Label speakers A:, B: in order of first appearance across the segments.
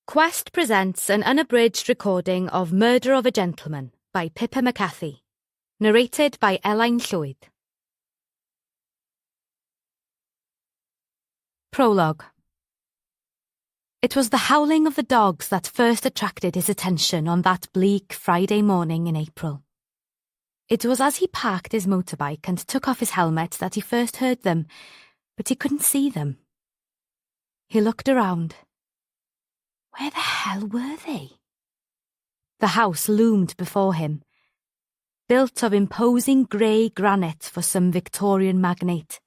A: Quest presents an unabridged recording of Murder of a Gentleman by Pippa McCarthy, narrated by Elaine Llwyd. Prologue. It was the howling of the dogs that first attracted his attention on that bleak Friday morning in April. It was as he parked his motorbike and took off his helmet that he first heard them, but he couldn't see them. He looked around. Where the hell were they? The house loomed before him, built of imposing grey granite for some Victorian magnate.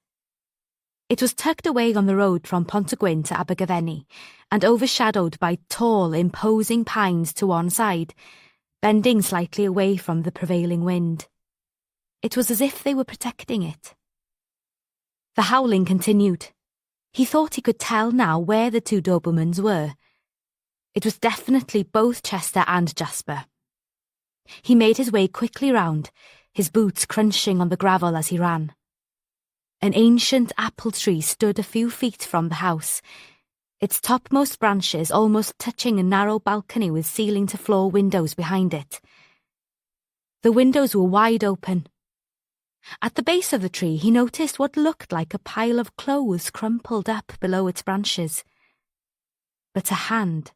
A: It was tucked away on the road from Pontygwyn to Abergavenny, and overshadowed by tall, imposing pines to one side, bending slightly away from the prevailing wind. It was as if they were protecting it. The howling continued. He thought he could tell now where the two Dobermans were. It was definitely both Chester and Jasper. He made his way quickly round, his boots crunching on the gravel as he ran. An ancient apple tree stood a few feet from the house, its topmost branches almost touching a narrow balcony with ceiling-to-floor windows behind it. The windows were wide open. At the base of the tree he noticed what looked like a pile of clothes crumpled up below its branches. But a hand,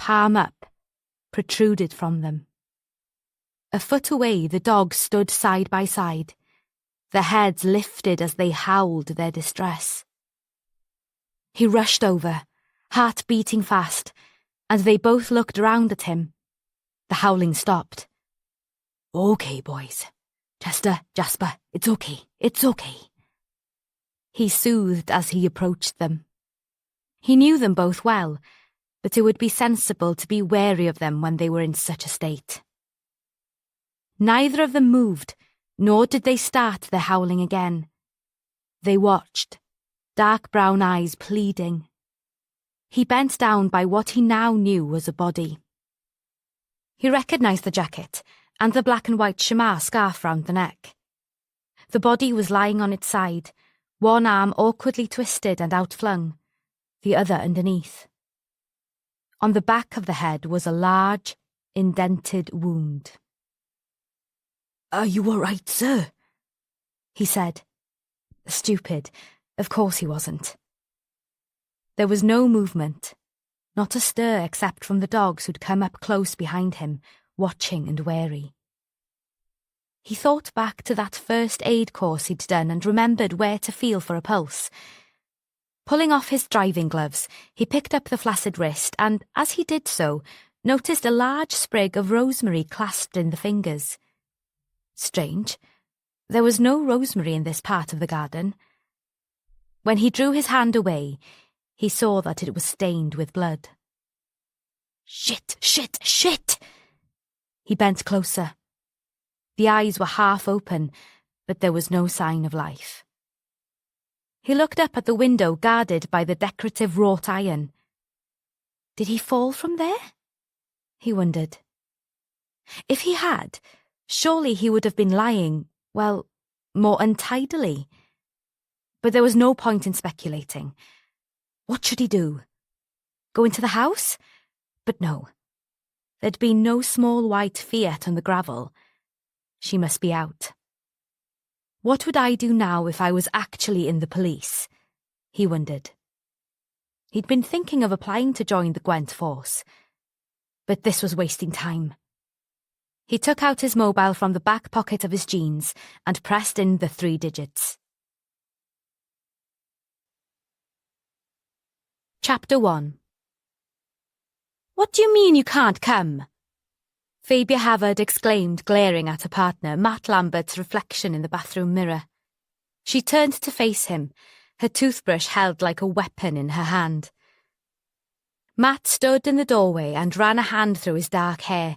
A: palm up, protruded from them. A foot away the dogs stood side by side, their heads lifted as they howled their distress. He rushed over, heart beating fast, and they both looked round at him. The howling stopped. "Okay, boys. Chester, Jasper, it's okay, it's okay." He soothed as he approached them. He knew them both well, but it would be sensible to be wary of them when they were in such a state. Neither of them moved, nor did they start their howling again. They watched, dark brown eyes pleading. He bent down by what he now knew was a body. He recognised the jacket and the black and white chamois scarf round the neck. The body was lying on its side, one arm awkwardly twisted and outflung, the other underneath. On the back of the head was a large, indented wound. "Are you all right, sir?" he said. Stupid. Of course he wasn't. There was no movement, not a stir except from the dogs who'd come up close behind him, watching and wary. He thought back to that first aid course he'd done and remembered where to feel for a pulse. Pulling off his driving gloves, he picked up the flaccid wrist and, as he did so, noticed a large sprig of rosemary clasped in the fingers. Strange. There was no rosemary in this part of the garden. When he drew his hand away, he saw that it was stained with blood. Shit! He bent closer. The eyes were half open, but there was no sign of life. He looked up at the window guarded by the decorative wrought iron. Did he fall from there? He wondered. If he had, surely he would have been lying, well, more untidily. But there was no point in speculating. What should he do? Go into the house? But no. There'd been no small white Fiat on the gravel. She must be out. What would I do now if I was actually in the police? He wondered. He'd been thinking of applying to join the Gwent force. But this was wasting time. He took out his mobile from the back pocket of his jeans and pressed in the 3 digits. Chapter 1. "What do you mean you can't come?" Fabia Havard exclaimed, glaring at her partner, Matt Lambert's reflection in the bathroom mirror. She turned to face him, her toothbrush held like a weapon in her hand. Matt stood in the doorway and ran a hand through his dark hair,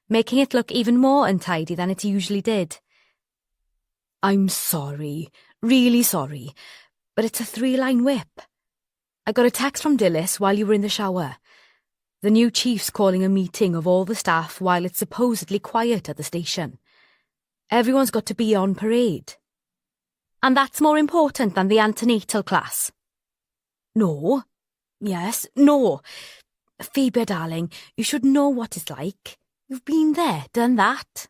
A: making it look even more untidy than it usually did. "I'm sorry, really sorry, but it's a 3-line whip. I got a text from Dilys while you were in the shower. The new chief's calling a meeting of all the staff while it's supposedly quiet at the station. Everyone's got to be on parade." "And that's more important than the antenatal class?" "No. Yes, no. Phoebe, darling, you should know what it's like. You've been there, done that.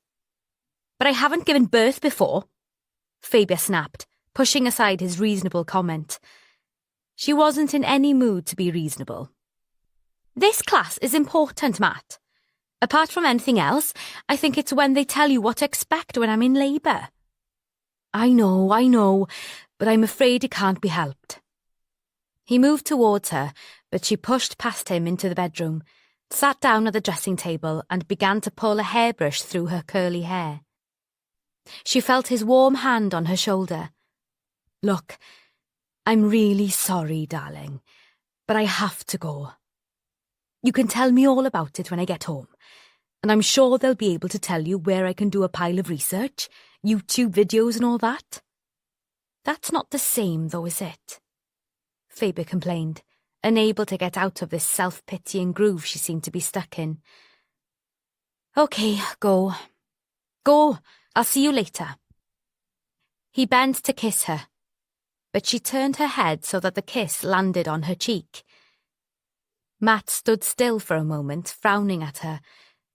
A: But I haven't given birth before, Phoebe snapped, pushing aside his reasonable comment. She wasn't in any mood to be reasonable. This class is important, Matt. Apart from anything else, I think it's when they tell you what to expect when I'm in labour. I know, but I'm afraid it can't be helped. He moved towards her, but she pushed past him into the bedroom, sat down at the dressing table and began to pull a hairbrush through her curly hair. She felt his warm hand on her shoulder. Look, I'm really sorry, darling, but I have to go. You can tell me all about it when I get home, and I'm sure they'll be able to tell you where I can do a pile of research, YouTube videos and all that. That's not the same, though, is it? Phoebe complained, unable to get out of this self-pitying groove she seemed to be stuck in. Okay, go. Go, I'll see you later. He bent to kiss her, but she turned her head so that the kiss landed on her cheek. Matt stood still for a moment, frowning at her,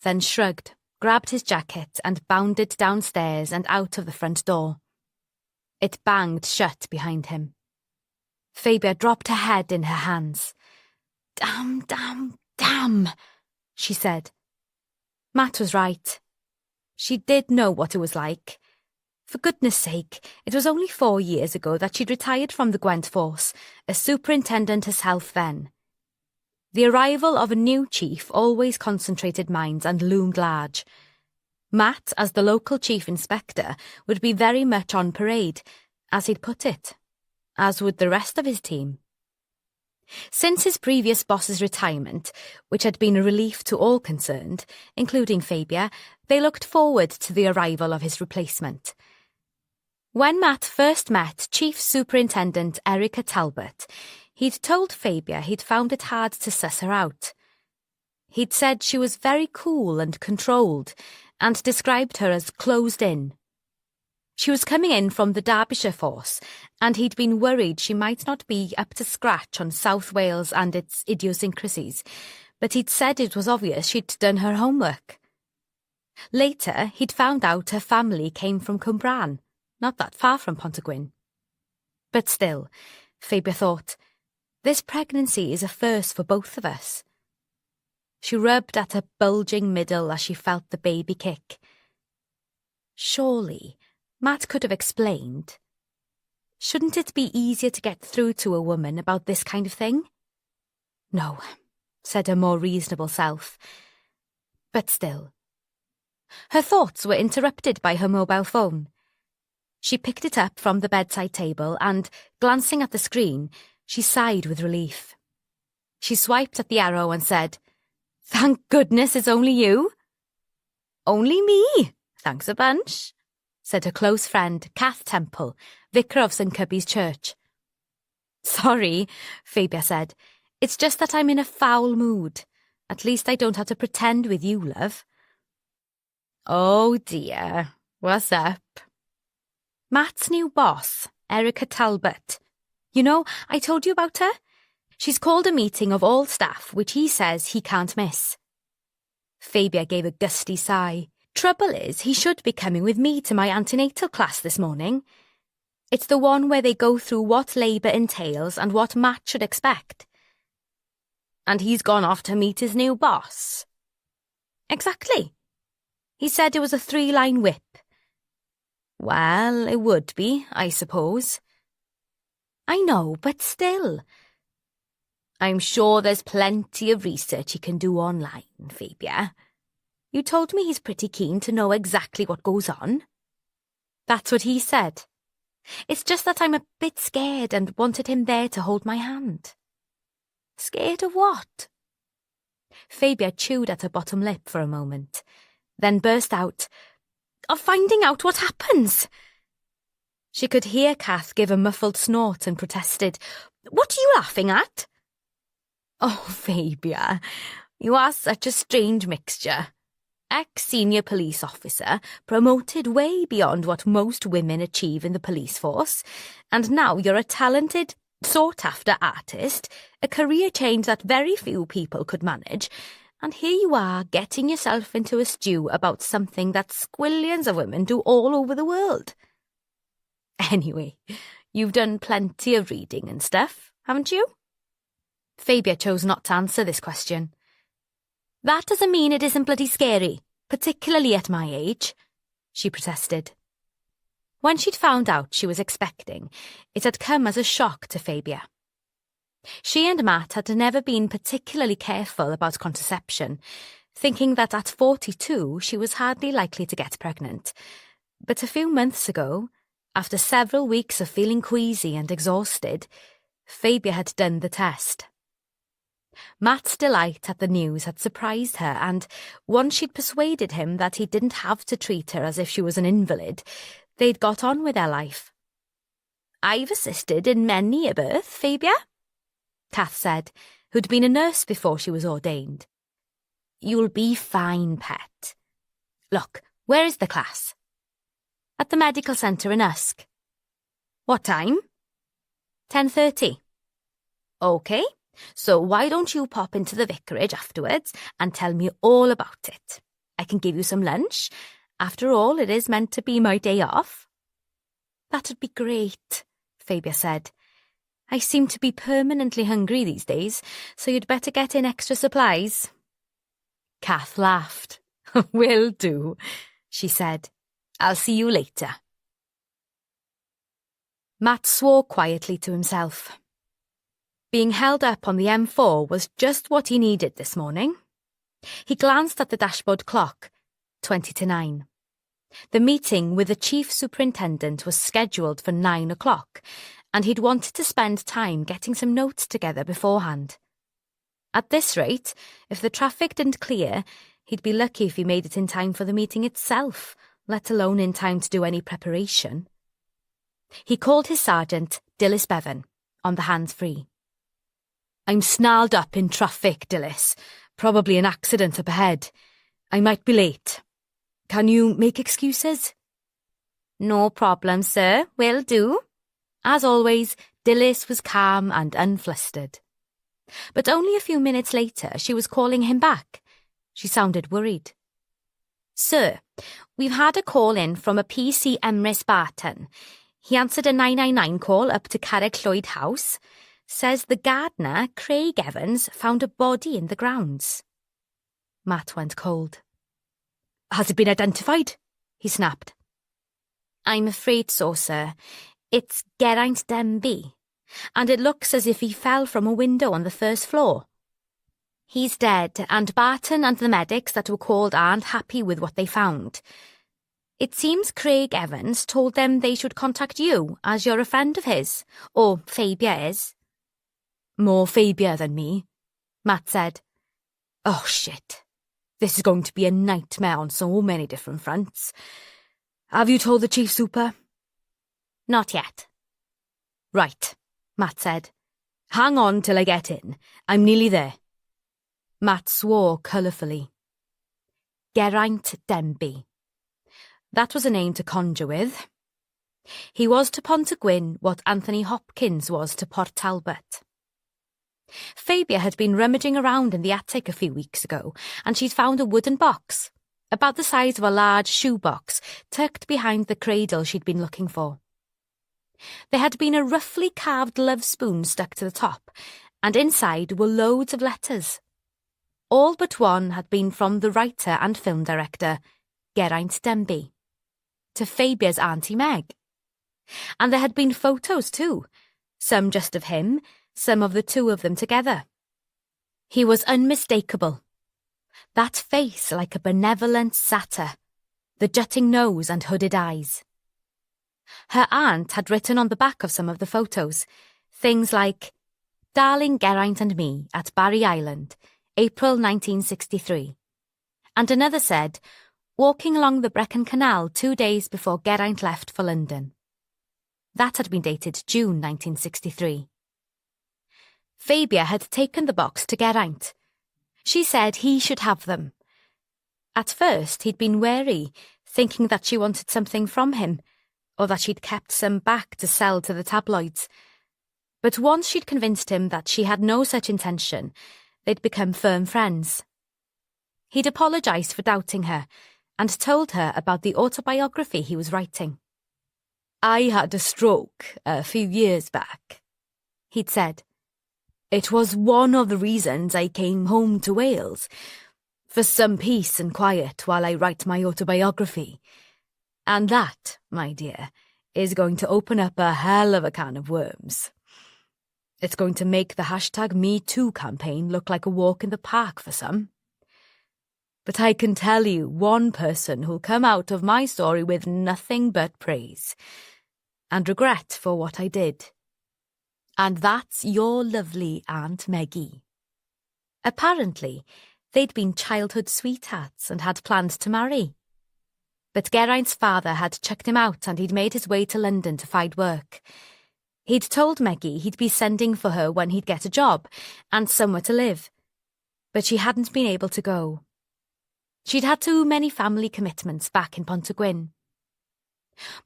A: then shrugged, grabbed his jacket and bounded downstairs and out of the front door. It banged shut behind him. Phoebe dropped her head in her hands. Damn, she said. Matt was right. She did know what it was like. For goodness sake, it was only 4 years ago that she'd retired from the Gwent Force, a superintendent herself then. The arrival of a new chief always concentrated minds and loomed large. Matt, as the local chief inspector, would be very much on parade, as he'd put it, as would the rest of his team. Since his previous boss's retirement, which had been a relief to all concerned, including Phoebe, they looked forward to the arrival of his replacement. When Matt first met Chief Superintendent Erica Talbot, he'd told Phoebe he'd found it hard to suss her out. He'd said she was very cool and controlled, and described her as closed in. She was coming in from the Derbyshire force, and he'd been worried she might not be up to scratch on South Wales and its idiosyncrasies, but he'd said it was obvious she'd done her homework. Later, he'd found out her family came from Cwmbran, not that far from Pontygwyn. But still, Phoebe thought, this pregnancy is a first for both of us. She rubbed at her bulging middle as she felt the baby kick. Surely, Matt could have explained. Shouldn't it be easier to get through to a woman about this kind of thing? No, said her more reasonable self. But still. Her thoughts were interrupted by her mobile phone. She picked it up from the bedside table and, glancing at the screen, she sighed with relief. She swiped at the arrow and said, "Thank goodness it's only you." "Only me, thanks a bunch," said her close friend, Kath Temple, vicar of St. Cubby's Church. "Sorry," Phoebe said. "It's just that I'm in a foul mood. At least I don't have to pretend with you, love." "Oh dear, what's up?" "Matt's new boss, Erica Talbot. You know, I told you about her? She's called a meeting of all staff, which he says he can't miss." Phoebe gave a gusty sigh. "Trouble is, he should be coming with me to my antenatal class this morning. It's the one where they go through what labour entails and what Matt should expect." "And he's gone off to meet his new boss?" "Exactly. He said it was a 3-line whip." "Well, it would be, I suppose." "I know, but still." "I'm sure there's plenty of research he can do online, Phoebe. You told me he's pretty keen to know exactly what goes on." "That's what he said. It's just that I'm a bit scared and wanted him there to hold my hand." "Scared of what?" Phoebe chewed at her bottom lip for a moment, then burst out, "Of finding out what happens." She could hear Kath give a muffled snort and protested, "What are you laughing at?" "Oh, Phoebe, you are such a strange mixture. Ex-senior police officer, promoted way beyond what most women achieve in the police force, and now you're a talented, sought-after artist, a career change that very few people could manage, and here you are getting yourself into a stew about something that squillions of women do all over the world. Anyway, you've done plenty of reading and stuff, haven't you? Fabia chose not to answer this question. That doesn't mean it isn't bloody scary, particularly at my age, she protested. When she'd found out she was expecting, it had come as a shock to Fabia. She and Matt had never been particularly careful about contraception, thinking that at 42 she was hardly likely to get pregnant. But a few months ago, after several weeks of feeling queasy and exhausted, Fabia had done the test. Matt's delight at the news had surprised her, and once she'd persuaded him that he didn't have to treat her as if she was an invalid, they'd got on with their life. "I've assisted in many a birth, Fabia," Kath said, who'd been a nurse before she was ordained. "You'll be fine, pet. Look, where is the class?" "At the medical centre in Usk." "What time?" 10:30. "OK, so why don't you pop into the vicarage afterwards and tell me all about it? I can give you some lunch. After all, it is meant to be my day off." "That'd be great," Fabia said. "I seem to be permanently hungry these days, so you'd better get in extra supplies." Kath laughed. "Will do," she said. "I'll see you later." Matt swore quietly to himself. Being held up on the M4 was just what he needed this morning. He glanced at the dashboard clock, 20 to 9. The meeting with the chief superintendent was scheduled for 9 o'clock, and he'd wanted to spend time getting some notes together beforehand. At this rate, if the traffic didn't clear, he'd be lucky if he made it in time for the meeting itself, let alone in time to do any preparation. He called his sergeant, Dilys Bevan, on the hands-free. "I'm snarled up in traffic, Dilys. Probably an accident up ahead. I might be late. Can you make excuses?" "No problem, sir. Will do." As always, Dilys was calm and unflustered. But only a few minutes later, she was calling him back. She sounded worried. "Sir, we've had a call in from a PC Emrys Barton. He answered a 999 call up to Carrick Lloyd House. Says the gardener, Craig Evans, found a body in the grounds." Matt went cold. "Has it been identified?" he snapped. "I'm afraid so, sir. It's Geraint Denby, and it looks as if he fell from a window on the first floor. He's dead, and Barton and the medics that were called aren't happy with what they found. It seems Craig Evans told them they should contact you, as you're a friend of his, or Fabia is." "More Fabia than me," Matt said. "Oh, shit. This is going to be a nightmare on so many different fronts. Have you told the chief super?" "Not yet." "Right," Matt said. "Hang on till I get in. I'm nearly there." Matt swore colourfully. Geraint Denby. That was a name to conjure with. He was to Pontygwyn what Anthony Hopkins was to Port Talbot. Fabia had been rummaging around in the attic a few weeks ago, and she'd found a wooden box, about the size of a large shoebox, tucked behind the cradle she'd been looking for. There had been a roughly carved love spoon stuck to the top, and inside were loads of letters. All but one had been from the writer and film director, Geraint Denby, to Fabia's Auntie Meg. And there had been photos too, some just of him, some of the two of them together. He was unmistakable. That face like a benevolent satyr, the jutting nose and hooded eyes. Her aunt had written on the back of some of the photos, things like, "Darling Geraint and me at Barry Island, April 1963. And another said, "Walking along the Brecon Canal 2 days before Geraint left for London." That had been dated June 1963. Fabia had taken the box to Geraint. She said he should have them. At first he'd been wary, thinking that she wanted something from him, or that she'd kept some back to sell to the tabloids. But once she'd convinced him that she had no such intention, they'd become firm friends. He'd apologised for doubting her and told her about the autobiography he was writing. "I had a stroke a few years back," he'd said. "It was one of the reasons I came home to Wales, for some peace and quiet while I write my autobiography. And that, my dear, is going to open up a hell of a can of worms. It's going to make the #MeToo campaign look like a walk in the park for some. But I can tell you one person who'll come out of my story with nothing but praise and regret for what I did. And that's your lovely Aunt Meggie." Apparently, they'd been childhood sweethearts and had planned to marry. But Geraint's father had chucked him out and he'd made his way to London to find work. He'd told Meggie he'd be sending for her when he'd get a job and somewhere to live, but she hadn't been able to go. She'd had too many family commitments back in Pontygwyn.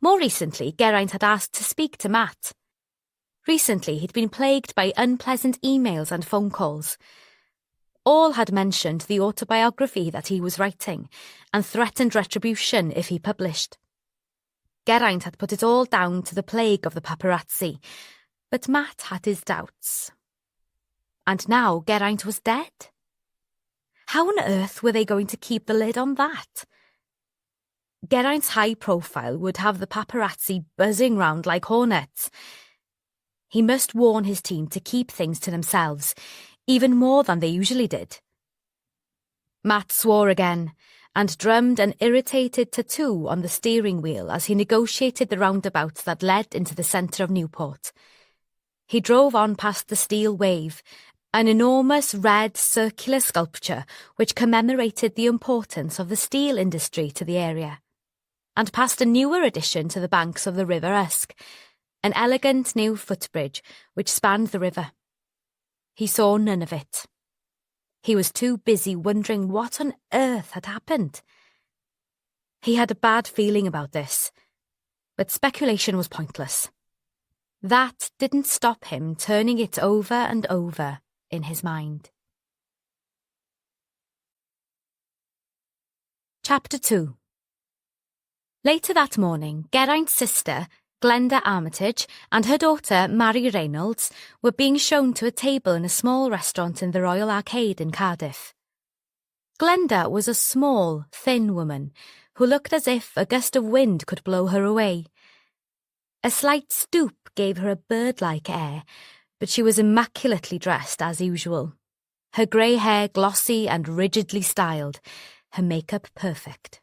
A: More recently, Geraint had asked to speak to Matt. Recently, he'd been plagued by unpleasant emails and phone calls. All had mentioned the autobiography that he was writing and threatened retribution if he published. Geraint had put it all down to the plague of the paparazzi, but Matt had his doubts. And now Geraint was dead. How on earth were they going to keep the lid on that? Geraint's high profile would have the paparazzi buzzing round like hornets. He must warn his team to keep things to themselves, even more than they usually did. Matt swore again and drummed an irritated tattoo on the steering wheel as he negotiated the roundabout that led into the centre of Newport. He drove on past the Steel Wave, an enormous red circular sculpture which commemorated the importance of the steel industry to the area, and past a newer addition to the banks of the River Usk, an elegant new footbridge which spanned the river. He saw none of it. He was too busy wondering what on earth had happened. He had a bad feeling about this, but speculation was pointless. That didn't stop him turning it over and over in his mind. Chapter 2. Later that morning, Geraint's sister, Glenda Armitage, and her daughter, Mary Reynolds, were being shown to a table in a small restaurant in the Royal Arcade in Cardiff. Glenda was a small, thin woman who looked as if a gust of wind could blow her away. A slight stoop gave her a bird-like air, but she was immaculately dressed as usual. Her grey hair glossy and rigidly styled, her makeup perfect.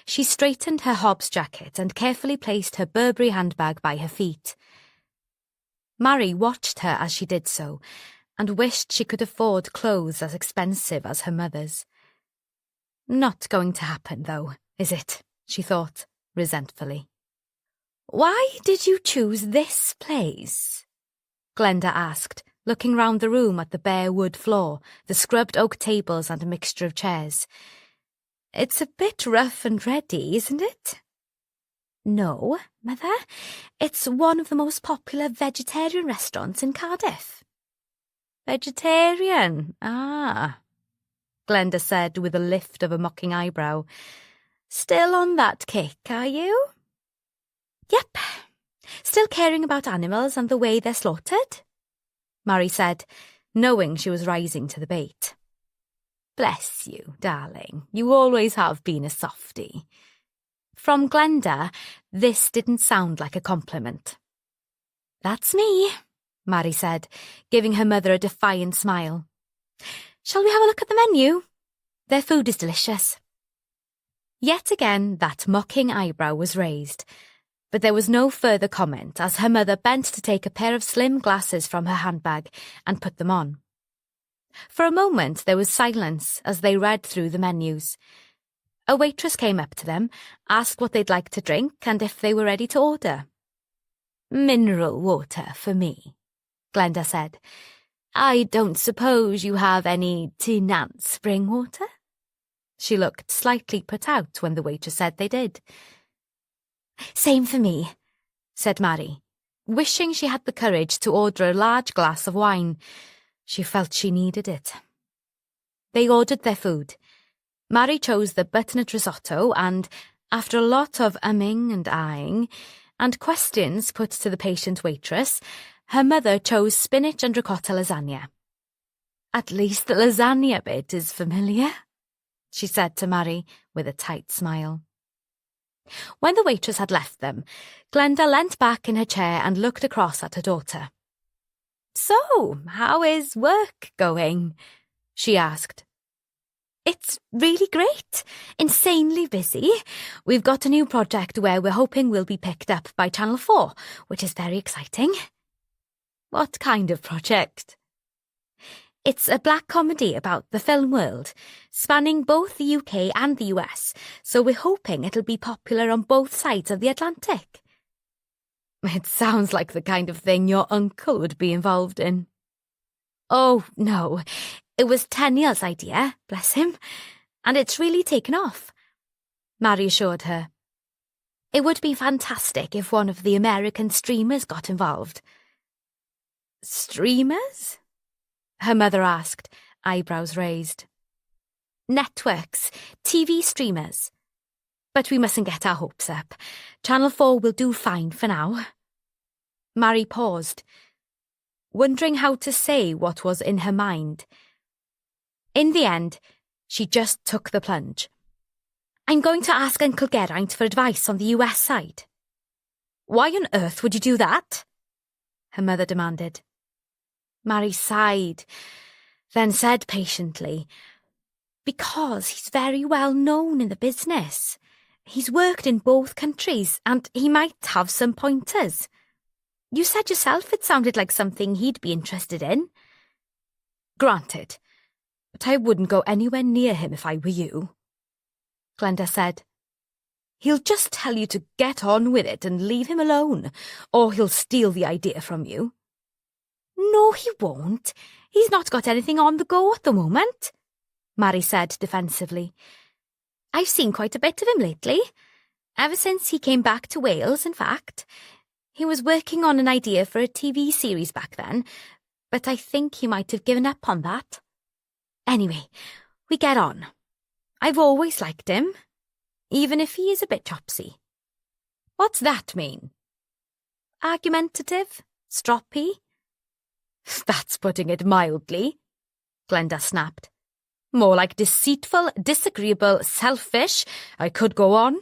A: She straightened her Hobbs jacket and carefully placed her Burberry handbag by her feet. Mary watched her as she did so, and wished she could afford clothes as expensive as her mother's. Not going to happen, though, is it? She thought, resentfully. "Why did you choose this place?" Glenda asked, looking round the room at the bare wood floor, the scrubbed oak tables and a mixture of chairs. "It's a bit rough and ready, isn't it?" "No, Mother. It's one of the most popular vegetarian restaurants in Cardiff." "Vegetarian? Ah," Glenda said with a lift of a mocking eyebrow. "Still on that kick, are you?" "Yep. Still caring about animals and the way they're slaughtered," Mary said, knowing she was rising to the bait. "Bless you, darling. You always have been a softie." From Glenda, this didn't sound like a compliment. "That's me," Mary said, giving her mother a defiant smile. "Shall we have a look at the menu? Their food is delicious." Yet again that mocking eyebrow was raised, but there was no further comment as her mother bent to take a pair of slim glasses from her handbag and put them on. For a moment there was silence as they read through the menus. A waitress came up to them, asked what they'd like to drink and if they were ready to order. "Mineral water for me," Glenda said. "I don't suppose you have any Tynant spring water?" She looked slightly put out when the waitress said they did. "Same for me," said Mary. wishing she had the courage to order a large glass of wine. She felt she needed it. They ordered their food. Mary chose the butternut risotto and, after a lot of umming and ahhing, and questions put to the patient waitress, her mother chose spinach and ricotta lasagna. "At least the lasagna bit is familiar," she said to Mary with a tight smile. When the waitress had left them, Glenda leant back in her chair and looked across at her daughter. "So, how is work going?" she asked. "It's really great. Insanely busy. We've got a new project where we're hoping we'll be picked up by Channel 4, which is very exciting." "What kind of project?" "It's a black comedy about the film world, spanning both the UK and the US, so we're hoping it'll be popular on both sides of the Atlantic." "It sounds like the kind of thing your uncle would be involved in." "Oh, no. It was Tenniel's idea, bless him, and it's really taken off," Mary assured her. "It would be fantastic if one of the American streamers got involved." "Streamers?" her mother asked, eyebrows raised. "Networks, TV streamers. But we mustn't get our hopes up. Channel 4 will do fine for now." Mary paused, wondering how to say what was in her mind. In the end, she just took the plunge. "I'm going to ask Uncle Geraint for advice on the US side." "Why on earth would you do that?" her mother demanded. Mary sighed, then said patiently, "Because he's very well known in the business. He's worked in both countries, and he might have some pointers. You said yourself it sounded like something he'd be interested in." "Granted, but I wouldn't go anywhere near him if I were you," Glenda said. "He'll just tell you to get on with it and leave him alone, or he'll steal the idea from you." "No, he won't. He's not got anything on the go at the moment," Mary said defensively. "I've seen quite a bit of him lately. Ever since he came back to Wales, in fact. He was working on an idea for a TV series back then, but I think he might have given up on that. Anyway, we get on. I've always liked him, even if he is a bit chopsy." "What's that mean?" "Argumentative, stroppy." "That's putting it mildly," Glenda snapped. "More like deceitful, disagreeable, selfish. I could go on."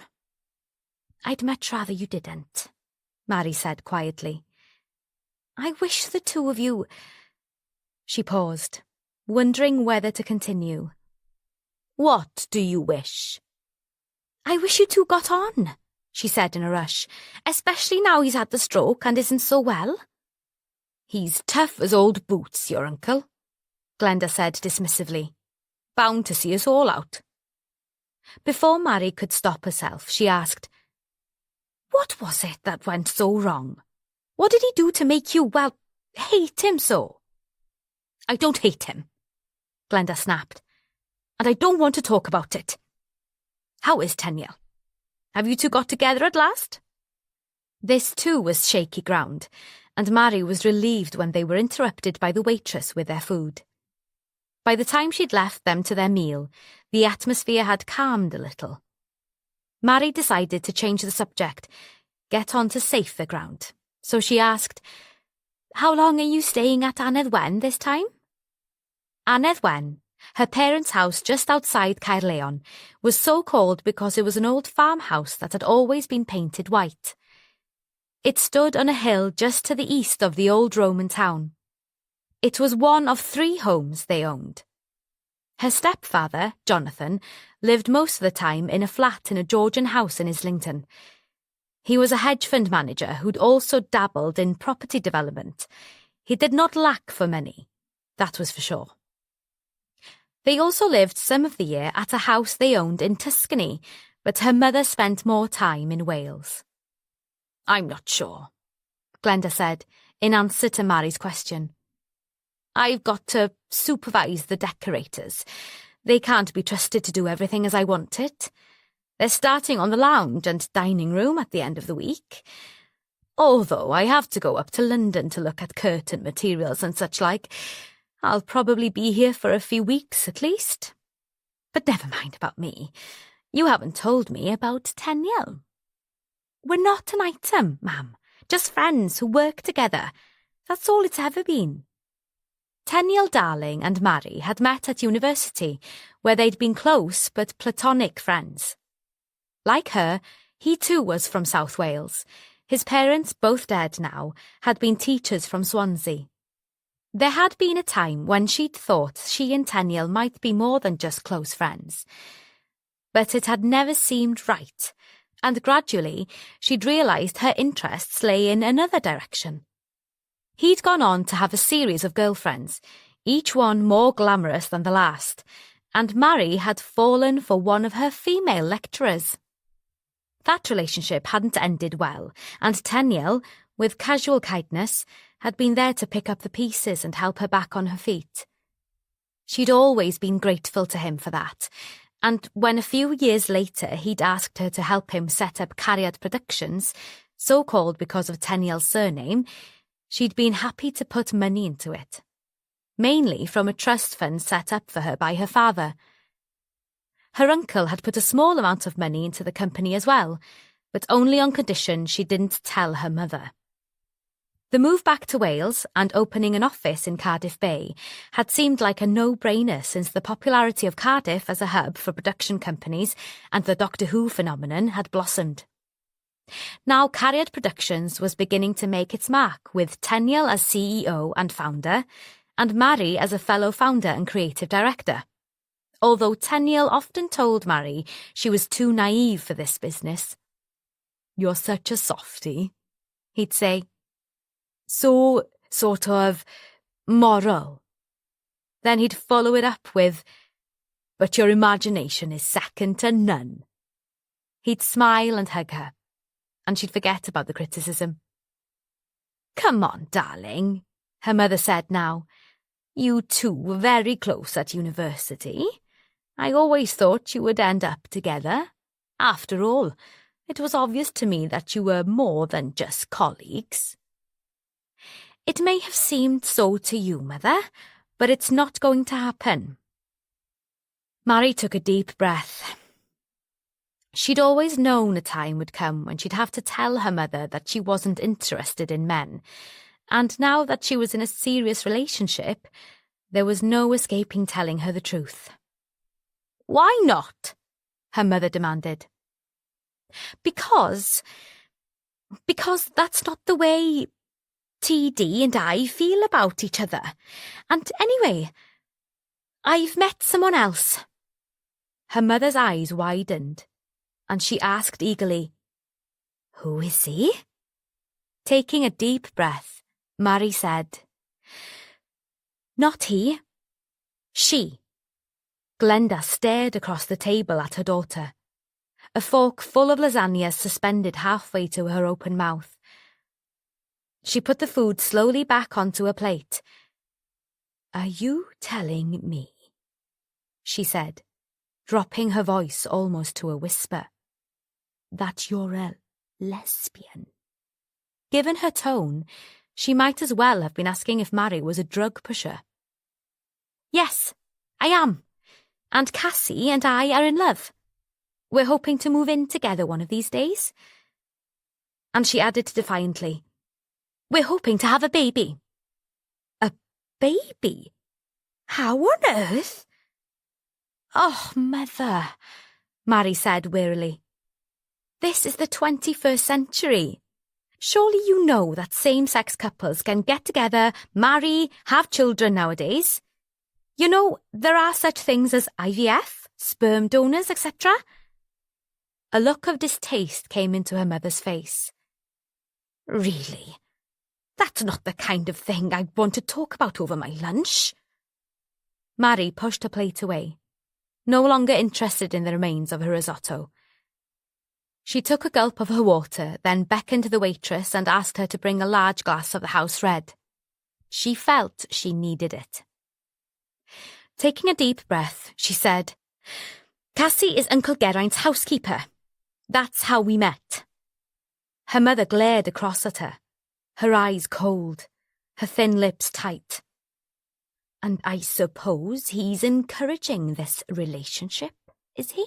A: "I'd much rather you didn't," Mary said quietly. "I wish the two of you—" She paused, wondering whether to continue. "What do you wish?" "I wish you two got on," she said in a rush, "especially now he's had the stroke and isn't so well." "He's tough as old boots, your uncle," Glenda said dismissively. "Bound to see us all out." Before Mary could stop herself, she asked, "What was it that went so wrong? What did he do to make you, well, hate him so?" "I don't hate him," Glenda snapped, "and I don't want to talk about it. How is Tenniel? Have you two got together at last?" This too was shaky ground, and Mary was relieved when they were interrupted by the waitress with their food. By the time she'd left them to their meal, the atmosphere had calmed a little. Mary decided to change the subject, get on to safer ground, so she asked, "How long are you staying at Annedd Wen this time?" Annedd Wen, her parents' house just outside Caerleon, was so called because it was an old farmhouse that had always been painted white. It stood on a hill just to the east of the old Roman town. It was one of 3 homes they owned. Her stepfather, Jonathan, lived most of the time in a flat in a Georgian house in Islington. He was a hedge fund manager who'd also dabbled in property development. He did not lack for money, that was for sure. They also lived some of the year at a house they owned in Tuscany, but her mother spent more time in Wales. "I'm not sure," Glenda said, in answer to Mary's question. "I've got to supervise the decorators. They can't be trusted to do everything as I want it. They're starting on the lounge and dining room at the end of the week. Although I have to go up to London to look at curtain materials and such like. I'll probably be here for a few weeks at least. But never mind about me. You haven't told me about Tenniel. We're not an item, ma'am. Just friends who work together. That's all it's ever been. Tenniel Darling and Mary had met at university, where they'd been close but platonic friends. Like her, he too was from South Wales. His parents, both dead now, had been teachers from Swansea. There had been a time when she'd thought she and Tenniel might be more than just close friends. But it had never seemed right, and gradually she'd realised her interests lay in another direction. He'd gone on to have a series of girlfriends, each one more glamorous than the last, and Mary had fallen for one of her female lecturers. That relationship hadn't ended well, and Tenniel, with casual kindness, had been there to pick up the pieces and help her back on her feet. She'd always been grateful to him for that, and when a few years later he'd asked her to help him set up Cariad Productions, so called because of Tenniel's surname, she'd been happy to put money into it, mainly from a trust fund set up for her by her father. Her uncle had put a small amount of money into the company as well, but only on condition she didn't tell her mother. The move back to Wales and opening an office in Cardiff Bay had seemed like a no-brainer since the popularity of Cardiff as a hub for production companies and the Doctor Who phenomenon had blossomed. Now Cariad Productions was beginning to make its mark, with Tenniel as CEO and founder, and Mary as a fellow founder and creative director. Although Tenniel often told Mary she was too naive for this business. "You're such a softie," he'd say. "So, sort of, moral." Then he'd follow it up with, "But your imagination is second to none." He'd smile and hug her, and she'd forget about the criticism. "Come on, darling," her mother said now. "You two were very close at university. I always thought you would end up together. After all, it was obvious to me that you were more than just colleagues." "It may have seemed so to you, Mother, but it's not going to happen." Mary took a deep breath. She'd always known a time would come when she'd have to tell her mother that she wasn't interested in men, and now that she was in a serious relationship, there was no escaping telling her the truth. "Why not?" her mother demanded. Because that's not the way TD and I feel about each other. And anyway, I've met someone else." Her mother's eyes widened, and she asked eagerly, "Who is he?" Taking a deep breath, Mary said, "Not he. She." Glenda stared across the table at her daughter, a fork full of lasagna suspended halfway to her open mouth. She put the food slowly back onto her plate. "Are you telling me," she said, dropping her voice almost to a whisper, "that you're a lesbian?" Given her tone, she might as well have been asking if Mary was a drug pusher. "Yes, I am. And Cassie and I are in love. We're hoping to move in together one of these days." And she added defiantly, "We're hoping to have a baby." "A baby? How on earth?" "Oh, Mother," Mary said wearily. "This is the 21st century. Surely you know that same-sex couples can get together, marry, have children nowadays. You know, there are such things as IVF, sperm donors, etc." A look of distaste came into her mother's face. "Really? That's not the kind of thing I want to talk about over my lunch." Mary pushed her plate away, no longer interested in the remains of her risotto. She took a gulp of her water, then beckoned to the waitress and asked her to bring a large glass of the house red. She felt she needed it. Taking a deep breath, she said, "Cassie is Uncle Geraint's housekeeper. That's how we met." Her mother glared across at her, her eyes cold, her thin lips tight. "And I suppose he's encouraging this relationship, is he?"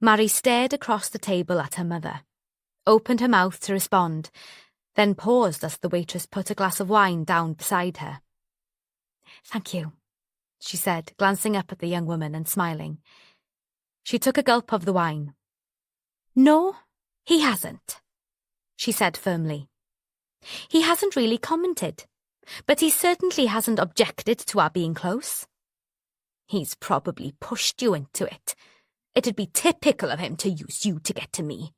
A: Mary stared across the table at her mother, opened her mouth to respond, then paused as the waitress put a glass of wine down beside her. "Thank you," she said, glancing up at the young woman and smiling. She took a gulp of the wine. "No, he hasn't," she said firmly. "He hasn't really commented, but he certainly hasn't objected to our being close. He's probably pushed you into it. It'd be typical of him to use you to get to me."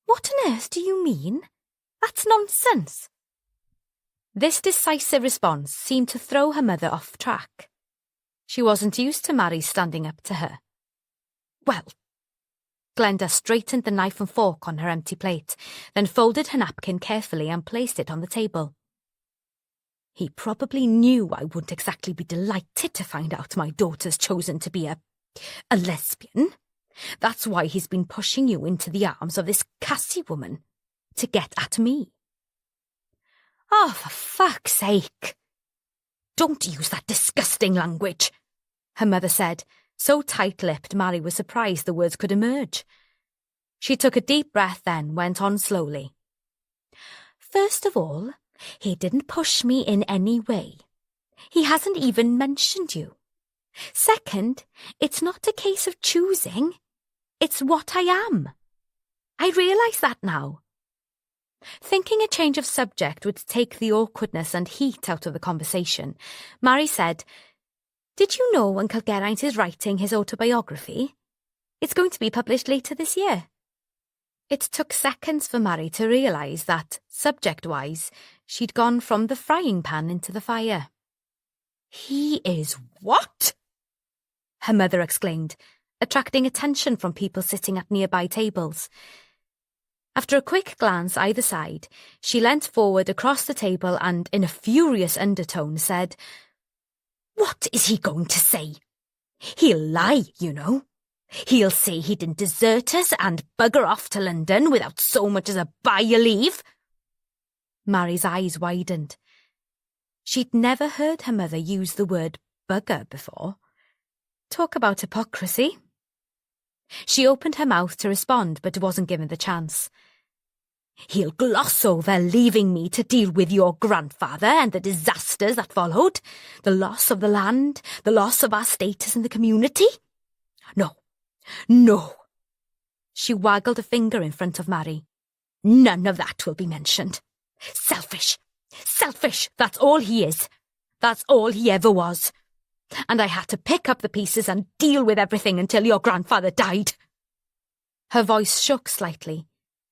A: "What on earth do you mean? That's nonsense." This decisive response seemed to throw her mother off track. She wasn't used to Mary standing up to her. "Well," Glenda straightened the knife and fork on her empty plate, then folded her napkin carefully and placed it on the table. "He probably knew I wouldn't exactly be delighted to find out my daughter's chosen to be a lesbian. That's why he's been pushing you into the arms of this Cassie woman, to get at me." "Oh, for fuck's sake." "Don't use that disgusting language," her mother said, so tight-lipped Mary was surprised the words could emerge. She took a deep breath, then went on slowly. "First of all, he didn't push me in any way. He hasn't even mentioned you. Second, it's not a case of choosing. It's what I am. I realise that now." Thinking a change of subject would take the awkwardness and heat out of the conversation, Mary said, "Did you know Uncle Geraint is writing his autobiography? It's going to be published later this year." It took seconds for Mary to realise that, subject-wise, she'd gone from the frying pan into the fire. "He is what?" her mother exclaimed, attracting attention from people sitting at nearby tables. After a quick glance either side, she leant forward across the table and, in a furious undertone, said, "What is he going to say? He'll lie, you know. He'll say he didn't desert us and bugger off to London without so much as a by your leave." Mary's eyes widened. She'd never heard her mother use the word bugger before. Talk about hypocrisy. She opened her mouth to respond, but wasn't given the chance. "He'll gloss over leaving me to deal with your grandfather and the disasters that followed, the loss of the land, the loss of our status in the community. No. She waggled a finger in front of Mary. "None of that will be mentioned. Selfish, that's all he is. That's all he ever was. And I had to pick up the pieces and deal with everything until your grandfather died." Her voice shook slightly,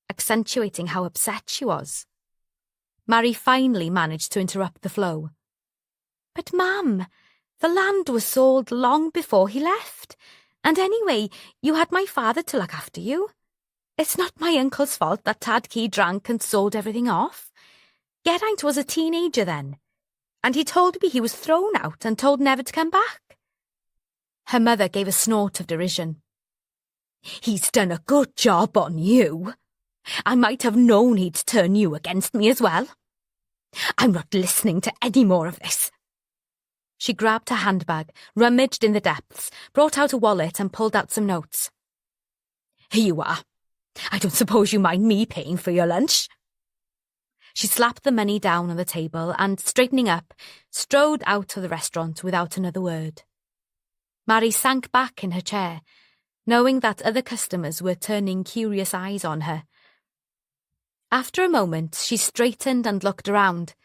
A: accentuating how upset she was. Mary finally managed to interrupt the flow. "But, Ma'am, the land was sold long before he left. And anyway, you had my father to look after you. It's not my uncle's fault that Tad Key drank and sold everything off. Geraint was a teenager then, and he told me he was thrown out and told never to come back." Her mother gave a snort of derision. "He's done a good job on you. I might have known he'd turn you against me as well. I'm not listening to any more of this." She grabbed her handbag, rummaged in the depths, brought out a wallet and pulled out some notes. "Here you are. I don't suppose you mind me paying for your lunch?" She slapped the money down on the table and, straightening up, strode out of the restaurant without another word. Mary sank back in her chair, knowing that other customers were turning curious eyes on her. After a moment, she straightened and looked around.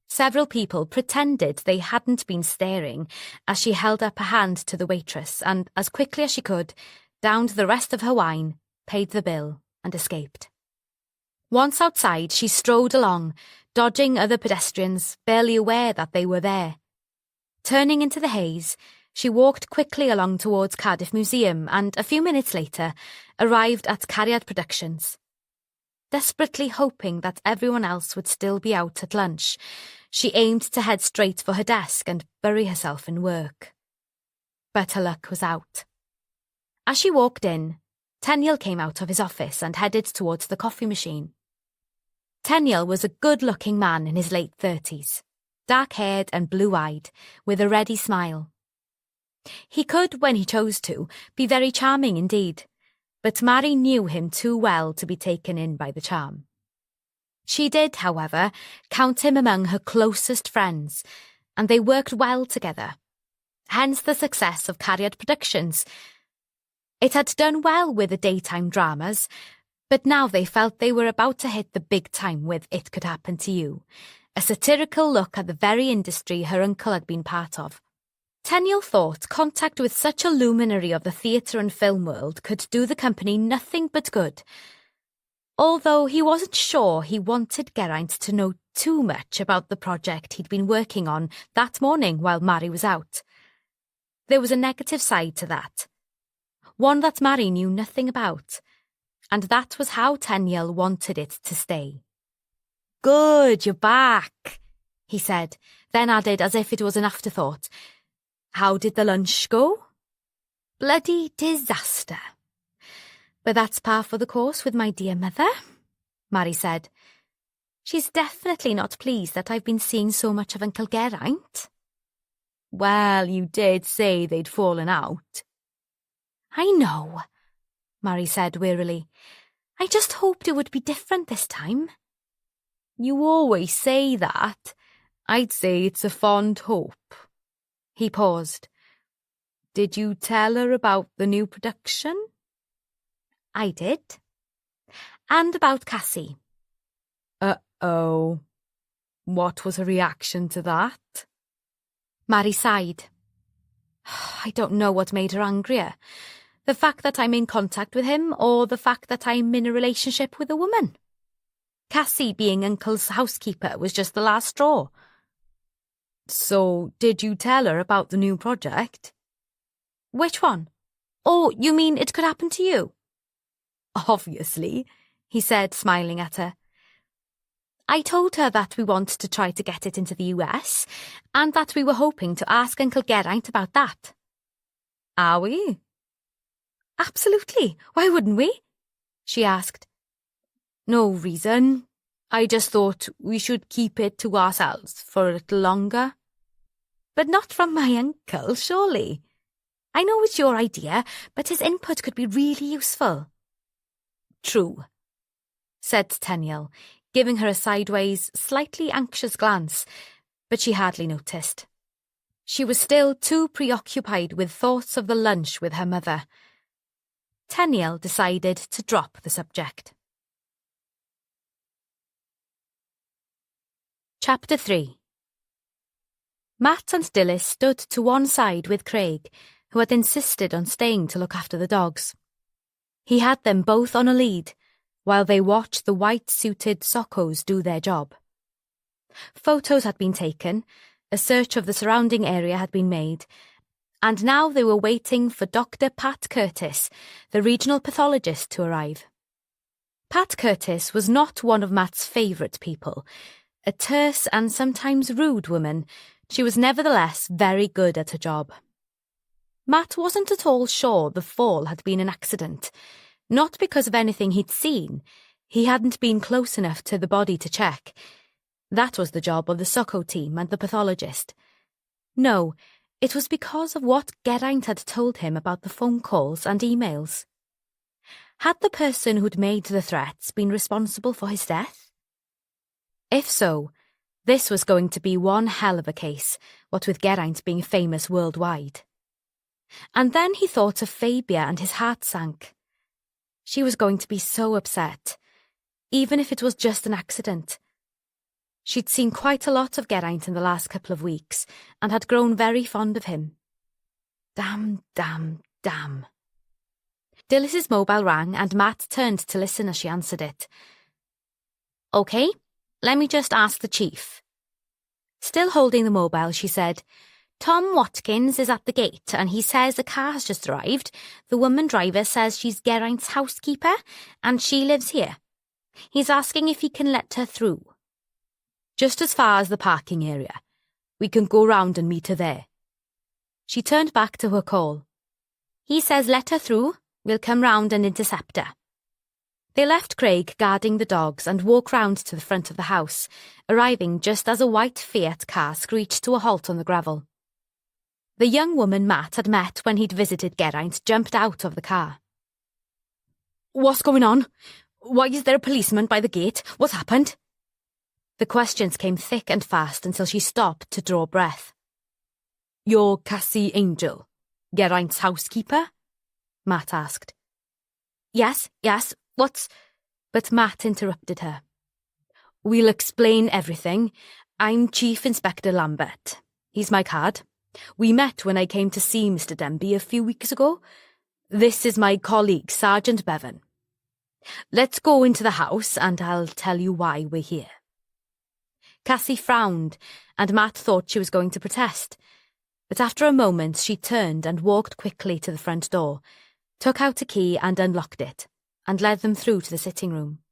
A: Several people pretended they hadn't been staring as she held up a hand to the waitress and, as quickly as she could, downed the rest of her wine, paid the bill, and escaped. Once outside, she strode along, dodging other pedestrians, barely aware that they were there. Turning into the haze, she walked quickly along towards Cardiff Museum and, a few minutes later, arrived at Cariad Productions. Desperately hoping that everyone else would still be out at lunch, she aimed to head straight for her desk and bury herself in work. But her luck was out. As she walked in, Tenniel came out of his office and headed towards the coffee machine. Tenniel was a good-looking man in his late 30s, dark-haired and blue-eyed, with a ready smile. He could, when he chose to, be very charming indeed, but Mary knew him too well to be taken in by the charm. She did, however, count him among her closest friends, and they worked well together. Hence the success of Cariad Productions. It had done well with the daytime dramas, but now they felt they were about to hit the big time with It Could Happen to You, a satirical look at the very industry her uncle had been part of. Tenniel thought contact with such a luminary of the theatre and film world could do the company nothing but good, although he wasn't sure he wanted Geraint to know too much about the project he'd been working on that morning while Mary was out. There was a negative side to that, one that Mary knew nothing about, and that was how Tenniel wanted it to stay. "Good, you're back," he said, then added as if it was an afterthought, "How did the lunch go?" "Bloody disaster. But that's par for the course with my dear mother," Mary said. "She's definitely not pleased that I've been seeing so much of Uncle Geraint." "Well, you did say they'd fallen out." "I know," Mary said wearily. "I just hoped it would be different this time." "You always say that. I'd say it's a fond hope." He paused. "Did you tell her about the new production?" "I did. And about Cassie." Uh-oh. What was her reaction to that? Mary sighed. "I don't know what made her angrier. The fact that I'm in contact with him, or the fact that I'm in a relationship with a woman. Cassie being Uncle's housekeeper was just the last straw." "So, did you tell her about the new project?" "Which one? Oh, you mean It Could Happen to You?" "Obviously," he said, smiling at her. "I told her that we want to try to get it into the US, and that we were hoping to ask Uncle Geraint about that." "Are we?" "Absolutely. Why wouldn't we?" she asked. "No reason. I just thought we should keep it to ourselves for a little longer." "But not from my uncle, surely. I know it's your idea, but his input could be really useful." "True," said Tenniel, giving her a sideways, slightly anxious glance, but she hardly noticed. She was still too preoccupied with thoughts of the lunch with her mother. Tenniel decided to drop the subject. Chapter 3. Matt and Dilys stood to one side with Craig, who had insisted on staying to look after the dogs. He had them both on a lead, while they watched the white-suited Sockos do their job. Photos had been taken, a search of the surrounding area had been made, and now they were waiting for Dr. Pat Curtis, the regional pathologist, to arrive. Pat Curtis was not one of Matt's favourite people. A terse and sometimes rude woman, she was nevertheless very good at her job. Matt wasn't at all sure the fall had been an accident, not because of anything he'd seen. He hadn't been close enough to the body to check. That was the job of the Socko team and the pathologist. No, it was because of what Geraint had told him about the phone calls and emails. Had the person who'd made the threats been responsible for his death? If so, this was going to be one hell of a case, what with Geraint being famous worldwide. And then he thought of Fabia and his heart sank. She was going to be so upset, even if it was just an accident. She'd seen quite a lot of Geraint in the last couple of weeks, and had grown very fond of him. Damn, damn, damn. Dilys's mobile rang, and Matt turned to listen as she answered it. "OK, let me just ask the chief." Still holding the mobile, she said, "Tom Watkins is at the gate, and he says a car has just arrived. The woman driver says she's Geraint's housekeeper, and she lives here. He's asking if he can let her through." "Just as far as the parking area. We can go round and meet her there." She turned back to her call. "He says let her through. We'll come round and intercept her." They left Craig guarding the dogs and walked round to the front of the house, arriving just as a white Fiat car screeched to a halt on the gravel. The young woman Matt had met when he'd visited Geraint jumped out of the car. "What's going on? Why is there a policeman by the gate? What's happened?" The questions came thick and fast until she stopped to draw breath. "You're Cassie Angel, Geraint's housekeeper?" Matt asked. Yes, what's—" But Matt interrupted her. "We'll explain everything. I'm Chief Inspector Lambert. Here's my card. We met when I came to see Mr. Denby a few weeks ago. This is my colleague, Sergeant Bevan. Let's go into the house and I'll tell you why we're here." Cassie frowned, and Matt thought she was going to protest. But after a moment she turned and walked quickly to the front door, took out a key and unlocked it, and led them through to the sitting room.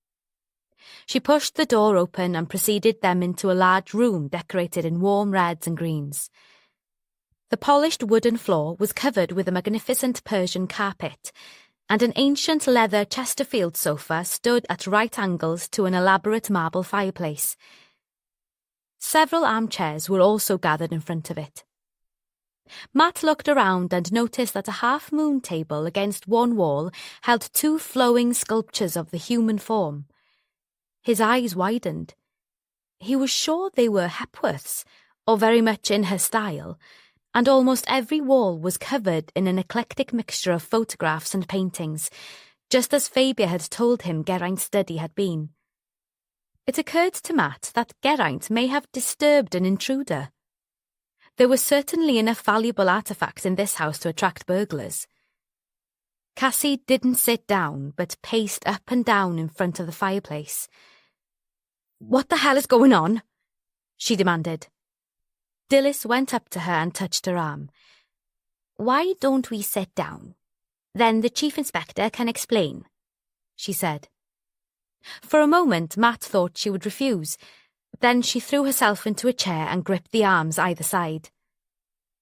A: She pushed the door open and preceded them into a large room decorated in warm reds and greens. The polished wooden floor was covered with a magnificent Persian carpet, and an ancient leather Chesterfield sofa stood at right angles to an elaborate marble fireplace. Several armchairs were also gathered in front of it. Matt looked around and noticed that a half-moon table against one wall held 2 flowing sculptures of the human form. His eyes widened. He was sure they were Hepworth's, or very much in her style, and almost every wall was covered in an eclectic mixture of photographs and paintings, just as Fabia had told him Geraint's study had been. It occurred to Matt that Geraint may have disturbed an intruder. There were certainly enough valuable artefacts in this house to attract burglars. Cassie didn't sit down, but paced up and down in front of the fireplace. "What the hell is going on?" she demanded. Dilys went up to her and touched her arm. "Why don't we sit down? Then the Chief Inspector can explain," she said. For a moment Matt thought she would refuse. Then she threw herself into a chair and gripped the arms either side.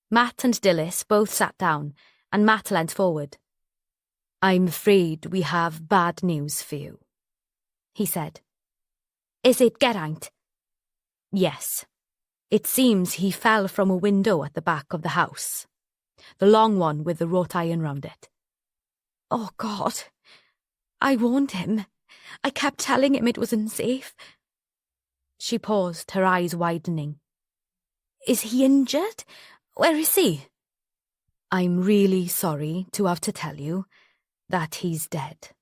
A: Matt and Dilys both sat down, and Matt leant forward. "I'm afraid we have bad news for you," he said. "Is it Geraint?" "Yes. It seems he fell from a window at the back of the house. The long one with the wrought iron round it." "Oh, God. I warned him. I kept telling him it was unsafe." She paused, her eyes widening. "Is he injured? Where is he?" "I'm really sorry to have to tell you that he's dead,"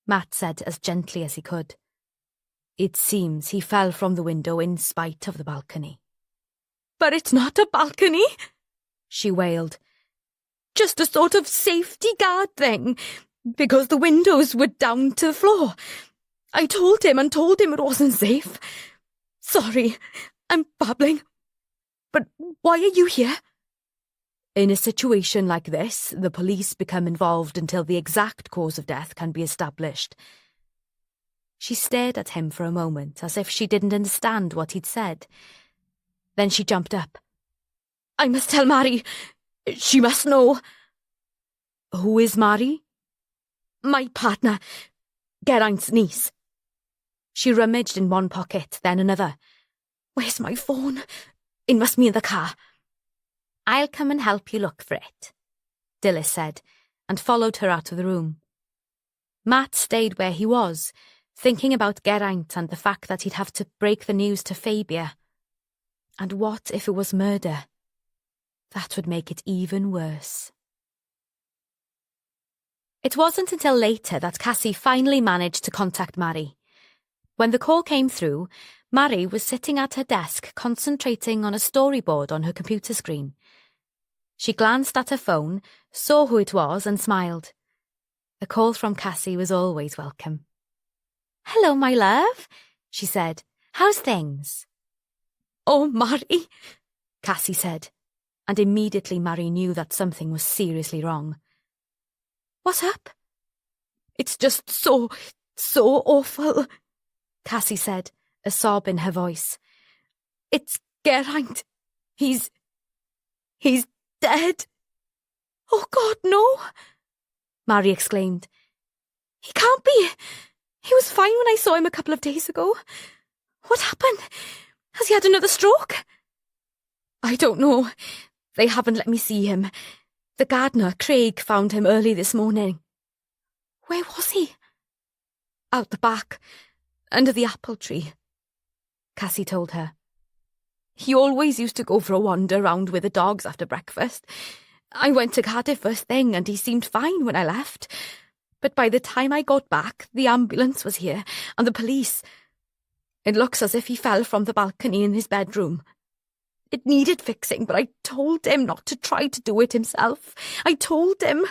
A: Matt said as gently as he could. "It seems he fell from the window in spite of the balcony." "But it's not a balcony," she wailed. "Just a sort of safety guard thing, because the windows were down to the floor. I told him it wasn't safe. Sorry, I'm babbling. But why are you here?" "In a situation like this, the police become involved until the exact cause of death can be established." She stared at him for a moment, as if she didn't understand what he'd said. Then she jumped up. "I must tell Mary. She must know." "Who is Mary?" "My partner, Geraint's niece." She rummaged in one pocket, then another. "Where's my phone? It must be in the car." "I'll come and help you look for it," Dilys said, and followed her out of the room. Matt stayed where he was, thinking about Geraint and the fact that he'd have to break the news to Fabia. And what if it was murder? That would make it even worse. It wasn't until later that Cassie finally managed to contact Mary. When the call came through, Mary was sitting at her desk concentrating on a storyboard on her computer screen. She glanced at her phone, saw who it was and smiled. A call from Cassie was always welcome. "Hello, my love," she said. "How's things?" "Oh, Mary," Cassie said, and immediately Mary knew that something was seriously wrong. "What's up?" "It's just so awful," Cassie said, a sob in her voice. "It's Geraint. He's dead." "Oh, God, no." Mary exclaimed. "He can't be. He was fine when I saw him a couple of days ago. What happened? Has he had another stroke?" "I don't know. They haven't let me see him. The gardener, Craig, found him early this morning." "Where was he?" "Out the back, under the apple tree," Cassie told her. "He always used to go for a wander round with the dogs after breakfast. I went to Cardiff first thing and he seemed fine when I left. But by the time I got back, the ambulance was here and the police. It looks as if he fell from the balcony in his bedroom. It needed fixing, but I told him not to try to do it himself. I told him.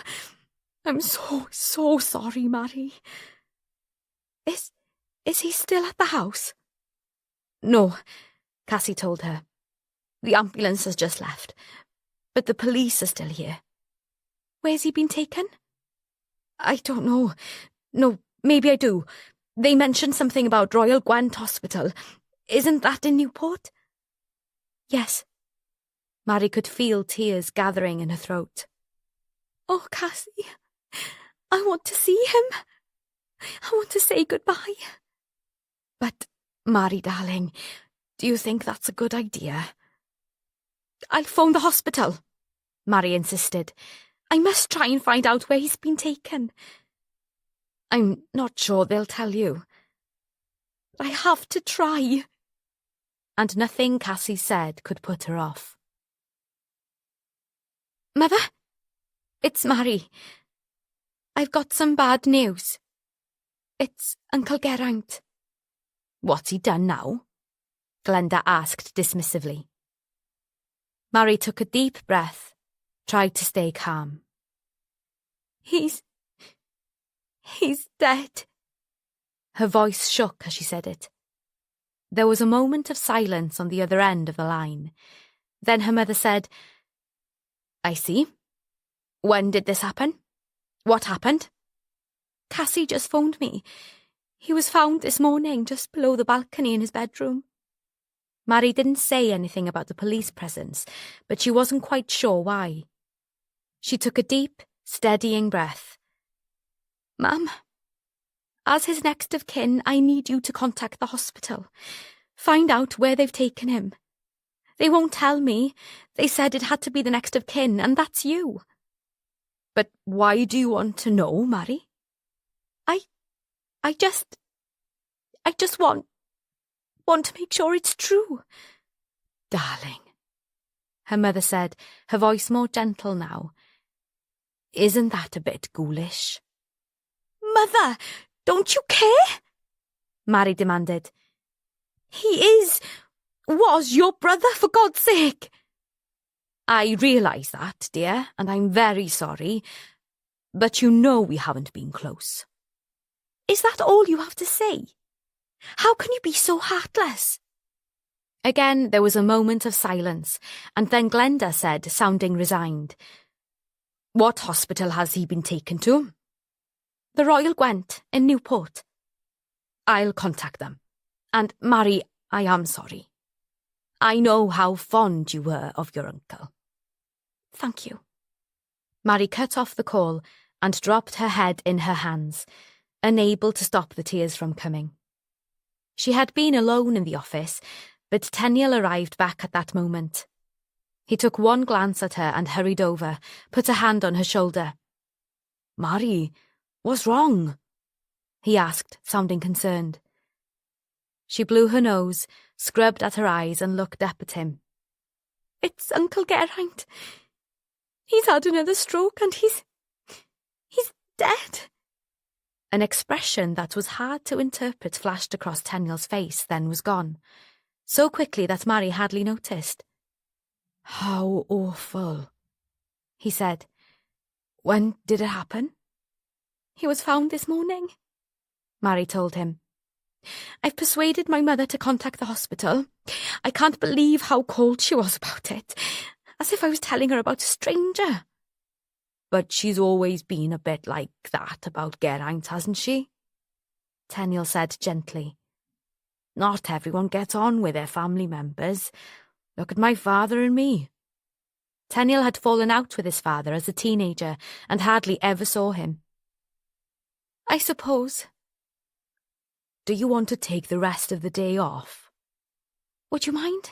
A: I'm so sorry, Mary." Is he still at the house?" "No," Cassie told her. "The ambulance has just left, but the police are still here." "Where's he been taken?" "I don't know. No, maybe I do. They mentioned something about Royal Gwent Hospital. Isn't that in Newport?" "Yes." Mary could feel tears gathering in her throat. "Oh, Cassie, I want to see him. I want to say goodbye." "But, Mary, darling, do you think that's a good idea?" "I'll phone the hospital," Mary insisted. "I must try and find out where he's been taken." "I'm not sure they'll tell you." "But I have to try." And nothing Cassie said could put her off. "Mother, it's Mary. I've got some bad news. It's Uncle Geraint." "What's he done now?" Glenda asked dismissively. Mary took a deep breath, tried to stay calm. He's dead." Her voice shook as she said it. There was a moment of silence on the other end of the line. Then her mother said, "I see. When did this happen? What happened?" "Cassie just phoned me. He was found this morning just below the balcony in his bedroom." Mary didn't say anything about the police presence, but she wasn't quite sure why. She took a deep, steadying breath. "Mum, as his next of kin, I need you to contact the hospital. Find out where they've taken him. They won't tell me. They said it had to be the next of kin, and that's you." "But why do you want to know, Mary?" I just want to make sure it's true." "Darling," her mother said, her voice more gentle now. "Isn't that a bit ghoulish?" "Mother, don't you care?" Mary demanded. "He was your brother, for God's sake." "I realise that, dear, and I'm very sorry, but you know we haven't been close." "Is that all you have to say? How can you be so heartless?" Again there was a moment of silence, and then Glenda said, sounding resigned, "What hospital has he been taken to?" "The Royal Gwent in Newport." "I'll contact them. And, Mary, I am sorry. I know how fond you were of your uncle." "Thank you." Mary cut off the call and dropped her head in her hands, unable to stop the tears from coming. She had been alone in the office, but Tenniel arrived back at that moment. He took one glance at her and hurried over, put a hand on her shoulder. "Mary, what's wrong?" he asked, sounding concerned. She blew her nose, scrubbed at her eyes and looked up at him. "It's Uncle Geraint. He's had another stroke and he's dead." An expression that was hard to interpret flashed across Tenniel's face, then was gone, so quickly that Mary hardly noticed. "How awful," he said. "When did it happen?" "He was found this morning," Mary told him. "I've persuaded my mother to contact the hospital. I can't believe how cold she was about it, as if I was telling her about a stranger." "But she's always been a bit like that about Geraint, hasn't she?" Tenniel said gently. "Not everyone gets on with their family members. Look at my father and me." Tenniel had fallen out with his father as a teenager and hardly ever saw him. I suppose.
B: Do you want to take the rest of the day off?
A: Would you mind?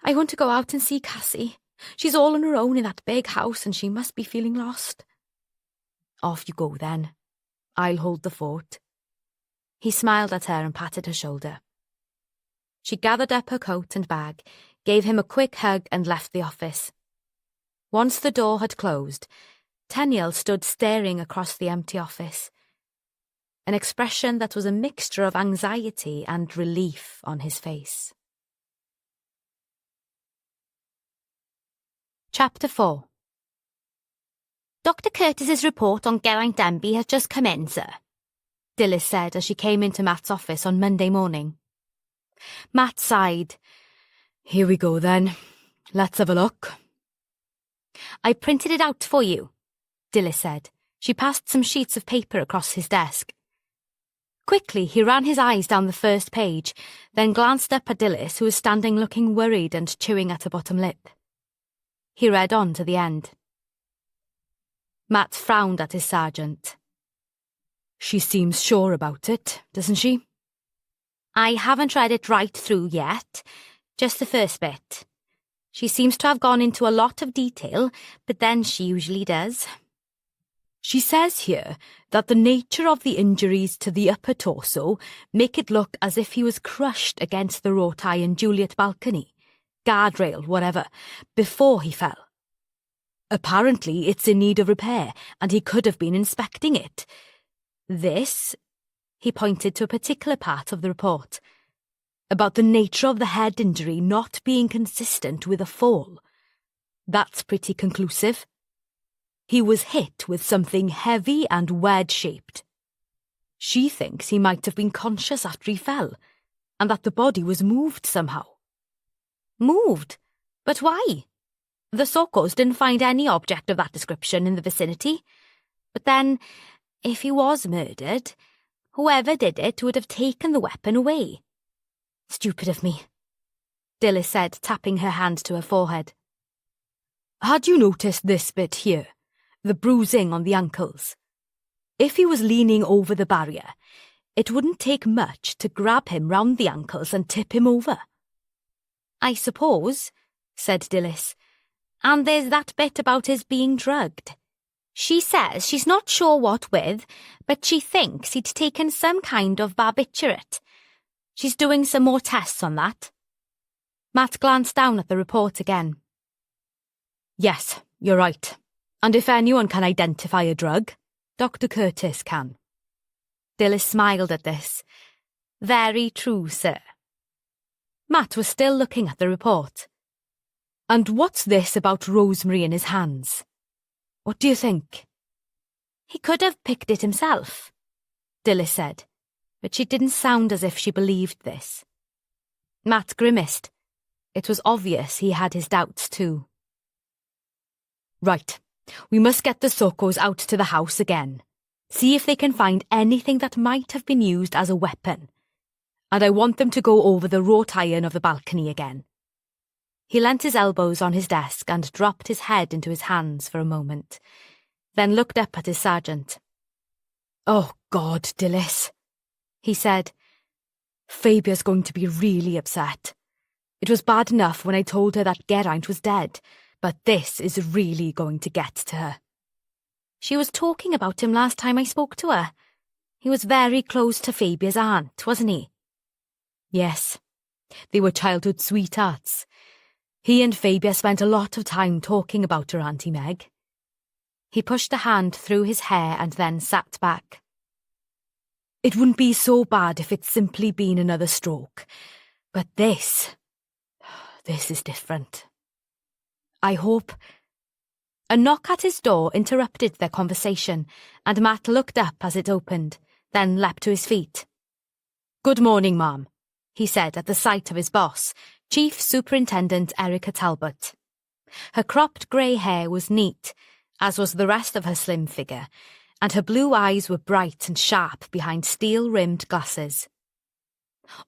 A: I want to go out and see Cassie. She's all on her own in that big house and she must be feeling lost.
B: Off you go then. I'll hold the fort.
A: He smiled at her and patted her shoulder. She gathered up her coat and bag, gave him a quick hug and left the office. Once the door had closed, Tenniel stood staring across the empty office, an expression that was a mixture of anxiety and relief on his face. Chapter 4.
C: Dr. Curtis's report on Geraint Denby has just come in, sir,
A: Dilys said as she came into Matt's office on Monday morning. Matt sighed.
B: Here we go then. Let's have a look.
A: I printed it out for you, Dilys said. She passed some sheets of paper across his desk. Quickly, he ran his eyes down the first page, then glanced up at Dilys, who was standing looking worried and chewing at her bottom lip. He read on to the end. Matt frowned at his sergeant.
B: She seems sure about it, doesn't she?
A: I haven't read it right through yet, just the first bit. She seems to have gone into a lot of detail, but then she usually does.
B: She says here that the nature of the injuries to the upper torso make it look as if he was crushed against the wrought iron Juliet balcony, guardrail, whatever, before he fell. Apparently it's in need of repair, and he could have been inspecting it. This, he pointed to a particular part of the report, about the nature of the head injury not being consistent with a fall. That's pretty conclusive. He was hit with something heavy and wedge-shaped. She thinks he might have been conscious after he fell, and that the body was moved somehow.
A: Moved? But why? The Sokos didn't find any object of that description in the vicinity. But then, if he was murdered, whoever did it would have taken the weapon away.
C: Stupid of me,
A: Dilys said, tapping her hand to her forehead.
B: Had you noticed this bit here? The bruising on the ankles? If he was leaning over the barrier, it wouldn't take much to grab him round the ankles and tip him over.
A: I suppose, said Dilys. And there's that bit about his being drugged. She says she's not sure what with, but she thinks he'd taken some kind of barbiturate. She's doing some more tests on that. Matt glanced down at the report again.
B: Yes, you're right. And if anyone can identify a drug, Dr. Curtis can.
A: Dilys smiled at this. Very true, sir. Matt was still looking at the report.
B: And what's this about rosemary in his hands? What do you think?
A: He could have picked it himself, Dilys said, but she didn't sound as if she believed this. Matt grimaced. It was obvious he had his doubts too.
B: Right, we must get the Sokos out to the house again. See if they can find anything that might have been used as a weapon. And I want them to go over the wrought iron of the balcony again.
A: He leant his elbows on his desk and dropped his head into his hands for a moment, then looked up at his sergeant.
B: Oh, God, Dilys, he said. Fabia's going to be really upset. It was bad enough when I told her that Geraint was dead, but this is really going to get to her.
A: She was talking about him last time I spoke to her. He was very close to Fabia's aunt, wasn't he?
B: Yes, they were childhood sweethearts. He and Fabia spent a lot of time talking about her Auntie Meg.
A: He pushed a hand through his hair and then sat back.
B: It wouldn't be so bad if it's simply been another stroke. But this is different. I hope...
A: A knock at his door interrupted their conversation, and Matt looked up as it opened, then leapt to his feet.
B: Good morning, ma'am,
A: he said at the sight of his boss, Chief Superintendent Erica Talbot. Her cropped grey hair was neat, as was the rest of her slim figure, and her blue eyes were bright and sharp behind steel-rimmed glasses.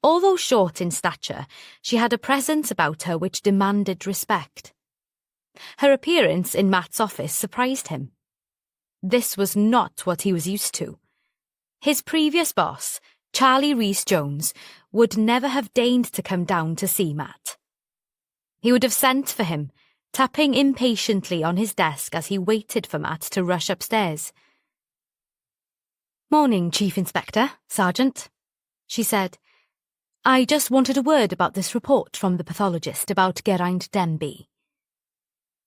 A: Although short in stature, she had a presence about her which demanded respect. Her appearance in Matt's office surprised him. This was not what he was used to.
B: His previous boss, Charlie Rees-Jones, would never have deigned to come down to see Matt. He would have sent for him, tapping impatiently on his desk as he waited for Matt to rush upstairs. "Morning, Chief Inspector, Sergeant," she said. "I just wanted a word about this report from the pathologist about Geraint Denby."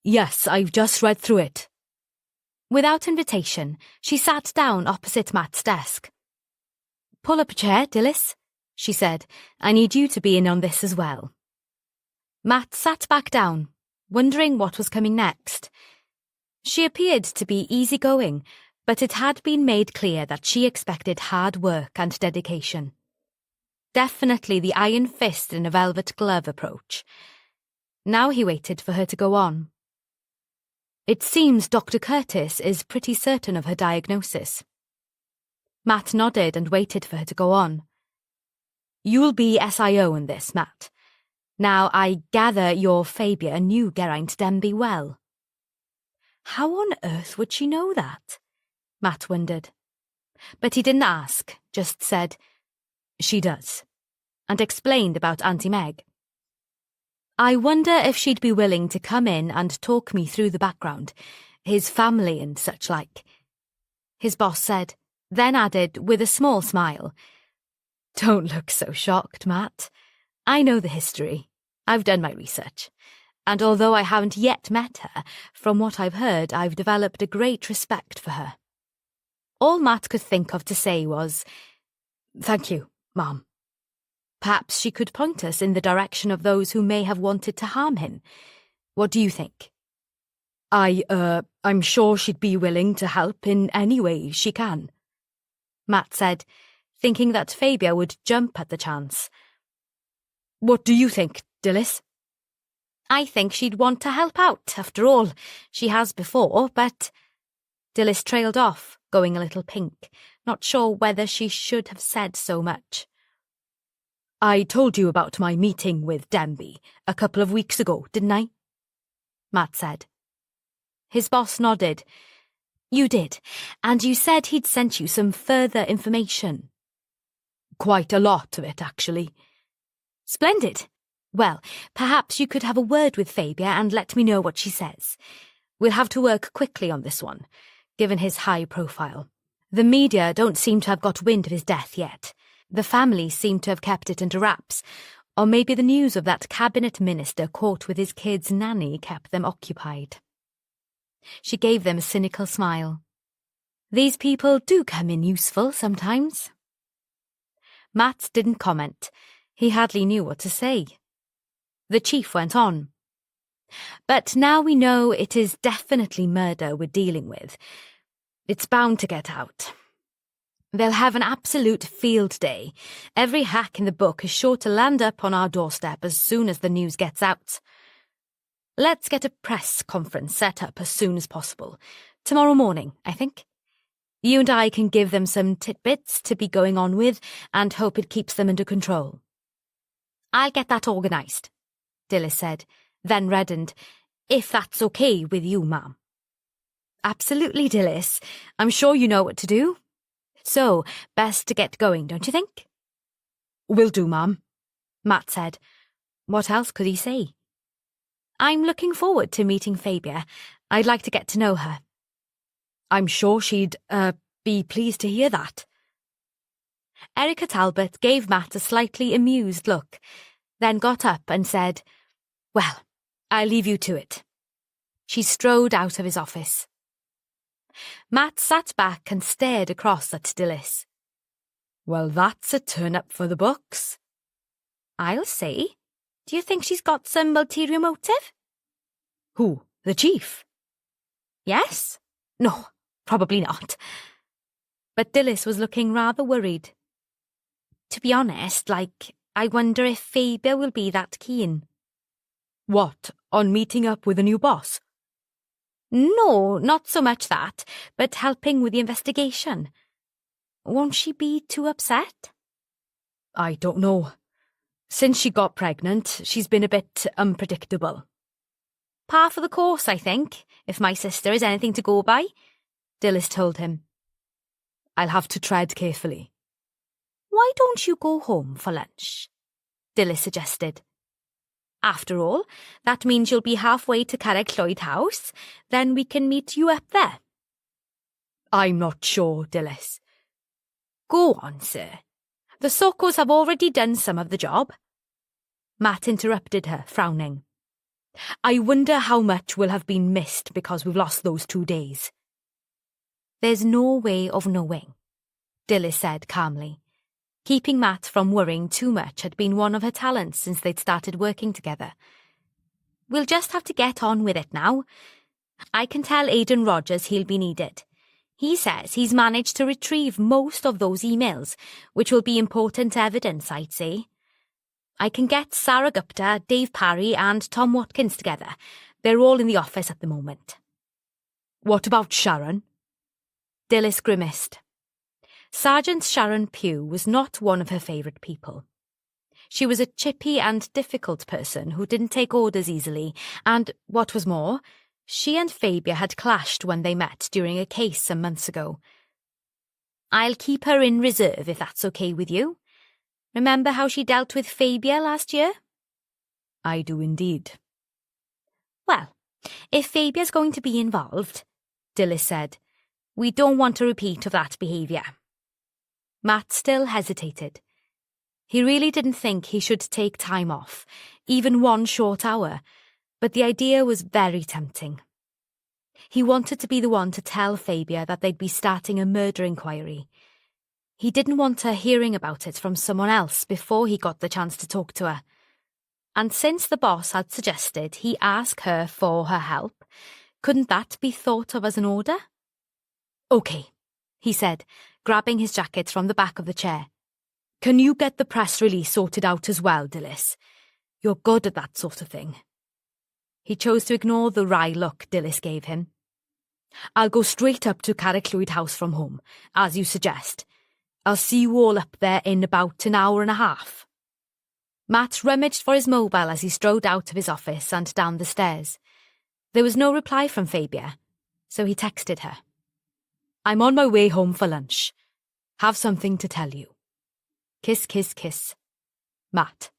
B: "Yes, I've just read through it." Without invitation, she sat down opposite Matt's desk. "Pull up a chair, Dilys," she said. "I need you to be in on this as well." Matt sat back down, wondering what was coming next. She appeared to be easygoing, but it had been made clear that she expected hard work and dedication. Definitely the iron fist in a velvet glove approach. Now he waited for her to go on. "It seems Dr. Curtis is pretty certain of her diagnosis." Matt nodded and waited for her to go on. "You'll be SIO in this, Matt. Now, I gather your Fabia knew Geraint Denby well." How on earth would she know that? Matt wondered. But he didn't ask, just said, "She does," and explained about Auntie Meg. "I wonder if she'd be willing to come in and talk me through the background, his family and such like," his boss said, then added with a small smile, "Don't look so shocked, Matt. I know the history. I've done my research. And although I haven't yet met her, from what I've heard, I've developed a great respect for her." All Matt could think of to say was, "Thank you, Mom." Perhaps she could point us in the direction of those who may have wanted to harm him. What do you think? I'm sure she'd be willing to help in any way she can," Matt said, thinking that Fabia would jump at the chance. "What do you think, Dilys?" "I think she'd want to help out. After all, she has before, but—" Dilys trailed off, going a little pink, not sure whether she should have said so much. "I told you about my meeting with Denby a couple of weeks ago, didn't I?" Matt said. His boss nodded. "You did, and you said he'd sent you some further information." "Quite a lot of it, actually." "Splendid. Well, perhaps you could have a word with Fabia and let me know what she says. We'll have to work quickly on this one, given his high profile. The media don't seem to have got wind of his death yet. The family seem to have kept it under wraps, or maybe the news of that cabinet minister caught with his kid's nanny kept them occupied." She gave them a cynical smile. "These people do come in useful sometimes." Matt didn't comment. He hardly knew what to say. The chief went on. "But now we know it is definitely murder we're dealing with. It's bound to get out. They'll have an absolute field day. Every hack in the book is sure to land up on our doorstep as soon as the news gets out. Let's get a press conference set up as soon as possible. Tomorrow morning, I think. You and I can give them some tidbits to be going on with and hope it keeps them under control." "I'll get that organised," Dilys said, then reddened. "If that's okay with you, ma'am." "Absolutely, Dilys. I'm sure you know what to do. So, best to get going, don't you think?" "Will do, ma'am," Matt said. What else could he say? "I'm looking forward to meeting Fabia. I'd like to get to know her." "I'm sure she'd, be pleased to hear that." Erica Talbot gave Matt a slightly amused look, then got up and said, "Well, I'll leave you to it." She strode out of his office. Matt sat back and stared across at Dilys. "Well, that's a turn-up for the books." "I'll say. Do you think she's got some ulterior motive?" "Who, the chief?" "Yes. No, probably not." But Dilys was looking rather worried. "To be honest, I wonder if Fabia will be that keen." "What, on meeting up with a new boss?" "No, not so much that, but helping with the investigation. Won't she be too upset?" "I don't know. Since she got pregnant, she's been a bit unpredictable." "Par for the course, I think, if my sister is anything to go by," Dilys told him. I'll have to tread carefully.
A: Why don't you go home for lunch? Dilys suggested. After all, that means you'll be halfway to Carricklloyd House. Then we can meet you up there.
B: I'm not sure, Dilys.
A: Go on, sir. The Sokos have already done some of the job.
B: Matt interrupted her, frowning. I wonder how much will have been missed because we've lost those 2 days.
A: There's no way of knowing, Dilys said calmly. Keeping Matt from worrying too much had been one of her talents since they'd started working together. We'll just have to get on with it now. I can tell Aidan Rogers he'll be needed. He says he's managed to retrieve most of those emails, which will be important evidence, I'd say. I can get Sarah Gupta, Dave Parry and Tom Watkins together. They're all in the office at the moment.
B: What about Sharon?
A: Dilys grimaced. Sergeant Sharon Pugh was not one of her favourite people. She was a chippy and difficult person who didn't take orders easily, and, what was more, she and Fabia had clashed when they met during a case some months ago. I'll keep her in reserve if that's okay with you. Remember how she dealt with Fabia last year?
B: I do indeed.
A: Well, if Fabia's going to be involved, Dilys said, we don't want a repeat of that behaviour. Matt still hesitated. He really didn't think he should take time off, even 1 short hour, but the idea was very tempting. He wanted to be the one to tell Fabia that they'd be starting a murder inquiry. He didn't want her hearing about it from someone else before he got the chance to talk to her. And since the boss had suggested he ask her for her help, couldn't that be thought of as an order?
B: OK,
A: he said, grabbing his jacket from the back of the chair.
B: Can you get the press release sorted out as well, Dilys? You're good at that sort of thing.
A: He chose to ignore the wry look Dilys gave him.
B: I'll go straight up to Carricklloyd House from home, as you suggest. I'll see you all up there in about an hour and a half.
A: Matt rummaged for his mobile as he strode out of his office and down the stairs. There was no reply from Fabia, so he texted her.
B: I'm on my way home for lunch. Have something to tell you. Kiss, kiss, kiss. Matt.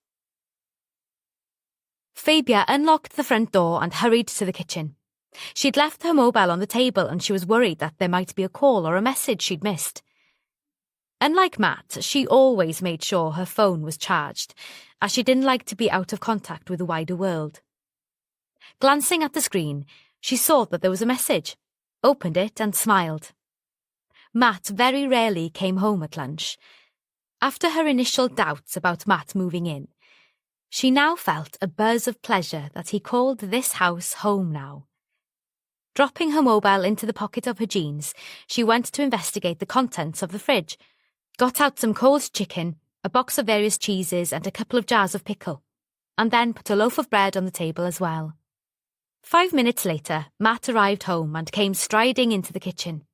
A: Fabia unlocked the front door and hurried to the kitchen. She'd left her mobile on the table and she was worried that there might be a call or a message she'd missed. Unlike Matt, she always made sure her phone was charged, as she didn't like to be out of contact with the wider world. Glancing at the screen, she saw that there was a message, opened it and smiled. Matt very rarely came home at lunch. After her initial doubts about Matt moving in, she now felt a buzz of pleasure that he called this house home now. Dropping her mobile into the pocket of her jeans, she went to investigate the contents of the fridge, got out some cold chicken, a box of various cheeses and a couple of jars of pickle, and then put a loaf of bread on the table as well. 5 minutes later, Matt arrived home and came striding into the kitchen.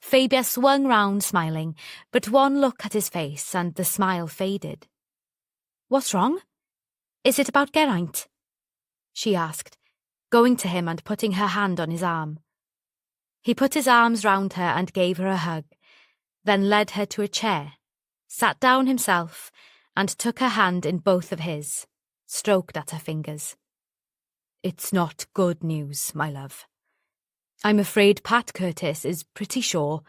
A: Fabia swung round smiling, but one look at his face and the smile faded. What's wrong? Is it about Geraint? She asked, going to him and putting her hand on his arm. He put his arms round her and gave her a hug, then led her to a chair, sat down himself, and took her hand in both of his, stroked at her fingers.
B: It's not good news, my love. I'm afraid Pat Curtis is pretty sure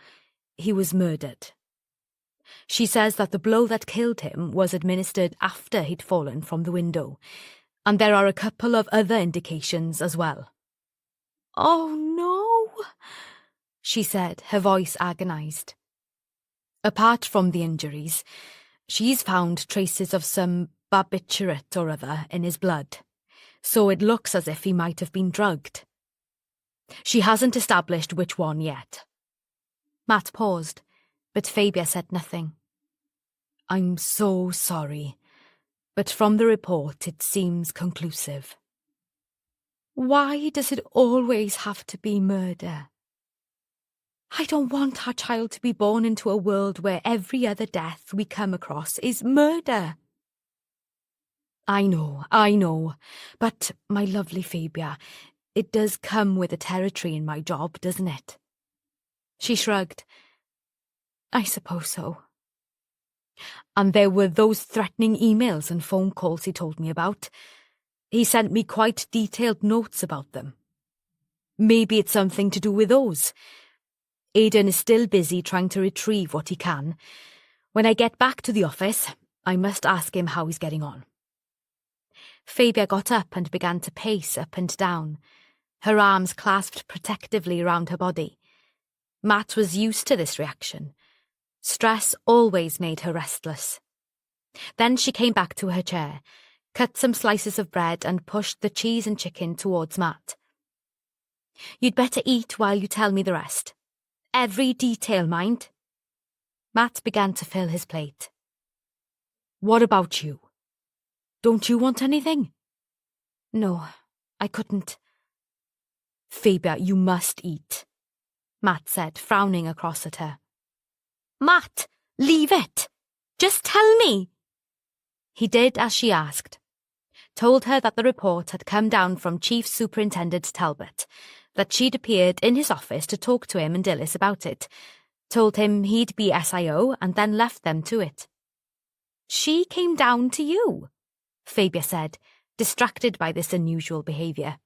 B: he was murdered. She says that the blow that killed him was administered after he'd fallen from the window, and there are a couple of other indications as well.
A: Oh no,
B: she said, her voice agonised. Apart from the injuries, she's found traces of some barbiturate or other in his blood, so it looks as if he might have been drugged. She hasn't established which one yet.
A: Matt paused, but Fabia said nothing.
B: I'm so sorry, but from the report it seems conclusive.
A: Why does it always have to be murder? I don't want our child to be born into a world where every other death we come across is murder.
B: I know, but my lovely Fabia, it does come with the territory in my job, doesn't it?
A: She shrugged.
B: I suppose so. And there were those threatening emails and phone calls he told me about. He sent me quite detailed notes about them. Maybe it's something to do with those. Aidan is still busy trying to retrieve what he can. When I get back to the office, I must ask him how he's getting on. Fabia got up and began to pace up and down, her arms clasped protectively around her body. Matt was used to this reaction. Stress always made her restless. Then she came back to her chair, cut some slices of bread and pushed the cheese and chicken towards Matt. "You'd better eat while you tell me the rest. Every detail, mind." Matt began to fill his plate. "What about you? Don't you want anything?" "No, I couldn't." "Fabia, you must eat," Matt said, frowning across at her.
C: Matt, leave it. Just tell me.
B: He did as she asked. Told her that the report had come down from Chief Superintendent Talbot, that she'd appeared in his office to talk to him and Dilys about it, told him he'd be SIO and then left them to it. "She came down to you," Fabia said, distracted by this unusual behaviour.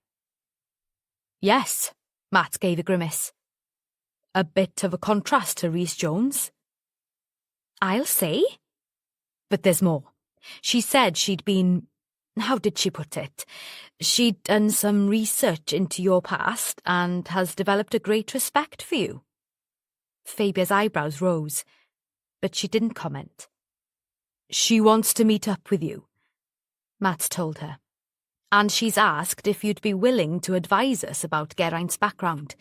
B: "Yes," Matt gave a grimace. "A bit of a contrast to Rhys Jones." "I'll say." "But there's more. She said she'd been... How did she put it? She'd done some research into your past and has developed a great respect for you." Fabia's eyebrows rose, but she didn't comment. "She wants to meet up with you," Matt told her. "And she's asked if you'd be willing to advise us about Geraint's background,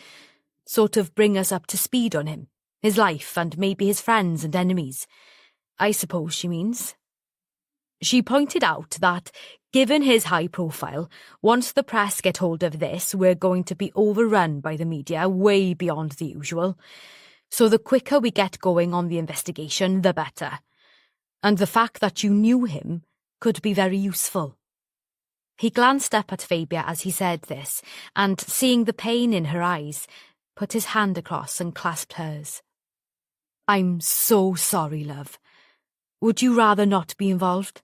B: sort of bring us up to speed on him, his life and maybe his friends and enemies. I suppose she means." She pointed out that, given his high profile, once the press get hold of this, we're going to be overrun by the media way beyond the usual. So the quicker we get going on the investigation, the better. And the fact that you knew him could be very useful. He glanced up at Fabia as he said this, and seeing the pain in her eyes, put his hand across and clasped hers. "I'm so sorry, love. Would you rather not be involved?"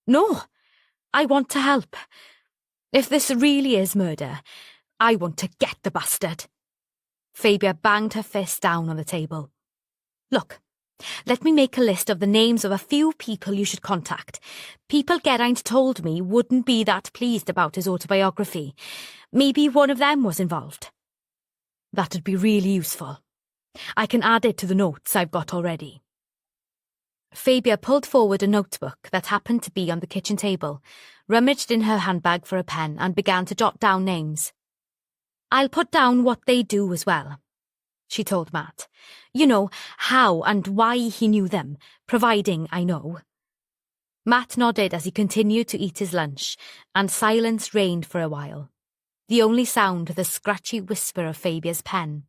B: "No, I want to help. If this really is murder, I want to get the bastard." Fabia banged her fist down on the table. "Look, let me make a list of the names of a few people you should contact. People Geraint told me wouldn't be that pleased about his autobiography. Maybe one of them was involved." "That'd be really useful. I can add it to the notes I've got already." Fabia pulled forward a notebook that happened to be on the kitchen table, rummaged in her handbag for a pen and began to jot down names. "I'll put down what they do as well," she told Matt. "You know, how and why he knew them, providing I know." Matt nodded as he continued to eat his lunch, and silence reigned for a while. The only sound the scratchy whisper of Fabia's pen.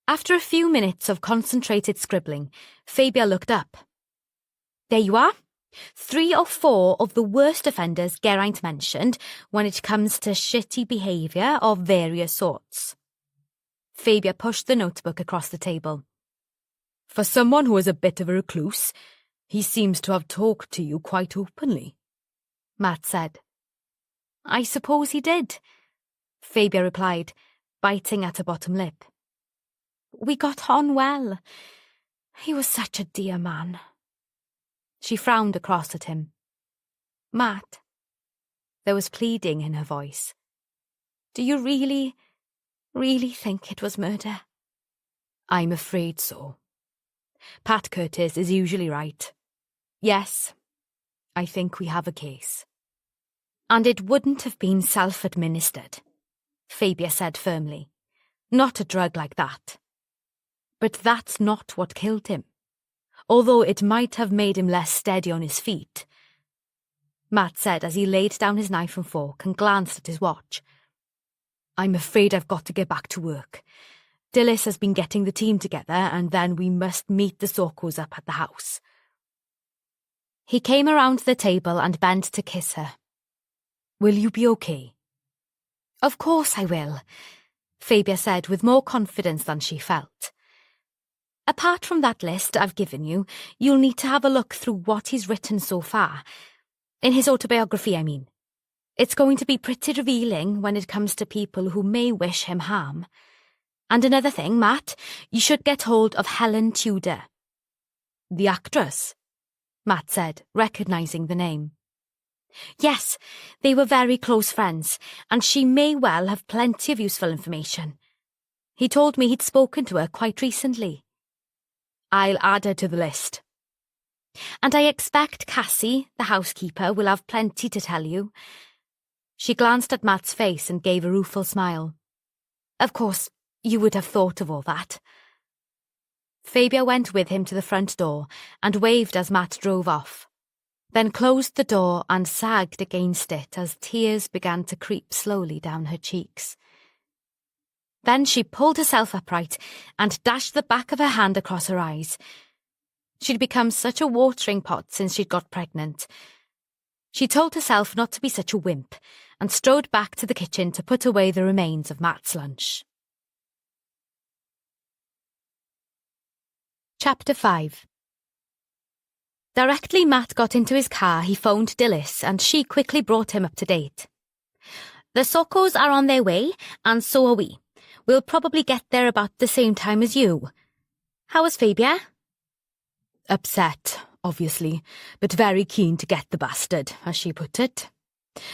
B: After a few minutes of concentrated scribbling, Fabia looked up. "There you are. 3 or 4 of the worst offenders Geraint mentioned when it comes to shitty behaviour of various sorts." Fabia pushed the notebook across the table. "For someone who is a bit of a recluse, he seems to have talked to you quite openly," Matt said. "I suppose he did," Fabia replied, biting at her bottom lip. "We got on well. He was such a dear man." She frowned across at him. "Matt," there was pleading in her voice, "do you really think it was murder?" "I'm afraid so. Pat Curtis is usually right. Yes, I think we have a case." "And it wouldn't have been self-administered," Fabia said firmly. "Not a drug like that. But that's not what killed him, although it might have made him less steady on his feet," Matt said as he laid down his knife and fork and glanced at his watch. "I'm afraid I've got to get back to work. Dilys has been getting the team together, and then we must meet the Sorkos up at the house." He came around the table and bent to kiss her. "Will you be okay?" "Of course I will," Fabia said with more confidence than she felt.
A: Apart from that list I've given you, you'll need to have a look through what he's written so far. In his autobiography, I mean. It's going to be pretty revealing when it comes to people who may wish him harm. And another thing, Matt, you should get hold of Helen Tudor.
B: The actress? Matt said, recognising the name.
A: Yes, they were very close friends, and she may well have plenty of useful information. He told me he'd spoken to her quite recently.
B: I'll add her to the list.
A: And I expect Cassie, the housekeeper, will have plenty to tell you.
B: She glanced at Matt's face and gave a rueful smile.
A: Of course, you would have thought of all that.
B: Fabia went with him to the front door and waved as Matt drove off, then closed the door and sagged against it as tears began to creep slowly down her cheeks. Then she pulled herself upright and dashed the back of her hand across her eyes. She'd become such a watering pot since she'd got pregnant. She told herself not to be such a wimp and strode back to the kitchen to put away the remains of Matt's lunch. Chapter 5. Directly Matt got into his car, he phoned Dilys, and she quickly brought him up to date.
A: The Sokos are on their way, and so are we. We'll probably get there about the same time as you. How was Fabia?
B: Upset, obviously, but very keen to get the bastard, as she put it.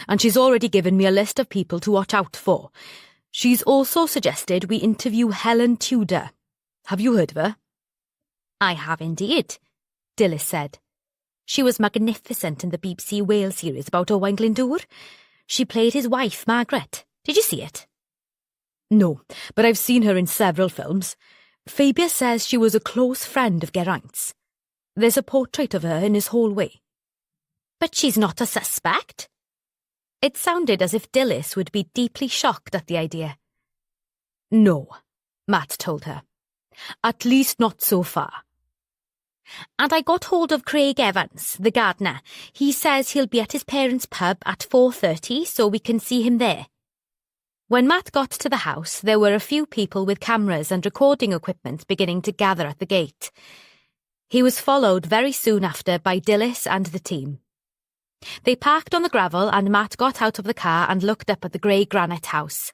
B: And she's already given me a list of people to watch out for. She's also suggested we interview Helen Tudor. Have you heard of her?
A: I have indeed, Dilys said. She was magnificent in the BBC Wales series about Owain Glyndŵr. She played his wife, Margaret. Did you see it?
B: No, but I've seen her in several films. Fabia says she was a close friend of Geraint's. There's a portrait of her in his hallway.
A: But she's not a suspect? It sounded as if Dilys would be deeply shocked at the idea.
B: No, Matt told her. At least not so far.
A: And I got hold of Craig Evans, the gardener. He says he'll be at his parents' pub at 4:30, so we can see him there.
B: When Matt got to the house, there were a few people with cameras and recording equipment beginning to gather at the gate. He was followed very soon after by Dilys and the team. They parked on the gravel and Matt got out of the car and looked up at the grey granite house.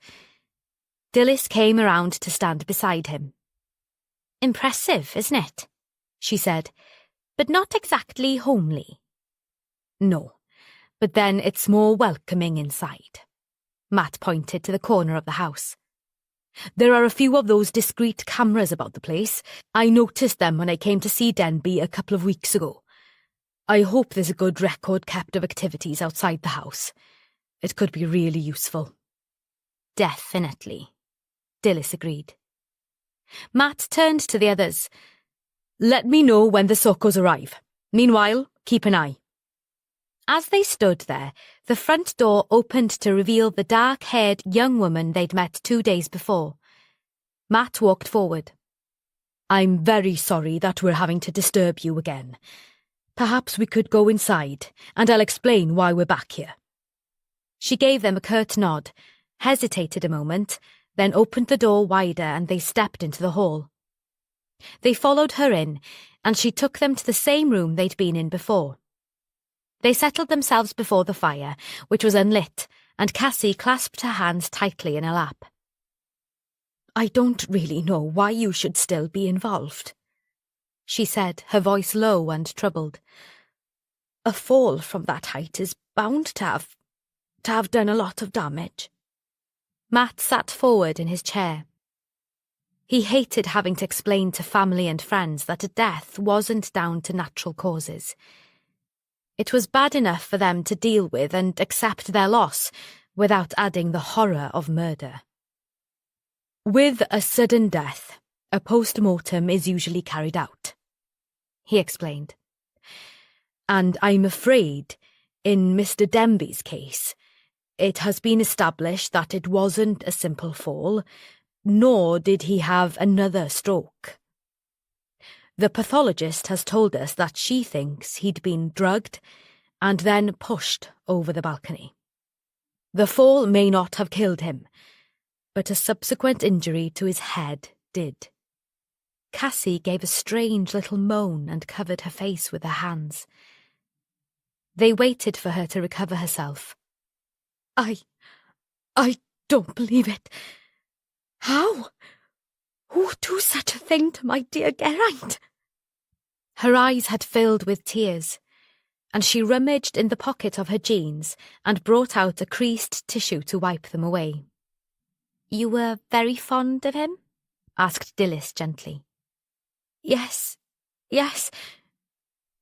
B: Dilys came around to stand beside him.
A: Impressive, isn't it? She said, but not exactly homely.
B: No, but then it's more welcoming inside. Matt pointed to the corner of the house. There are a few of those discreet cameras about the place. I noticed them when I came to see Denby a couple of weeks ago. I hope there's a good record kept of activities outside the house. It could be really useful.
A: Definitely, Dilys agreed. Matt turned to the others.
B: Let me know when the Sokos arrive. Meanwhile, keep an eye.
A: As they stood there, the front door opened to reveal the dark-haired young woman they'd met 2 days before.
B: Matt walked forward. I'm very sorry that we're having to disturb you again. Perhaps we could go inside, and I'll explain why we're back here.
A: She gave them a curt nod, hesitated a moment, then opened the door wider and they stepped into the hall. They followed her in, and she took them to the same room they'd been in before. They settled themselves before the fire, which was unlit, and Cassie clasped her hands tightly in her lap.
B: I don't really know why you should still be involved, she said, her voice low and troubled. A fall from that height is bound to have done a lot of damage.
A: Matt sat forward in his chair. He hated having to explain to family and friends that a death wasn't down to natural causes. It was bad enough for them to deal with and accept their loss without adding the horror of murder.
B: With a sudden death, a post-mortem is usually carried out, he explained. And I'm afraid, in Mr. Denby's case, it has been established that it wasn't a simple fall, nor did he have another stroke. The pathologist has told us that she thinks he'd been drugged and then pushed over the balcony. The fall may not have killed him, but a subsequent injury to his head did. Cassie gave a strange little moan and covered her face with her hands. They waited for her to recover herself. I don't believe it. How? Who would do such a thing to my dear Geraint? Her eyes had filled with tears, and she rummaged in the pocket of her jeans and brought out a creased tissue to wipe them away. You were very fond of him? Asked Dilys gently. Yes.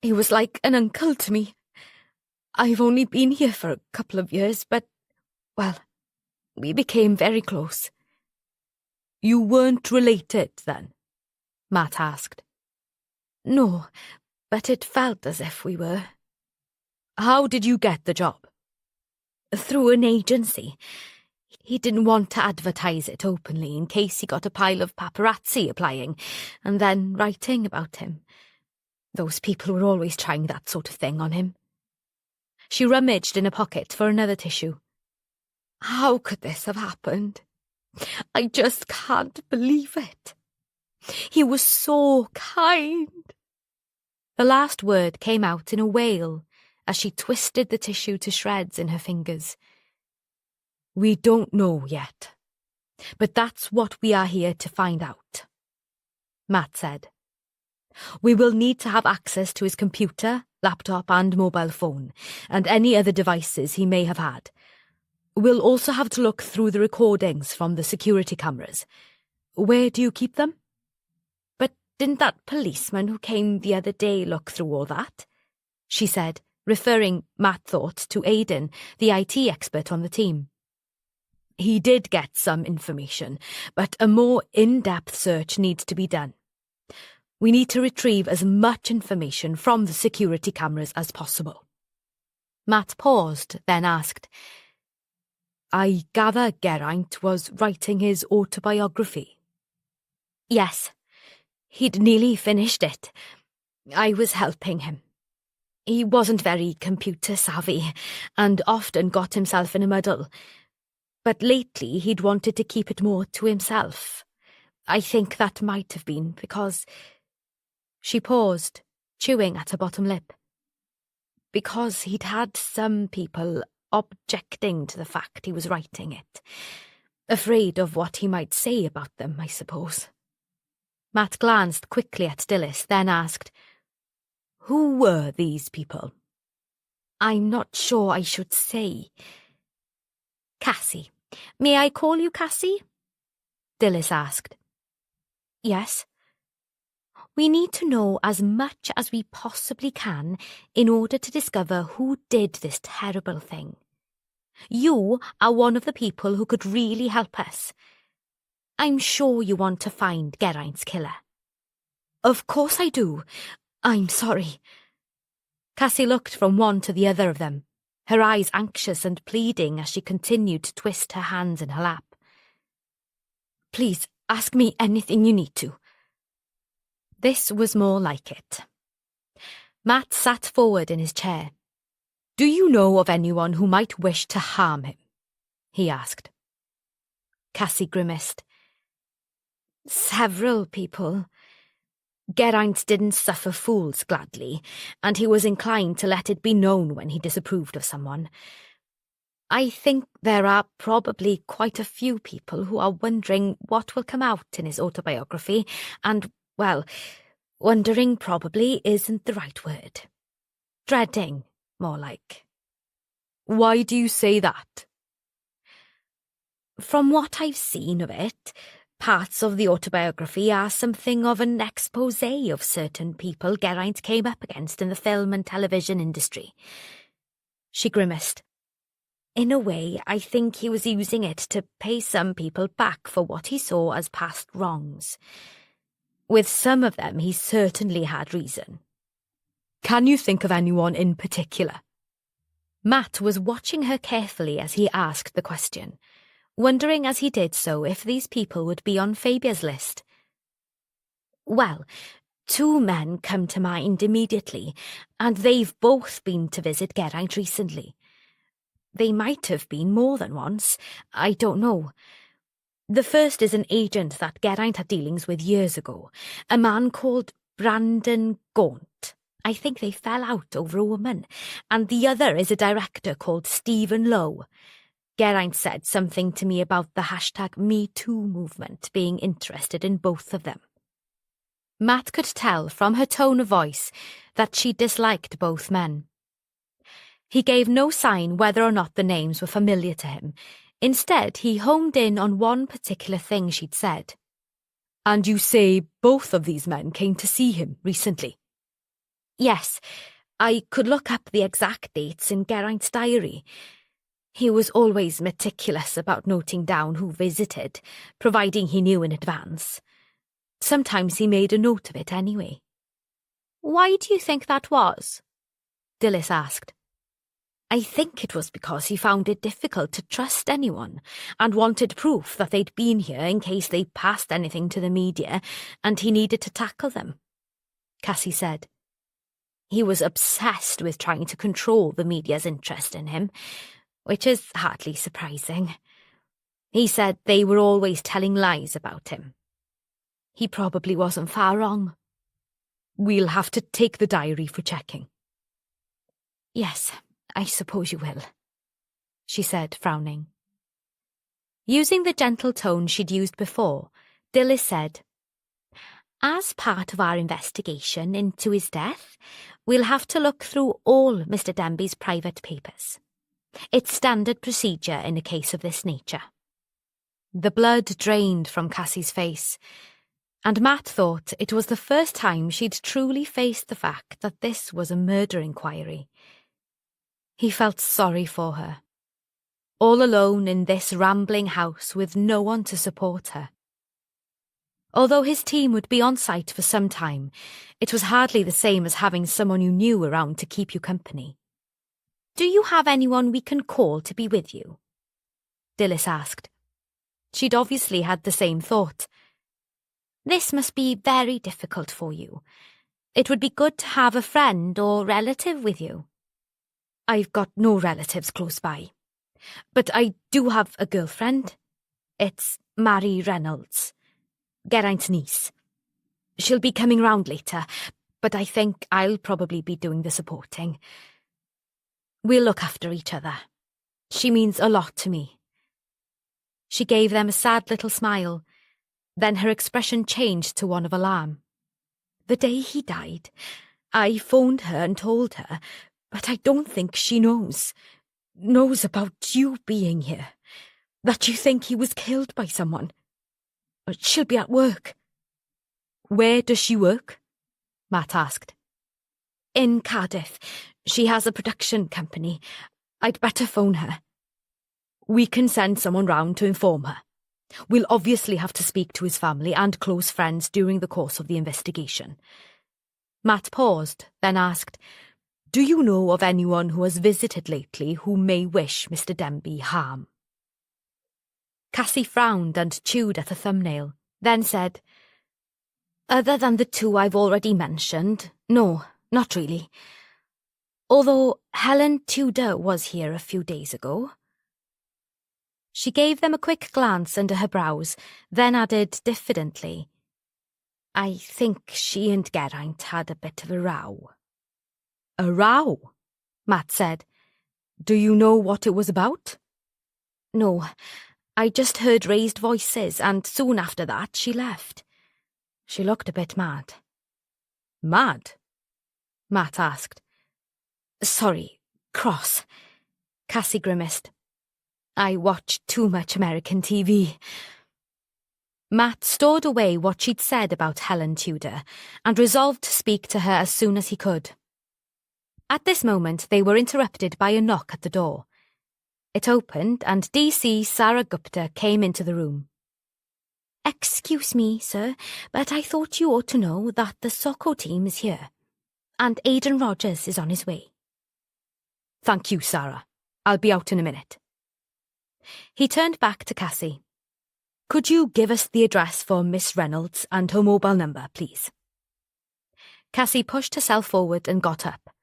B: He was like an uncle to me. I've only been here for a couple of years, but, well, we became very close. You weren't related, then? Mat asked. No, but it felt as if we were. How did you get the job? Through an agency. He didn't want to advertise it openly in case he got a pile of paparazzi applying and then writing about him. Those people were always trying that sort of thing on him. She rummaged in a pocket for another tissue. How could this have happened? I just can't believe it. He was so kind. The last word came out in a wail as she twisted the tissue to shreds in her fingers. We don't know yet, but that's what we are here to find out, Mat said. We will need to have access to his computer, laptop and mobile phone, and any other devices he may have had. We'll also have to look through the recordings from the security cameras. Where do you keep them? But didn't that policeman who came the other day look through all that? She said, referring, Mat thought, to Aidan, the IT expert on the team. He did get some information, but a more in-depth search needs to be done. We need to retrieve as much information from the security cameras as possible. Mat paused, then asked, I gather Geraint was writing his autobiography. Yes, he'd nearly finished it. I was helping him. He wasn't very computer savvy and often got himself in a muddle. But lately he'd wanted to keep it more to himself. I think that might have been because... She paused, chewing at her bottom lip. Because he'd had some people objecting to the fact he was writing it. Afraid of what he might say about them, I suppose. Mat glanced quickly at Dilys, then asked, Who were these people? I'm not sure I should say. Cassie. May I call you Cassie? Dilys asked. Yes. We need to know as much as we possibly can in order to discover who did this terrible thing. You are one of the people who could really help us. I'm sure you want to find Geraint's killer. Of course I do. I'm sorry. Cassie looked from one to the other of them, her eyes anxious and pleading as she continued to twist her hands in her lap. Please, ask me anything you need to. This was more like it. Mat sat forward in his chair. Do you know of anyone who might wish to harm him? He asked. Cassie grimaced. Several people. Geraint didn't suffer fools gladly, and he was inclined to let it be known when he disapproved of someone. I think there are probably quite a few people who are wondering what will come out in his autobiography, and, well, wondering probably isn't the right word. Dreading, more like. Why do you say that? From what I've seen of it, parts of the autobiography are something of an exposé of certain people Geraint came up against in the film and television industry. She grimaced. In a way, I think he was using it to pay some people back for what he saw as past wrongs. With some of them, he certainly had reason. Can you think of anyone in particular? Mat was watching her carefully as he asked the question, wondering as he did so if these people would be on Fabia's list. Well, 2 men come to mind immediately, and they've both been to visit Geraint recently. They might have been more than once, I don't know. The first is an agent that Geraint had dealings with years ago, a man called Brandon Gaunt. I think they fell out over a woman. And the other is a director called Stephen Lowe. Geraint said something to me about the hashtag #MeToo movement being interested in both of them. Matt could tell from her tone of voice that she disliked both men. He gave no sign whether or not the names were familiar to him. Instead, he homed in on one particular thing she'd said. "And you say both of these men came to see him recently?" "Yes, I could look up the exact dates in Geraint's diary. He was always meticulous about noting down who visited, providing he knew in advance. Sometimes he made a note of it anyway." "Why do you think that was?" Dilys asked. "I think it was because he found it difficult to trust anyone and wanted proof that they'd been here in case they passed anything to the media and he needed to tackle them," Cassie said. "He was obsessed with trying to control the media's interest in him, which is hardly surprising. He said they were always telling lies about him. He probably wasn't far wrong." "We'll have to take the diary for checking." "Yes, I suppose you will," she said, frowning. Using the gentle tone she'd used before, Dilys said, "As part of our investigation into his death, we'll have to look through all Mr. Denby's private papers. It's standard procedure in a case of this nature." The blood drained from Cassie's face, and Matt thought it was the first time she'd truly faced the fact that this was a murder inquiry. He felt sorry for her. All alone in this rambling house with no one to support her. Although his team would be on site for some time, it was hardly the same as having someone you knew around to keep you company. "Do you have anyone we can call to be with you?" Dilys asked. She'd obviously had the same thought. "This must be very difficult for you. It would be good to have a friend or relative with you." "I've got no relatives close by. But I do have a girlfriend. It's Mary Reynolds, Geraint's niece. She'll be coming round later, but I think I'll probably be doing the supporting. We'll look after each other. She means a lot to me." She gave them a sad little smile. Then her expression changed to one of alarm. "The day he died, I phoned her and told her, but I don't think she knows about you being here, that you think he was killed by someone. She'll be at work." "Where does she work?" Matt asked. "In Cardiff. She has a production company. I'd better phone her." "We can send someone round to inform her. We'll obviously have to speak to his family and close friends during the course of the investigation." Matt paused, then asked, "Do you know of anyone who has visited lately who may wish Mr. Denby harm?" Cassie frowned and chewed at a thumbnail, then said, "Other than the two I've already mentioned, no, not really. Although Helen Tudor was here a few days ago." She gave them a quick glance under her brows, then added diffidently, "I think she and Geraint had a bit of a row." "A row?" Matt said. "Do you know what it was about?" "No, I just heard raised voices, and soon after that she left. She looked a bit mad." "Mad?" Matt asked. "Sorry, cross," Cassie grimaced. "I watch too much American TV." Matt stored away what she'd said about Helen Tudor and resolved to speak to her as soon as he could. At this moment, they were interrupted by a knock at the door. It opened, and DC Sarah Gupta came into the room. "Excuse me, sir, but I thought you ought to know that the Socko team is here, and Aidan Rogers is on his way." "Thank you, Sarah. I'll be out in a minute." He turned back to Cassie. "Could you give us the address for Miss Reynolds and her mobile number, please?" Cassie pushed herself forward and got up.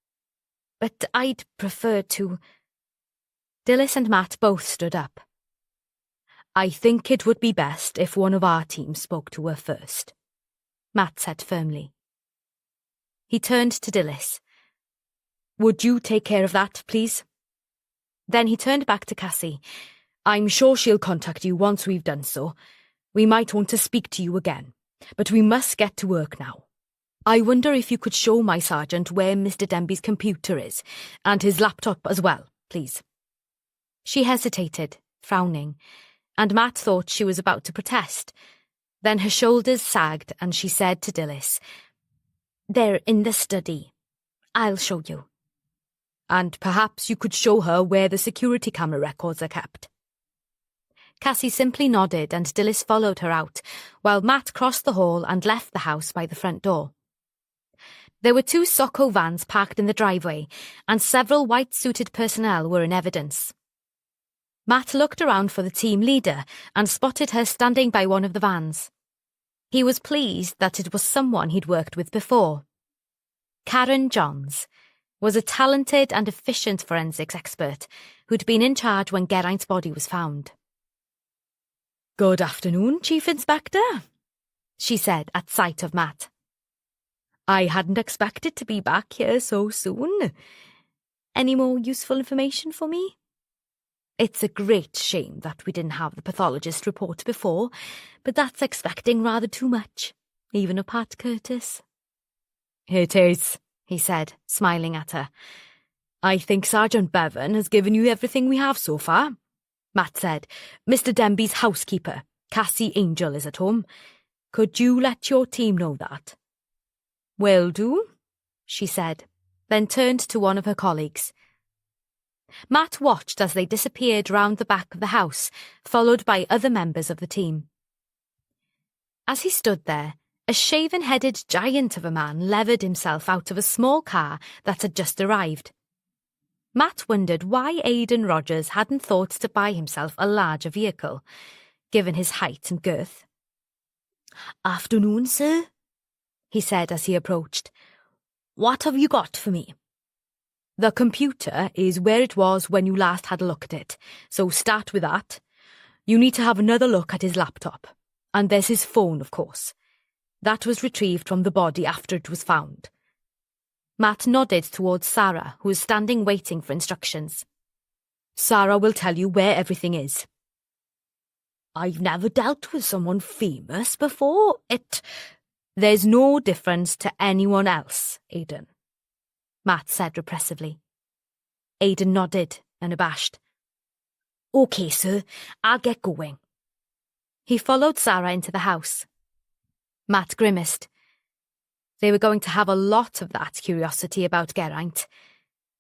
B: "But I'd prefer to..." Dilys and Matt both stood up. I think it would be best if one of our team spoke to her first, Matt said firmly. He turned to Dilys. Would you take care of that, please? Then he turned back to Cassie. I'm sure she'll contact you once we've done so. We might want to speak to you again, but we must get to work now. I wonder if you could show my sergeant where Mr. Denby's computer is, and his laptop as well, please. She hesitated, frowning, and Matt thought she was about to protest. Then her shoulders sagged and she said to Dilys, They're in the study. I'll show you. And perhaps you could show her where the security camera records are kept. Cassie simply nodded and Dilys followed her out, while Matt crossed the hall and left the house by the front door. There were 2 Socco vans parked in the driveway, and several white-suited personnel were in evidence. Matt looked around for the team leader and spotted her standing by one of the vans. He was pleased that it was someone he'd worked with before. Karen Johns was a talented and efficient forensics expert who'd been in charge when Geraint's body was found. Good afternoon, Chief Inspector, she said at sight of Matt. I hadn't expected to be back here so soon. Any more useful information for me? It's a great shame that we didn't have the pathologist report before, but that's expecting rather too much, even of Pat Curtis. It is, he said, smiling at her. I think Sergeant Bevan has given you everything we have so far, Matt said. Mr. Denby's housekeeper, Cassie Angel, is at home. Could you let your team know that? Will do, she said, then turned to one of her colleagues. Matt watched as they disappeared round the back of the house, followed by other members of the team. As he stood there, a shaven-headed giant of a man levered himself out of a small car that had just arrived. Matt wondered why Aidan Rogers hadn't thought to buy himself a larger vehicle, given his height and girth. Afternoon, sir, he said as he approached. What have you got for me? The computer is where it was when you last had a look at it, so start with that. You need to have another look at his laptop. And there's his phone, of course. That was retrieved from the body after it was found. Matt nodded towards Sarah, who was standing waiting for instructions. Sarah will tell you where everything is. I've never dealt with someone famous before. There's no difference to anyone else, Aidan, Matt said repressively. Aidan nodded, unabashed. OK, sir, I'll get going. He followed Sarah into the house. Matt grimaced. They were going to have a lot of that curiosity about Geraint.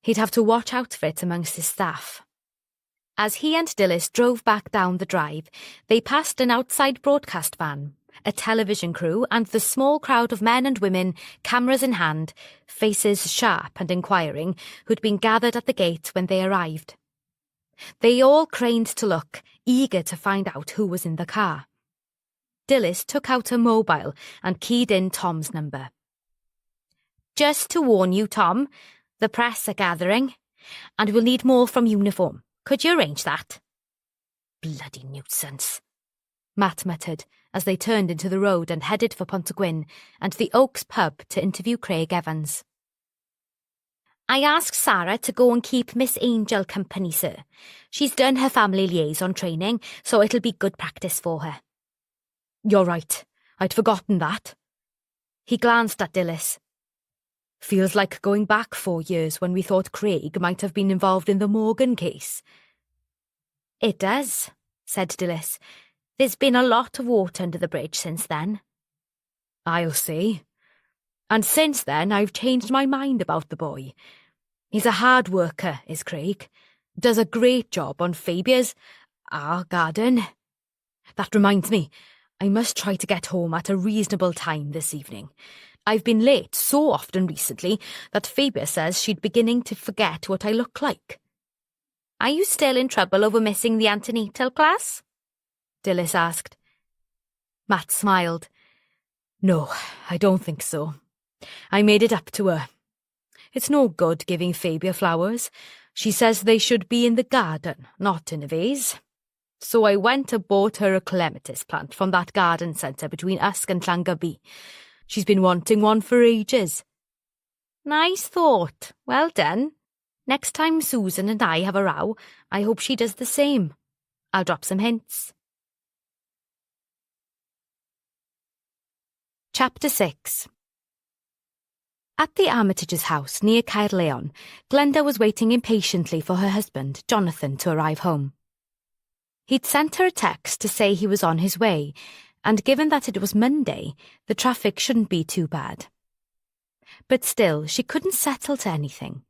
B: He'd have to watch out for it amongst his staff. As he and Dilys drove back down the drive, they passed an outside broadcast van, a television crew, and the small crowd of men and women, cameras in hand, faces sharp and inquiring, who'd been gathered at the gate when they arrived. They all craned to look, eager to find out who was in the car. Dilys took out her mobile and keyed in Tom's number. Just to warn you, Tom, the press are gathering, and we'll need more from uniform. Could you arrange that? Bloody nuisance, Matt muttered as they turned into the road and headed for Pontegwyn and the Oaks pub to interview Craig Evans. I asked Sarah to go and keep Miss Angel company, sir. She's done her family liaison training, so it'll be good practice for her. You're right. I'd forgotten that. He glanced at Dilys. Feels like going back 4 years when we thought Craig might have been involved in the Morgan case. It does, said Dilys. There's been a lot of water under the bridge since then. I'll say. And since then I've changed my mind about the boy. He's a hard worker, is Craig. Does a great job on Fabia's, our garden. That reminds me, I must try to get home at a reasonable time this evening. I've been late so often recently that Fabia says she'd beginning to forget what I look like. Are you still in trouble over missing the antenatal class? Dilys asked. Matt smiled. No, I don't think so. I made it up to her. It's no good giving Fabia flowers. She says they should be in the garden, not in a vase. So I went and bought her a clematis plant from that garden centre between Usk and Llangybbi. She's been wanting one for ages. Nice thought. Well done. Next time Susan and I have a row, I hope she does the same. I'll drop some hints. Chapter 6. At the Armitage's house near Caerleon, Glenda was waiting impatiently for her husband, Jonathan, to arrive home. He'd sent her a text to say he was on his way, and given that it was Monday, the traffic shouldn't be too bad. But still, she couldn't settle to anything.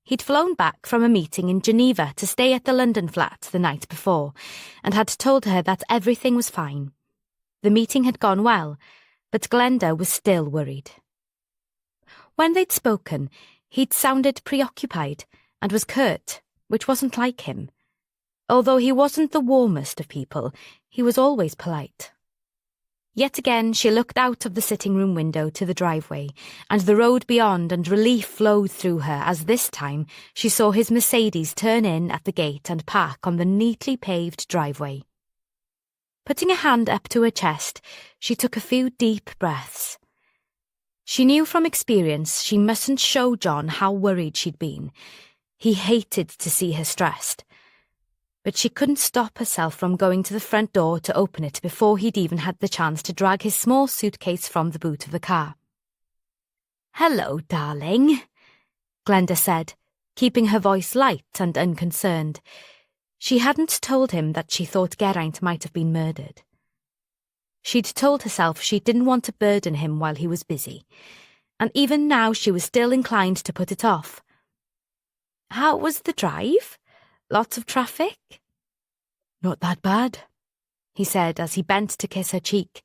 B: He'd flown back from a meeting in Geneva to stay at the London flat the night before, and had told her that everything was fine. The meeting had gone well, but Glenda was still worried. When they'd spoken, he'd sounded preoccupied and was curt, which wasn't like him. Although he wasn't the warmest of people, he was always polite. Yet again she looked out of the sitting-room window to the driveway, and the road beyond, and relief flowed through her as this time she saw his Mercedes turn in at the gate and park on the neatly paved driveway. Putting a hand up to her chest, she took a few deep breaths. She knew from experience she mustn't show John how worried she'd been. He hated to see her stressed. But she couldn't stop herself from going to the front door to open it before he'd even had the chance to drag his small suitcase from the boot of the car. "Hello, darling," Glenda said, keeping her voice light and unconcerned. She hadn't told him that she thought Geraint might have been murdered. She'd told herself she didn't want to burden him while he was busy, and even now she was still inclined to put it off. "How was the drive? Lots of traffic?" "Not that bad," he said as he bent to kiss her cheek,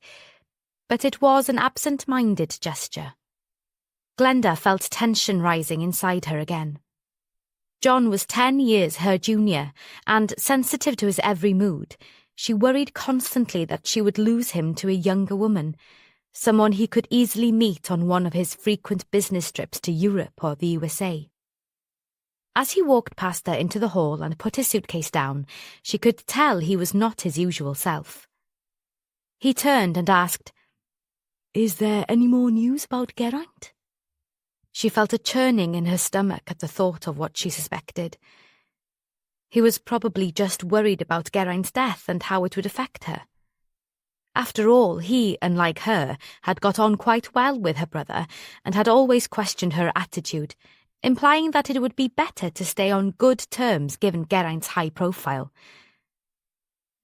B: but it was an absent-minded gesture. Glenda felt tension rising inside her again. John was 10 years her junior, and, sensitive to his every mood, she worried constantly that she would lose him to a younger woman, someone he could easily meet on one of his frequent business trips to Europe or the USA. As he walked past her into the hall and put his suitcase down, she could tell he was not his usual self. He turned and asked, "Is there any more news about Geraint?" She felt a churning in her stomach at the thought of what she suspected. He was probably just worried about Geraint's death and how it would affect her. After all, he, unlike her, had got on quite well with her brother and had always questioned her attitude, implying that it would be better to stay on good terms given Geraint's high profile.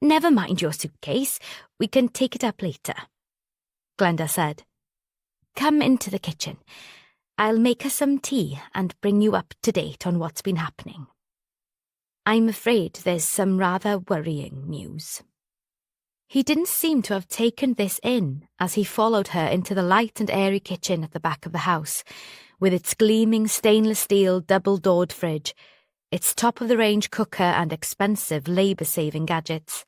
B: "Never mind your suitcase, we can take it up later," Glenda said. "Come into the kitchen. I'll make us some tea and bring you up to date on what's been happening. I'm afraid there's some rather worrying news." He didn't seem to have taken this in as he followed her into the light and airy kitchen at the back of the house, with its gleaming stainless steel double-doored fridge, its top-of-the-range cooker and expensive labour-saving gadgets.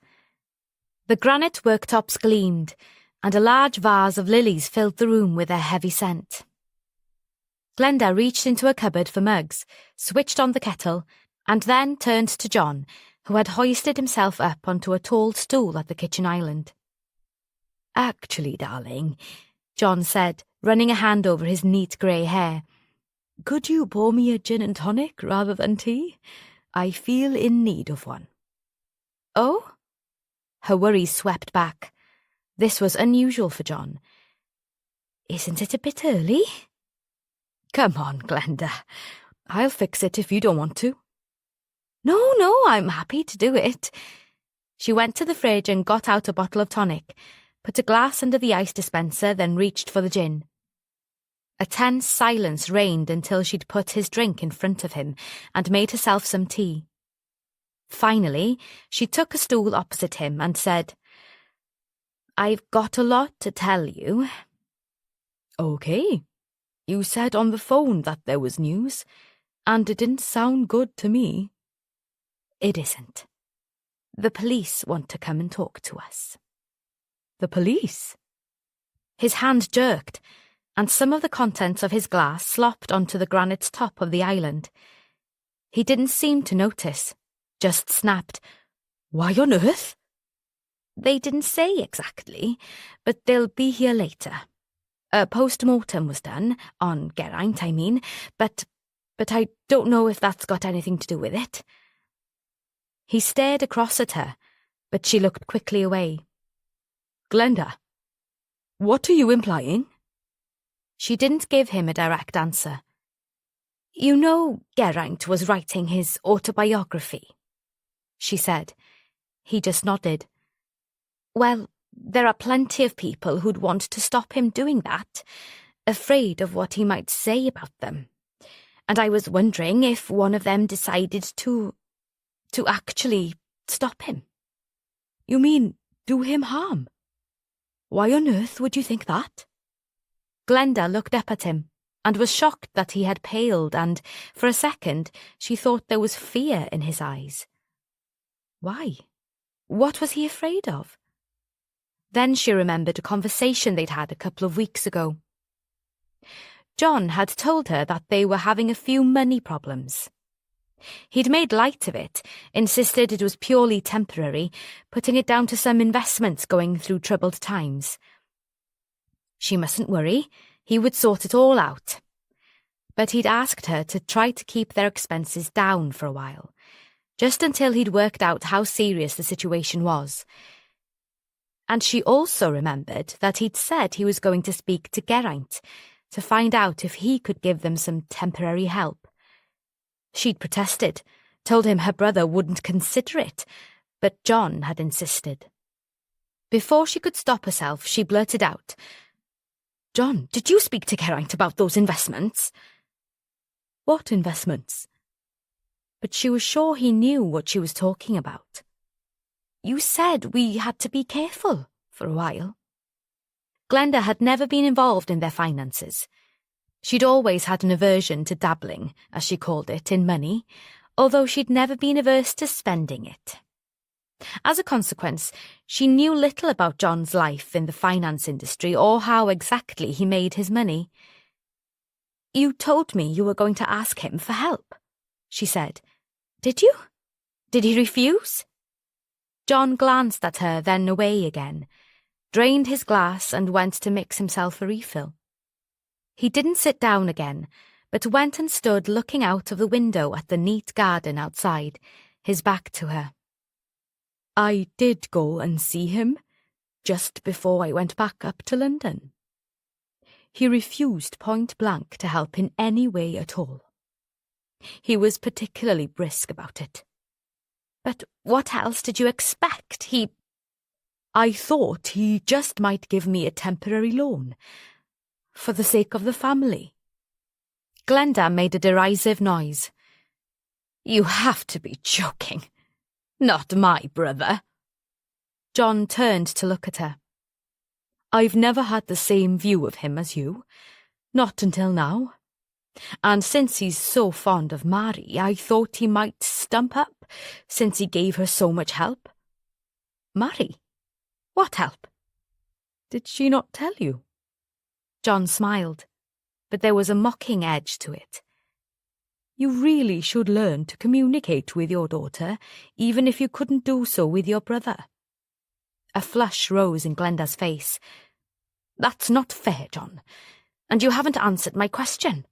B: The granite worktops gleamed, and a large vase of lilies filled the room with their heavy scent. Glenda reached into a cupboard for mugs, switched on the kettle, and then turned to John, who had hoisted himself up onto a tall stool at the kitchen island. "Actually, darling," John said, running a hand over his neat grey hair, "could you pour me a gin and tonic rather than tea? I feel in need of one." "Oh?" Her worries swept back. This was unusual for John. "Isn't it a bit early?" "Come on, Glenda. I'll fix it if you don't want to." No, I'm happy to do it." She went to the fridge and got out a bottle of tonic, put a glass under the ice dispenser, then reached for the gin. A tense silence reigned until she'd put his drink in front of him and made herself some tea. Finally, she took a stool opposite him and said, "I've got a lot to tell you." "Okay. You said on the phone that there was news, and it didn't sound good to me." "It isn't. The police want to come and talk to us." "The police?" His hand jerked, and some of the contents of his glass slopped onto the granite top of the island. He didn't seem to notice, just snapped, Why on earth?
A: They didn't say exactly, but they'll be here later. A post-mortem was done, on Geraint, I mean, but I don't know if that's got anything to do with it. He stared across at her, but she looked quickly away.
B: Glenda, what are you implying?
A: She didn't give him a direct answer. You know Geraint was writing his autobiography, she said. He just nodded. Well, there are plenty of people who'd want to stop him doing that, afraid of what he might say about them. And I was wondering if one of them decided to actually stop him.
B: You mean do him harm? Why on earth would you think that?
A: Glenda looked up at him and was shocked that he had paled, and for a second she thought there was fear in his eyes. Why? What was he afraid of? Then she remembered a conversation they'd had a couple of weeks ago. John had told her that they were having a few money problems. He'd made light of it, insisted it was purely temporary, putting it down to some investments going through troubled times. She mustn't worry, he would sort it all out. But he'd asked her to try to keep their expenses down for a while, just until he'd worked out how serious the situation was. And she also remembered that he'd said he was going to speak to Geraint to find out if he could give them some temporary help. She'd protested, told him her brother wouldn't consider it, but John had insisted. Before she could stop herself, she blurted out, "John, did you speak to Geraint about those investments?"
B: What investments?
A: But she was sure he knew what she was talking about. You said we had to be careful for a while. Glenda had never been involved in their finances. She'd always had an aversion to dabbling, as she called it, in money, although she'd never been averse to spending it. As a consequence, she knew little about John's life in the finance industry or how exactly he made his money. You told me you were going to ask him for help, she said. Did you? Did he refuse? John glanced at her, then away again, drained his glass and went to mix himself a refill. He didn't sit down again, but went and stood looking out of the window at the neat garden outside, his back to her.
B: I did go and see him, just before I went back up to London. He refused point blank to help in any way at all. He was particularly brisk about it.
A: But what else did you expect?
B: I thought he just might give me a temporary loan, for the sake of the family.
A: Glenda made a derisive noise. You have to be joking. Not my brother. John turned to look at her.
B: I've never had the same view of him as you, not until now. And since he's so fond of Mary, I thought he might stump up, since he gave her so much help.
A: Mary? What help?
B: Did she not tell you?
A: John smiled, but there was a mocking edge to it.
B: You really should learn to communicate with your daughter, even if you couldn't do so with your brother.
A: A flush rose in Glenda's face. That's not fair, John, and you haven't answered my question.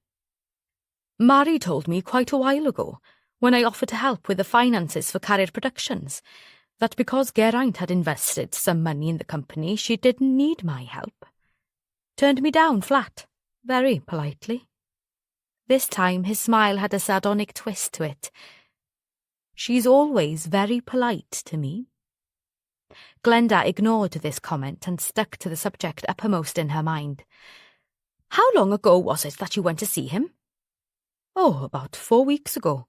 B: Mary told me quite a while ago, when I offered to help with the finances for Carrier Productions, that because Geraint had invested some money in the company, she didn't need my help. Turned me down flat, very politely.
A: This time his smile had a sardonic twist to it.
B: She's always very polite to me.
A: Glenda ignored this comment and stuck to the subject uppermost in her mind. How long ago was it that you went to see him?
B: Oh, about 4 weeks ago.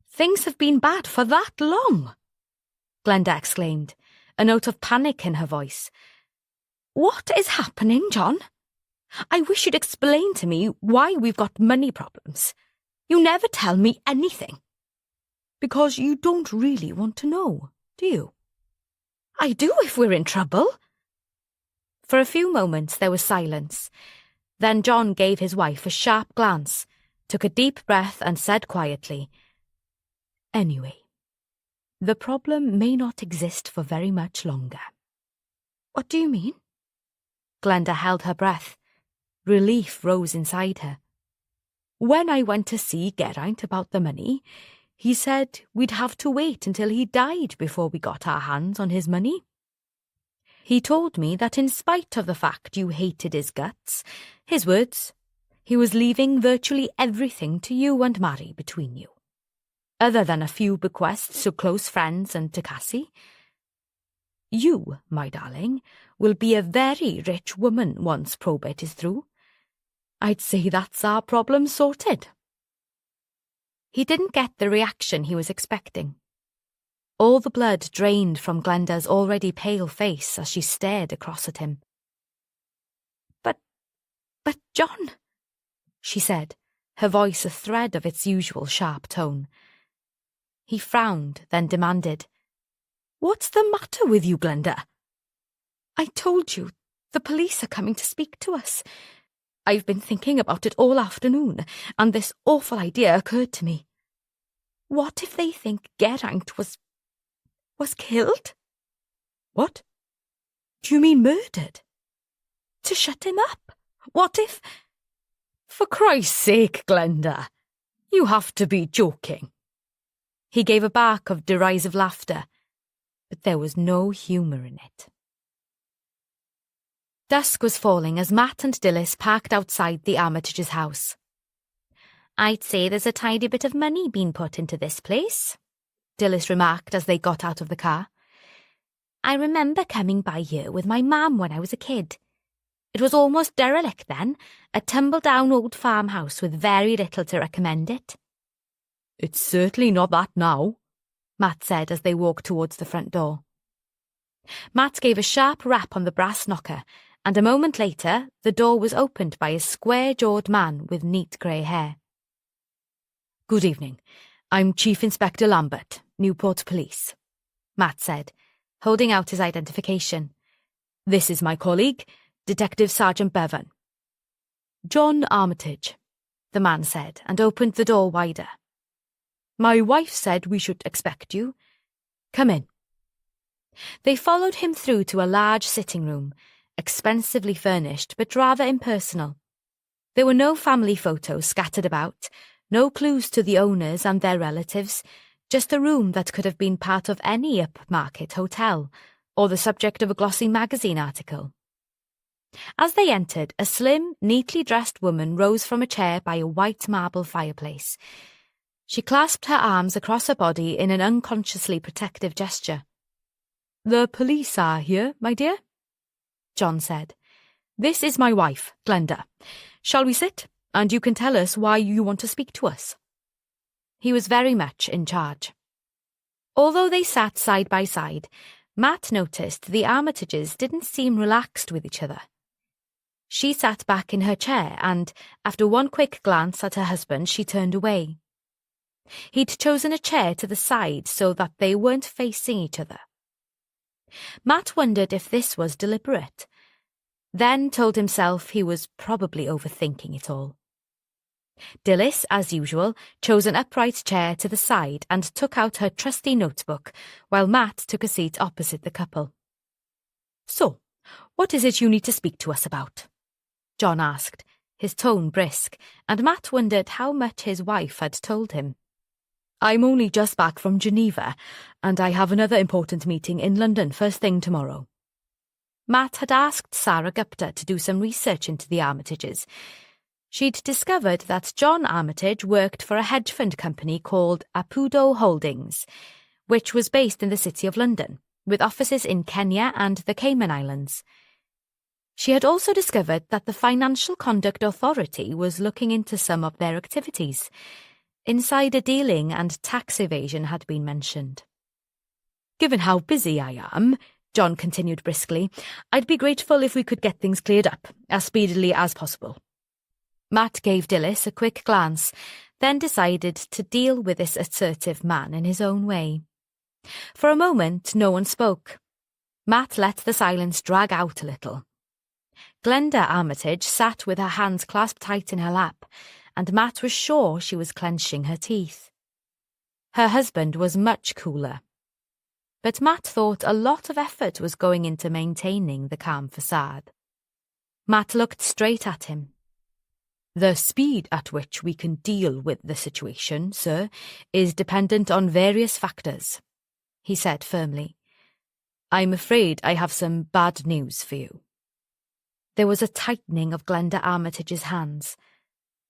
A: Things have been bad for that long? Glenda exclaimed, a note of panic in her voice. What is happening, John? I wish you'd explain to me why we've got money problems. You never tell me anything.
B: Because you don't really want to know, do you?
A: I do if we're in trouble. For a few moments there was silence. Then John gave his wife a sharp glance, took a deep breath and said quietly,
B: Anyway, the problem may not exist for very much longer.
A: What do you mean?
B: Glenda held her breath. Relief rose inside her. When I went to see Geraint about the money, he said we'd have to wait until he died before we got our hands on his money. He told me that in spite of the fact you hated his guts, his words, he was leaving virtually everything to you and Mary between you. Other than a few bequests to close friends and to Cassie. You, my darling, will be a very rich woman once probate is through. I'd say that's our problem sorted. He didn't get the reaction he was expecting. All the blood drained from Glenda's already pale face as she stared across at him. But John, she said, her voice a thread of its usual sharp tone. He frowned, then demanded, "What's the matter with you, Glenda?"
A: I told you, the police are coming to speak to us. I've been thinking about it all afternoon, and this awful idea occurred to me. What if they think Geraint was killed?
B: What? Do you mean murdered?
A: To shut him up? What if...
B: For Christ's sake, Glenda, you have to be joking. He gave a bark of derisive laughter, but there was no humour in it. Dusk was falling as Matt and Dilys parked outside the Armitage's house.
C: I'd say there's a tidy bit of money being put into this place,
B: Dilys remarked as they got out of the car.
C: I remember coming by here with my mum when I was a kid. It was almost derelict then, a tumble-down old farmhouse with very little to recommend it.
B: It's certainly not that now, Matt said as they walked towards the front door. Matt gave a sharp rap on the brass knocker, and a moment later the door was opened by a square-jawed man with neat grey hair. Good evening. I'm Chief Inspector Lambert, Newport Police, Matt said, holding out his identification. This is my colleague, Detective Sergeant Bevan. John Armitage, the man said, and opened the door wider. My wife said we should expect you. Come in. They followed him through to a large sitting room, expensively furnished but rather impersonal. There were no family photos scattered about, no clues to the owners and their relatives, just a room that could have been part of any upmarket hotel, or the subject of a glossy magazine article. As they entered, a slim, neatly dressed woman rose from a chair by a white marble fireplace. She clasped her arms across her body in an unconsciously protective gesture. The police are here, my dear, John said. This is my wife, Glenda. Shall we sit, and you can tell us why you want to speak to us? He was very much in charge. Although they sat side by side, Matt noticed the Armitages didn't seem relaxed with each other. She sat back in her chair and, after one quick glance at her husband, she turned away. He'd chosen a chair to the side so that they weren't facing each other. Matt wondered if this was deliberate, then told himself he was probably overthinking it all. Dilys, as usual, chose an upright chair to the side and took out her trusty notebook, while Matt took a seat opposite the couple. So, what is it you need to speak to us about? John asked, his tone brisk, and Matt wondered how much his wife had told him. I'm only just back from Geneva, and I have another important meeting in London first thing tomorrow. Matt had asked Sarah Gupta to do some research into the Armitages. She'd discovered that John Armitage worked for a hedge fund company called Apudo Holdings, which was based in the City of London, with offices in Kenya and the Cayman Islands. She had also discovered that the Financial Conduct Authority was looking into some of their activities. Insider dealing and tax evasion had been mentioned. Given how busy I am, John continued briskly, I'd be grateful if we could get things cleared up as speedily as possible. Matt gave Dilys a quick glance, then decided to deal with this assertive man in his own way. For a moment, no one spoke. Matt let the silence drag out a little. Glenda Armitage sat with her hands clasped tight in her lap, and Matt was sure she was clenching her teeth. Her husband was much cooler, but Matt thought a lot of effort was going into maintaining the calm facade. Matt looked straight at him. "The speed at which we can deal with the situation, sir, is dependent on various factors," he said firmly. "I'm afraid I have some bad news for you." There was a tightening of Glenda Armitage's hands,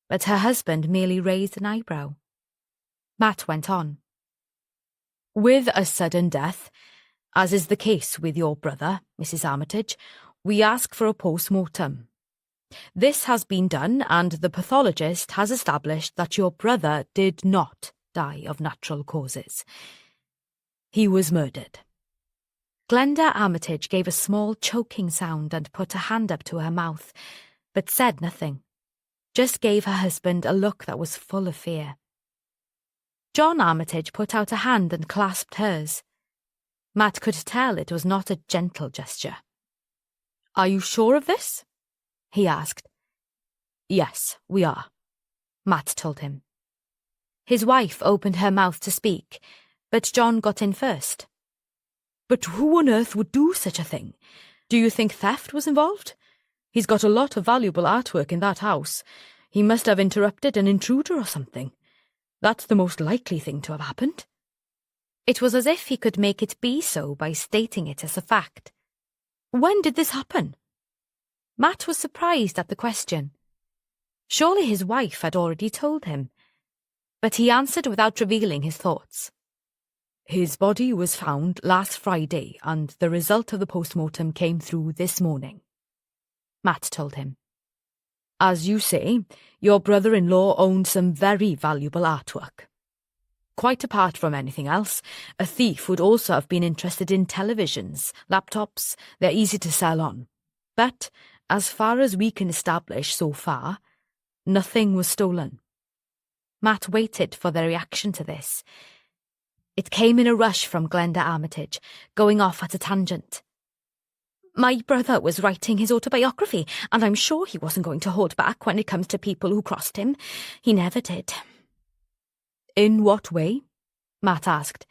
B: but her husband merely raised an eyebrow. Matt went on. "With a sudden death, as is the case with your brother, Mrs. Armitage, we ask for a post-mortem. This has been done, and the pathologist has established that your brother did not die of natural causes. He was murdered." Glenda Armitage gave a small choking sound and put a hand up to her mouth, but said nothing, just gave her husband a look that was full of fear. John Armitage put out a hand and clasped hers. Matt could tell it was not a gentle gesture. "Are you sure of this?" he asked. "Yes, we are," Matt told him. His wife opened her mouth to speak, but John got in first. "But who on earth would do such a thing? Do you think theft was involved? He's got a lot of valuable artwork in that house. He must have interrupted an intruder or something. That's the most likely thing to have happened." It was as if he could make it be so by stating it as a fact. "When did this happen?" Matt was surprised at the question. Surely his wife had already told him, but he answered without revealing his thoughts. "His body was found last Friday, and the result of the post-mortem came through this morning," Matt told him. "As you say, your brother-in-law owned some very valuable artwork. Quite apart from anything else, a thief would also have been interested in televisions, laptops. They're easy to sell on. But, as far as we can establish so far, nothing was stolen." Matt waited for the reaction to this. It came in a rush from Glenda Armitage, going off at a tangent. "My brother was writing his autobiography, and I'm sure he wasn't going to hold back when it comes to people who crossed him. He never did." "In what way?" Matt asked.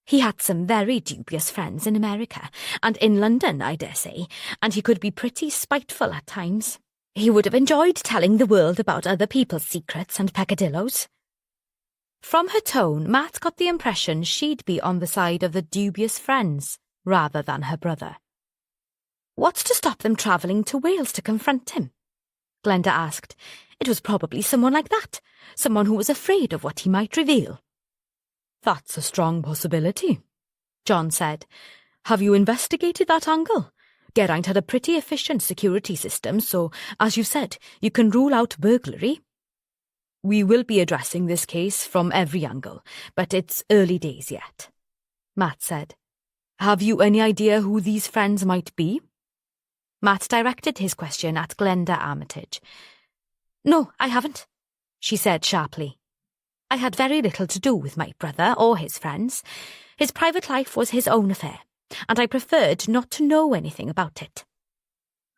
B: "He had some very dubious friends in America, and in London, I dare say, and he could be pretty spiteful at times. He would have enjoyed telling the world about other people's secrets and peccadillos." From her tone, Matt got the impression she'd be on the side of the dubious friends, rather than her brother. "What's to stop them travelling to Wales to confront him?" Glenda asked. "It was probably someone like that, someone who was afraid of what he might reveal." "That's a strong possibility," John said. "Have you investigated that angle? Geraint had a pretty efficient security system, so, as you said, you can rule out burglary." "We will be addressing this case from every angle, but it's early days yet," Matt said. "Have you any idea who these friends might be?" Matt directed his question at Glenda Armitage. "No, I haven't," she said sharply. "I had very little to do with my brother or his friends. His private life was his own affair, and I preferred not to know anything about it."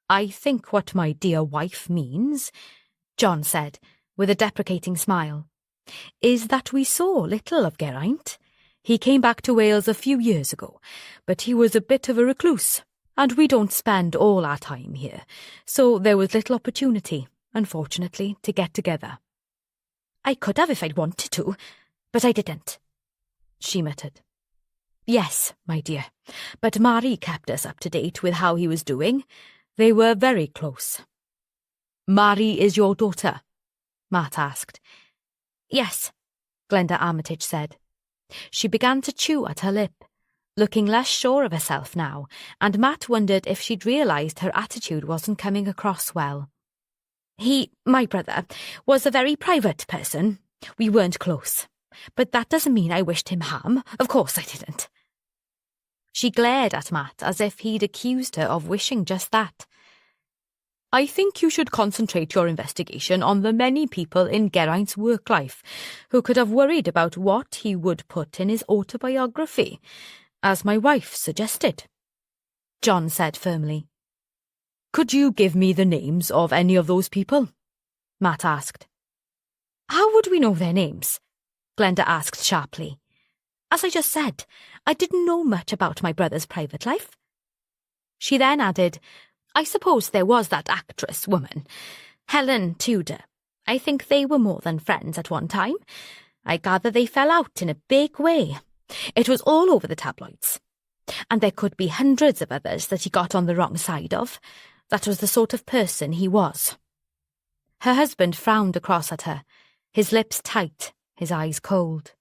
B: "I think what my dear wife means," John said, with a deprecating smile, "is that we saw little of Geraint. He came back to Wales a few years ago, but he was a bit of a recluse, and we don't spend all our time here, so there was little opportunity, unfortunately, to get together." "I could have if I'd wanted to, but I didn't," she muttered. "Yes, my dear, but Marie kept us up to date with how he was doing. They were very close." "Marie is your daughter?" Matt asked. "Yes," Glenda Armitage said. She began to chew at her lip, looking less sure of herself now, and Matt wondered if she'd realised her attitude wasn't coming across well. My brother, was a very private person. We weren't close. But that doesn't mean I wished him harm. Of course I didn't." She glared at Matt as if he'd accused her of wishing just that. "I think you should concentrate your investigation on the many people in Geraint's work life who could have worried about what he would put in his autobiography, as my wife suggested," John said firmly. "Could you give me the names of any of those people?" Matt asked. "How would we know their names?" Glenda asked sharply. As I just said, I didn't know much about my brother's private life. She then added, I suppose there was that actress woman, Helen Tudor. I think they were more than friends at one time. I gather they fell out in a big way. It was all over the tabloids. And there could be hundreds of others that he got on the wrong side of. That was the sort of person he was. Her husband frowned across at her, his lips tight, his eyes cold.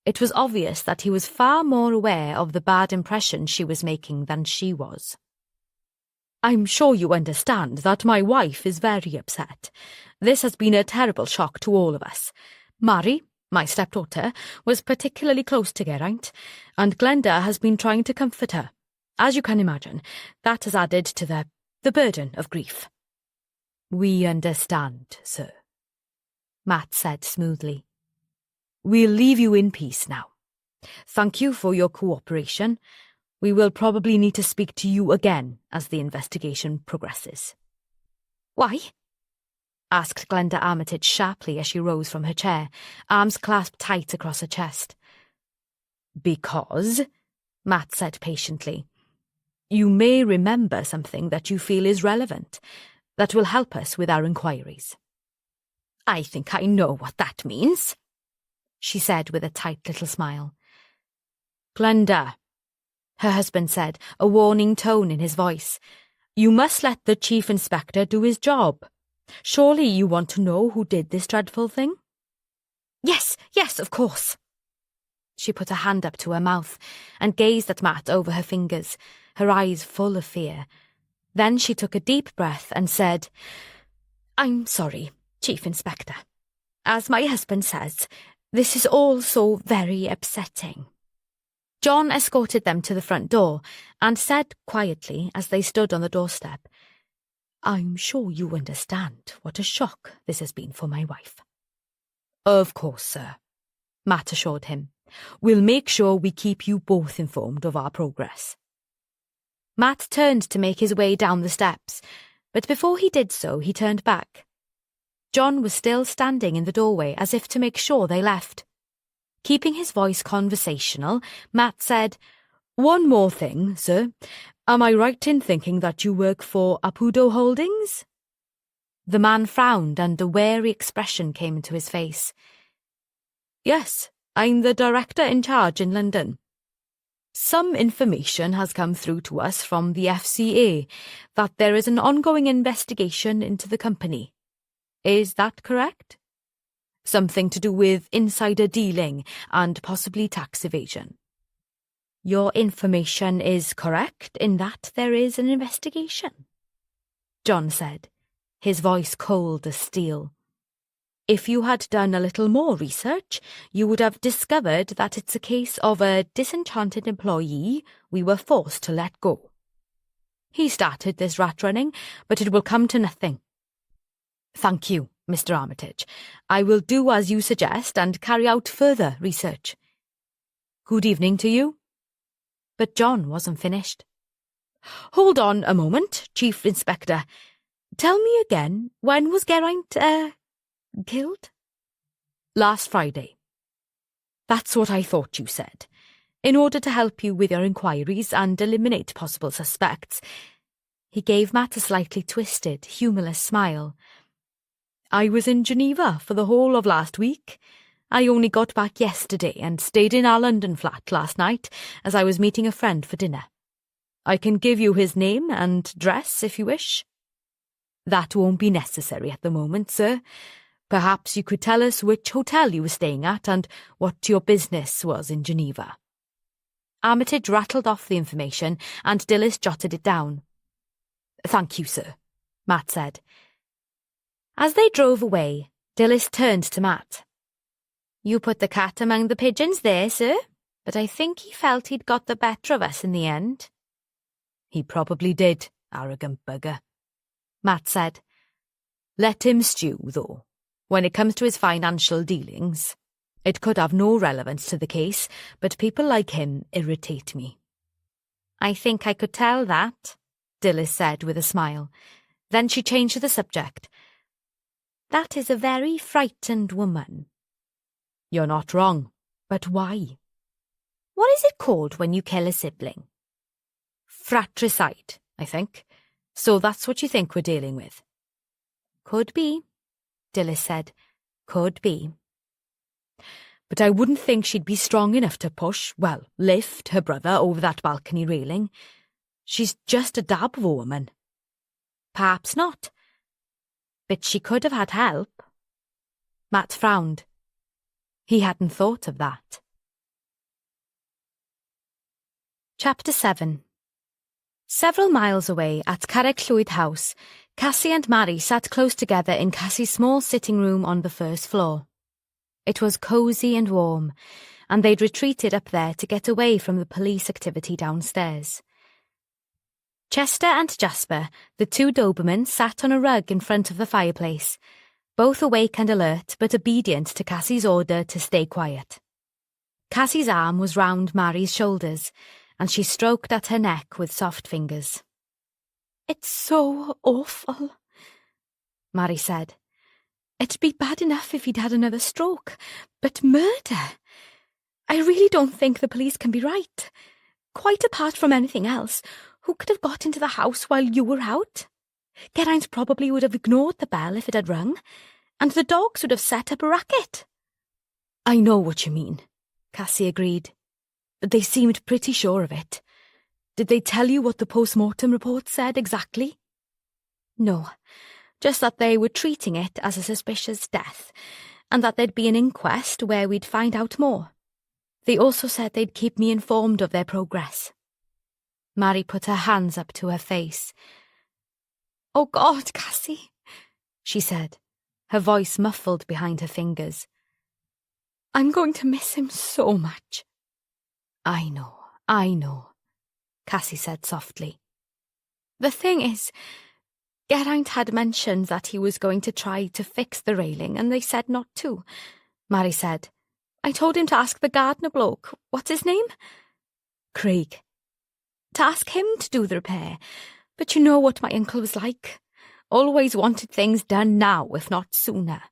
B: It was obvious that he was far more aware of the bad impression she was making than she was. I'm sure you understand that my wife is very upset. This has been a terrible shock to all of us. Mary, my stepdaughter, was particularly close to Geraint, and Glenda has been trying to comfort her. As you can imagine, that has added to the burden of grief. We understand, sir, Matt said smoothly. We'll leave you in peace now. Thank you for your cooperation. We will probably need to speak to you again as the investigation progresses. Why? Asked Glenda Armitage sharply as she rose from her chair, arms clasped tight across her chest. Because, Matt said patiently, you may remember something that you feel is relevant, that will help us with our inquiries. I think I know what that means, she said with a tight little smile. Glenda, her husband said, a warning tone in his voice, you must let the Chief Inspector do his job. Surely you want to know who did this dreadful thing? Yes, of course. She put a hand up to her mouth and gazed at Matt over her fingers, her eyes full of fear. Then she took a deep breath and said, I'm sorry, Chief Inspector. As my husband says, this is all so very upsetting. John escorted them to the front door and said quietly as they stood on the doorstep, I'm sure you understand what a shock this has been for my wife. Of course, sir, Matt assured him. We'll make sure we keep you both informed of our progress. Matt turned to make his way down the steps, but before he did so, he turned back. John was still standing in the doorway as if to make sure they left. Keeping his voice conversational, Matt said, One more thing, sir. Am I right in thinking that you work for Apudo Holdings? The man frowned and a wary expression came into his face. Yes, I'm the director in charge in London. Some information has come through to us from the FCA that there is an ongoing investigation into the company. Is that correct? Something to do with insider dealing and possibly tax evasion. Your information is correct in that there is an investigation, John said, his voice cold as steel. If you had done a little more research, you would have discovered that it's a case of a disenchanted employee we were forced to let go. He started this rat running, but it will come to nothing. Thank you, Mr. Armitage. I will do as you suggest and carry out further research. Good evening to you. But John wasn't finished. Hold on a moment, Chief Inspector. Tell me again, when was Geraint, killed? Last Friday. That's what I thought you said. In order to help you with your inquiries and eliminate possible suspects, he gave Matt a slightly twisted, humourless smile. I was in Geneva for the whole of last week. I only got back yesterday and stayed in our London flat last night as I was meeting a friend for dinner. I can give you his name and address if you wish. That won't be necessary at the moment, sir. Perhaps you could tell us which hotel you were staying at and what your business was in Geneva. Armitage rattled off the information and Dillis jotted it down. Thank you, sir, Matt said. As they drove away, Dillis turned to Matt. You put the cat among the pigeons there, sir, but I think he felt he'd got the better of us in the end. He probably did, arrogant bugger, Matt said. Let him stew, though. When it comes to his financial dealings, it could have no relevance to the case, but people like him irritate me. I think I could tell that, Dillis said with a smile. Then she changed the subject. That is a very frightened woman. You're not wrong, but why?
C: What is it called when you kill a sibling?
B: Fratricide, I think. So that's what you think we're dealing with?
C: Could be, Dilys said. Could be.
B: But I wouldn't think she'd be strong enough to lift her brother over that balcony railing. She's just a dab of a woman.
C: Perhaps not. But she could have had help.
B: Matt frowned. He hadn't thought of that. Chapter 7. Several miles away at Carreg Llwyd House, Cassie and Mary sat close together in Cassie's small sitting room on the first floor. It was cosy and warm, and they'd retreated up there to get away from the police activity downstairs. Chester and Jasper, the two Dobermans, sat on a rug in front of the fireplace, both awake and alert but obedient to Cassie's order to stay quiet. Cassie's arm was round Mary's shoulders, and she stroked at her neck with soft fingers.
A: "It's so awful," Mary said. "It'd be bad enough if he'd had another stroke, but murder? I really don't think the police can be right. Quite apart from anything else, who could have got into the house while you were out? Geraint probably would have ignored the bell if it had rung, and the dogs would have set up a racket."
B: "I know what you mean," Cassie agreed. "They seemed pretty sure of it. Did they tell you what the post-mortem report said exactly?"
A: "No, just that they were treating it as a suspicious death, and that there'd be an inquest where we'd find out more. They also said they'd keep me informed of their progress."
B: Mary put her hands up to her face.
A: "Oh God, Cassie," she said,
B: her voice muffled behind her fingers.
A: "I'm going to miss him so much."
B: I know, Cassie said softly.
A: "The thing is, Geraint had mentioned that he was going to try to fix the railing, and they said not to," Mary said. "I told him to ask the gardener bloke, what's his name?
B: Craig.
A: To ask him to do the repair, but you know what my uncle was like. Always wanted things done now, if not sooner."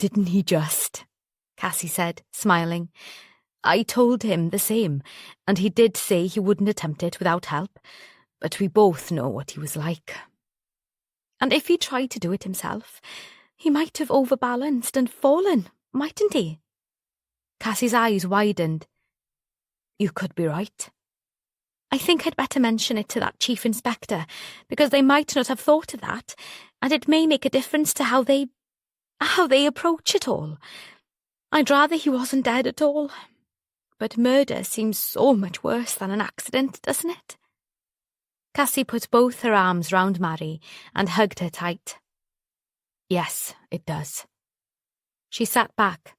B: "Didn't he just?" Cassie said, smiling. "I told him the same, and he did say he wouldn't attempt it without help, but we both know what he was like."
A: "And if he tried to do it himself, he might have overbalanced and fallen, mightn't he?"
B: Cassie's eyes widened. "You could be right."
A: "I think I'd better mention it to that chief inspector, because they might not have thought of that, and it may make a difference to how they approach it all. I'd rather he wasn't dead at all. But murder seems so much worse than an accident, doesn't it?"
B: Cassie put both her arms round Mary and hugged her tight. "Yes, it does." She sat back.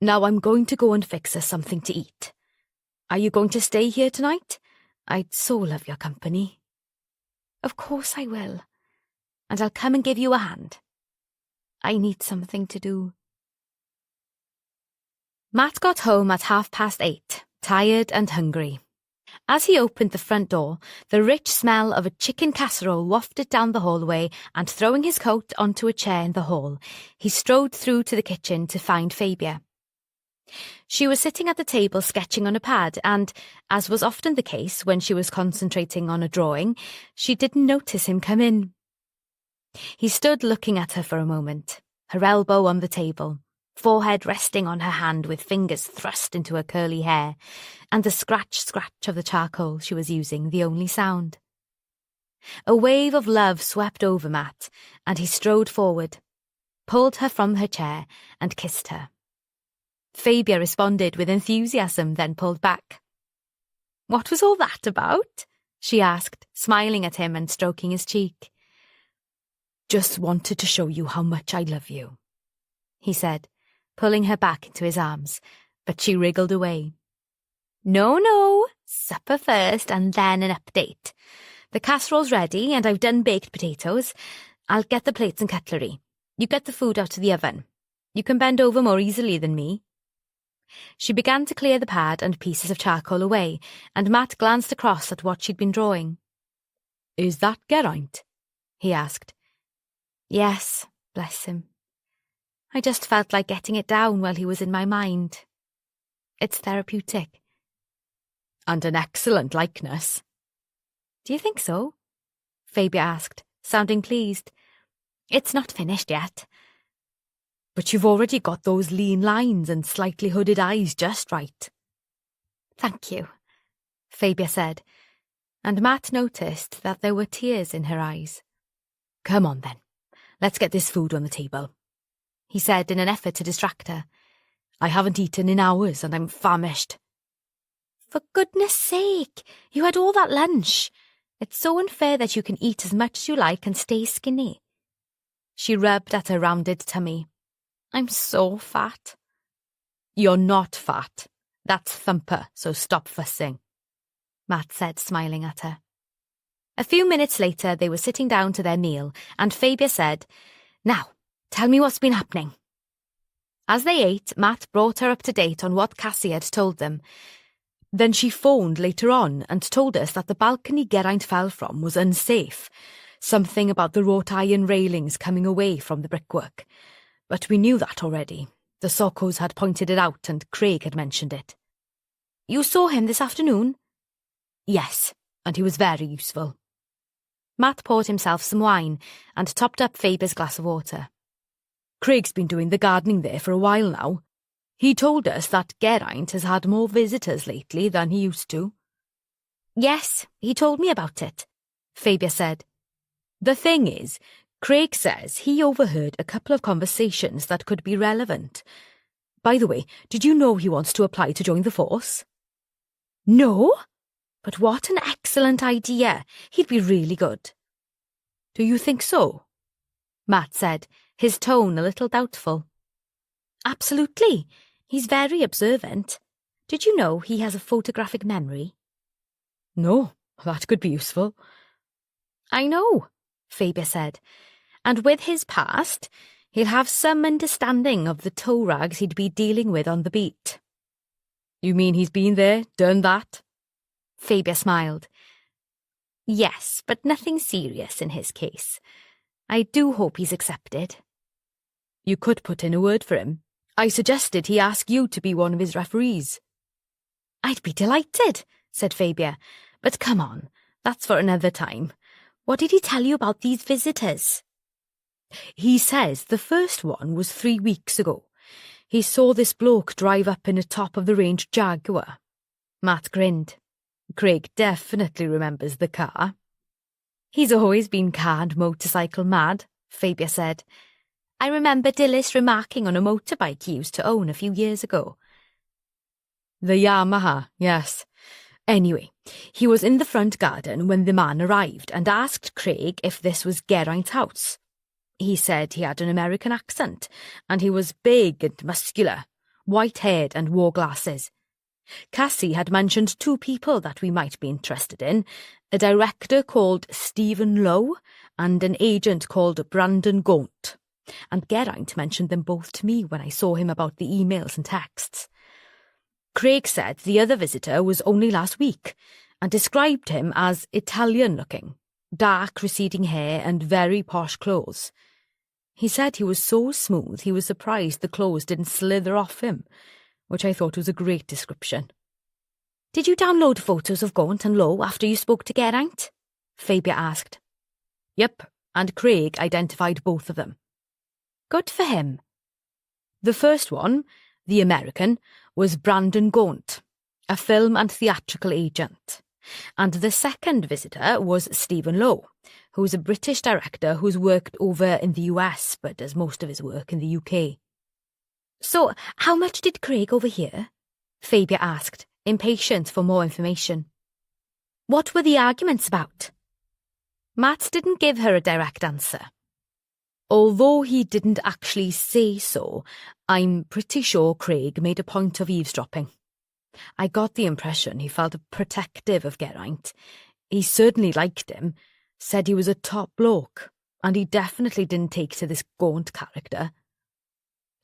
B: "Now I'm going to go and fix us something to eat. Are you going to stay here tonight? I'd so love your company."
A: "Of course I will. And I'll come and give you a hand. I need something to do."
B: Matt got home at 8:30, tired and hungry. As he opened the front door, the rich smell of a chicken casserole wafted down the hallway, and throwing his coat onto a chair in the hall, he strode through to the kitchen to find Fabia. She was sitting at the table sketching on a pad, and, as was often the case when she was concentrating on a drawing, she didn't notice him come in. He stood looking at her for a moment, her elbow on the table, forehead resting on her hand with fingers thrust into her curly hair, and the scratch-scratch of the charcoal she was using the only sound. A wave of love swept over Matt, and he strode forward, pulled her from her chair, and kissed her. Fabia responded with enthusiasm, then pulled back.
A: "What was all that about?"
B: she asked, smiling at him and stroking his cheek. "Just wanted to show you how much I love you," he said, pulling her back into his arms, but she wriggled away.
A: No, supper first and then an update. The casserole's ready and I've done baked potatoes. I'll get the plates and cutlery. You get the food out of the oven. You can bend over more easily than me." She began to clear the pad and pieces of charcoal away, and Matt glanced across at what she'd been drawing.
B: "Is that Geraint?" he asked.
A: "Yes, bless him. I just felt like getting it down while he was in my mind."
C: It's therapeutic.
B: And an excellent likeness.
C: Do you think so? Fabia asked, sounding pleased. It's not finished yet.
B: But you've already got those lean lines and slightly hooded eyes just right.
C: Thank you, Fabia said, and Matt noticed that there were tears in her eyes.
B: Come on then, let's get this food on the table,
C: he said in an effort to distract her.
B: I haven't eaten in hours and I'm famished.
C: For goodness sake, you had all that lunch. It's so unfair that you can eat as much as you like and stay skinny. She rubbed at her rounded tummy. I'm so fat.
B: You're not fat. That's Thumper, so stop fussing,
C: Matt said, smiling at her. A few minutes later, they were sitting down to their meal, and Fabia said, Now, tell me what's been happening. As they ate, Matt brought her up to date on what Cassie had told them.
B: Then she phoned later on and told us that the balcony Geraint fell from was unsafe. Something about the wrought iron railings coming away from the brickwork. But we knew that already. The Sokos had pointed it out and Craig had mentioned it.
C: You saw him this afternoon?
B: Yes, and he was very useful.
C: Matt poured himself some wine and topped up Faber's glass of water.
B: Craig's been doing the gardening there for a while now. He told us that Geraint has had more visitors lately than he used to.
C: Yes, he told me about it, Fabia said.
B: The thing is, Craig says he overheard a couple of conversations that could be relevant. By the way, did you know he wants to apply to join the force?
C: No? But what an excellent idea. He'd be really good.
B: Do you think so?
C: Matt said, his tone a little doubtful. Absolutely. He's very observant. Did you know he has a photographic memory?
B: No, that could be useful.
C: I know, Fabia said. And with his past, he'll have some understanding of the tow rags he'd be dealing with on the beat.
B: You mean he's been there, done that?
C: Fabia smiled. Yes, but nothing serious in his case. I do hope he's accepted.
B: You could put in a word for him. I suggested he ask you to be one of his referees.
C: I'd be delighted, said Fabia. But come on, that's for another time. What did he tell you about these visitors?
B: He says the first one was 3 weeks ago. He saw this bloke drive up in a top-of-the-range Jaguar.
C: Matt grinned.
B: Craig definitely remembers the car.
C: He's always been car and motorcycle mad, Fabia said. I remember Dilys remarking on a motorbike he used to own a few years ago.
B: The Yamaha, yes. Anyway, he was in the front garden when the man arrived and asked Craig if this was Geraint's house. He said he had an American accent, and he was big and muscular, white-haired and wore glasses. Cassie had mentioned 2 people that we might be interested in, a director called Stephen Lowe and an agent called Brandon Gaunt, and Geraint mentioned them both to me when I saw him about the emails and texts. Craig said the other visitor was only last week, and described him as Italian-looking, dark receding hair and very posh clothes. He said he was so smooth he was surprised the clothes didn't slither off him, which I thought was a great description.
C: Did you download photos of Gaunt and Lowe after you spoke to Geraint? Fabia asked.
B: Yep, and Craig identified both of them.
C: Good for him.
B: The first one, the American, was Brandon Gaunt, a film and theatrical agent. And the second visitor was Stephen Lowe, who's a British director who's worked over in the US but does most of his work in the UK.
C: So, how much did Craig overhear? Fabia asked, impatient for more information. What were the arguments about? Matt didn't give her a direct answer.
B: Although he didn't actually say so, I'm pretty sure Craig made a point of eavesdropping. I got the impression he felt protective of Geraint. He certainly liked him, said he was a top bloke, and he definitely didn't take to this Gaunt character.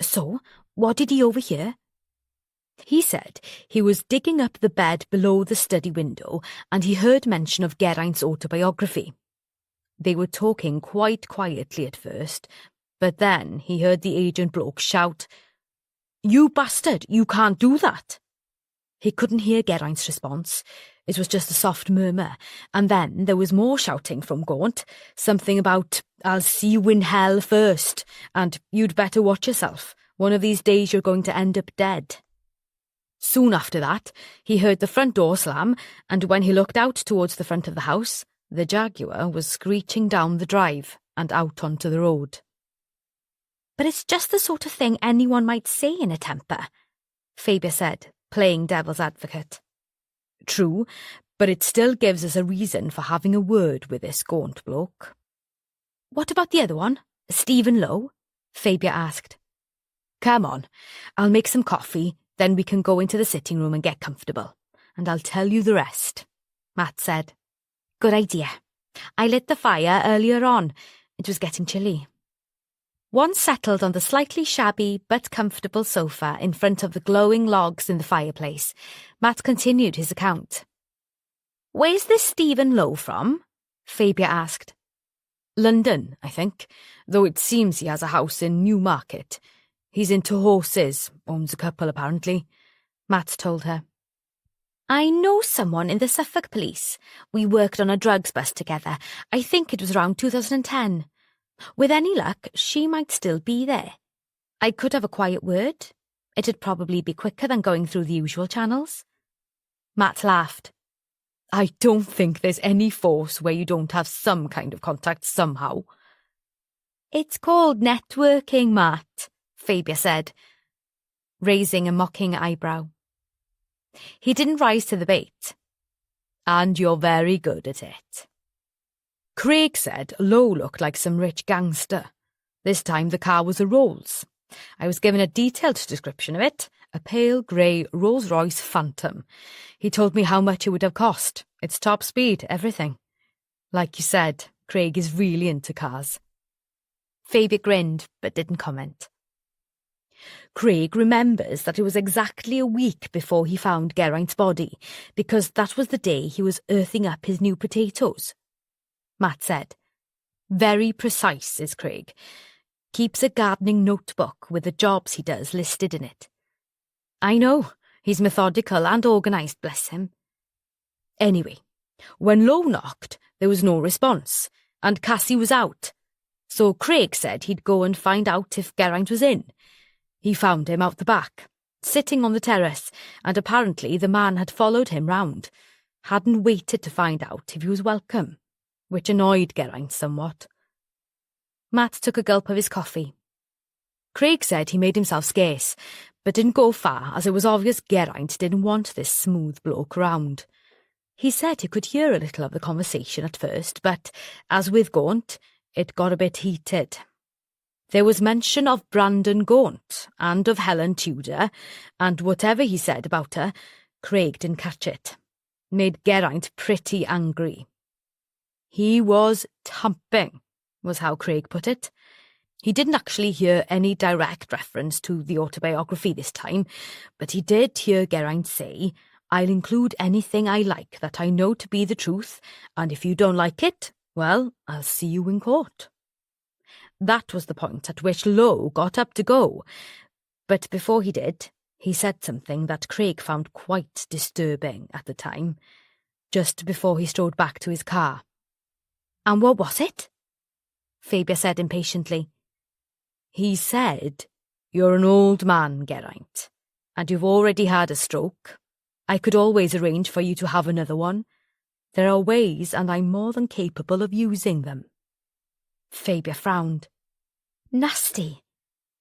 C: So, what did he overhear?
B: He said he was digging up the bed below the study window and he heard mention of Geraint's autobiography. They were talking quite quietly at first, but then he heard the agent bloke shout, "You bastard, you can't do that," He couldn't hear Geraint's response. It was just a soft murmur, and then there was more shouting from Gaunt, something about, "I'll see you in hell first," and "you'd better watch yourself. One of these days you're going to end up dead." Soon after that, he heard the front door slam, and when he looked out towards the front of the house, the Jaguar was screeching down the drive and out onto the road.
C: "But it's just the sort of thing anyone might say in a temper," Fabia said, playing devil's advocate.
B: True, but it still gives us a reason for having a word with this Gaunt bloke.
C: "What about the other one, Stephen Lowe?" Fabia asked.
B: "Come on, I'll make some coffee, then we can go into the sitting room and get comfortable, and I'll tell you the rest," Matt said.
C: "Good idea. I lit the fire earlier on. It was getting chilly." Once settled on the slightly shabby but comfortable sofa in front of the glowing logs in the fireplace, Matt continued his account. "Where's this Stephen Lowe from?" Fabia asked.
B: "London, I think, though it seems he has a house in Newmarket. He's into horses, owns a couple apparently," Matt told her.
C: "I know someone in the Suffolk police. We worked on a drugs bust together. I think it was around 2010. With any luck, she might still be there. I could have a quiet word. It'd probably be quicker than going through the usual channels."
B: Matt laughed. "I don't think there's any force where you don't have some kind of contact somehow."
C: "It's called networking, Matt," Fabia said, raising a mocking eyebrow. He didn't rise to the bait.
B: "And you're very good at it." Craig said Lowe looked like some rich gangster. This time the car was a Rolls. I was given a detailed description of it, a pale grey Rolls-Royce Phantom. He told me how much it would have cost. It's top speed, everything. Like you said, Craig is really into cars.
C: Fabia grinned, but didn't comment.
B: Craig remembers that it was exactly a week before he found Geraint's body, because that was the day he was earthing up his new potatoes, Matt said. Very precise is Craig. Keeps a gardening notebook with the jobs he does listed in it.
C: I know, he's methodical and organised, bless him.
B: Anyway, when Lowe knocked, there was no response, and Cassie was out. So Craig said he'd go and find out if Geraint was in. He found him out the back, sitting on the terrace, and apparently the man had followed him round, hadn't waited to find out if he was welcome, which annoyed Geraint somewhat.
C: Matt took a gulp of his coffee.
B: Craig said he made himself scarce, but didn't go far, as it was obvious Geraint didn't want this smooth bloke round. He said he could hear a little of the conversation at first, but, as with Gaunt, it got a bit heated. There was mention of Brandon Gaunt and of Helen Tudor, and whatever he said about her, Craig didn't catch it. Made Geraint pretty angry. He was thumping, was how Craig put it. He didn't actually hear any direct reference to the autobiography this time, but he did hear Geraint say, "I'll include anything I like that I know to be the truth, and if you don't like it, well, I'll see you in court." That was the point at which Lowe got up to go, but before he did, he said something that Craig found quite disturbing at the time, just before he strode back to his car.
C: "And what was it?" Fabia said impatiently.
B: He said, "You're an old man, Geraint, and you've already had a stroke. I could always arrange for you to have another one. There are ways, and I'm more than capable of using them."
C: Fabia frowned. Nasty.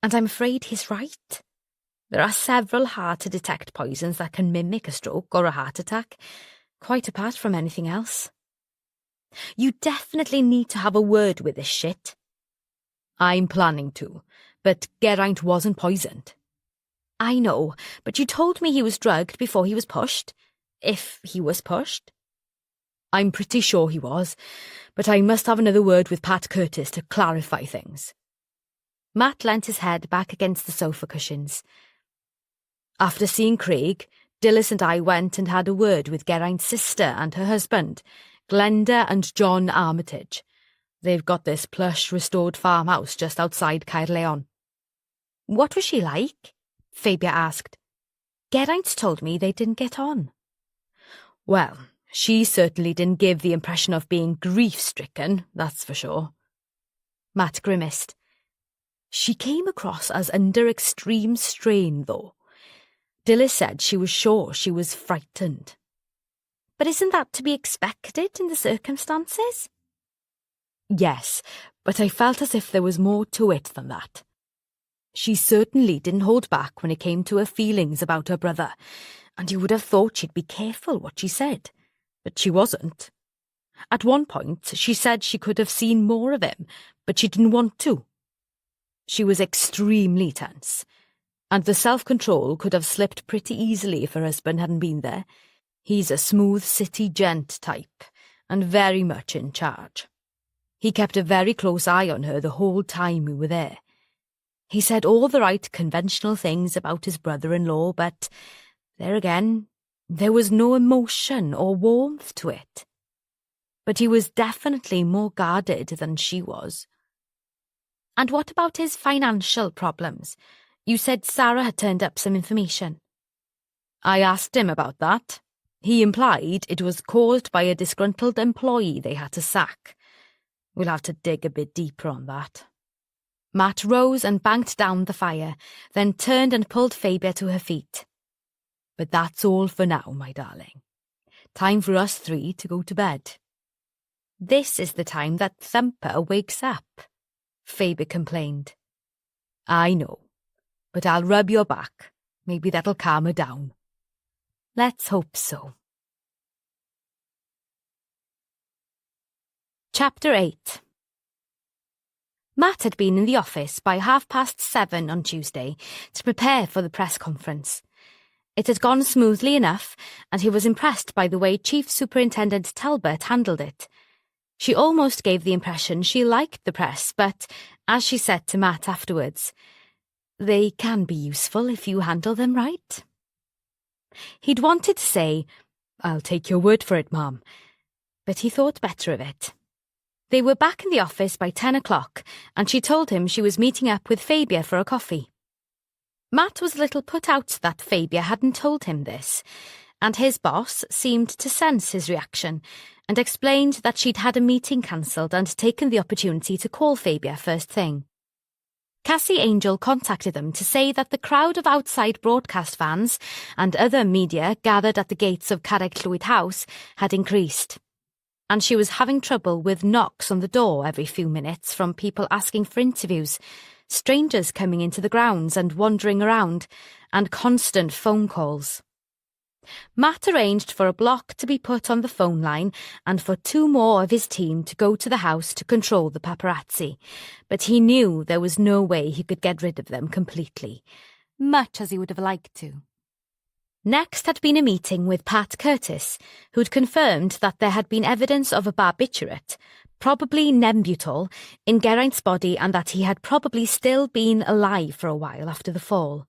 C: And I'm afraid he's right. There are several hard-to-detect poisons that can mimic a stroke or a heart attack, quite apart from anything else. You definitely need to have a word with this shit.
B: I'm planning to, but Geraint wasn't poisoned.
C: I know, but you told me he was drugged before he was pushed. If he was pushed.
B: I'm pretty sure he was, but I must have another word with Pat Curtis to clarify things.
C: Matt leant his head back against the sofa cushions.
B: After seeing Craig, Dilys and I went and had a word with Geraint's sister and her husband, Glenda and John Armitage. They've got this plush, restored farmhouse just outside Caerleon.
C: What was she like? Fabia asked. Geraint told me they didn't get on.
B: Well, she certainly didn't give the impression of being grief-stricken, that's for sure.
C: Matt grimaced.
B: She came across as under extreme strain, though. Dilys said she was sure she was frightened.
C: But isn't that to be expected in the circumstances?
B: Yes, but I felt as if there was more to it than that. She certainly didn't hold back when it came to her feelings about her brother, and you would have thought she'd be careful what she said, but she wasn't. At one point, she said she could have seen more of him, but she didn't want to. She was extremely tense, and the self-control could have slipped pretty easily if her husband hadn't been there. He's a smooth city gent type, and very much in charge. He kept a very close eye on her the whole time we were there. He said all the right conventional things about his brother-in-law, but, there again, there was no emotion or warmth to it. But he was definitely more guarded than she was.
C: And what about his financial problems? You said Sarah had turned up some information.
B: I asked him about that. He implied it was caused by a disgruntled employee they had to sack. We'll have to dig a bit deeper on that.
C: Matt rose and banked down the fire, then turned and pulled Fabia to her feet.
B: But that's all for now, my darling. Time for us three to go to bed.
C: This is the time that Thumper wakes up, Fabia complained.
B: I know, but I'll rub your back. Maybe that'll calm her down.
C: Let's hope so. Chapter 8. Matt had been in the office by 7:30 on Tuesday to prepare for the press conference. It had gone smoothly enough, and he was impressed by the way Chief Superintendent Talbot handled it. She almost gave the impression she liked the press, but, as she said to Matt afterwards, they can be useful if you handle them right. He'd wanted to say,
B: I'll take your word for it, Ma'am,
C: but he thought better of it. They were back in the office by 10 o'clock, and she told him she was meeting up with Fabia for a coffee. Matt was a little put out that Fabia hadn't told him this, and his boss seemed to sense his reaction and explained that she'd had a meeting cancelled and taken the opportunity to call Fabia first thing. Cassie Angel contacted them to say that the crowd of outside broadcast fans and other media gathered at the gates of Carreg Llwyd House had increased, and she was having trouble with knocks on the door every few minutes from people asking for interviews, strangers coming into the grounds and wandering around, and constant phone calls. Matt arranged for a block to be put on the phone line and for 2 more of his team to go to the house to control the paparazzi, but he knew there was no way he could get rid of them completely, much as he would have liked to. Next had been a meeting with Pat Curtis, who'd confirmed that there had been evidence of a barbiturate, probably Nembutol, in Geraint's body and that he had probably still been alive for a while after the fall.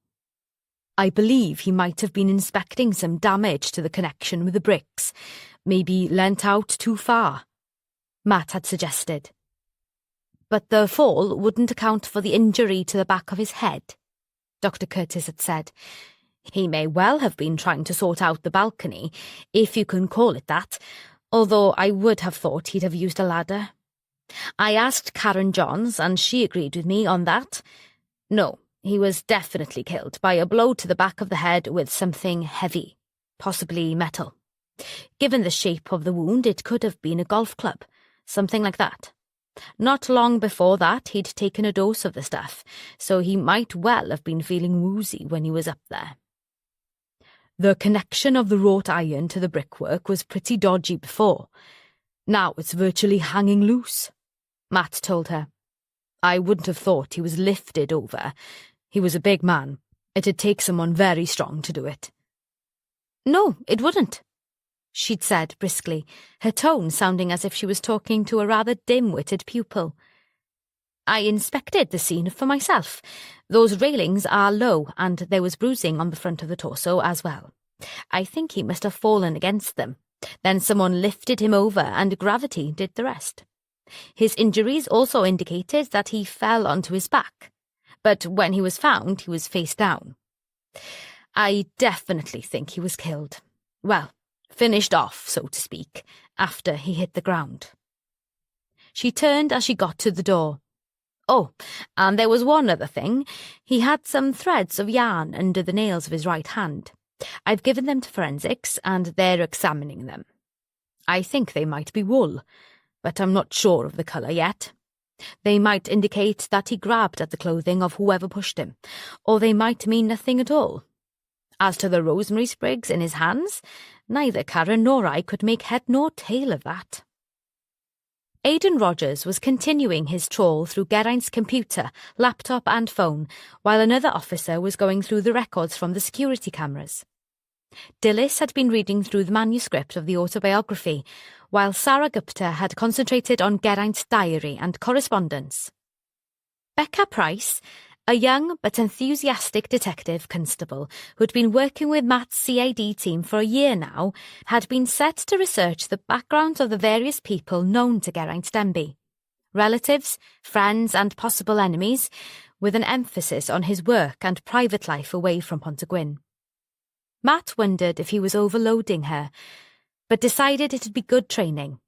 B: I believe he might have been inspecting some damage to the connection with the bricks, maybe leant out too far,
C: Matt had suggested.
B: But the fall wouldn't account for the injury to the back of his head, Dr. Curtis had said. He may well have been trying to sort out the balcony, if you can call it that, although I would have thought he'd have used a ladder. I asked Karen Johns, and she agreed with me on that. No, he was definitely killed by a blow to the back of the head with something heavy, possibly metal. Given the shape of the wound, it could have been a golf club, something like that. Not long before that, he'd taken a dose of the stuff, so he might well have been feeling woozy when he was up there. The connection of the wrought iron to the brickwork was pretty dodgy before. Now it's virtually hanging loose, Matt told her. I wouldn't have thought he was lifted over. He was a big man. It'd take someone very strong to do it.
C: No, it wouldn't, she'd said briskly, her tone sounding as if she was talking to a rather dim-witted pupil. I inspected the scene for myself. Those railings are low, and there was bruising on the front of the torso as well. I think he must have fallen against them. Then someone lifted him over, and gravity did the rest. His injuries also indicated that he fell onto his back, but when he was found, he was face down. I definitely think he was killed. Well, finished off, so to speak, after he hit the ground. She turned as she got to the door. Oh, and there was one other thing. He had some threads of yarn under the nails of his right hand. I've given them to forensics, and they're examining them. I think they might be wool, but I'm not sure of the colour yet. They might indicate that he grabbed at the clothing of whoever pushed him, or they might mean nothing at all. As to the rosemary sprigs in his hands, neither Karen nor I could make head nor tail of that. Aidan Rogers was continuing his trawl through Geraint's computer, laptop and phone, while another officer was going through the records from the security cameras. Dilys had been reading through the manuscript of the autobiography, while Sarah Gupta had concentrated on Geraint's diary and correspondence. Becca Price, a young but enthusiastic detective constable who'd been working with Matt's CID team for a year now, had been set to research the backgrounds of the various people known to Geraint Denby. Relatives, friends and possible enemies, with an emphasis on his work and private life away from Pontygwyn. Matt wondered if he was overloading her, but decided it'd be good training,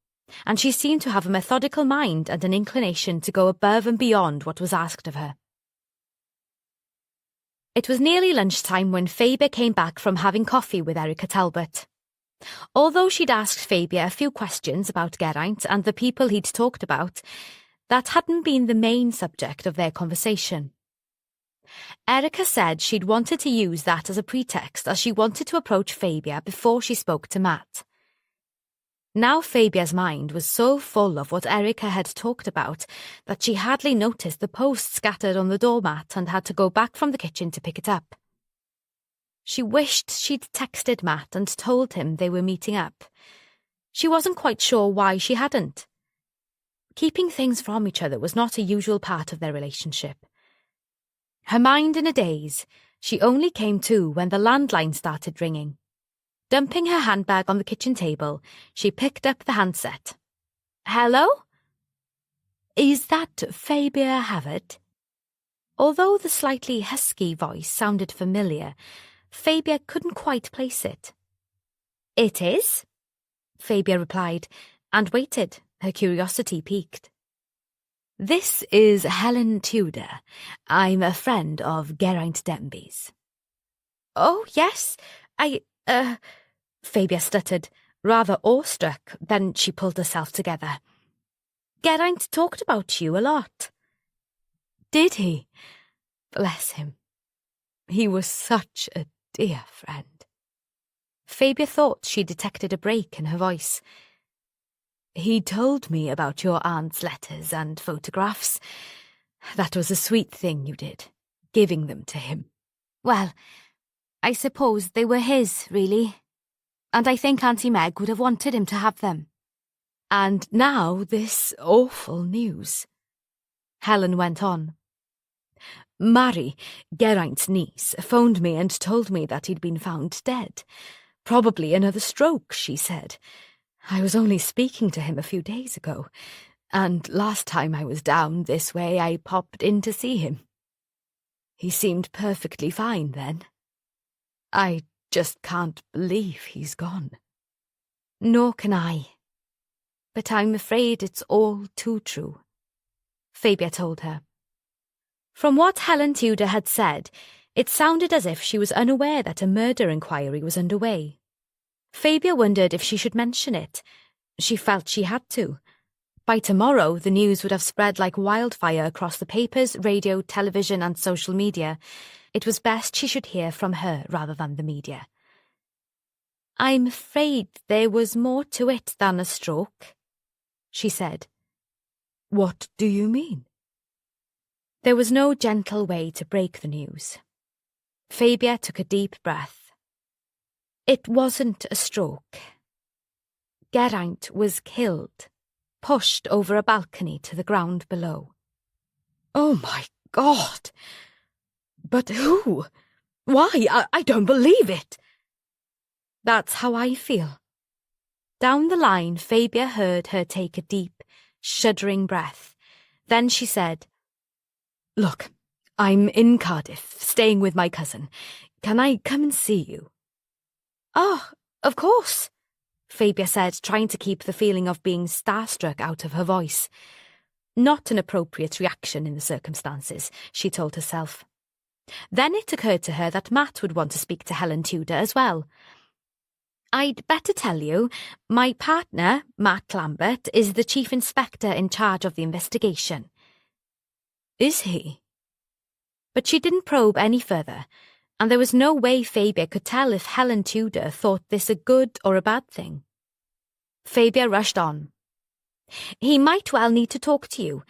C: and she seemed to have a methodical mind and an inclination to go above and beyond what was asked of her. It was nearly lunchtime when Fabia came back from having coffee with Erica Talbot. Although she'd asked Fabia a few questions about Geraint and the people he'd talked about, that hadn't been the main subject of their conversation. Erica said she'd wanted to use that as a pretext as she wanted to approach Fabia before she spoke to Matt. Now Fabia's mind was so full of what Erica had talked about that she hardly noticed the post scattered on the doormat and had to go back from the kitchen to pick it up. She wished she'd texted Matt and told him they were meeting up. She wasn't quite sure why she hadn't. Keeping things from each other was not a usual part of their relationship. Her mind in a daze, she only came to when the landline started ringing. Dumping her handbag on the kitchen table, she picked up the handset. Hello? Is that Fabia Havard? Although the slightly husky voice sounded familiar, Fabia couldn't quite place it. It is, Fabia replied, and waited, her curiosity piqued. This is Helen Tudor. I'm a friend of Geraint Denby's. Oh, yes, Fabia stuttered, rather awestruck, then she pulled herself together. Geraint talked about you a lot. Did he? Bless him. He was such a dear friend. Fabia thought she detected a break in her voice. He told me about your aunt's letters and photographs. That was a sweet thing you did, giving them to him. Well, I suppose they were his, really. And I think Auntie Meg would have wanted him to have them. And now this awful news. Helen went on. Mary, Geraint's niece, phoned me and told me that he'd been found dead. Probably another stroke, she said. I was only speaking to him a few days ago, and last time I was down this way I popped in to see him. He seemed perfectly fine then. I just can't believe he's gone. Nor can I. But I'm afraid it's all too true, Fabia told her. From what Helen Tudor had said, it sounded as if she was unaware that a murder inquiry was underway. Fabia wondered if she should mention it. She felt she had to. By tomorrow, the news would have spread like wildfire across the papers, radio, television and social media. It was best she should hear from her rather than the media. I'm afraid there was more to it than a stroke, she said. What do you mean? There was no gentle way to break the news. Fabia took a deep breath. It wasn't a stroke. Geraint was killed, pushed over a balcony to the ground below. Oh my God! But who? Why? I don't believe it. That's how I feel. Down the line, Fabia heard her take a deep, shuddering breath. Then she said, Look, I'm in Cardiff, staying with my cousin.
B: Can I come and see you?
C: Oh, of course, Fabia said, trying to keep the feeling of being starstruck out of her voice. Not an appropriate reaction in the circumstances, she told herself. Then it occurred to her that Matt would want to speak to Helen Tudor as well. I'd better tell you, my partner, Matt Lambert, is the chief inspector in charge of the investigation.
B: Is he?
C: But she didn't probe any further, and there was no way Fabia could tell if Helen Tudor thought this a good or a bad thing. Fabia rushed on. He might well need to talk to you.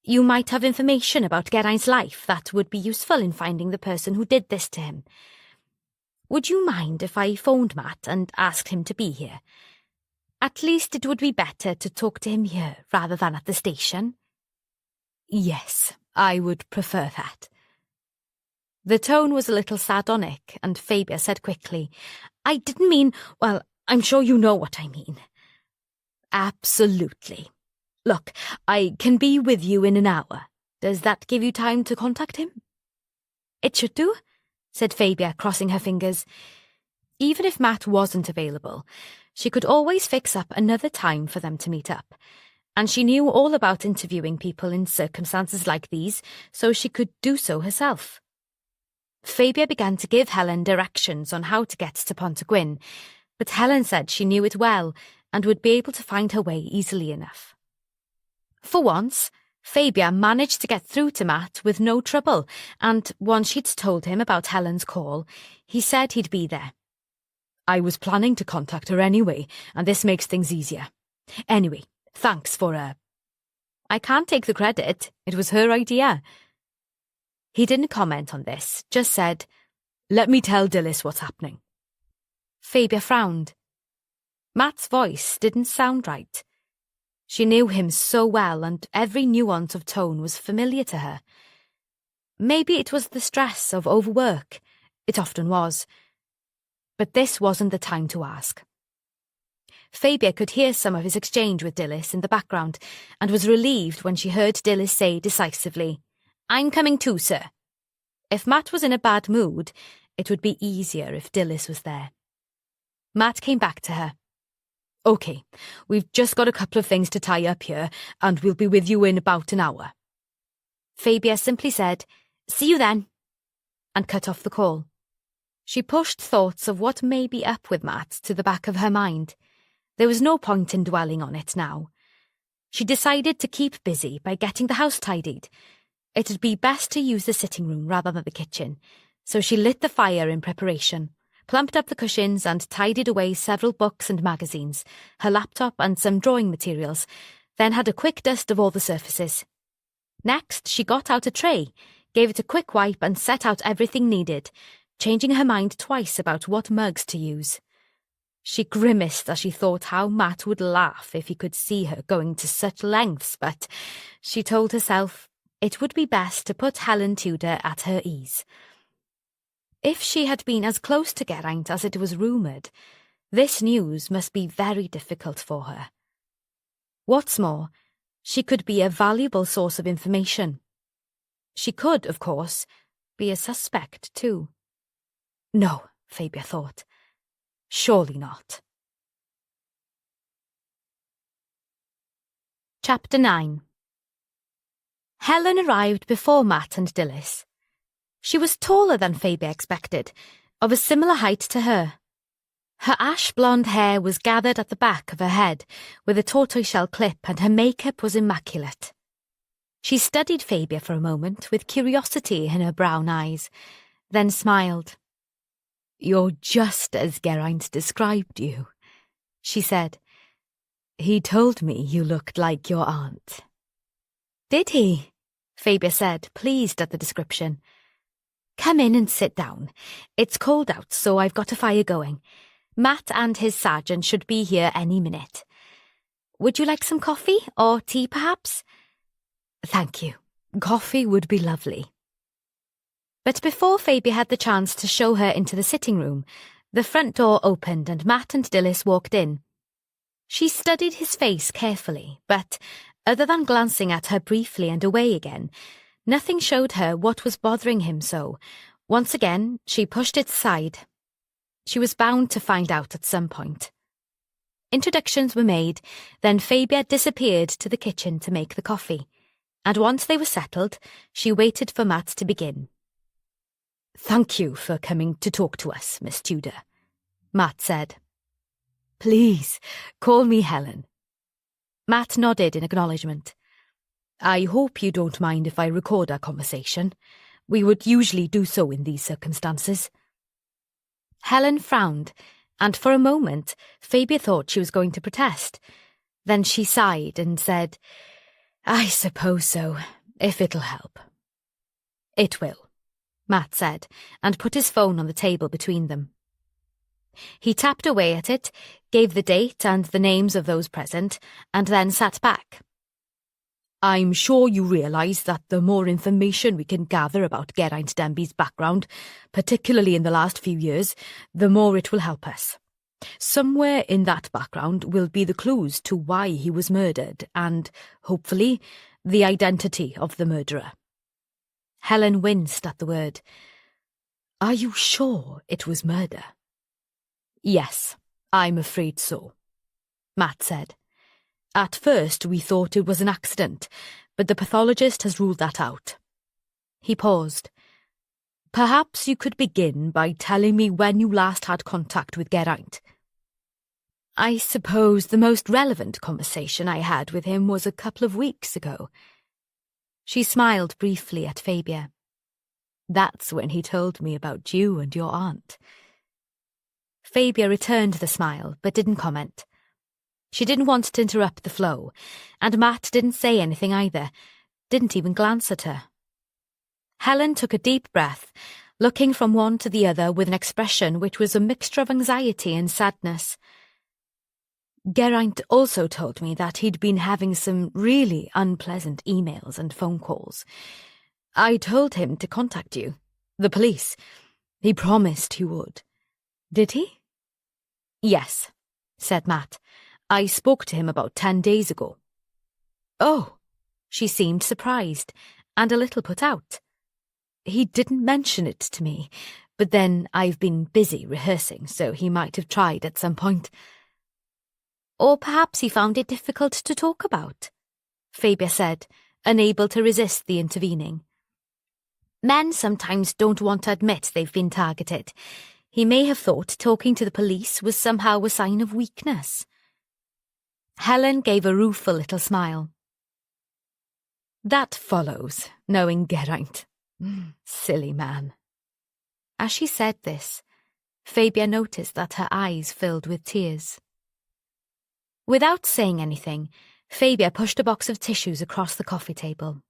C: You might have information about Geraint's life that would be useful in finding the person who did this to him. Would you mind if I phoned Matt and asked him to be here? At least it would be better to talk to him here rather than at the station.
B: Yes, I would prefer that.
C: The tone was a little sardonic, and Fabia said quickly, I didn't mean, well, I'm sure you know what I mean.
B: Absolutely. Look, I can be with you in an hour. Does that give you time to contact him?
C: It should do, said Fabia, crossing her fingers. Even if Matt wasn't available, she could always fix up another time for them to meet up, and she knew all about interviewing people in circumstances like these, so she could do so herself. Fabia began to give Helen directions on how to get to Pontygwyn, but Helen said she knew it well and would be able to find her way easily enough. For once, Fabia managed to get through to Matt with no trouble, and once she'd told him about Helen's call, he said he'd be there.
B: I was planning to contact her anyway, and this makes things easier. Anyway, thanks for
C: I can't take the credit. It was her idea. He didn't comment on this, just said,
B: Let me tell Dilys what's happening.
C: Fabia frowned. Matt's voice didn't sound right. She knew him so well, and every nuance of tone was familiar to her. Maybe it was the stress of overwork. It often was. But this wasn't the time to ask. Fabia could hear some of his exchange with Dilys in the background, and was relieved when she heard Dilys say decisively, I'm coming too, sir. If Matt was in a bad mood, it would be easier if Dilys was there. Matt came back to her.
B: OK, we've just got a couple of things to tie up here, and we'll be with you in about an hour.
C: Fabia simply said, See you then, and cut off the call. She pushed thoughts of what may be up with Matt to the back of her mind. There was no point in dwelling on it now. She decided to keep busy by getting the house tidied. It'd be best to use the sitting room rather than the kitchen, so she lit the fire in preparation, plumped up the cushions and tidied away several books and magazines, her laptop and some drawing materials, then had a quick dust of all the surfaces. Next, she got out a tray, gave it a quick wipe and set out everything needed, changing her mind twice about what mugs to use. She grimaced as she thought how Matt would laugh if he could see her going to such lengths, but she told herself it would be best to put Helen Tudor at her ease. If she had been as close to Geraint as it was rumoured, this news must be very difficult for her. What's more, she could be a valuable source of information. She could, of course, be a suspect too. No, Fabia thought. Surely not. Chapter 9. Helen arrived before Matt and Dilys. She was taller than Fabia expected, of a similar height to her. Her ash-blonde hair was gathered at the back of her head with a tortoiseshell clip, and her makeup was immaculate. She studied Fabia for a moment with curiosity in her brown eyes, then smiled.
B: You're just as Geraint described you, she said. He told me you looked like your aunt.
C: Did he? Fabia said, pleased at the description. Come in and sit down. It's cold out, so I've got a fire going. Matt and his sergeant should be here any minute. Would you like some coffee, or tea perhaps?
B: Thank you. Coffee would be lovely.
C: But before Fabia had the chance to show her into the sitting room, the front door opened and Matt and Dilys walked in. She studied his face carefully, but, other than glancing at her briefly and away again, nothing showed her what was bothering him so, Once again, she pushed it aside. She was bound to find out at some point. Introductions were made, then Fabia disappeared to the kitchen to make the coffee, and once they were settled, she waited for Matt to begin.
B: "Thank you for coming to talk to us, Miss Tudor," Matt said. "Please, call me Helen."
C: Matt nodded in acknowledgement.
B: "I hope you don't mind if I record our conversation. We would usually do so in these circumstances."
C: Helen frowned, and for a moment Fabia thought she was going to protest. Then she sighed and said,
B: "I suppose so, if it'll help."
C: "It will," Matt said, and put his phone on the table between them. He tapped away at it, gave the date and the names of those present, and then sat back.
B: "I'm sure you realise that the more information we can gather about Geraint Denby's background, particularly in the last few years, the more it will help us. Somewhere in that background will be the clues to why he was murdered and, hopefully, the identity of the murderer."
C: Helen winced at the word.
B: "Are you sure it was murder?" "Yes, I'm afraid so," Matt said. "At first we thought it was an accident, but the pathologist has ruled that out."
C: He paused.
B: "Perhaps you could begin by telling me when you last had contact with Geraint."
C: "I suppose the most relevant conversation I had with him was a couple of weeks ago." She smiled briefly at Fabia.
B: "That's when he told me about you and your aunt."
C: Fabia returned the smile, but didn't comment. She didn't want to interrupt the flow, and Matt didn't say anything either, didn't even glance at her. Helen took a deep breath, looking from one to the other with an expression which was a mixture of anxiety and sadness.
B: "Geraint also told me that he'd been having some really unpleasant emails and phone calls. I told him to contact you, the police. He promised he would. Did he?"
C: "Yes," said Matt.
B: "I spoke to him about 10 days ago."
C: "Oh," she seemed surprised and a little put out.
B: "He didn't mention it to me, but then I've been busy rehearsing, so he might have tried at some point."
C: "Or perhaps he found it difficult to talk about," Fabia said, unable to resist the intervening. "Men sometimes don't want to admit they've been targeted. He may have thought talking to the police was somehow a sign of weakness." Helen gave a rueful little smile.
B: "That follows, knowing Geraint. Silly man."
C: As she said this, Fabia noticed that her eyes filled with tears. Without saying anything, Fabia pushed a box of tissues across the coffee table.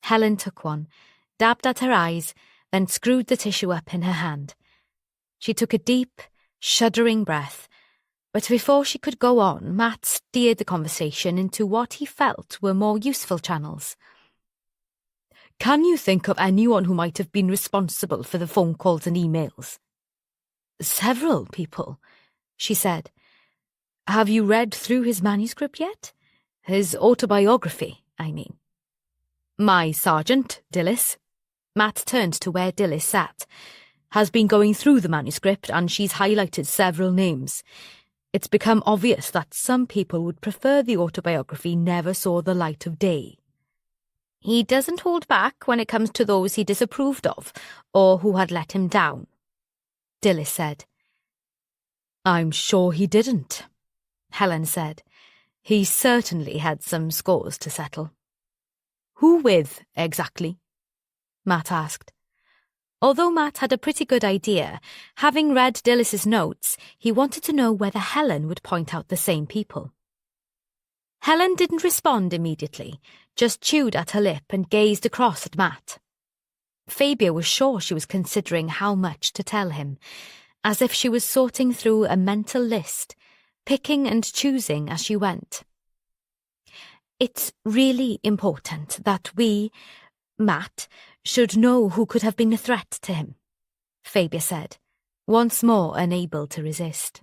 C: Helen took one, dabbed at her eyes, then screwed the tissue up in her hand. She took a deep, shuddering breath, but before she could go on, Matt steered the conversation into what he felt were more useful channels.
B: "Can you think of anyone who might have been responsible for the phone calls and emails?"
C: "Several people," she said.
B: "Have you read through his manuscript yet? His autobiography, I mean." "My sergeant, Dilys," Matt turned to where Dilys sat, "has been going through the manuscript and she's highlighted several names. It's become obvious that some people would prefer the autobiography never saw the light of day."
C: "He doesn't hold back when it comes to those he disapproved of or who had let him down," Dilys said.
B: "I'm sure he didn't," Helen said. "He certainly had some scores to settle." "Who with, exactly?" Matt asked.
C: Although Matt had a pretty good idea, having read Dilys's notes, he wanted to know whether Helen would point out the same people. Helen didn't respond immediately, just chewed at her lip and gazed across at Matt. Fabia was sure she was considering how much to tell him, as if she was sorting through a mental list, picking and choosing as she went. "It's really important that we, Matt, should know who could have been a threat to him," Fabia said, once more unable to resist.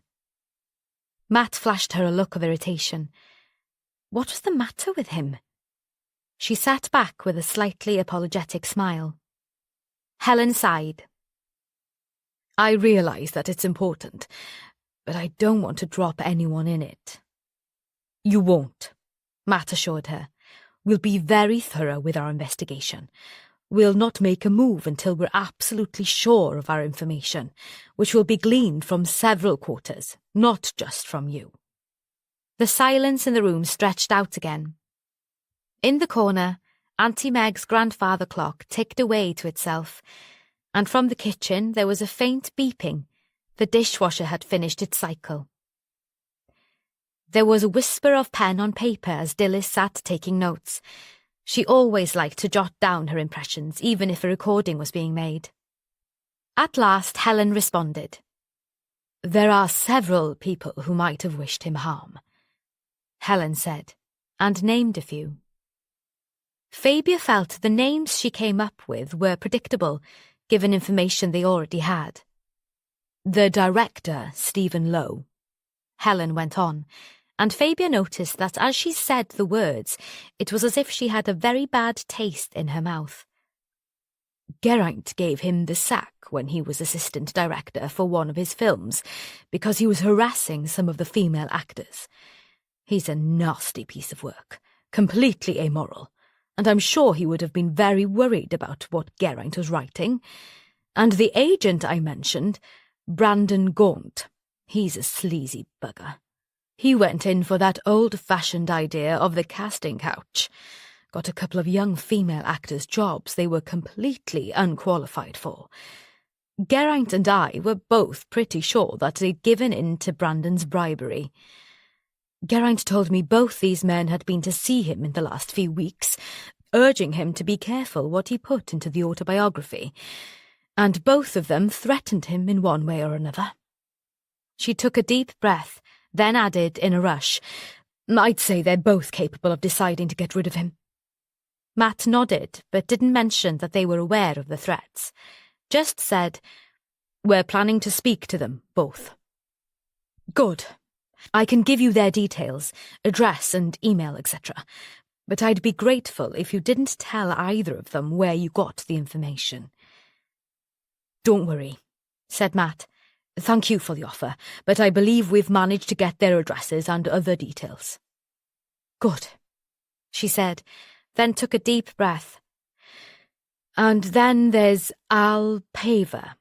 C: Matt flashed her a look of irritation. What was the matter with him? She sat back with a slightly apologetic smile. Helen sighed.
B: I realise that it's important, but I don't want to drop anyone in it. You won't, Matt assured her. We'll be very thorough with our investigation. We'll not make a move until we're absolutely sure of our information, which will be gleaned from several quarters, not just from you.
C: The silence in the room stretched out again. In the corner, Auntie Meg's grandfather clock ticked away to itself, and from the kitchen there was a faint beeping. The dishwasher had finished its cycle. There was a whisper of pen on paper as Dilys sat taking notes. She always liked to jot down her impressions, even if a recording was being made. At last Helen responded.
B: There are several people who might have wished him harm, Helen said, and named a few.
C: Fabia felt the names she came up with were predictable, given information they already had.
B: The director, Stephen Lowe,
C: Helen went on, and Fabia noticed that as she said the words, it was as if she had a very bad taste in her mouth.
B: Geraint gave him the sack when he was assistant director for one of his films because he was harassing some of the female actors. He's a nasty piece of work, completely amoral, and I'm sure he would have been very worried about what Geraint was writing. And the agent I mentioned, Brandon Gaunt, he's a sleazy bugger. He went in for that old-fashioned idea of the casting couch. Got a couple of young female actors jobs they were completely unqualified for. Geraint and I were both pretty sure that they'd given in to Brandon's bribery. Geraint told me both these men had been to see him in the last few weeks, urging him to be careful what he put into the autobiography, and both of them threatened him in one way or another.
C: She took a deep breath, then added in a rush,
B: I'd say they're both capable of deciding to get rid of him.
C: Matt nodded, but didn't mention that they were aware of the threats. Just said,
B: We're planning to speak to them, both. Good. I can give you their details, address and email, etc. But I'd be grateful if you didn't tell either of them where you got the information. Don't worry, said Matt. Thank you for the offer, but I believe we've managed to get their addresses and other details.
C: Good, she said, then took a deep breath.
B: And then there's Al Paver.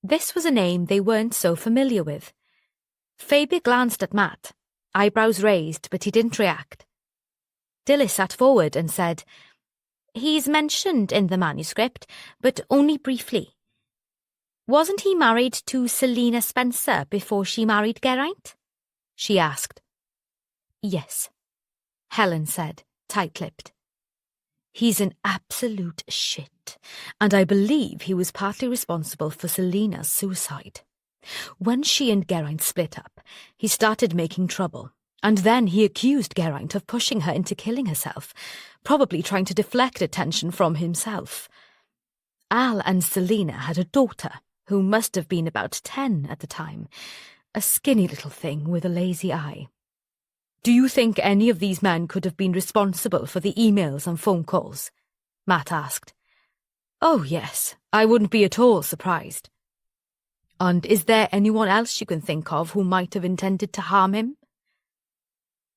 C: This was a name they weren't so familiar with. Fabia glanced at Matt, eyebrows raised, but he didn't react. Dilys sat forward and said, He's mentioned in the manuscript, but only briefly. Wasn't he married to Selina Spencer before she married Geraint? She asked.
B: Yes,
C: Helen said, tight-lipped.
B: He's an absolute shit, and I believe he was partly responsible for Selina's suicide. When she and Geraint split up, he started making trouble, and then he accused Geraint of pushing her into killing herself, probably trying to deflect attention from himself. Al and Selina had a daughter, who must have been about 10 at the time, a skinny little thing with a lazy eye. Do you think any of these men could have been responsible for the emails and phone calls? Matt asked. Oh, yes, I wouldn't be at all surprised. And is there anyone else you can think of who might have intended to harm him?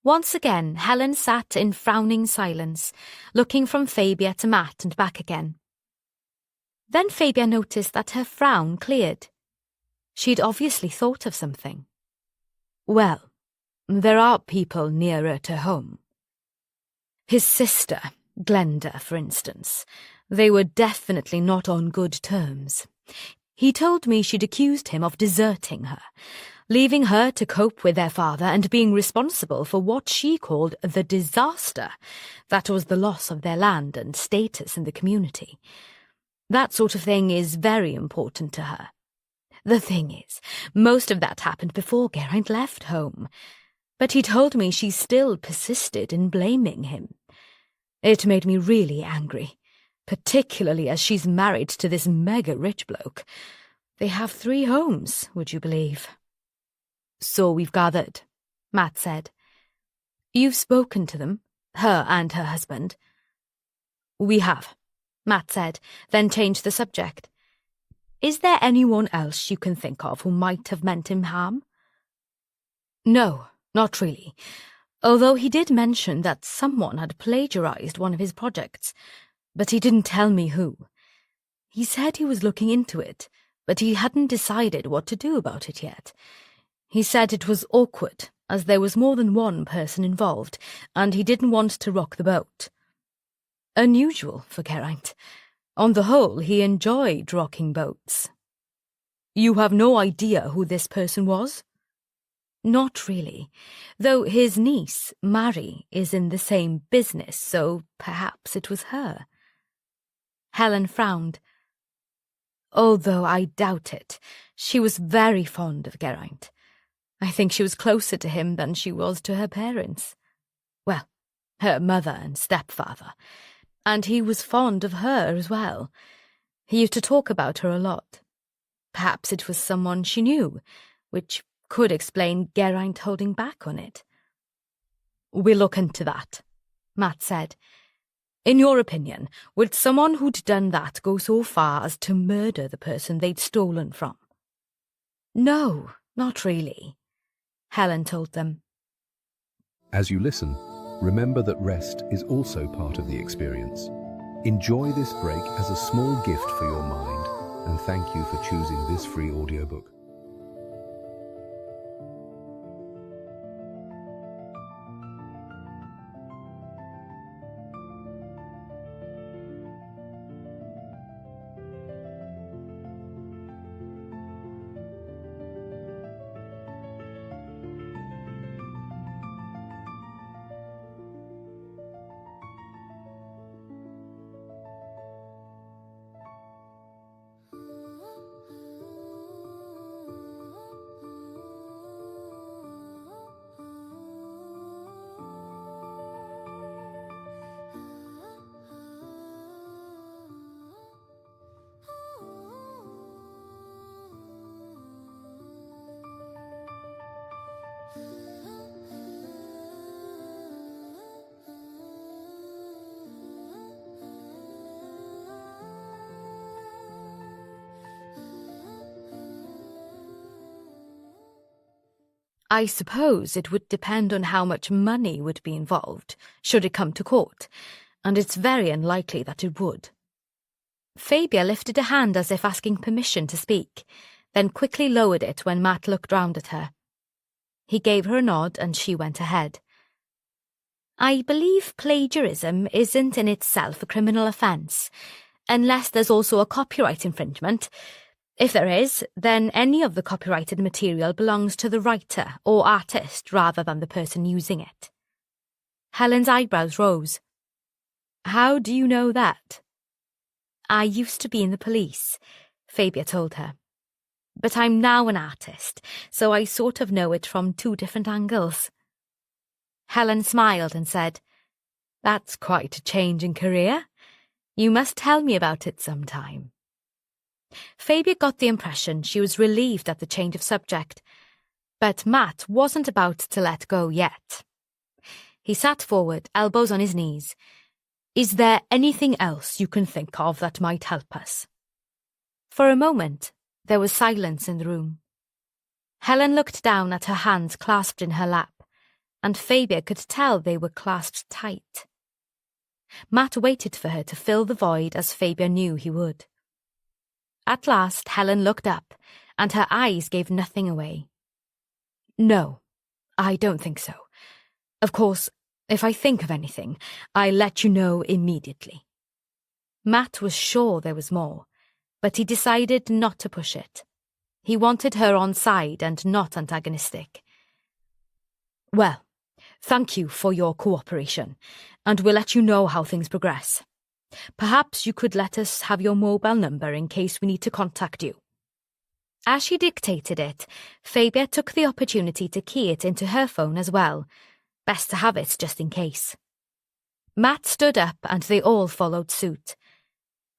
C: Once again, Helen sat in frowning silence, looking from Fabia to Matt and back again. Then Fabia noticed that her frown cleared. She'd obviously thought of something.
B: Well, there are people nearer to home. His sister, Glenda, for instance. They were definitely not on good terms. He told me she'd accused him of deserting her, leaving her to cope with their father and being responsible for what she called the disaster that was the loss of their land and status in the community. That sort of thing is very important to her. The thing is, most of that happened before Geraint left home, but he told me she still persisted in blaming him. It made me really angry, particularly as she's married to this mega-rich bloke. They have 3 homes, would you believe? So we've gathered, Matt said. You've spoken to them, her and her husband. We have,
C: Matt said, then changed the subject. Is there anyone else you can think of who might have meant him harm? No, not really, although he did mention that someone had plagiarized one of his projects, but he didn't tell me who. He said he was looking into it, but he hadn't decided what to do about it yet. He said it was awkward, as there was more than one person involved, and he didn't want to rock the boat. Unusual for Geraint. On the whole, he enjoyed rocking boats. You have no idea who this person was? Not really, though his niece, Mary, is in the same business, so perhaps it was her. Helen frowned. Although I doubt it, she was very fond of Geraint. I think she was closer to him than she was to her parents. Well, her mother and stepfather. And he was fond of her as well. He used to talk about her a lot. Perhaps it was someone she knew, which could explain Geraint holding back on it. We'll look into that, Matt said. In your opinion, would someone who'd done that go so far as to murder the person they'd stolen from? No, not really, Helen told them.
D: As you listen, remember that rest is also part of the experience. Enjoy this break as a small gift for your mind, and thank you for choosing this free audiobook.
C: I suppose it would depend on how much money would be involved, should it come to court, and it's very unlikely that it would. Fabia lifted a hand as if asking permission to speak, then quickly lowered it when Matt looked round at her. He gave her a nod and she went ahead. I believe plagiarism isn't in itself a criminal offence, unless there's also a copyright infringement. If there is, then any of the copyrighted material belongs to the writer or artist rather than the person using it. Helen's eyebrows rose. How do you know that? I used to be in the police, Fabia told her. But I'm now an artist, so I sort of know it from two different angles. Helen smiled and said, That's quite a change in career. You must tell me about it sometime. Fabia got the impression she was relieved at the change of subject, but Matt wasn't about to let go yet. He sat forward, elbows on his knees. Is there anything else you can think of that might help us? For a moment, there was silence in the room. Helen looked down at her hands clasped in her lap, and Fabia could tell they were clasped tight. Matt waited for her to fill the void as Fabia knew he would. At last, Helen looked up, and her eyes gave nothing away. No, I don't think so. Of course, if I think of anything, I'll let you know immediately. Matt was sure there was more, but he decided not to push it. He wanted her on side and not antagonistic. Well, thank you for your cooperation, and we'll let you know how things progress. Perhaps you could let us have your mobile number in case we need to contact you. As she dictated it, Fabia took the opportunity to key it into her phone as well. Best to have it just in case. Matt stood up and they all followed suit.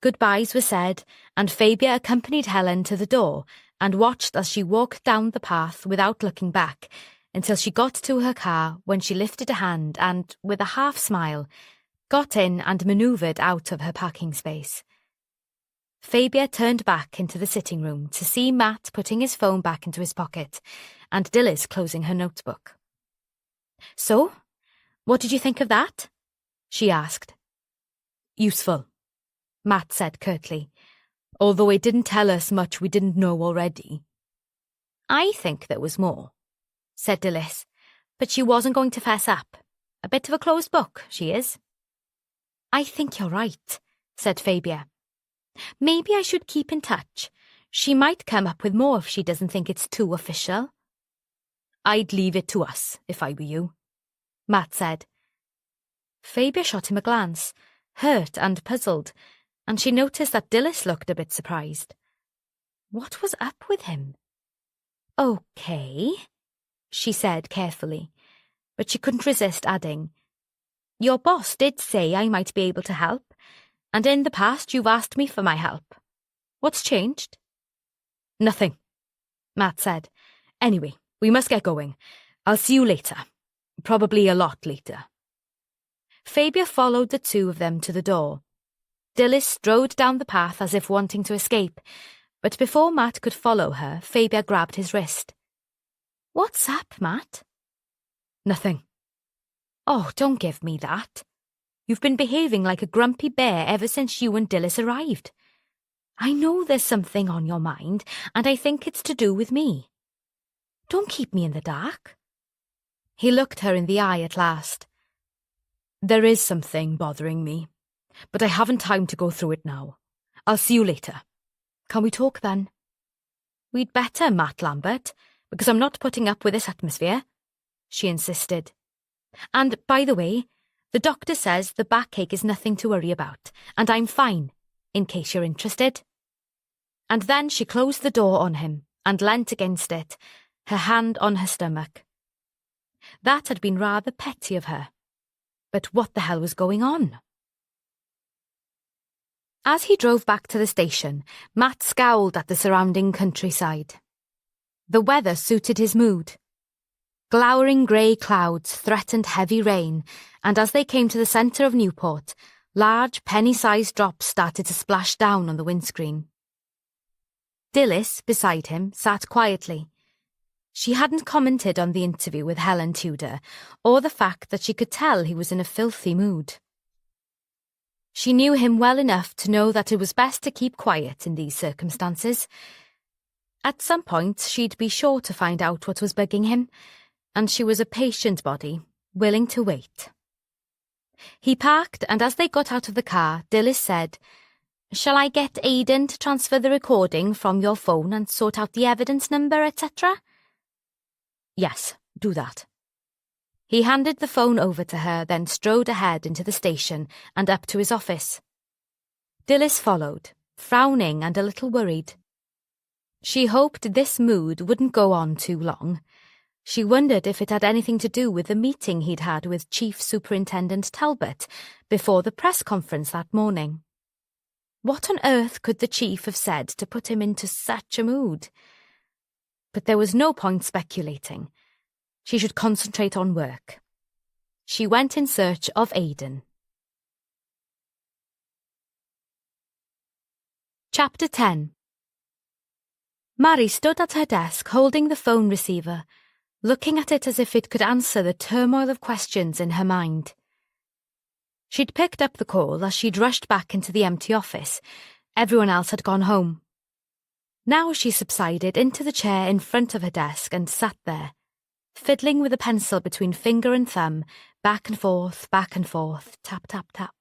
C: Goodbyes were said, and Fabia accompanied Helen to the door and watched as she walked down the path without looking back until she got to her car when she lifted a hand and, with a half smile, got in and manoeuvred out of her parking space. Fabia turned back into the sitting room to see Matt putting his phone back into his pocket and Dilys closing her notebook. "So, what did you think of that?" she asked. "Useful," Matt said curtly, "although it didn't tell us much we didn't know already." "I think there was more," said Dilys, "but she wasn't going to fess up. A bit of a closed book, she is." "I think you're right," said Fabia. "Maybe I should keep in touch. She might come up with more if she doesn't think it's too official." "I'd leave it to us, if I were you," Matt said. Fabia shot him a glance, hurt and puzzled, and she noticed that Dilys looked a bit surprised. What was up with him? "Okay," she said carefully, but she couldn't resist adding, "Your boss did say I might be able to help, and in the past you've asked me for my help. What's changed?" "Nothing," Matt said. "Anyway, we must get going. I'll see you later. Probably a lot later." Fabia followed the two of them to the door. Dilys strode down the path as if wanting to escape, but before Matt could follow her, Fabia grabbed his wrist. "What's up, Matt?" "Nothing." "Oh, don't give me that. You've been behaving like a grumpy bear ever since you and Dilys arrived. I know there's something on your mind, and I think it's to do with me. Don't keep me in the dark." He looked her in the eye at last. "There is something bothering me, but I haven't time to go through it now. I'll see you later. Can we talk then?" "We'd better, Matt Lambert, because I'm not putting up with this atmosphere," she insisted. "And, by the way, the doctor says the backache is nothing to worry about, and I'm fine, in case you're interested." And then she closed the door on him and leant against it, her hand on her stomach. That had been rather petty of her. But what the hell was going on? As he drove back to the station, Matt scowled at the surrounding countryside. The weather suited his mood. Glowering grey clouds threatened heavy rain, and as they came to the centre of Newport, large penny-sized drops started to splash down on the windscreen. Dilys, beside him, sat quietly. She hadn't commented on the interview with Helen Tudor, or the fact that she could tell he was in a filthy mood. She knew him well enough to know that it was best to keep quiet in these circumstances. At some point, she'd be sure to find out what was bugging him, and she was a patient body, willing to wait. He parked, and as they got out of the car, Dilys said, "Shall I get Aidan to transfer the recording from your phone and sort out the evidence number, etc.? "Yes, do that." He handed the phone over to her, then strode ahead into the station and up to his office. Dilys followed, frowning and a little worried. She hoped this mood wouldn't go on too long. She wondered if it had anything to do with the meeting he'd had with Chief Superintendent Talbot before the press conference that morning. What on earth could the chief have said to put him into such a mood? But there was no point speculating. She should concentrate on work. She went in search of Aidan. Chapter 10. Mary stood at her desk holding the phone receiver, looking at it as if it could answer the turmoil of questions in her mind. She'd picked up the call as she'd rushed back into the empty office. Everyone else had gone home. Now she subsided into the chair in front of her desk and sat there, fiddling with a pencil between finger and thumb, back and forth, tap, tap, tap.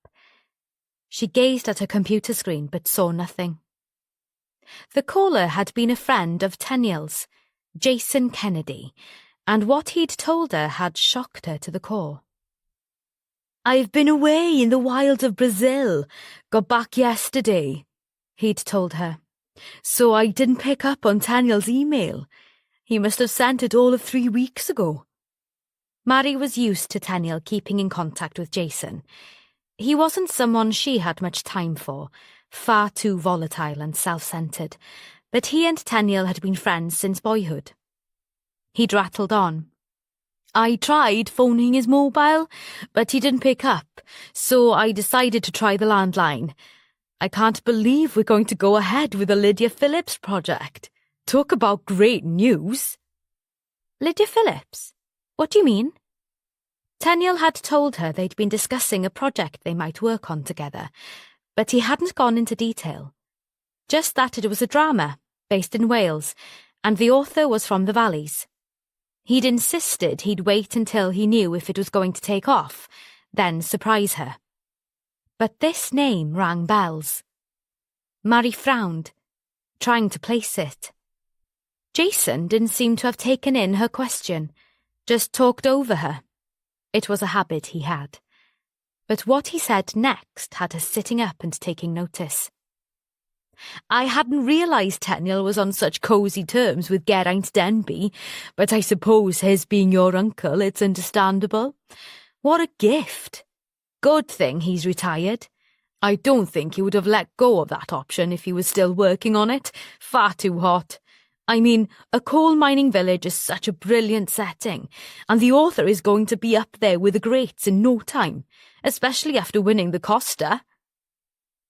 C: She gazed at her computer screen but saw nothing. The caller had been a friend of Tenniel's, Jason Kennedy, and what he'd told her had shocked her to the core. "I've been away in the wilds of Brazil, got back yesterday," he'd told her. "So I didn't pick up on Tenniel's email. He must have sent it all of 3 weeks ago." Mary was used to Tenniel keeping in contact with Jason. He wasn't someone she had much time for, far too volatile and self-centred, but he and Tenniel had been friends since boyhood. He'd rattled on.
A: I tried phoning his mobile, but he didn't pick up, so I decided to try the landline. I can't believe we're going to go ahead with the Lydia Phillips project. Talk about great news.
C: Lydia Phillips? What do you mean? Tenniel had told her they'd been discussing a project they might work on together, but he hadn't gone into detail. Just that it was a drama, based in Wales, and the author was from the Valleys. He'd insisted he'd wait until he knew if it was going to take off, then surprise her. But this name rang bells. Mary frowned, trying to place it. Jason didn't seem to have taken in her question, just talked over her. It was a habit he had. But what he said next had her sitting up and taking notice.
A: I hadn't realised Tenniel was on such cosy terms with Geraint Denby, but I suppose his being your uncle, it's understandable. What a gift. Good thing he's retired. I don't think he would have let go of that option if he was still working on it. Far too hot. I mean, a coal mining village is such a brilliant setting, and the author is going to be up there with the greats in no time, especially after winning the Costa.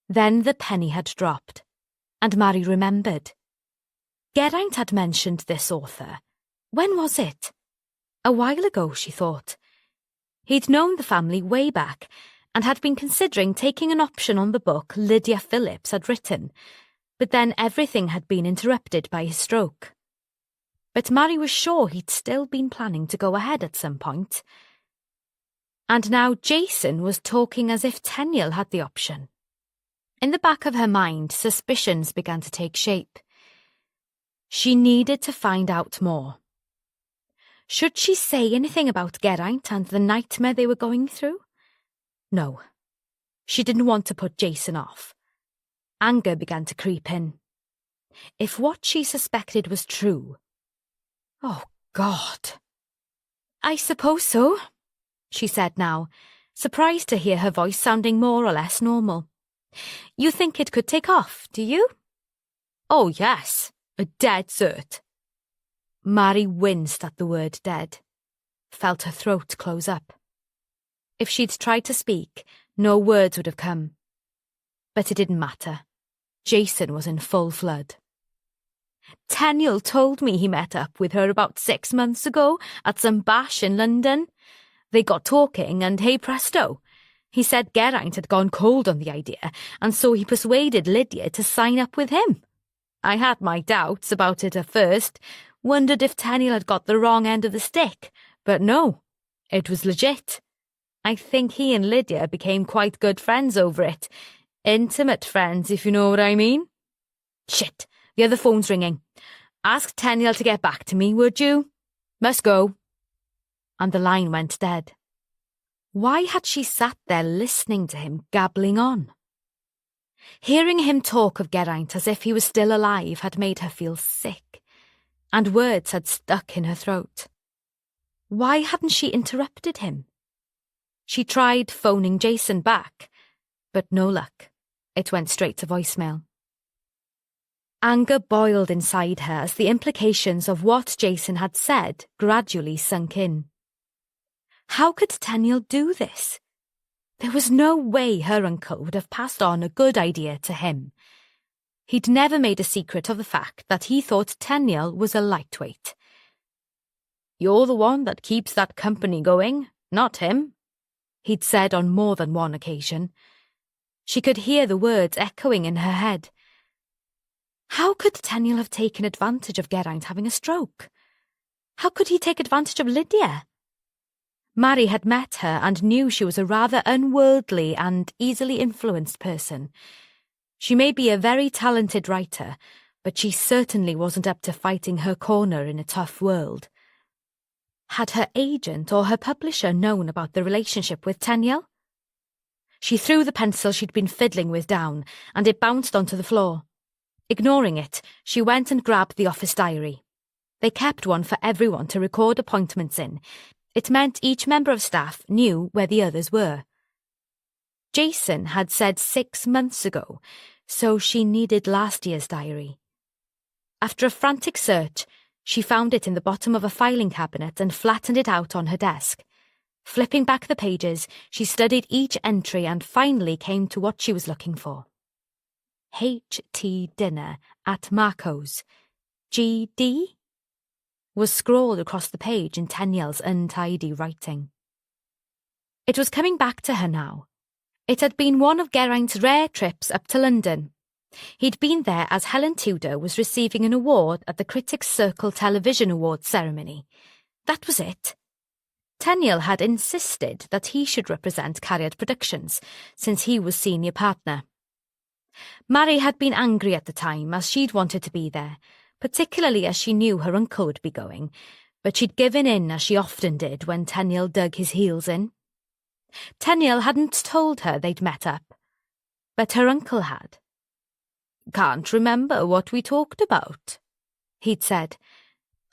C: Then the penny had dropped, and Mary remembered. Geraint had mentioned this author. When was it? A while ago, she thought. He'd known the family way back, and had been considering taking an option on the book Lydia Phillips had written, but then everything had been interrupted by his stroke. But Mary was sure he'd still been planning to go ahead at some point. And now Jason was talking as if Tenniel had the option. In the back of her mind, suspicions began to take shape. She needed to find out more. Should she say anything about Geraint and the nightmare they were going through? No. She didn't want to put Jason off. Anger began to creep in. If what she suspected was true... Oh, God. I suppose so, she said now, surprised to hear her voice sounding more or less normal. You think it could take off, do you?
A: Oh, yes. A dead cert.
C: Mary winced at the word dead, felt her throat close up. If she'd tried to speak, no words would have come. But it didn't matter. Jason was in full flood.
A: Tenniel told me he met up with her about 6 months ago at some bash in London. They got talking and hey presto, he said Geraint had gone cold on the idea, and so he persuaded Lydia to sign up with him. I had my doubts about it at first, wondered if Tenniel had got the wrong end of the stick, but no, it was legit. I think he and Lydia became quite good friends over it. Intimate friends, if you know what I mean. Shit, the other phone's ringing. Ask Tenniel to get back to me, would you? Must go.
C: And the line went dead. Why had she sat there listening to him gabbling on? Hearing him talk of Geraint as if he was still alive had made her feel sick, and words had stuck in her throat. Why hadn't she interrupted him? She tried phoning Jason back, but no luck. It went straight to voicemail. Anger boiled inside her as the implications of what Jason had said gradually sunk in. How could Tenniel do this? There was no way her uncle would have passed on a good idea to him. He'd never made a secret of the fact that he thought Tenniel was a lightweight.
A: You're the one that keeps that company going, not him,
C: he'd said on more than one occasion. She could hear the words echoing in her head. How could Tenniel have taken advantage of Geraint having a stroke? How could he take advantage of Lydia? Mary had met her and knew she was a rather unworldly and easily influenced person. She may be a very talented writer, but she certainly wasn't up to fighting her corner in a tough world. Had her agent or her publisher known about the relationship with Tenniel? She threw the pencil she'd been fiddling with down, and it bounced onto the floor. Ignoring it, she went and grabbed the office diary. They kept one for everyone to record appointments in. It meant each member of staff knew where the others were. Jason had said 6 months ago, so she needed last year's diary. After a frantic search, She found it in the bottom of a filing cabinet and flattened it out on her desk. Flipping back the pages, she studied each entry and finally came to what she was looking for. HT dinner at Marco's. GD? Was scrawled across the page in Tenniel's untidy writing. It was coming back to her now. It had been one of Geraint's rare trips up to London. He'd been there as Helen Tudor was receiving an award at the Critics' Circle Television Awards ceremony. That was it. Tenniel had insisted that he should represent Cariad Productions, since he was senior partner. Mary had been angry at the time, as she'd wanted to be there, particularly as she knew her uncle would be going, but she'd given in as she often did when Tenniel dug his heels in. Tenniel hadn't told her they'd met up, but her uncle had. "Can't remember what we talked about," he'd said.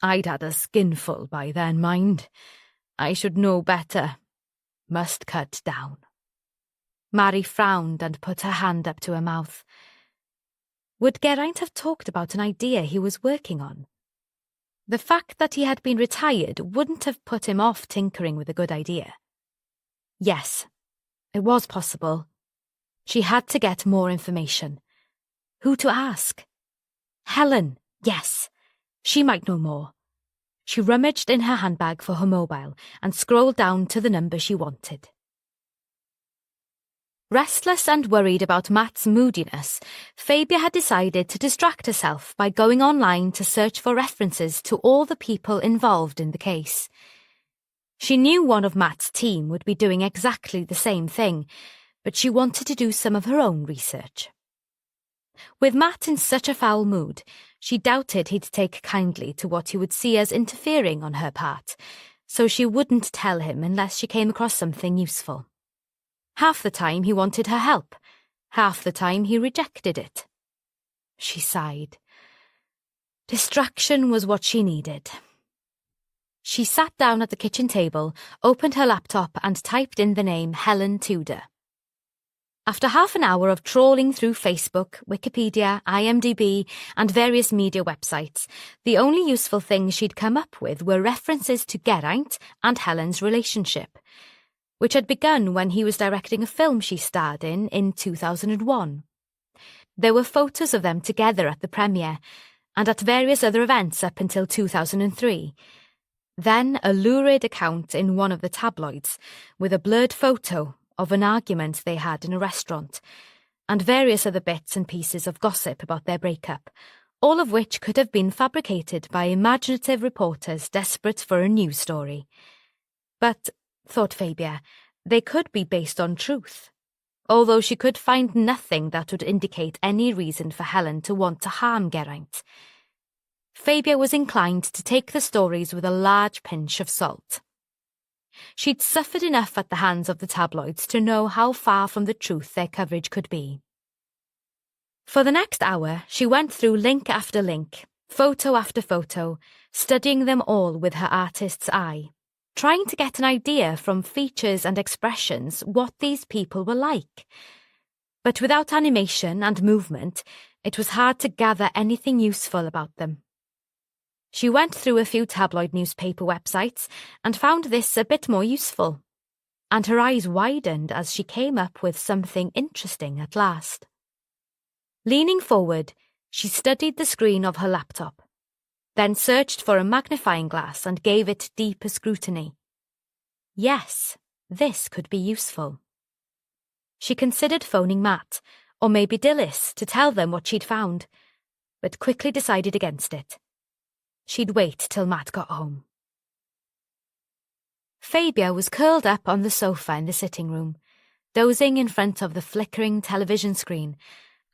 C: "I'd had a skinful by then, mind. I should know better. Must cut down." Mary frowned and put her hand up to her mouth. Would Geraint have talked about an idea he was working on? The fact that he had been retired wouldn't have put him off tinkering with a good idea. Yes, it was possible. She had to get more information. Who to ask? Helen, yes. She might know more. She rummaged in her handbag for her mobile and scrolled down to the number she wanted. Restless and worried about Matt's moodiness, Fabia had decided to distract herself by going online to search for references to all the people involved in the case. She knew one of Matt's team would be doing exactly the same thing, but she wanted to do some of her own research. With Matt in such a foul mood, she doubted he'd take kindly to what he would see as interfering on her part, so she wouldn't tell him unless she came across something useful. Half the time he wanted her help, half the time he rejected it. She sighed. Distraction was what she needed. She sat down at the kitchen table, opened her laptop and typed in the name Helen Tudor. After half an hour of trawling through Facebook, Wikipedia, IMDb, and various media websites, the only useful things she'd come up with were references to Geraint and Helen's relationship, which had begun when he was directing a film she starred in 2001. There were photos of them together at the premiere, and at various other events up until 2003. Then a lurid account in one of the tabloids, with a blurred photo of an argument they had in a restaurant, and various other bits and pieces of gossip about their breakup, all of which could have been fabricated by imaginative reporters desperate for a news story. But, thought Fabia, they could be based on truth, although she could find nothing that would indicate any reason for Helen to want to harm Geraint. Fabia was inclined to take the stories with a large pinch of salt. She'd suffered enough at the hands of the tabloids to know how far from the truth their coverage could be. For the next hour, she went through link after link, photo after photo, studying them all with her artist's eye, trying to get an idea from features and expressions what these people were like. But without animation and movement, it was hard to gather anything useful about them. She went through a few tabloid newspaper websites and found this a bit more useful, and her eyes widened as she came up with something interesting at last. Leaning forward, she studied the screen of her laptop, then searched for a magnifying glass and gave it deeper scrutiny. Yes, this could be useful. She considered phoning Matt, or maybe Dilys, to tell them what she'd found, but quickly decided against it. She'd wait till Matt got home. Fabia was curled up on the sofa in the sitting room, dozing in front of the flickering television screen,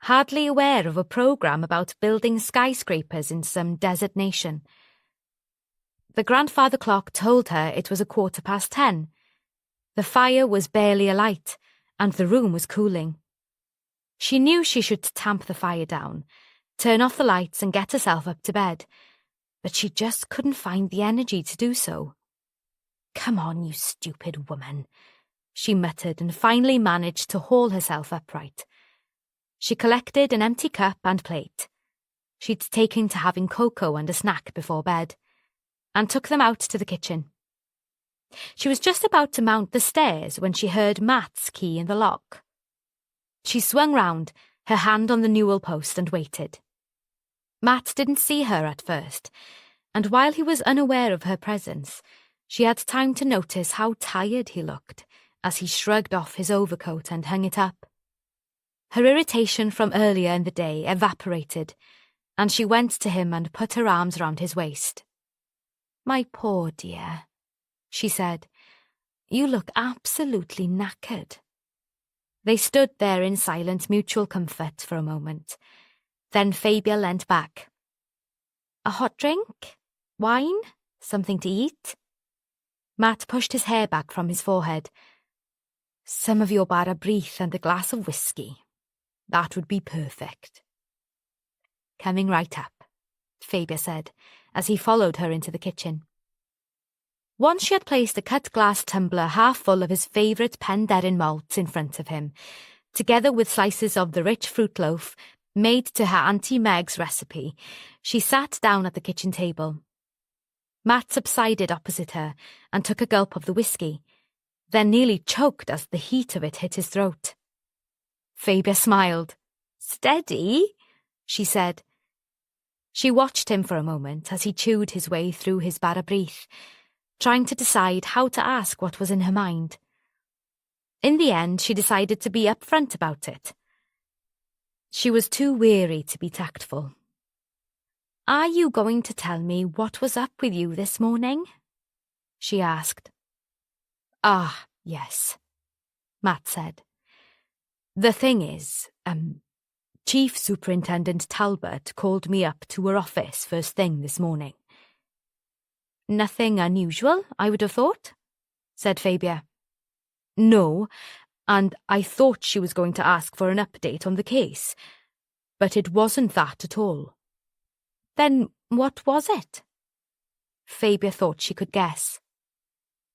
C: hardly aware of a programme about building skyscrapers in some desert nation. The grandfather clock told her it was 10:15. The fire was barely alight, and the room was cooling. She knew she should tamp the fire down, turn off the lights and get herself up to bed, but she just couldn't find the energy to do so. "Come on, you stupid woman," she muttered and finally managed to haul herself upright. She collected an empty cup and plate. She'd taken to having cocoa and a snack before bed, and took them out to the kitchen. She was just about to mount the stairs when she heard Matt's key in the lock. She swung round, her hand on the newel post, and waited. Matt didn't see her at first, and while he was unaware of her presence, she had time to notice how tired he looked as he shrugged off his overcoat and hung it up. Her irritation from earlier in the day evaporated, and she went to him and put her arms round his waist. "My poor dear," she said, "you look absolutely knackered." They stood there in silent mutual comfort for a moment. Then Fabia leant back. "A hot drink? Wine? Something to eat?" Matt pushed his hair back from his forehead. "Some of your bara brith and a glass of whiskey. That would be perfect." "Coming right up," Fabia said, as he followed her into the kitchen. Once she had placed a cut glass tumbler half full of his favourite Penderyn malt in front of him, together with slices of the rich fruit loaf made to her Auntie Meg's recipe, she sat down at the kitchen table. Matt subsided opposite her and took a gulp of the whiskey, then nearly choked as the heat of it hit his throat. Fabia smiled. "Steady," she said. She watched him for a moment as he chewed his way through his bara brith, trying to decide how to ask what was in her mind. In the end, she decided to be upfront about it. She was too weary to be tactful. "Are you going to tell me what was up with you this morning?" she asked. "Ah, yes," Matt said. "The thing is, Chief Superintendent Talbot called me up to her office first thing this morning." "Nothing unusual, I would have thought," said Fabia. "No, and I thought she was going to ask for an update on the case, but it wasn't that at all." "Then what was it?" Fabia thought she could guess.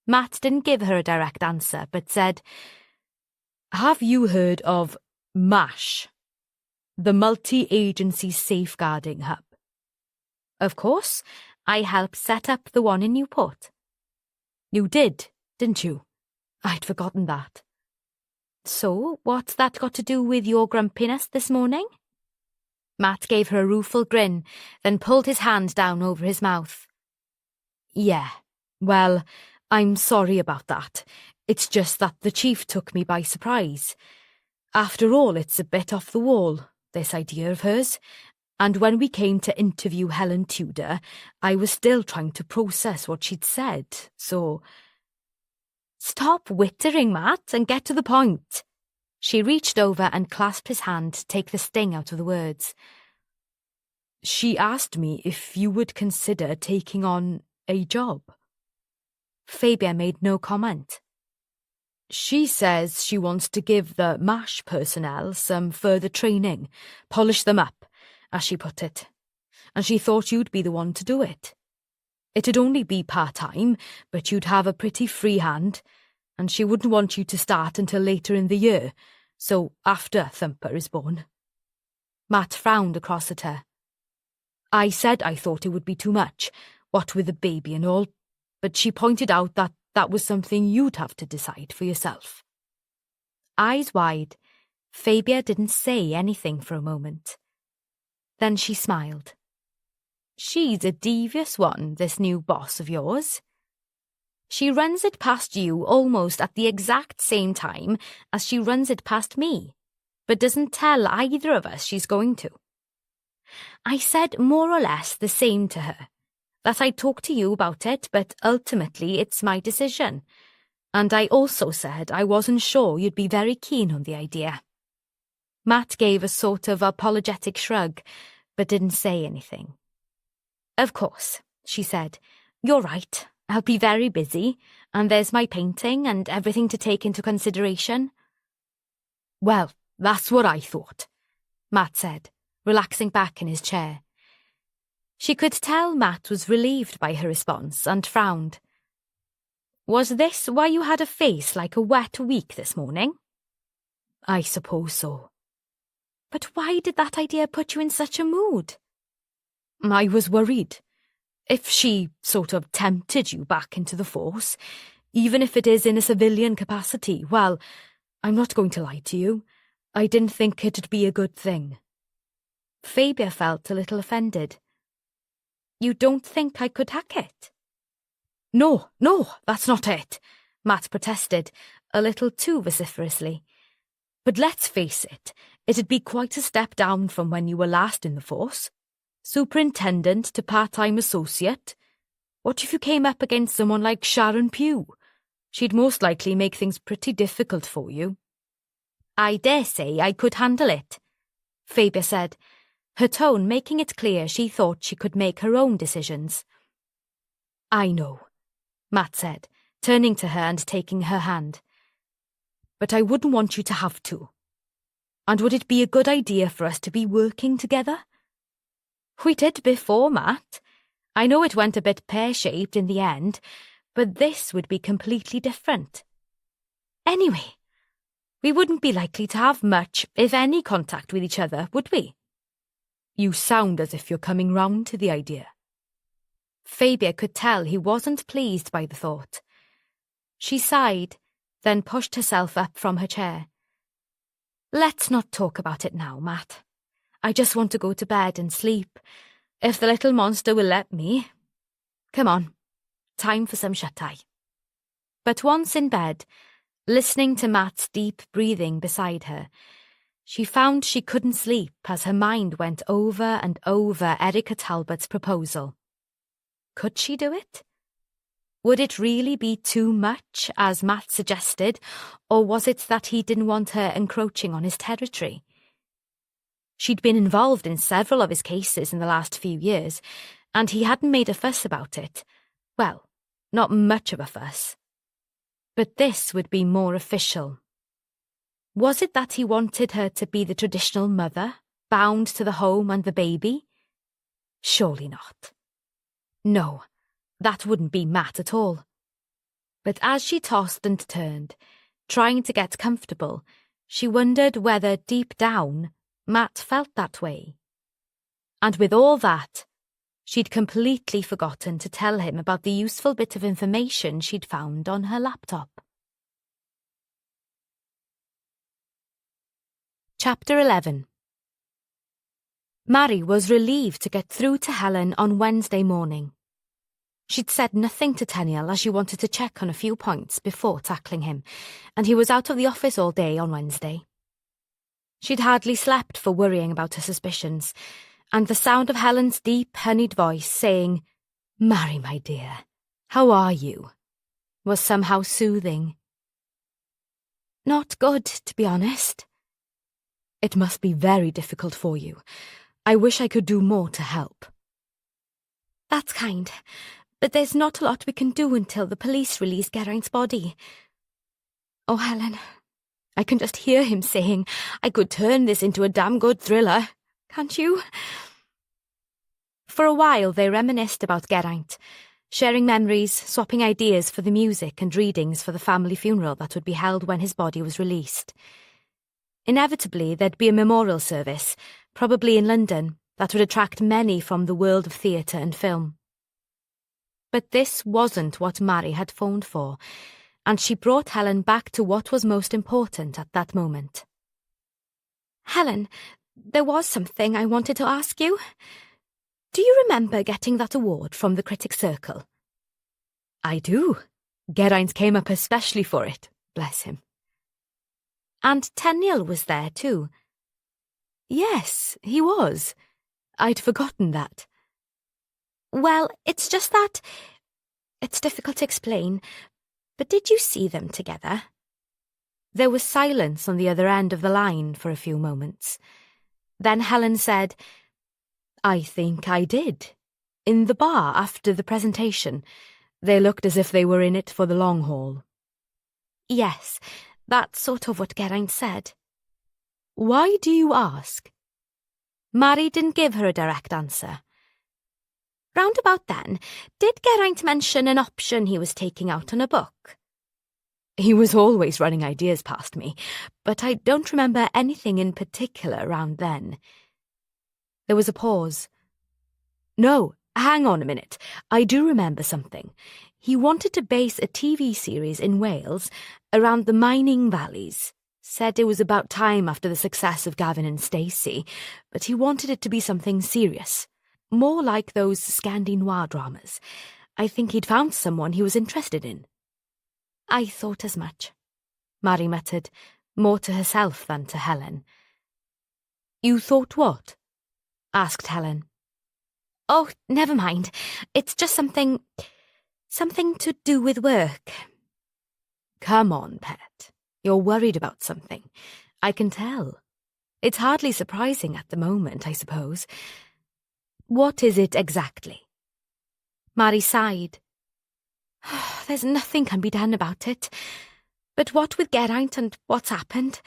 C: Matt didn't give her a direct answer, but said, "Have you heard of MASH, the Multi-Agency Safeguarding Hub?" "Of course. I helped set up the one in Newport." "You did, didn't you? I'd forgotten that." "So, what's that got to do with your grumpiness this morning?" Matt gave her a rueful grin, then pulled his hand down over his mouth. "Yeah, well, I'm sorry about that. It's just that the chief took me by surprise. After all, it's a bit off the wall, this idea of hers, and when we came to interview Helen Tudor, I was still trying to process what she'd said, so—" "Stop wittering, Matt, and get to the point." She reached over and clasped his hand to take the sting out of the words. "She asked me if you would consider taking on a job." Fabia made no comment. "She says she wants to give the MASH personnel some further training, polish them up, as she put it, and she thought you'd be the one to do it. It'd only be part-time, but you'd have a pretty free hand, and she wouldn't want you to start until later in the year, so after Thumper is born." Matt frowned across at her. "I said I thought it would be too much, what with the baby and all, but she pointed out that that was something you'd have to decide for yourself." Eyes wide, Fabia didn't say anything for a moment. Then she smiled. "She's a devious one, this new boss of yours. She runs it past you almost at the exact same time as she runs it past me, but doesn't tell either of us she's going to. I said more or less the same to her, that I'd talk to you about it, but ultimately it's my decision. And I also said I wasn't sure you'd be very keen on the idea." Matt gave a sort of apologetic shrug, but didn't say anything. "Of course," she said. "You're right. I'll be very busy, and there's my painting and everything to take into consideration." "Well, that's what I thought," Matt said, relaxing back in his chair. She could tell Matt was relieved by her response and frowned. "Was this why you had a face like a wet week this morning?" "I suppose so." "But why did that idea put you in such a mood?"
B: I was worried. If she sort of tempted you back into the force, even if it is in a civilian capacity, well, I'm not going to lie to you. I didn't think it'd be a good thing.
C: Fabia felt a little offended. You don't think I could hack it?
B: No, that's not it, Matt protested, a little too vociferously. But let's face it, it'd be quite a step down from when you were last in the force. Superintendent to part-time associate. What if you came up against someone like Sharon Pugh? She'd most likely make things pretty difficult for you.
C: I dare say I could handle it, Fabia said, her tone making it clear she thought she could make her own decisions.
B: I know, Matt said, turning to her and taking her hand. But I wouldn't want you to have to. And would it be a good idea for us to be working together?
C: We did before, Matt. I know it went a bit pear-shaped in the end, but this would be completely different. Anyway, we wouldn't be likely to have much, if any, contact with each other, would we?
B: You sound as if you're coming round to the idea.
C: Fabia could tell he wasn't pleased by the thought. She sighed, then pushed herself up from her chair. Let's not talk about it now, Matt. I just want to go to bed and sleep, if the little monster will let me. Come on, time for some shut-eye. But once in bed, listening to Matt's deep breathing beside her, she found she couldn't sleep as her mind went over and over Erica Talbot's proposal. Could she do it? Would it really be too much, as Matt suggested, or was it that he didn't want her encroaching on his territory? She'd been involved in several of his cases in the last few years, and he hadn't made a fuss about it. Well, not much of a fuss. But this would be more official. Was it that he wanted her to be the traditional mother, bound to the home and the baby? Surely not. No, that wouldn't be Matt at all. But as she tossed and turned, trying to get comfortable, she wondered whether, deep down, Matt felt that way. And with all that, she'd completely forgotten to tell him about the useful bit of information she'd found on her laptop. Chapter 11. Mary was relieved to get through to Helen on Wednesday morning. She'd said nothing to Tenniel as she wanted to check on a few points before tackling him, and he was out of the office all day on Wednesday. She'd hardly slept for worrying about her suspicions, and the sound of Helen's deep, honeyed voice saying, "Mary, my dear, how are you?" was somehow soothing. "Not good, to be honest." "It must be very difficult for you. I wish I could do more to help." "That's kind, but there's not a lot we can do until the police release Geraint's body. Oh, Helen, I can just hear him saying, I could turn this into a damn good thriller. Can't you?" For a while they reminisced about Geraint, sharing memories, swapping ideas for the music and readings for the family funeral that would be held when his body was released. Inevitably, there'd be a memorial service, probably in London, that would attract many from the world of theatre and film. But this wasn't what Mary had phoned for, and she brought Helen back to what was most important at that moment. "Helen, there was something I wanted to ask you. Do you remember getting that award from the Critics' Circle?" "I do. Geraint came up especially for it, bless him." "And Tenniel was there too?" "Yes, he was. I'd forgotten that." "Well, it's just that... It's difficult to explain, but did you see them together?" There was silence on the other end of the line for a few moments. Then Helen said, "I think I did. In the bar after the presentation. They looked as if they were in it for the long haul." "Yes, that's sort of what Geraint said." "Why do you ask?" Mary didn't give her a direct answer. "Round about then, did Geraint mention an option he was taking out on a book?" "He was always running ideas past me, but I don't remember anything in particular around then." There was a pause.
B: No, hang on a minute. I do remember something. He wanted to base a TV series in Wales around the mining valleys. Said it was about time after the success of Gavin and Stacey, but he wanted it to be something serious. More like those Scandi noir dramas. I think he'd found someone he was interested in.
C: I thought as much, Mary muttered, more to herself than to Helen.
B: You thought what? Asked Helen.
C: Oh, never mind. It's just something to do with work.
B: Come on, Pet. You're worried about something. I can tell. It's hardly surprising at the moment, I suppose. What is it exactly?
C: Mary sighed.
B: There's nothing can be done about it. But what with Geraint and what's happened,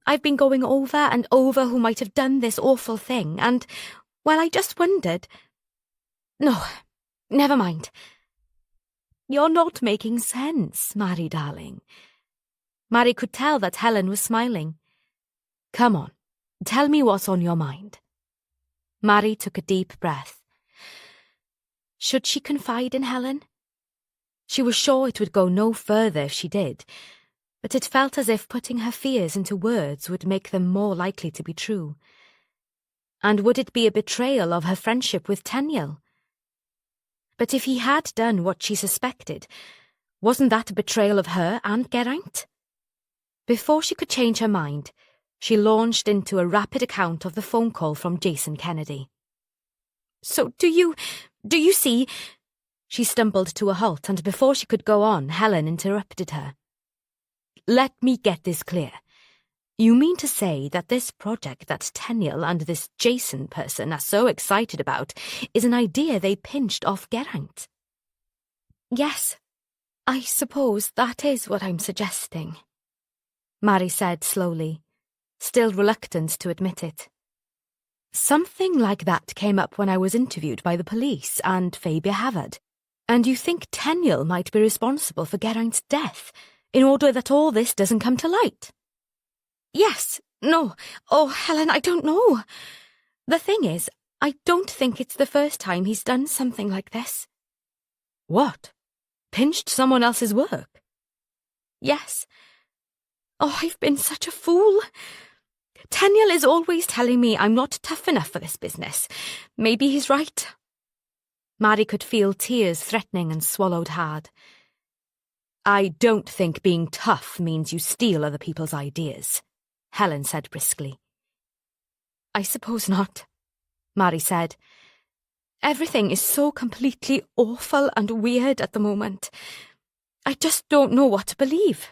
B: I've been going over and over who might have done this awful thing, and, well, I just wondered. No, never mind. You're not making sense, Mary darling. Mary could tell that Helen was smiling. Come on, tell me what's on your mind. Mary took a deep breath. Should she confide in Helen? She was sure it would go no further if she did, but it felt as if putting her fears into words would make them more likely to be true. And would it be a betrayal of her friendship with Tenniel? But if he had done what she suspected, wasn't that a betrayal of her and Geraint? Before she could change her mind, she launched into a rapid account of the phone call from Jason Kennedy. So do you see? She stumbled to a halt, and before she could go on, Helen interrupted her. Let me get this clear. You mean to say that this project that Tenniel and this Jason person are so excited about is an idea they pinched off Geraint?
C: Yes, I suppose that is what I'm suggesting, Mary said slowly, still reluctant to admit it.
B: Something like that came up when I was interviewed by the police and Fabia Havard. And you think Tenniel might be responsible for Geraint's death, in order that all this doesn't come to light?
C: Yes, no, oh, Helen, I don't know. The thing is, I don't think it's the first time he's done something like this.
B: What? Pinched someone else's work?
C: Yes. Oh, I've been such a fool. Tenniel is always telling me I'm not tough enough for this business. Maybe he's right.
B: Mary could feel tears threatening and swallowed hard. I don't think being tough means you steal other people's ideas, Helen said briskly.
C: I suppose not, Mary said. Everything is so completely awful and weird at the moment. I just don't know what to believe.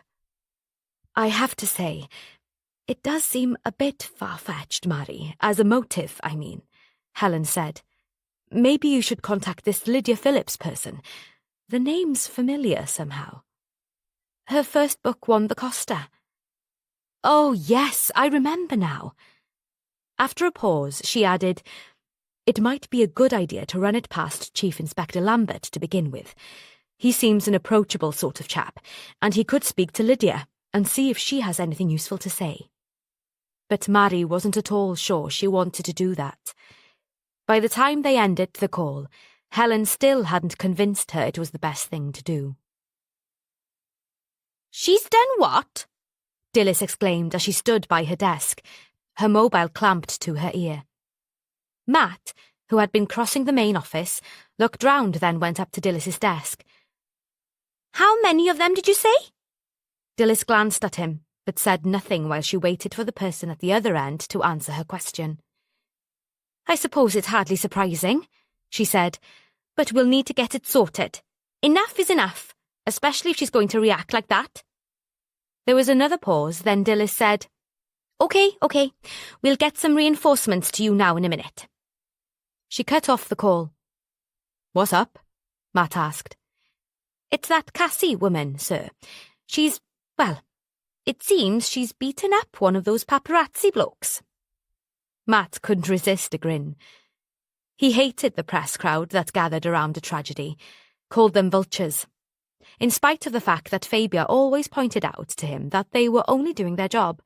B: I have to say, it does seem a bit far-fetched, Mary, as a motive, I mean, Helen said. Maybe you should contact this Lydia Phillips person. The name's familiar somehow.
C: Her first book won the Costa.
B: Oh, yes, I remember now. After a pause, she added, it might be a good idea to run it past Chief Inspector Lambert to begin with. He seems an approachable sort of chap, and he could speak to Lydia and see if she has anything useful to say. But Mary wasn't at all sure she wanted to do that. By the time they ended the call, Helen still hadn't convinced her it was the best thing to do.
C: She's done what?
B: Dilys exclaimed as she stood by her desk, her mobile clamped to her ear. Matt, who had been crossing the main office, looked round, then went up to Dilys's desk.
C: How many of them did you say?
B: Dilys glanced at him, but said nothing while she waited for the person at the other end to answer her question.
C: I suppose it's hardly surprising, she said, but we'll need to get it sorted. Enough is enough, especially if she's going to react like that.
B: There was another pause, then Dilys said,
C: Okay, we'll get some reinforcements to you now in a minute.
B: She cut off the call. What's up? Matt asked.
C: It's that Cassie woman, sir. It seems she's beaten up one of those paparazzi blokes.
B: Matt couldn't resist a grin. He hated the press crowd that gathered around a tragedy, called them vultures, in spite of the fact that Fabia always pointed out to him that they were only doing their job.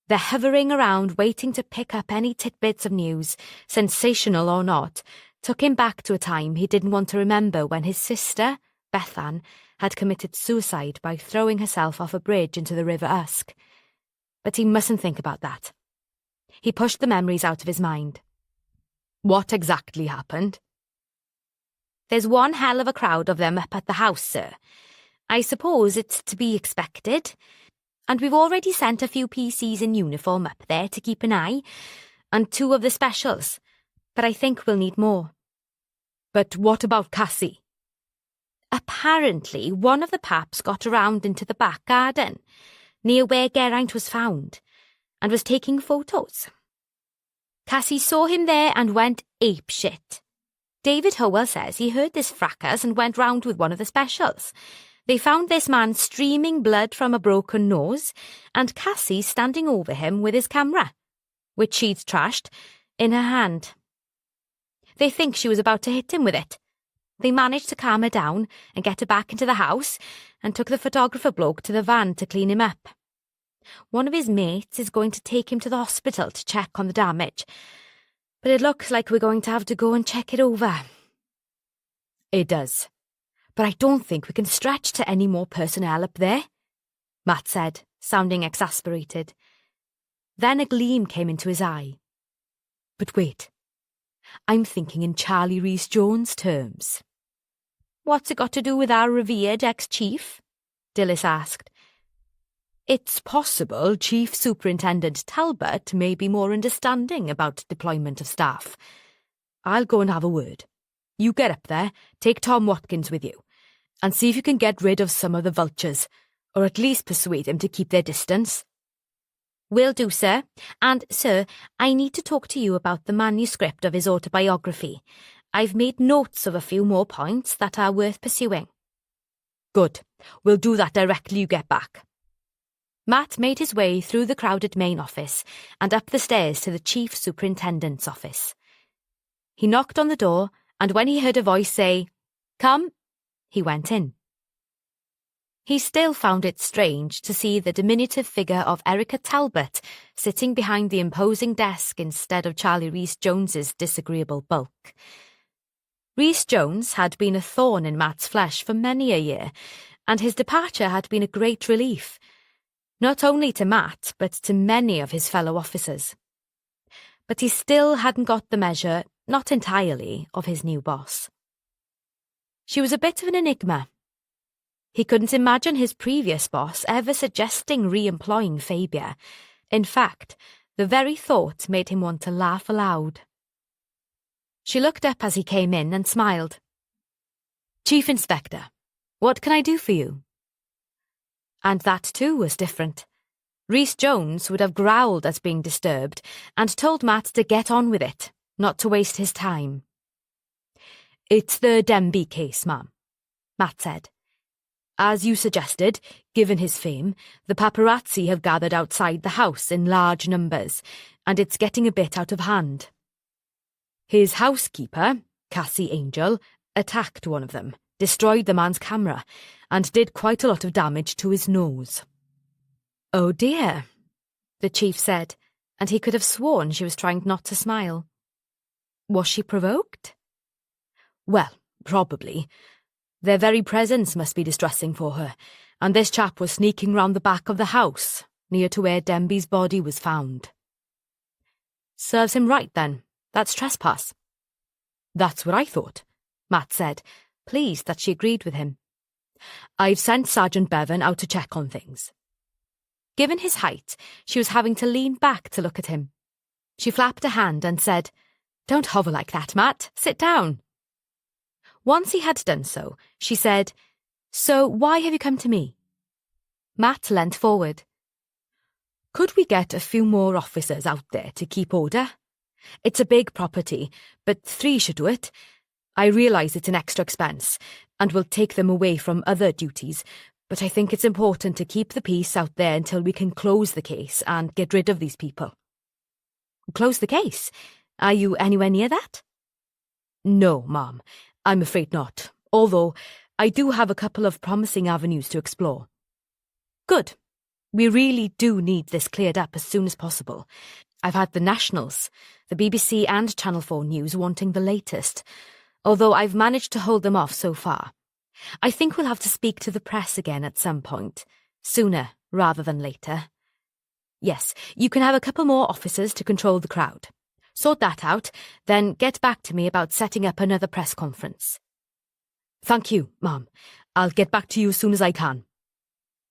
B: They're hovering around waiting to pick up any tidbits of news, sensational or not,
C: took him back to a time he didn't want to remember when his sister, Bethan, had committed suicide by throwing herself off a bridge into the River Usk. But he mustn't think about that. He pushed the memories out of his mind. What exactly happened? There's one hell of a crowd of them up at the house, sir. I suppose it's to be expected. And we've already sent a few PCs in uniform up there to keep an eye, and 2 of the specials. But I think we'll need more. But what about Cassie? Apparently, one of the paps got around into the back garden, near where Geraint was found, and was taking photos. Cassie saw him there and went apeshit. David Howell says he heard this fracas and went round with one of the specials. They found this man streaming blood from a broken nose, and Cassie standing over him with his camera, which she'd trashed, in her hand. They think she was about to hit him with it. They managed to calm her down and get her back into the house, and took the photographer bloke to the van to clean him up. One of his mates is going to take him to the hospital to check on the damage, but it looks like we're going to have to go and check it over. It does, but I don't think we can stretch to any more personnel up there, Matt said, sounding exasperated. Then a gleam came into his eye. But wait, I'm thinking in Charlie Rhys-Jones terms. What's it got to do with our revered ex-chief? Dilys asked. It's possible Chief Superintendent Talbot may be more understanding about deployment of staff. I'll go and have a word. You get up there, take Tom Watkins with you, and see if you can get rid of some of the vultures, or at least persuade them to keep their distance. Will do, sir. And, sir, I need to talk to you about the manuscript of his autobiography. I've made notes of a few more points that are worth pursuing. Good. We'll do that directly you get back. Matt made his way through the crowded main office and up the stairs to the Chief Superintendent's office. He knocked on the door, and when he heard a voice say, "Come," he went in. He still found it strange to see the diminutive figure of Erica Talbot sitting behind the imposing desk instead of Charlie Rhys-Jones's disagreeable bulk. Rhys-Jones had been a thorn in Matt's flesh for many a year, and his departure had been a great relief, not only to Matt, but to many of his fellow officers. But he still hadn't got the measure, not entirely, of his new boss. She was a bit of an enigma. He couldn't imagine his previous boss ever suggesting re-employing Fabia. In fact, the very thought made him want to laugh aloud. She looked up as he came in and smiled. "Chief Inspector, what can I do for you?" And that too was different. Rhys-Jones would have growled at being disturbed and told Matt to get on with it, not to waste his time. "It's the Denby case, ma'am," Matt said. "As you suggested, given his fame, the paparazzi have gathered outside the house in large numbers, and it's getting a bit out of hand. His housekeeper, Cassie Angel, attacked one of them, destroyed the man's camera, and did quite a lot of damage to his nose." "Oh dear," the chief said, and he could have sworn she was trying not to smile. "Was she provoked?" "Well, probably. Their very presence must be distressing for her, and this chap was sneaking round the back of the house, near to where Denby's body was found." "Serves him right, then. That's trespass." "That's what I thought," Matt said, pleased that she agreed with him. "I've sent Sergeant Bevan out to check on things." Given his height, she was having to lean back to look at him. She flapped a hand and said, "Don't hover like that, Matt. Sit down." Once he had done so, she said, "So why have you come to me?" Matt leant forward. "Could we get a few more officers out there to keep order? It's a big property, but 3 should do it. I realise it's an extra expense, and will take them away from other duties, but I think it's important to keep the peace out there until we can close the case and get rid of these people." "Close the case? Are you anywhere near that?" "No, ma'am, I'm afraid not, although I do have a couple of promising avenues to explore." "Good. We really do need this cleared up as soon as possible. I've had the Nationals, the BBC and Channel 4 News wanting the latest, although I've managed to hold them off so far. I think we'll have to speak to the press again at some point, sooner rather than later. Yes, you can have a couple more officers to control the crowd. Sort that out, then get back to me about setting up another press conference. Thank you, Mum. I'll get back to you as soon as I can,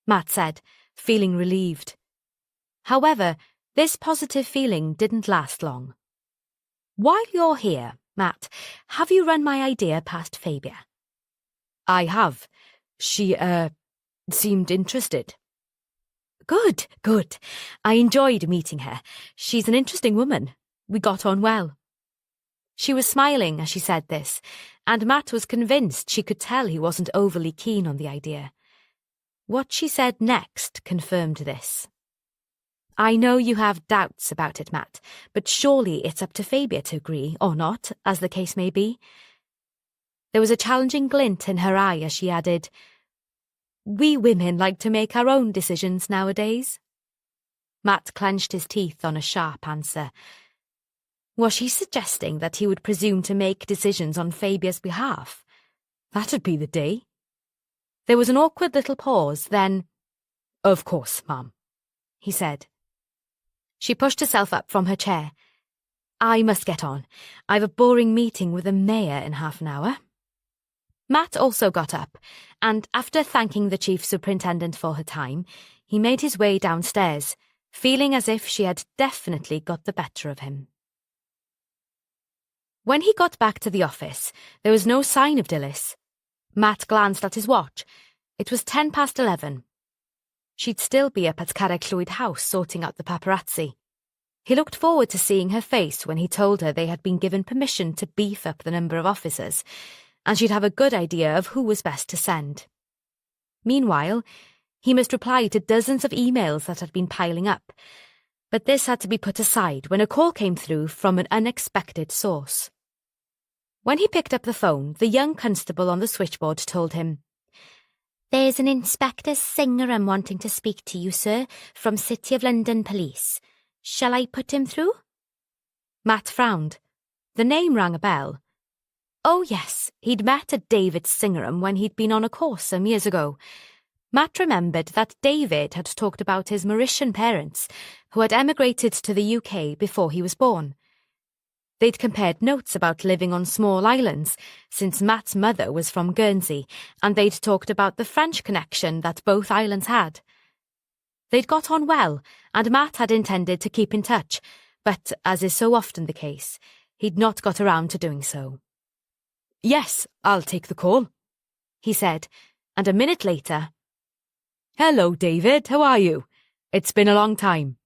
C: Matt said, feeling relieved. However, this positive feeling didn't last long. While you're here, Matt, have you run my idea past Fabia? I have. She, seemed interested. Good, good. I enjoyed meeting her. She's an interesting woman. We got on well. She was smiling as she said this, and Matt was convinced she could tell he wasn't overly keen on the idea. What she said next confirmed this. I know you have doubts about it, Matt, but surely it's up to Fabia to agree, or not, as the case may be. There was a challenging glint in her eye as she added, We women like to make our own decisions nowadays. Matt clenched his teeth on a sharp answer. Was she suggesting that he would presume to make decisions on Fabia's behalf? That'd be the day. There was an awkward little pause, then, Of course, Mum, he said. She pushed herself up from her chair. I must get on. I've a boring meeting with the mayor in half an hour. Matt also got up, and after thanking the chief superintendent for her time, he made his way downstairs, feeling as if she had definitely got the better of him. When he got back to the office, there was no sign of Dilys. Matt glanced at his watch. It was 11:10. She'd still be up at Carreg House sorting out the paparazzi. He looked forward to seeing her face when he told her they had been given permission to beef up the number of officers, and she'd have a good idea of who was best to send. Meanwhile, he must reply to dozens of emails that had been piling up, but this had to be put aside when a call came through from an unexpected source. When he picked up the phone, the young constable on the switchboard told him, There's an Inspector Singham wanting to speak to you, sir, from City of London Police. Shall I put him through? Matt frowned. The name rang a bell. Oh yes, he'd met a David Singham when he'd been on a course some years ago. Matt remembered that David had talked about his Mauritian parents, who had emigrated to the UK before he was born. They'd compared notes about living on small islands, since Matt's mother was from Guernsey, and they'd talked about the French connection that both islands had. They'd got on well, and Matt had intended to keep in touch, but, as is so often the case, he'd not got around to doing so. Yes, I'll take the call, he said, and a minute later, Hello, David, how are you? It's been a long time.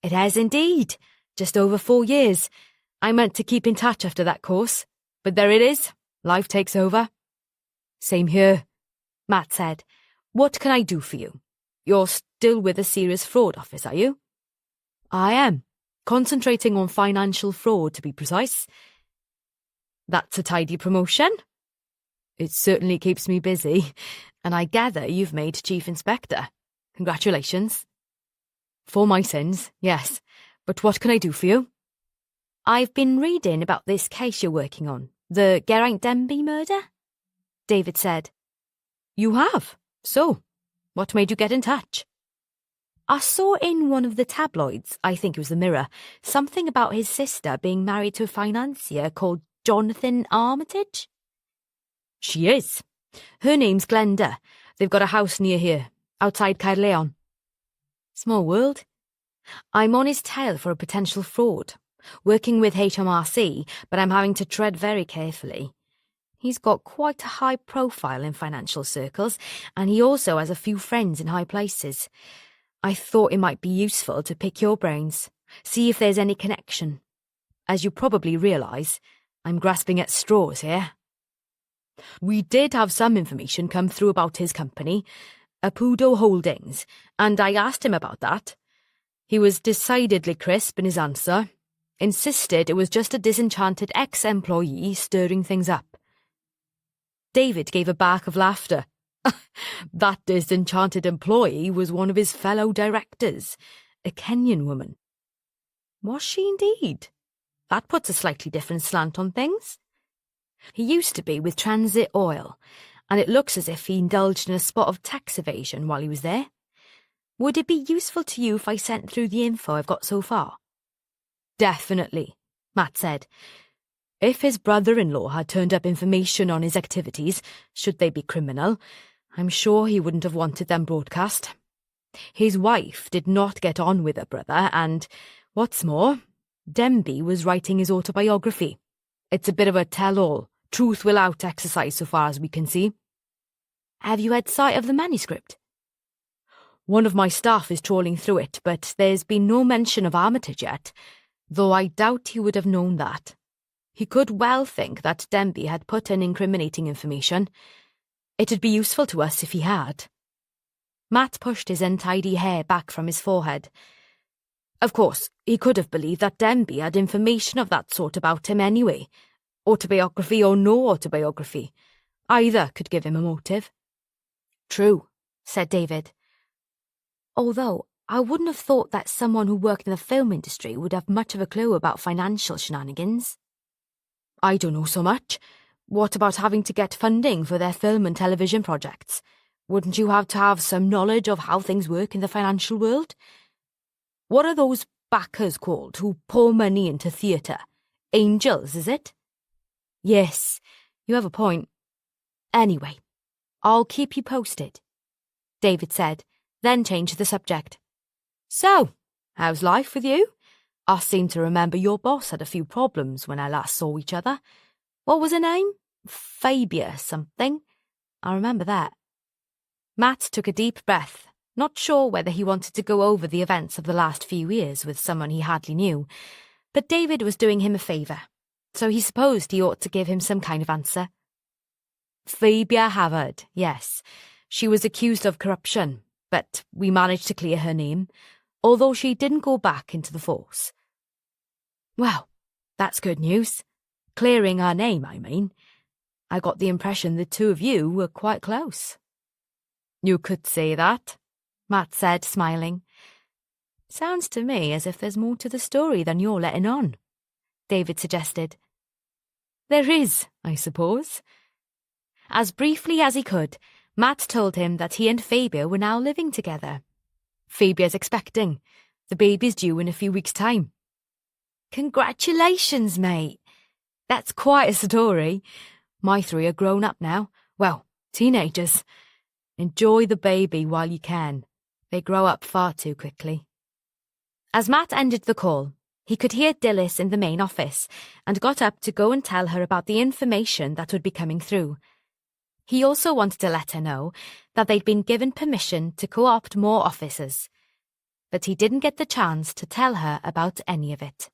C: It has indeed, just over 4 years. I meant to keep in touch after that course, but there it is, life takes over. Same here, Matt said. What can I do for you? You're still with the Serious Fraud Office, are you? I am, concentrating on financial fraud to be precise. That's a tidy promotion. It certainly keeps me busy, and I gather you've made Chief Inspector. Congratulations. For my sins, yes, but what can I do for you? I've been reading about this case you're working on, the Geraint Denby murder, David said. You have? So, what made you get in touch? I saw in one of the tabloids, I think it was the Mirror, something about his sister being married to a financier called Jonathan Armitage. She is. Her name's Glenda. They've got a house near here, outside Caerleon. Small world. I'm on his tail for a potential fraud, working with HMRC, but I'm having to tread very carefully. He's got quite a high profile in financial circles, and he also has a few friends in high places. I thought it might be useful to pick your brains, see if there's any connection. As you probably realise, I'm grasping at straws here. We did have some information come through about his company, Apudo Holdings, and I asked him about that. He was decidedly crisp in his answer, insisted it was just a disenchanted ex-employee stirring things up. David gave a bark of laughter. That disenchanted employee was one of his fellow directors, a Kenyan woman.
B: Was she indeed? That puts a slightly different slant on things. He used to be with Transit Oil, and it looks as if he indulged in a spot of tax evasion while he was there. Would it be useful to you if I sent through the info I've got so far? Definitely, Matt said. If his brother-in-law had turned up information on his activities, should they be criminal, I'm sure he wouldn't have wanted them broadcast. His wife did not get on with her brother, and, what's more, Denby was writing his autobiography. It's a bit of a tell-all, truth will out exercise so far as we can see. Have you had sight of the manuscript? One of my staff is trawling through it, but there's been no mention of Armitage yet, though I doubt he would have known that. He could well think that Denby had put in incriminating information. It'd be useful to us if he had. Matt pushed his untidy hair back from his forehead. Of course, he could have believed that Denby had information of that sort about him anyway. Autobiography or no autobiography. Either could give him a motive. True, said David. Although, I wouldn't have thought that someone who worked in the film industry would have much of a clue about financial shenanigans. I don't know so much. What about having to get funding for their film and television projects? Wouldn't you have to have some knowledge of how things work in the financial world? What are those backers called who pour money into theatre? Angels, is it? Yes, you have a point. Anyway, I'll keep you posted, David said, then changed the subject. So, how's life with you? I seem to remember your boss had a few problems when I last saw each other. What was her name? Fabia something. I remember that. Matt took a deep breath, not sure whether he wanted to go over the events of the last few years with someone he hardly knew, but David was doing him a favour, so he supposed he ought to give him some kind of answer. Fabia Havard, yes. She was accused of corruption, but we managed to clear her name, although she didn't go back into the force. Well, that's good news. Clearing her name, I mean. I got the impression the two of you were quite close. You could say that, Matt said, smiling. Sounds to me as if there's more to the story than you're letting on, David suggested. There is, I suppose. As briefly as he could, Matt told him that he and Fabia were now living together. Fabia's expecting. The baby's due in a few weeks' time. Congratulations, mate. That's quite a story. My three are grown up now. Well, teenagers. Enjoy the baby while you can. They grow up far too quickly. As Matt ended the call, he could hear Dilys in the main office and got up to go and tell her about the information that would be coming through. He also wanted to let her know that they'd been given permission to co-opt more officers, but he didn't get the chance to tell her about any of it.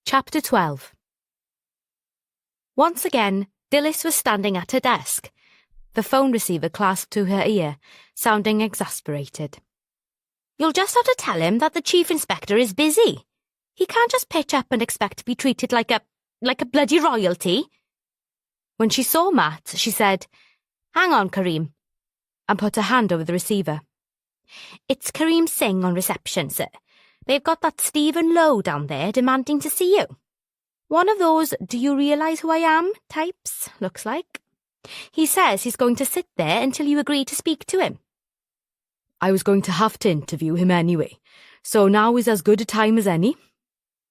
B: Chapter 12. Once again, Dilys was standing at her desk, the phone receiver clasped to her ear, sounding exasperated. You'll just have to tell him that the Chief Inspector is busy. He can't just pitch up and expect to be treated like a bloody royalty. When she saw Matt, she said, Hang on, Kareem, and put her hand over the receiver. It's Kareem Singh on reception, sir. They've got that Stephen Lowe down there demanding to see you. One of those do you realise who I am types, looks like. He says he's going to sit there until you agree to speak to him. I was going to have to interview him anyway, so now is as good a time as any.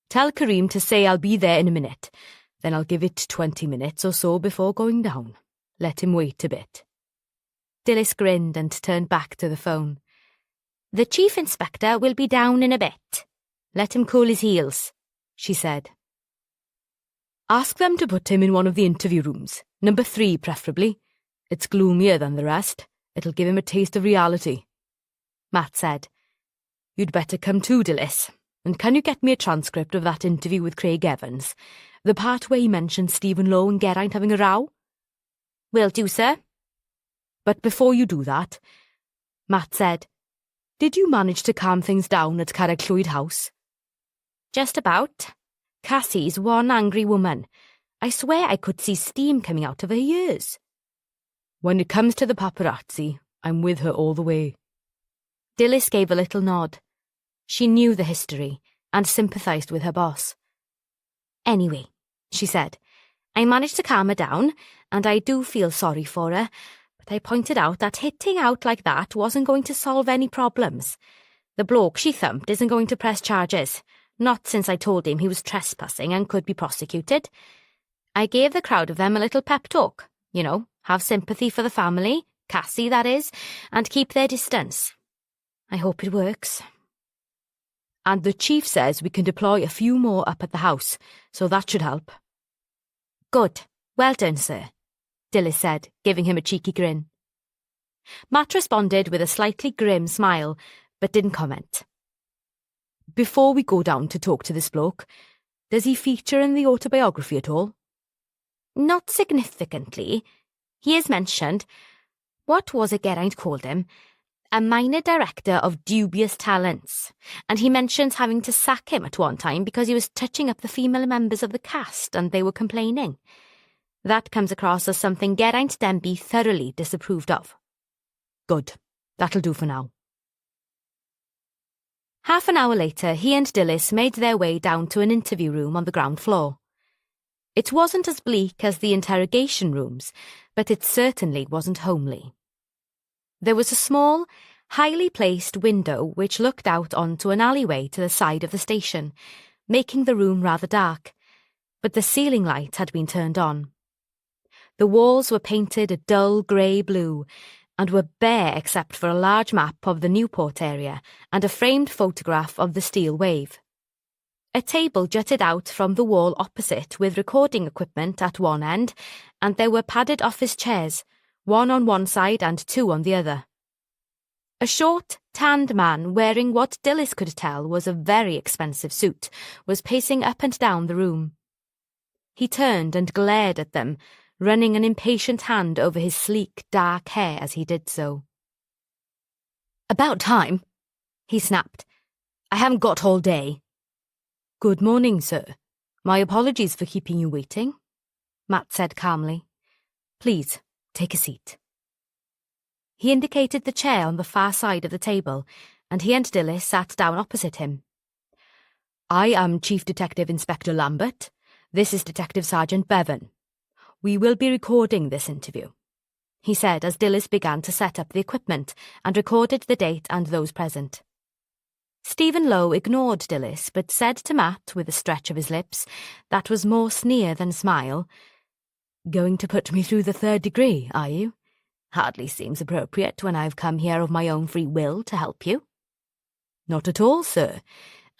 B: Tell Kareem to say I'll be there in a minute. Then I'll give it 20 minutes or so before going down. Let him wait a bit. Dilys grinned and turned back to the phone. The Chief Inspector will be down in a bit. Let him cool his heels, she said. Ask them to put him in one of the interview rooms, number 3 preferably. It's gloomier than the rest. It'll give him a taste of reality. Matt said. You'd better come too, Dilys. And can you get me a transcript of that interview with Craig Evans? The part where he mentioned Stephen Lowe and Geraint having a row? Will do, sir. But before you do that, Matt said, did you manage to calm things down at Carragclwyd House? Just about. Cassie's one angry woman. I swear I could see steam coming out of her ears. When it comes to the paparazzi, I'm with her all the way.
C: Dilys gave a little nod. She knew the history and sympathised with her boss. Anyway, she said, I managed to calm her down, and I do feel sorry for her, but I pointed out that hitting out like that wasn't going to solve any problems. The bloke she thumped isn't going to press charges, not since I told him he was trespassing and could be prosecuted. I gave the crowd of them a little pep talk, have sympathy for the family, Cassie that is, and keep their distance. I hope it works. And the chief says we can deploy a few more up at the house, so that should help. Good. Well done, sir, Dilys said, giving him a cheeky grin. Matt responded with a slightly grim smile, but didn't comment. Before we go down to talk to this bloke, does he feature in the autobiography at all? Not significantly. He is mentioned. What was it Geraint called him? A minor director of dubious talents, and he mentions having to sack him at one time because he was touching up the female members of the cast and they were complaining. That comes across as something Geraint Denby thoroughly disapproved of. Good. That'll do for now. Half an hour later, he and Dilys made their way down to an interview room on the ground floor. It wasn't as bleak as the interrogation rooms, but it certainly wasn't homely. There was a small, highly placed window which looked out onto an alleyway to the side of the station, making the room rather dark, but the ceiling light had been turned on. The walls were painted a dull grey blue and were bare except for a large map of the Newport area and a framed photograph of the steel wave. A table jutted out from the wall opposite with recording equipment at one end, and there were padded office chairs, one on one side and two on the other. A short, tanned man wearing what Dilys could tell was a very expensive suit was pacing up and down the room. He turned and glared at them, running an impatient hand over his sleek, dark hair as he did so. About time, he snapped. I haven't got all day. Good morning, sir. My apologies for keeping you waiting, Matt said calmly. Please, take a seat. He indicated the chair on the far side of the table, and he and Dilys sat down opposite him. I am Chief Detective Inspector Lambert. This is Detective Sergeant Bevan. We will be recording this interview, he said as Dilys began to set up the equipment and recorded the date and those present. Stephen Lowe ignored Dilys, but said to Matt, with a stretch of his lips, that was more sneer than smile, Going to put me through the 3rd degree, are you? Hardly seems appropriate when I've come here of my own free will to help you. Not at all, sir.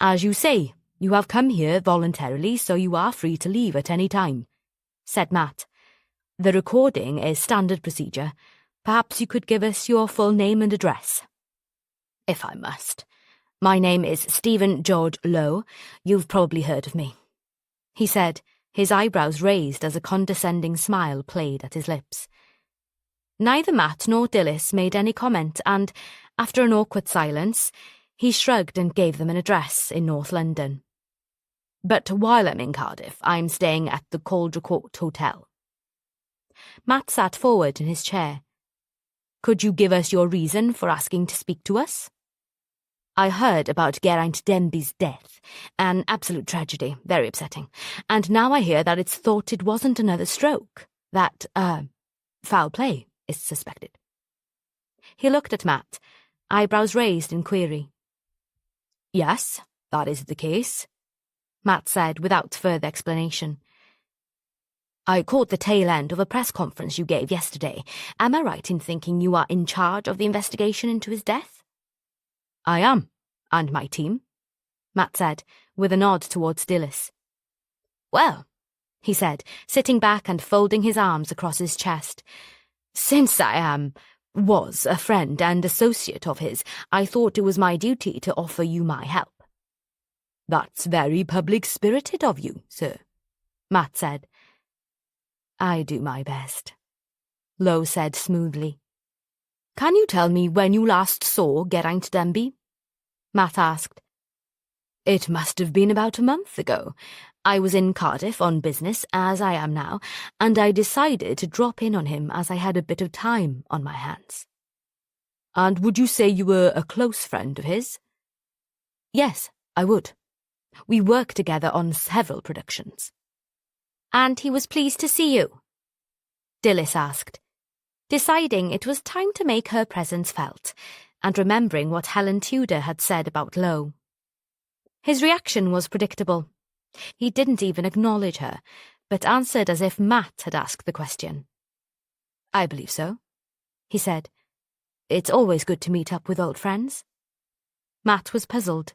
C: As you say, you have come here voluntarily, so you are free to leave at any time, said Matt. The recording is standard procedure. Perhaps you could give us your full name and address. If I must. My name is Stephen George Lowe. You've probably heard of me, he said, his eyebrows raised as a condescending smile played at his lips. Neither Matt nor Dilys made any comment, and, after an awkward silence, he shrugged and gave them an address in North London. But while I'm in Cardiff, I'm staying at the Caldrecott Hotel. Matt sat forward in his chair. Could you give us your reason for asking to speak to us? I heard about Geraint Denby's death. An absolute tragedy, very upsetting. And now I hear that it's thought it wasn't another stroke, that, foul play is suspected. He looked at Matt, eyebrows raised in query. Yes, that is the case, Matt said without further explanation. I caught the tail end of a press conference you gave yesterday. Am I right in thinking you are in charge of the investigation into his death? I am, and my team, Matt said, with a nod towards Dilys. Well, he said, sitting back and folding his arms across his chest, since I was a friend and associate of his, I thought it was my duty to offer you my help. That's very public-spirited of you, sir, Matt said. I do my best, Lowe said smoothly. Can you tell me when you last saw Geraint Denby? Matt asked. It must have been about a month ago. I was in Cardiff on business, as I am now, and I decided to drop in on him as I had a bit of time on my hands.
B: And would you say you were a close friend of his?
C: Yes, I would. We worked together on several productions. And he was pleased to see you? Dilys asked, deciding it was time to make her presence felt, and remembering what Helen Tudor had said about Lo. His reaction was predictable. He didn't even acknowledge her, but answered as if Matt had asked the question. I believe so, he said. It's always good to meet up with old friends. Matt was puzzled.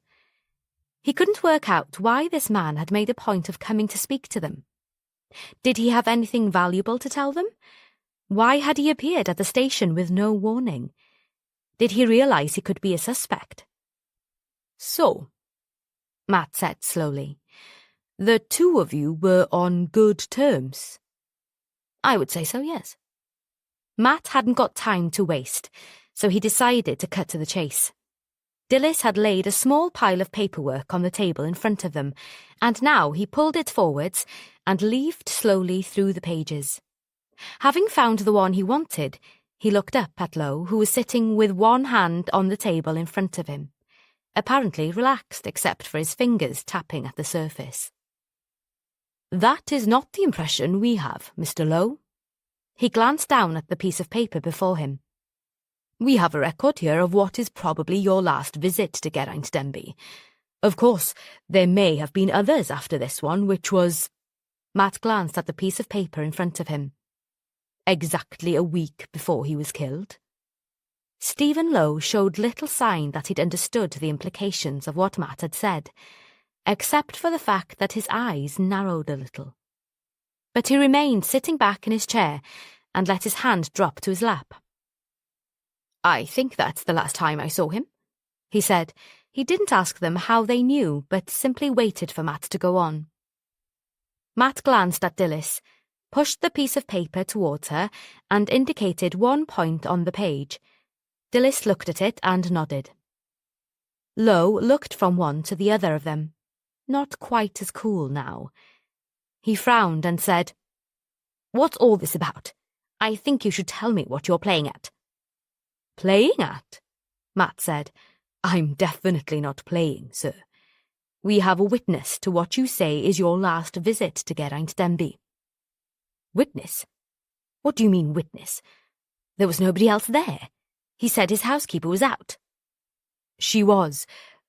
C: He couldn't work out why this man had made a point of coming to speak to them. Did he have anything valuable to tell them? Why had he appeared at the station with no warning? Did he realize he could be a suspect?
B: So, Matt said slowly, the two of you were on good terms?
C: I would say so, yes. Matt hadn't got time to waste, so he decided to cut to the chase. Dilys had laid a small pile of paperwork on the table in front of them, and now he pulled it forwards and leafed slowly through the pages. Having found the one he wanted, he looked up at Lo, who was sitting with one hand on the table in front of him, apparently relaxed except for his fingers tapping at the surface.
B: That is not the impression we have, Mr. Lo.
C: He glanced down at the piece of paper before him.
B: We have a record here of what is probably your last visit to Geraint Denby. Of course, there may have been others after this one, which was...
C: Matt glanced at the piece of paper in front of him.
B: Exactly a week before he was killed.
C: Stephen Lo showed little sign that he'd understood the implications of what Matt had said, except for the fact that his eyes narrowed a little. But he remained sitting back in his chair and let his hand drop to his lap.
B: I think that's the last time I saw him,
C: he said. He didn't ask them how they knew, but simply waited for Matt to go on. Matt glanced at Dilys, pushed the piece of paper towards her, and indicated one point on the page. Dilys looked at it and nodded. Lo looked from one to the other of them, not quite as cool now. He frowned and said, What's all this about? I think you should tell me what you're playing at.
B: Playing at? Matt said. I'm definitely not playing, sir. We have a witness to what you say is your last visit to Geraint Denby.
C: Witness? What do you mean, witness? There was nobody else there. He said his housekeeper was out.
B: She was,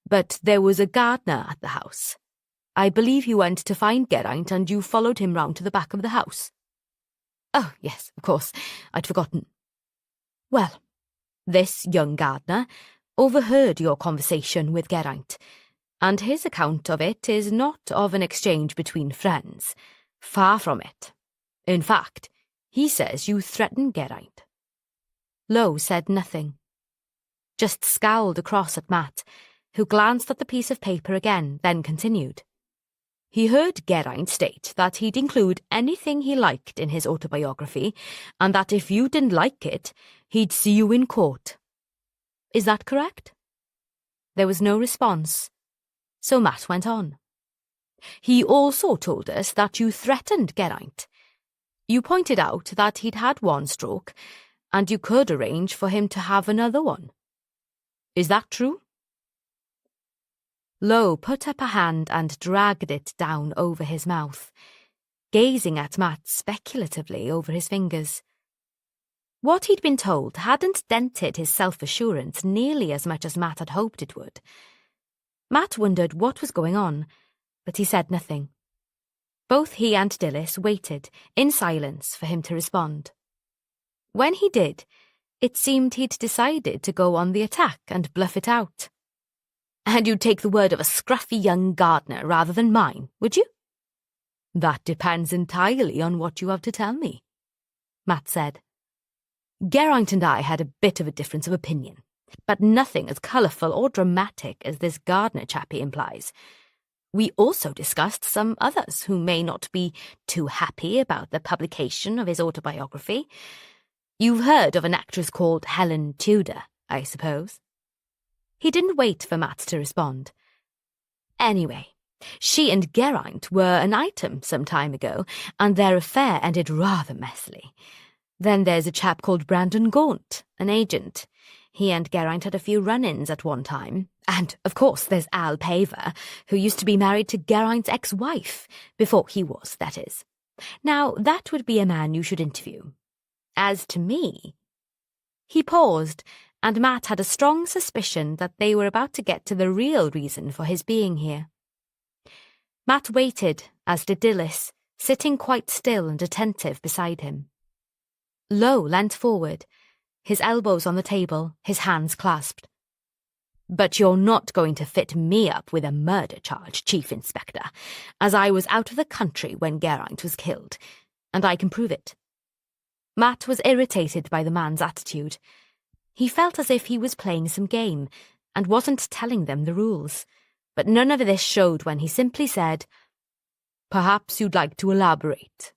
B: but there was a gardener at the house. I believe he went to find Geraint and you followed him round to the back of the house.
C: Oh, yes, of course. I'd forgotten.
B: Well, this young gardener overheard your conversation with Geraint, and his account of it is not of an exchange between friends. Far from it. In fact, he says you threatened Geraint.
C: Lo said nothing, just scowled across at Matt, who glanced at the piece of paper again, then continued.
B: He heard Geraint state that he'd include anything he liked in his autobiography, and that if you didn't like it, he'd see you in court. Is that correct?
C: There was no response, so Matt went on.
B: He also told us that you threatened Geraint. You pointed out that he'd had one stroke, and you could arrange for him to have another one. Is that true?
C: Lo put up a hand and dragged it down over his mouth, gazing at Matt speculatively over his fingers. What he'd been told hadn't dented his self-assurance nearly as much as Matt had hoped it would. Matt wondered what was going on, but he said nothing. Both he and Dilys waited, in silence, for him to respond. When he did, it seemed he'd decided to go on the attack and bluff it out.
B: And you'd take the word of a scruffy young gardener rather than mine, would you? That depends entirely on what you have to tell me, Matt said. Geraint and I had a bit of a difference of opinion, but nothing as colourful or dramatic as this gardener chappie implies. We also discussed some others who may not be too happy about the publication of his autobiography. You've heard of an actress called Helen Tudor, I suppose?
C: He didn't wait for Matt to respond.
B: Anyway, she and Geraint were an item some time ago, and their affair ended rather messily. Then there's a chap called Brandon Gaunt, an agent.
C: He and Geraint had a few run-ins at one time. And, of course, there's Al Paver, who used to be married to Geraint's ex-wife. Before he was, that is. Now, that would be a man you should interview. As to me... He paused, and Matt had a strong suspicion that they were about to get to the real reason for his being here. Matt waited, as did Dilys, sitting quite still and attentive beside him. Lowe leant forward, his elbows on the table, his hands clasped. "But you're not going to fit me up with a murder charge, Chief Inspector, as I was out of the country when Geraint was killed, and I can prove it." Matt was irritated by the man's attitude. He felt as if he was playing some game, and wasn't telling them the rules, but none of this showed when he simply said, "Perhaps you'd like to elaborate."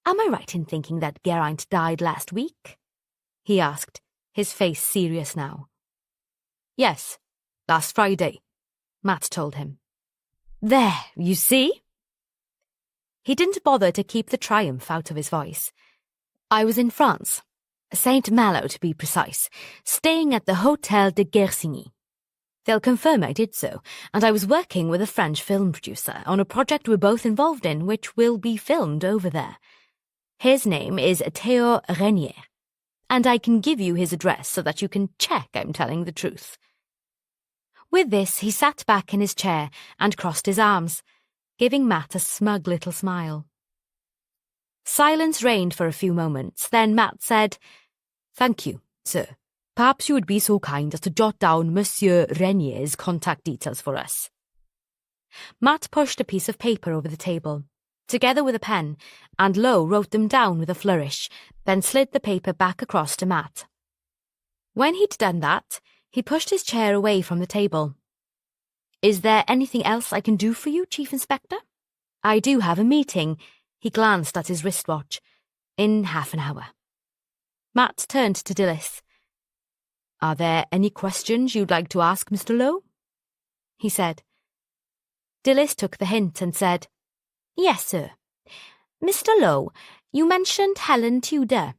C: "Am I right in thinking that Geraint died last week?" he asked, his face serious now. "Yes, last Friday," Matt told him. "There, you see?" He didn't bother to keep the triumph out of his voice. "I was in France, Saint Malo to be precise, staying at the Hôtel de Guersigny. They'll confirm I did so, and I was working with a French film producer on a project we're both involved in which will be filmed over there. His name is Théo Renier, and I can give you his address so that you can check I'm telling the truth." With this, he sat back in his chair and crossed his arms, giving Matt a smug little smile. Silence reigned for a few moments, then Matt said, "Thank you, sir. Perhaps you would be so kind as to jot down Monsieur Renier's contact details for us." Matt pushed a piece of paper over the table, together with a pen, and Lowe wrote them down with a flourish, then slid the paper back across to Matt. When he'd done that, he pushed his chair away from the table. "Is there anything else I can do for you, Chief Inspector? I do have a meeting," he glanced at his wristwatch, "in half an hour." Matt turned to Dilys. "Are there any questions you'd like to ask Mr. Lowe?" he said. Dilys took the hint and said, "Yes, sir. Mr. Lowe, you mentioned Helen Tudor.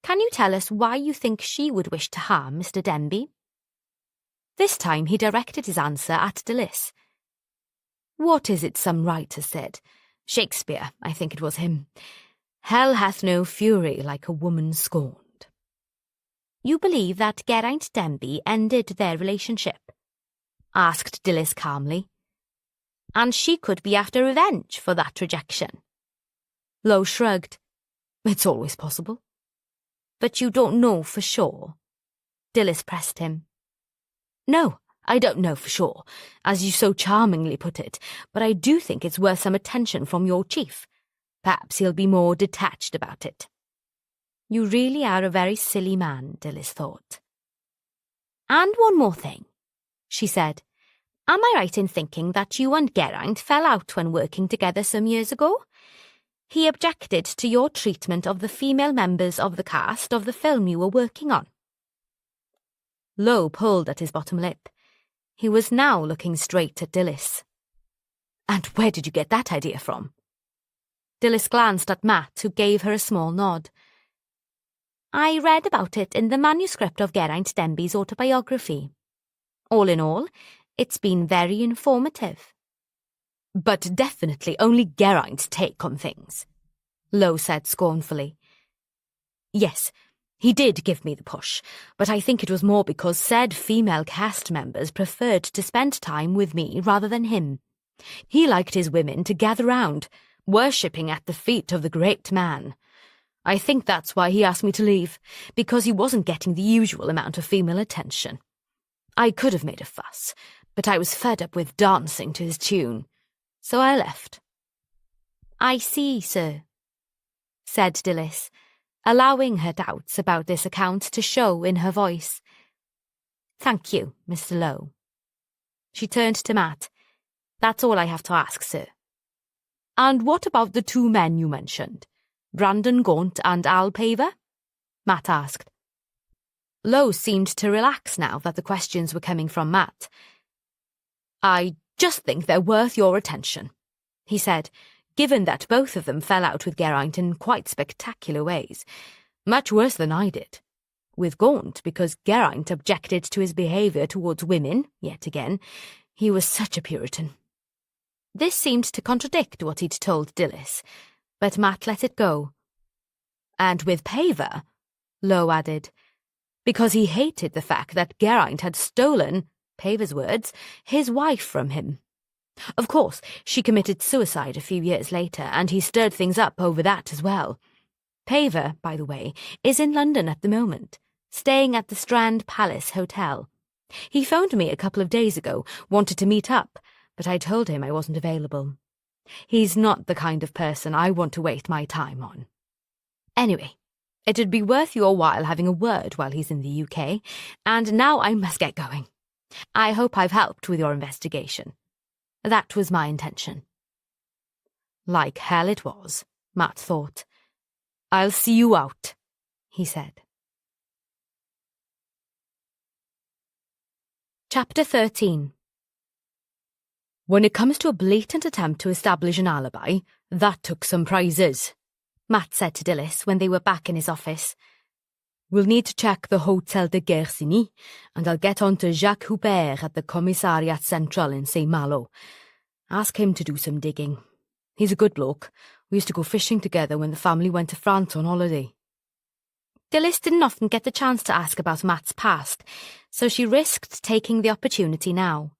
C: Can you tell us why you think she would wish to harm Mr. Denby?" This time he directed his answer at Dilys. "What is it some writer said? Shakespeare, I think it was him. Hell hath no fury like a woman scorned." "You believe that Geraint Denby ended their relationship?" asked Dilys calmly. "And she could be after revenge for that rejection." Lowe shrugged. "It's always possible." "But you don't know for sure?" Dilys pressed him. "No, I don't know for sure, as you so charmingly put it, but I do think it's worth some attention from your chief. Perhaps he'll be more detached about it." "You really are a very silly man," Dilys thought. "And one more thing," she said. "Am I right in thinking that you and Geraint fell out when working together some years ago? He objected to your treatment of the female members of the cast of the film you were working on." Lowe pulled at his bottom lip. He was now looking straight at Dilys. "And where did you get that idea from?" Dilys glanced at Matt, who gave her a small nod. "I read about it in the manuscript of Geraint Denby's autobiography. All in all, it's been very informative." "But definitely only Geraint's take on things," Lowe said scornfully. "Yes, he did give me the push, but I think it was more because said female cast members preferred to spend time with me rather than him. He liked his women to gather round, worshipping at the feet of the great man. I think that's why he asked me to leave, because he wasn't getting the usual amount of female attention. I could have made a fuss, but I was fed up with dancing to his tune, so I left." "I see, sir," said Dilys, allowing her doubts about this account to show in her voice. "Thank you, Mr. Lowe." She turned to Matt. "That's all I have to ask, sir." "And what about the two men you mentioned, Brandon Gaunt and Al Paver?" Matt asked. Lowe seemed to relax now that the questions were coming from Matt. "I just think they're worth your attention," he said, given that both of them fell out with Geraint in quite spectacular ways. Much worse than I did. with Gaunt because Geraint objected to his behaviour towards women, yet again. He was such a Puritan. This seemed to contradict what he'd told Dilys, but Matt let it go. And with Paver, Lowe added, because he hated the fact that Geraint had stolen, Paver's words, his wife from him. Of course, she committed suicide a few years later, and he stirred things up over that as well. Paver, by the way, is in London at the moment, staying at the Strand Palace Hotel. He phoned me a couple of days ago, wanted to meet up, but I told him I wasn't available. He's not the kind of person I want to waste my time on. Anyway, it would be worth your while having a word while he's in the UK, and now I must get going. I hope I've helped with your investigation. That was my intention. Like hell it was, Matt thought. I'll see you out, he said. Chapter 13. When it comes to a blatant attempt to establish an alibi, that took some prizes, Matt said to Dilys when they were back in his office. We'll need to check the Hotel de Guersigny, and I'll get on to Jacques Huppert at the Commissariat Central in St. Malo. Ask him to do some digging. He's a good bloke. We used to go fishing together when the family went to France on holiday. Dilys didn't often get the chance to ask about Matt's past, so she risked taking the opportunity now.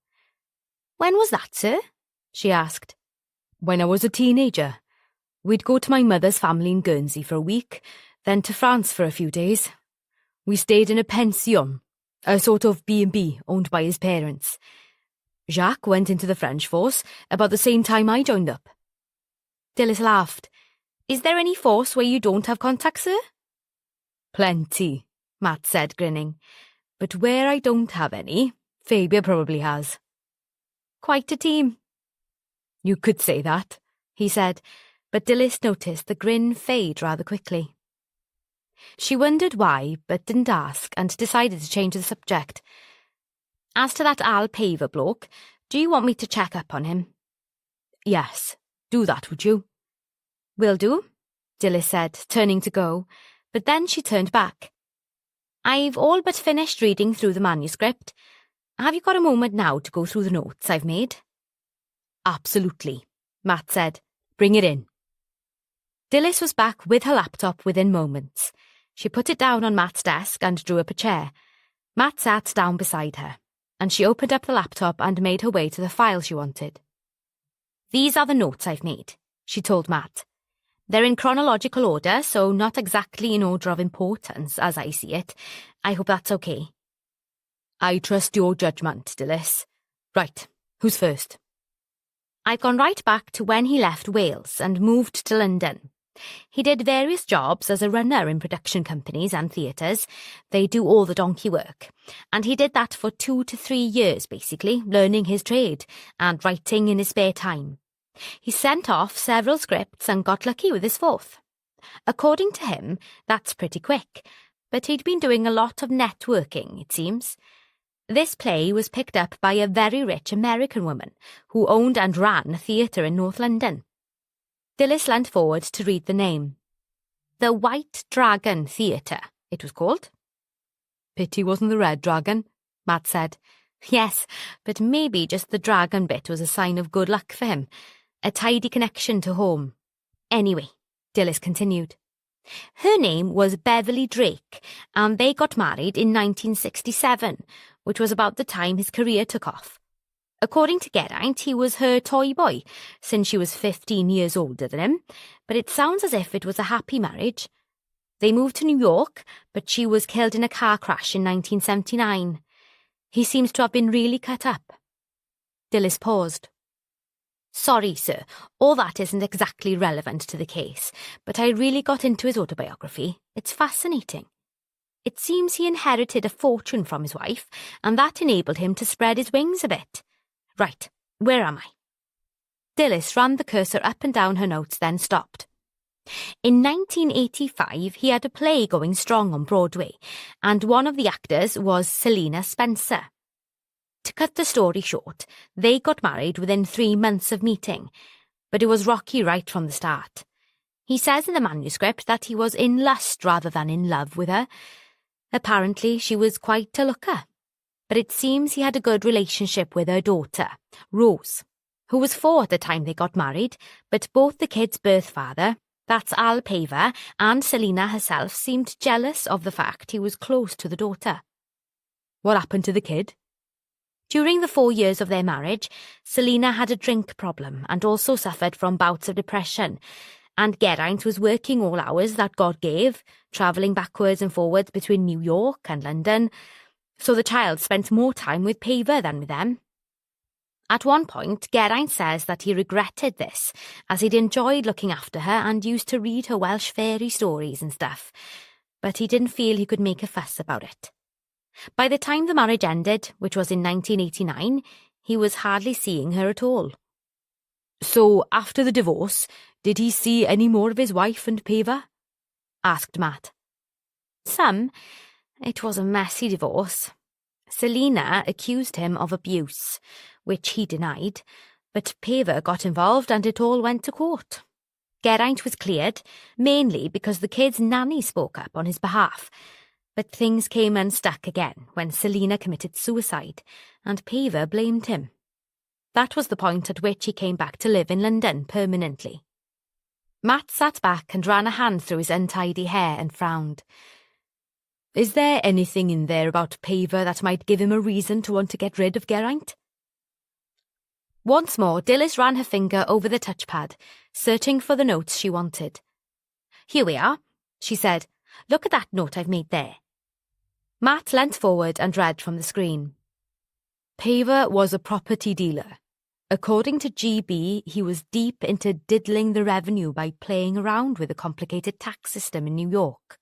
C: When was that, sir? She asked. When I was a teenager. We'd go to my mother's family in Guernsey for a week, then to France for a few days. We stayed in a pension, a sort of B&B owned by his parents. Jacques went into the French force about the same time I joined up. Dilys laughed. Is there any force where you don't have contact, sir? Plenty, Matt said, grinning. But where I don't have any, Fabia probably has. Quite a team. You could say that, he said, but Dilys noticed the grin fade rather quickly. She wondered why, but didn't ask, and decided to change the subject. As to that Al Paver bloke, do you want me to check up on him? Yes, do that, would you? Will do, Dilys said, turning to go, but then she turned back. I've all but finished reading through the manuscript. Have you got a moment now to go through the notes I've made? Absolutely, Matt said. Bring it in. Dilys was back with her laptop within moments. She put it down on Matt's desk and drew up a chair. Matt sat down beside her, and she opened up the laptop and made her way to the file she wanted. These are the notes I've made, she told Matt. They're in chronological order, so not exactly in order of importance, as I see it. I hope that's okay. I trust your judgment, Dilys. Right, who's first? I've gone right back to when he left Wales and moved to London. He did various jobs as a runner in production companies and theatres. They do all the donkey work. And he did that for 2 to 3 years, basically, learning his trade and writing in his spare time. He sent off several scripts and got lucky with his 4th. According to him, that's pretty quick, but he'd been doing a lot of networking, it seems. This play was picked up by a very rich American woman who owned and ran a theatre in North London. Dilys leant forward to read the name. The White Dragon Theatre, it was called. Pity wasn't the Red Dragon, Matt said. Yes, but maybe just the dragon bit was a sign of good luck for him. A tidy connection to home. Anyway, Dilys continued. Her name was Beverly Drake, and they got married in 1967, which was about the time his career took off. According to Geraint, he was her toy boy, since she was 15 years older than him, but it sounds as if it was a happy marriage. They moved to New York, but she was killed in a car crash in 1979. He seems to have been really cut up. Dilys paused. Sorry, sir, all that isn't exactly relevant to the case, but I really got into his autobiography. It's fascinating. It seems he inherited a fortune from his wife, and that enabled him to spread his wings a bit. Right, where am I? Dilys ran the cursor up and down her notes, then stopped. In 1985, he had a play going strong on Broadway, and one of the actors was Selina Spencer. To cut the story short, they got married within 3 months of meeting, but it was rocky right from the start. He says in the manuscript that he was in lust rather than in love with her. Apparently she was quite a looker, but it seems he had a good relationship with her daughter, Rose, who was 4 at the time they got married, but both the kids' birth father, that's Al Paver, and Selina herself seemed jealous of the fact he was close to the daughter.
B: What happened to the kid?
C: During the 4 years of their marriage, Selina had a drink problem and also suffered from bouts of depression, and Geraint was working all hours that God gave, travelling backwards and forwards between New York and London, so the child spent more time with Paver than with them. At one point, Geraint says that he regretted this, as he'd enjoyed looking after her and used to read her Welsh fairy stories and stuff, but he didn't feel he could make a fuss about it. By the time the marriage ended, which was in 1989, he was hardly seeing her at all.
B: So, after the divorce, did he see any more of his wife and Paver? Asked Matt.
C: Some. It was a messy divorce. Selina accused him of abuse, which he denied, but Paver got involved and it all went to court. Geraint was cleared, mainly because the kid's nanny spoke up on his behalf, but things came unstuck again when Selina committed suicide, and Paver blamed him. That was the point at which he came back to live in London permanently. Matt sat back and ran a hand through his untidy hair and frowned.
B: Is there anything in there about Paver that might give him a reason to want to get rid of Geraint?
C: Once more, Dilys ran her finger over the touchpad, searching for the notes she wanted. Here we are, she said. Look at that note I've made there. Matt leant forward and read from the screen.
B: Paver was a property dealer. According to GB, he was deep into diddling the revenue by playing around with a complicated tax system in New York.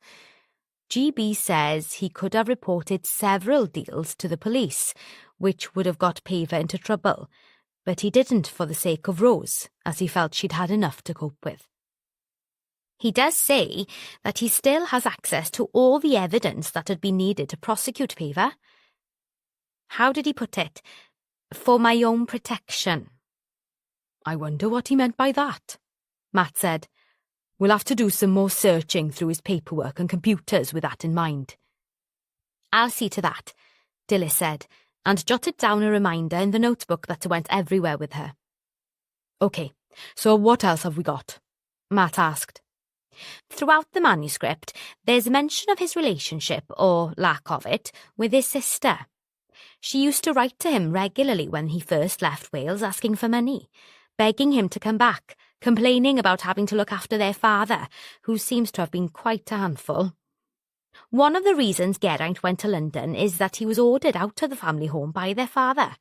B: GB says he could have reported several deals to the police, which would have got Paver into trouble, but he didn't for the sake of Rose, as he felt she'd had enough to cope with.
C: He does say that he still has access to all the evidence that had been needed to prosecute Paver. How did he put it? For my own protection.
B: I wonder what he meant by that, Matt said. We'll have to do some more searching through his paperwork and computers with that in mind.
C: I'll see to that, Dilys said, and jotted down a reminder in the notebook that went everywhere with her.
B: OK, so what else have we got? Matt asked.
C: Throughout the manuscript, there's mention of his relationship, or lack of it, with his sister. She used to write to him regularly when he first left Wales asking for money, begging him to come back, complaining about having to look after their father, who seems to have been quite a handful. One of the reasons Geraint went to London is that he was ordered out of the family home by their father.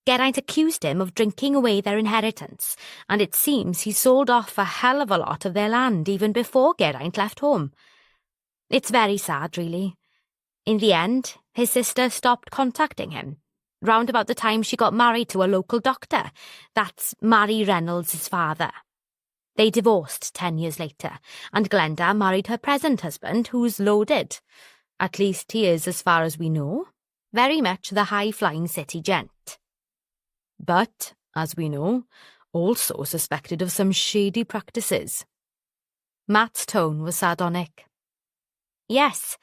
C: Geraint accused him of drinking away their inheritance, and it seems he sold off a hell of a lot of their land even before Geraint left home. It's very sad, really. In the end, his sister stopped contacting him, round about the time she got married to a local doctor. That's Mary Reynolds' father. They divorced 10 years later, and Glenda married her present husband, who's loaded. At least he is, as far as we know. Very much the high-flying city gent.
B: But, as we know, also suspected of some shady practices.
C: Matt's tone was sardonic. Yes,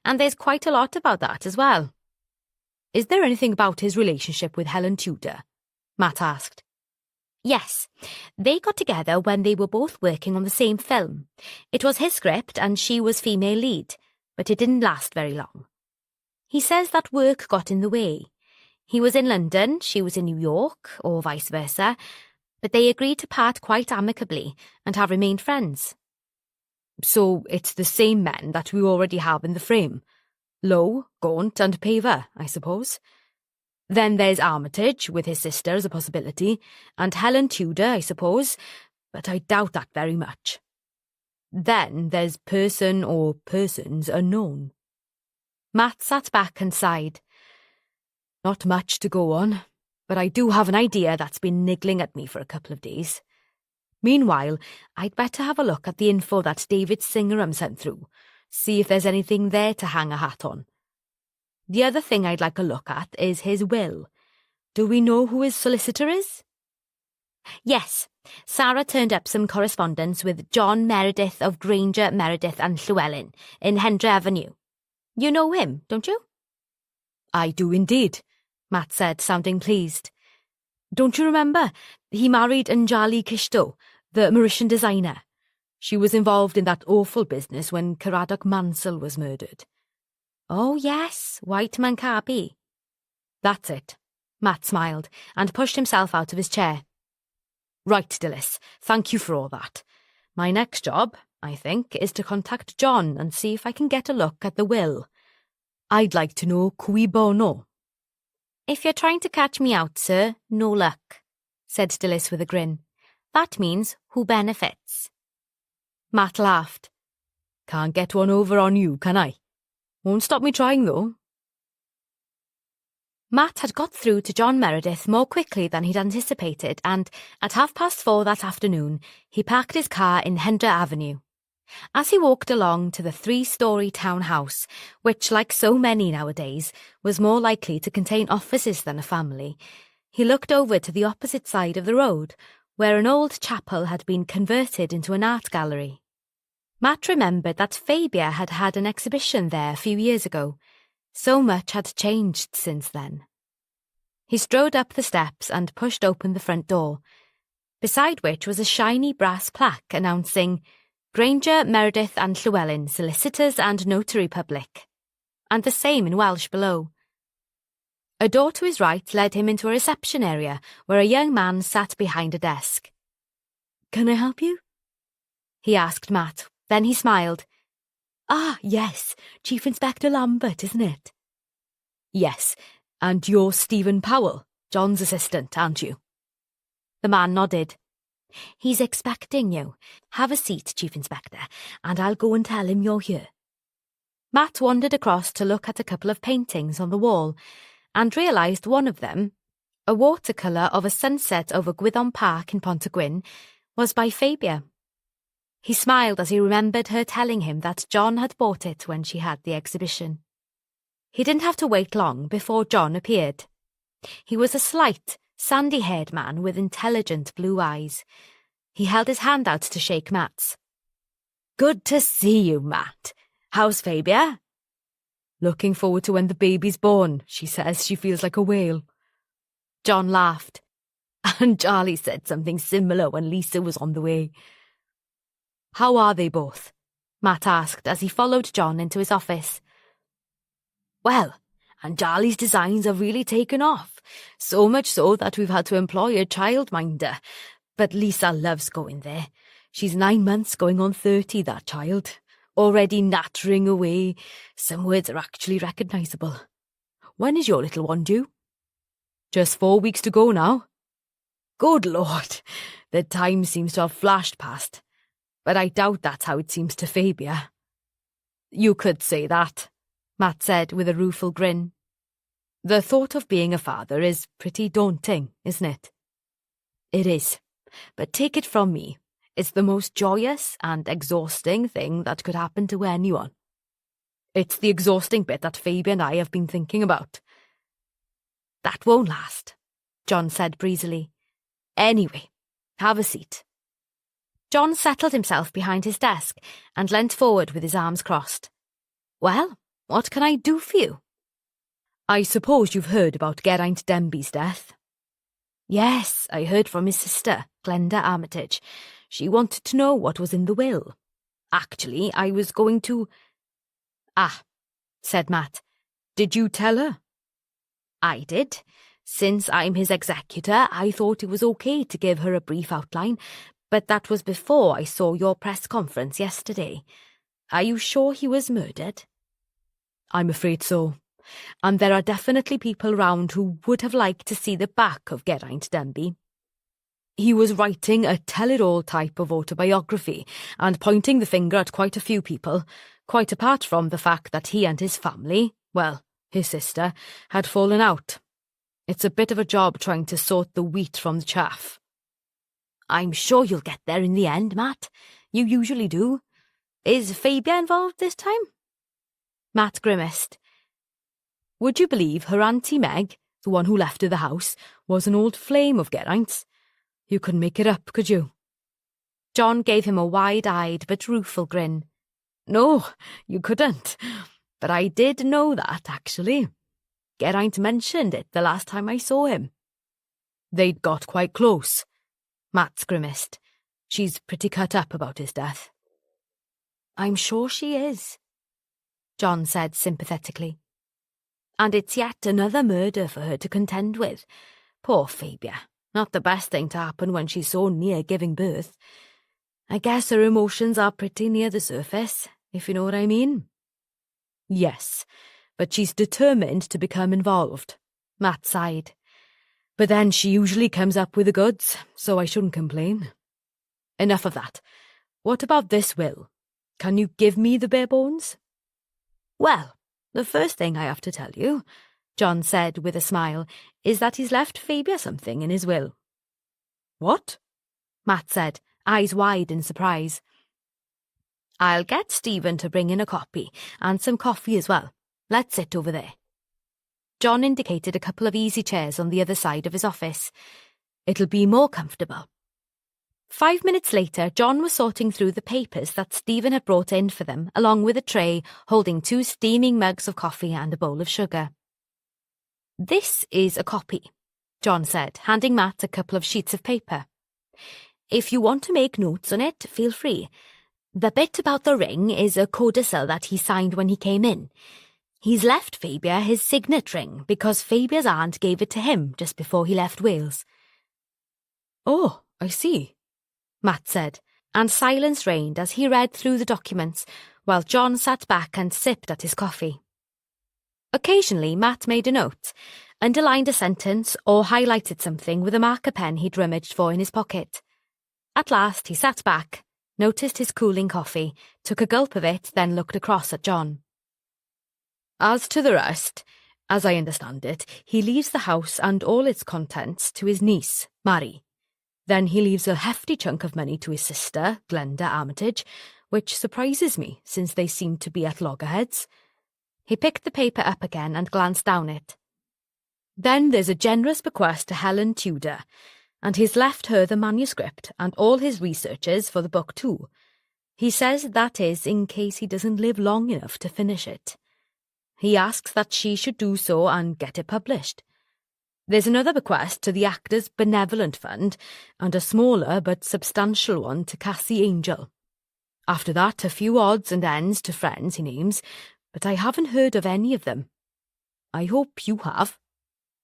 C: and there's quite a lot about that as well.
B: Is there anything about his relationship with Helen Tudor? Matt asked.
C: Yes, they got together when they were both working on the same film. It was his script and she was female lead, but it didn't last very long. He says that work got in the way. He was in London, she was in New York, or vice versa, but they agreed to part quite amicably and have remained friends.
B: So it's the same men that we already have in the frame. Lowe, Gaunt and Paver, I suppose. Then there's Armitage, with his sister as a possibility, and Helen Tudor, I suppose, but I doubt that very much. Then there's person or persons unknown.
C: Matt sat back and sighed.
B: Not much to go on, but I do have an idea that's been niggling at me for a couple of days. Meanwhile, I'd better have a look at the info that David Singerham sent through, see if there's anything there to hang a hat on. The other thing I'd like a look at is his will. Do we know who his solicitor is?
C: Yes, Sarah turned up some correspondence with John Meredith of Granger, Meredith and Llewellyn in Hendra Avenue. You know him, don't you?
B: I do indeed, Matt said, sounding pleased. Don't you remember? He married Anjali Kishto, the Mauritian designer. She was involved in that awful business when Karadak Mansell was murdered.
C: Oh, yes, White Mankabi.
B: That's it. Matt smiled and pushed himself out of his chair. Right, Dilys, thank you for all that. My next job, I think, is to contact John and see if I can get a look at the will. I'd like to know cui bono.
C: If you're trying to catch me out, sir, no luck, said Dilys with a grin. That means who benefits.
B: Matt laughed. Can't get one over on you, can I? Won't stop me trying, though.
C: Matt had got through to John Meredith more quickly than he'd anticipated, and at 4:30 that afternoon, he parked his car in Hendra Avenue. As he walked along to the 3-story townhouse, which, like so many nowadays, was more likely to contain offices than a family, he looked over to the opposite side of the road, where an old chapel had been converted into an art gallery. Matt remembered that Fabia had had an exhibition there a few years ago. So much had changed since then. He strode up the steps and pushed open the front door, beside which was a shiny brass plaque announcing Granger, Meredith and Llewellyn, Solicitors and Notary Public, and the same in Welsh below. A door to his right led him into a reception area where a young man sat behind a desk.
B: Can I help you?
C: He asked Matt. Then he smiled.
B: Ah, yes, Chief Inspector Lambert, isn't it? Yes, and you're Stephen Powell, John's assistant, aren't you?
C: The man nodded. He's expecting you. Have a seat, Chief Inspector, and I'll go and tell him you're here. Matt wandered across to look at a couple of paintings on the wall and realised one of them, a watercolour of a sunset over Gwyddon Park in Pontygwyn, was by Fabia. He smiled as he remembered her telling him that John had bought it when she had the exhibition. He didn't have to wait long before John appeared. He was a slight, sandy-haired man with intelligent blue eyes. He held his hand out to shake Matt's.
B: Good to see you, Matt. How's Fabia? Looking forward to when the baby's born. She says she feels like a whale.
C: John laughed.
B: And Charlie said something similar when Lisa was on the way. How are they both? Matt asked as he followed John into his office. Well, and Charlie's designs have really taken off, so much so that we've had to employ a childminder. But Lisa loves going there. She's 9 months going on 30, that child. Already nattering away. Some words are actually recognisable. When is your little one due? Just 4 weeks to go now. Good Lord, the time seems to have flashed past. But I doubt that's how it seems to Fabia. You could say that, Matt said with a rueful grin. The thought of being a father is pretty daunting, isn't it? It is, but take it from me, it's the most joyous and exhausting thing that could happen to anyone. It's the exhausting bit that Fabia and I have been thinking about. That won't last, John said breezily. Anyway, have a seat.
C: John settled himself behind his desk and leant forward with his arms crossed. Well, what can I do for you?
B: I suppose you've heard about Geraint Denby's death?
C: Yes, I heard from his sister, Glenda Armitage. She wanted to know what was in the will. Actually, I was going to...
B: Ah, said Matt. Did you tell her?
C: I did. Since I'm his executor, I thought it was okay to give her a brief outline, but that was before I saw your press conference yesterday. Are you sure he was murdered?
B: I'm afraid so. And there are definitely people round who would have liked to see the back of Geraint Denby. He was writing a tell-it-all type of autobiography and pointing the finger at quite a few people, quite apart from the fact that he and his family, well, his sister, had fallen out. It's a bit of a job trying to sort the wheat from the chaff.
C: I'm sure you'll get there in the end, Matt. You usually do. Is Fabia involved this time?
B: Matt grimaced. Would you believe her Auntie Meg, the one who left her the house, was an old flame of Geraint's? You couldn't make it up, could you?
C: John gave him a wide-eyed but rueful grin.
B: No, you couldn't. But I did know that, actually. Geraint mentioned it the last time I saw him. They'd got quite close. Matt grimaced. She's pretty cut up about his death. I'm sure she is, John said sympathetically. And it's yet another murder for her to contend with. Poor Fabia. Not the best thing to happen when she's so near giving birth. I guess her emotions are pretty near the surface, if you know what I mean. Yes, but she's determined to become involved, Matt sighed. But then she usually comes up with the goods, so I shouldn't complain. Enough of that. What about this will? Can you give me the bare bones? Well, the first thing I have to tell you, John said with a smile, is that he's left Fabia something in his will. What? Matt said, eyes wide in surprise. I'll get Stephen to bring in a copy, and some coffee as well. Let's sit over there. John indicated a couple of easy chairs on the other side of his office. It'll be more comfortable. 5 minutes later, John was sorting through the papers that Stephen had brought in for them, along with a tray holding 2 steaming mugs of coffee and a bowl of sugar. This is a copy, John said, handing Matt a couple of sheets of paper. If you want to make notes on it, feel free. The bit about the ring is a codicil that he signed when he came in. He's left Fabia his signet ring because Fabia's aunt gave it to him just before he left Wales. Oh, I see, Matt said, and silence reigned as he read through the documents while John sat back and sipped at his coffee. Occasionally, Matt made a note, underlined a sentence or highlighted something with a marker pen he'd rummaged for in his pocket. At last, he sat back, noticed his cooling coffee, took a gulp of it, then looked across at John. As to the rest, as I understand it, he leaves the house and all its contents to his niece, Mary. Then he leaves a hefty chunk of money to his sister, Glenda Armitage, which surprises me, since they seem to be at loggerheads. He picked the paper up again and glanced down it. Then there's a generous bequest to Helen Tudor, and he's left her the manuscript and all his researches for the book too. He says that is in case he doesn't live long enough to finish it. He asks that she should do so and get it published. There's another bequest to the Actors' Benevolent Fund, and a smaller but substantial one to Cassie Angel. After that, a few odds and ends to friends he names, but I haven't heard of any of them. I hope you have,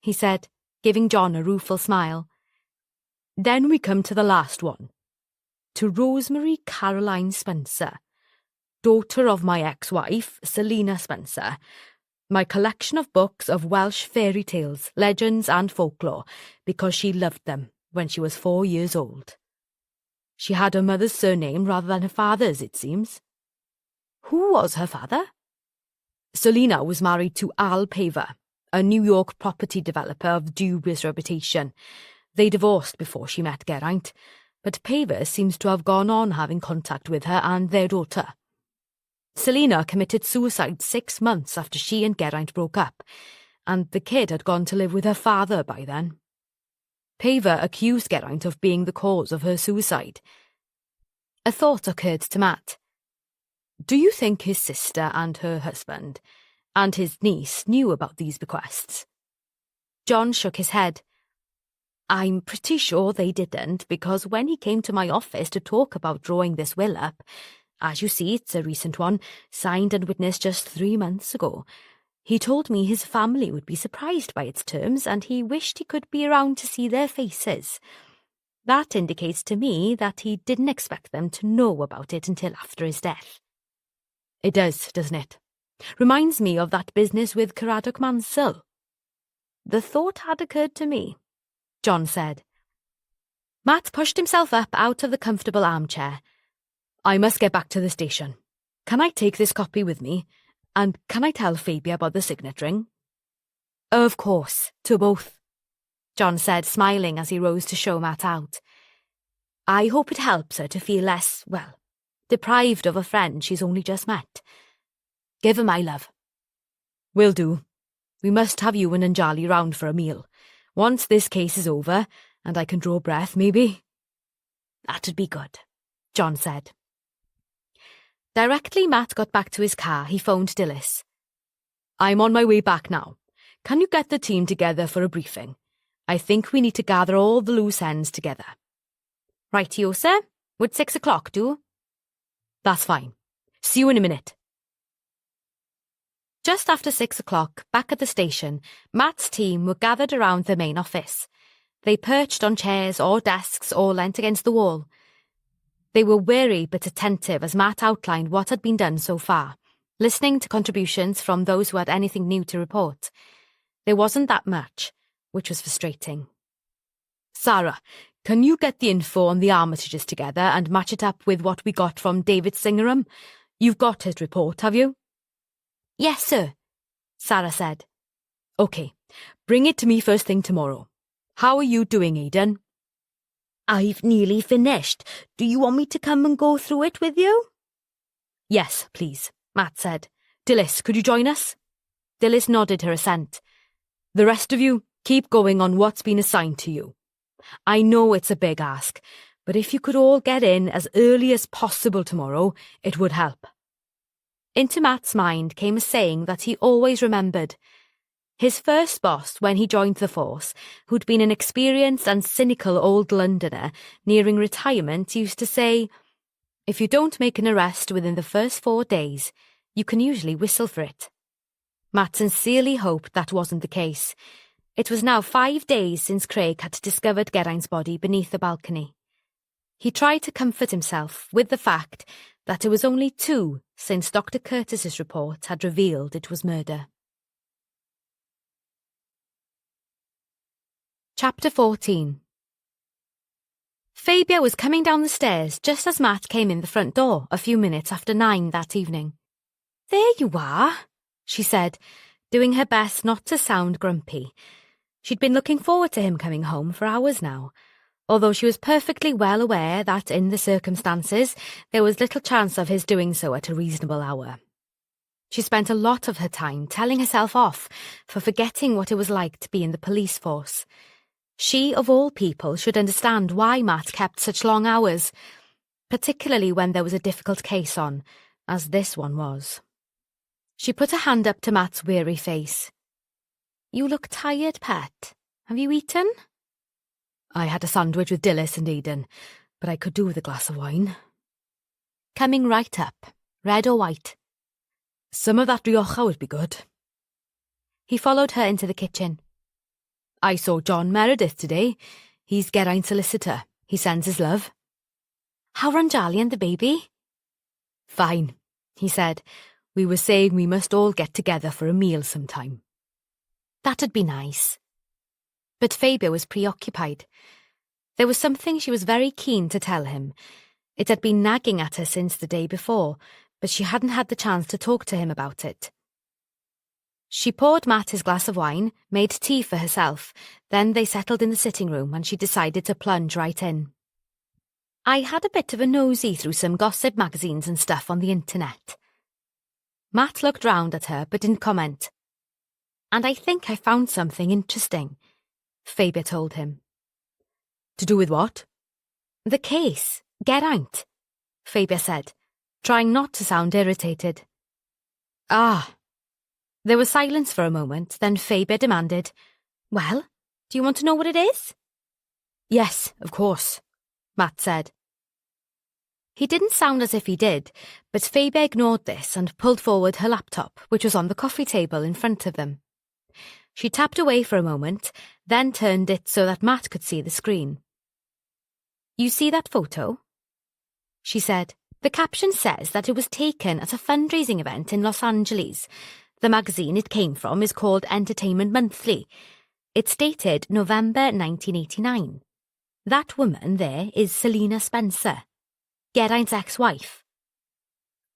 B: he said, giving John a rueful smile. Then we come to the last one. To Rosemary Caroline Spencer, daughter of my ex-wife, Selina Spencer, my collection of books of Welsh fairy tales, legends and folklore, because she loved them when she was 4 years old. She had her mother's surname rather than her father's, it seems. Who was her father? Selina was married to Al Paver, a New York property developer of dubious reputation. They divorced before she met Geraint, but Paver seems to have gone on having contact with her and their daughter. Selina committed suicide 6 months after she and Geraint broke up, and the kid had gone to live with her father by then. Paver accused Geraint of being the cause of her suicide. A thought occurred to Matt. Do you think his sister and her husband, and his niece, knew about these bequests? John shook his head. I'm pretty sure they didn't, because when he came to my office to talk about drawing this will up, as you see, it's a recent one, signed and witnessed just 3 months ago, he told me his family would be surprised by its terms and he wished he could be around to see their faces. That indicates to me that he didn't expect them to know about it until after his death. It does, doesn't it? Reminds me of that business with Caradog Mansell. The thought had occurred to me, John said. Matt pushed himself up out of the comfortable armchair. I must get back to the station. Can I take this copy with me? And can I tell Fabia about the signet ring? Of course, to both, John said, smiling as he rose to show Matt out. I hope it helps her to feel less, well, deprived of a friend she's only just met. Give her my love. Will do. We must have you and Anjali round for a meal. Once this case is over, and I can draw breath, maybe. That'd be good, John said. Directly Matt got back to his car, he phoned Dilys. I'm on my way back now. Can you get the team together for a briefing? I think we need to gather all the loose ends together.
C: Rightio, sir. Would 6 o'clock do?
B: That's fine. See you in a minute.
C: Just after 6 o'clock, back at the station, Matt's team were gathered around the main office. They perched on chairs or desks or leant against the wall. They were wary but attentive as Matt outlined what had been done so far, listening to contributions from those who had anything new to report. There wasn't that much, which was frustrating.
B: Sarah, can you get the info on the Armitages together and match it up with what we got from David Singerham? You've got his report, have you?
C: Yes, sir, Sarah said.
B: OK, bring it to me first thing tomorrow. How are you doing, Aidan?
A: I've nearly finished. Do you want me to come and go through it with you?
B: Yes, please, Matt said. Dilys, could you join us?
C: Dilys nodded her assent.
B: The rest of you, keep going on what's been assigned to you. I know it's a big ask, but if you could all get in as early as possible tomorrow, it would help.
C: Into Matt's mind came a saying that he always remembered. His first boss when he joined the force, who'd been an experienced and cynical old Londoner nearing retirement, used to say, "If you don't make an arrest within the first 4 days, you can usually whistle for it." Matt sincerely hoped that wasn't the case. It was now 5 days since Craig had discovered Geraint's body beneath the balcony. He tried to comfort himself with the fact that it was only 2 since Dr. Curtis's report had revealed it was murder. Chapter 14. Fabia was coming down the stairs just as Matt came in the front door a few minutes after 9 that evening. "There you are," she said, doing her best not to sound grumpy. She'd been looking forward to him coming home for hours now, although she was perfectly well aware that in the circumstances there was little chance of his doing so at a reasonable hour. She spent a lot of her time telling herself off for forgetting what it was like to be in the police force. She, of all people, should understand why Matt kept such long hours, particularly when there was a difficult case on, as this one was. She put a hand up to Matt's weary face. "You look tired, pet. Have you eaten?"
B: "I had a sandwich with Dilys and Aidan, but I could do with a glass of wine."
C: "Coming right up. Red or white?"
B: "Some of that Rioja would be good."
C: He followed her into the kitchen.
B: "I saw John Meredith today. He's Geraint's solicitor. He sends his love."
C: "How are Anjali and the baby?"
B: "Fine," he said. "We were saying we must all get together for a meal sometime."
C: "That'd be nice." But Fabia was preoccupied. There was something she was very keen to tell him. It had been nagging at her since the day before, but she hadn't had the chance to talk to him about it. She poured Matt his glass of wine, made tea for herself, then they settled in the sitting room and she decided to plunge right in. "I had a bit of a nosy through some gossip magazines and stuff on the internet." Matt looked round at her but didn't comment. "And I think I found something interesting," Fabia told him.
B: "To do with what?"
C: "The case. Geraint," Fabia said, trying not to sound irritated.
B: "Ah."
C: There was silence for a moment, then Fabia demanded, "Well, do you want to know what it is?"
B: "Yes, of course," Matt said.
C: He didn't sound as if he did, but Fabia ignored this and pulled forward her laptop, which was on the coffee table in front of them. She tapped away for a moment, then turned it so that Matt could see the screen. "You see that photo?" she said. "The caption says that it was taken at a fundraising event in Los Angeles. The magazine it came from is called Entertainment Monthly. It's dated November 1989. That woman there is Selena Spencer, Geraint's ex-wife."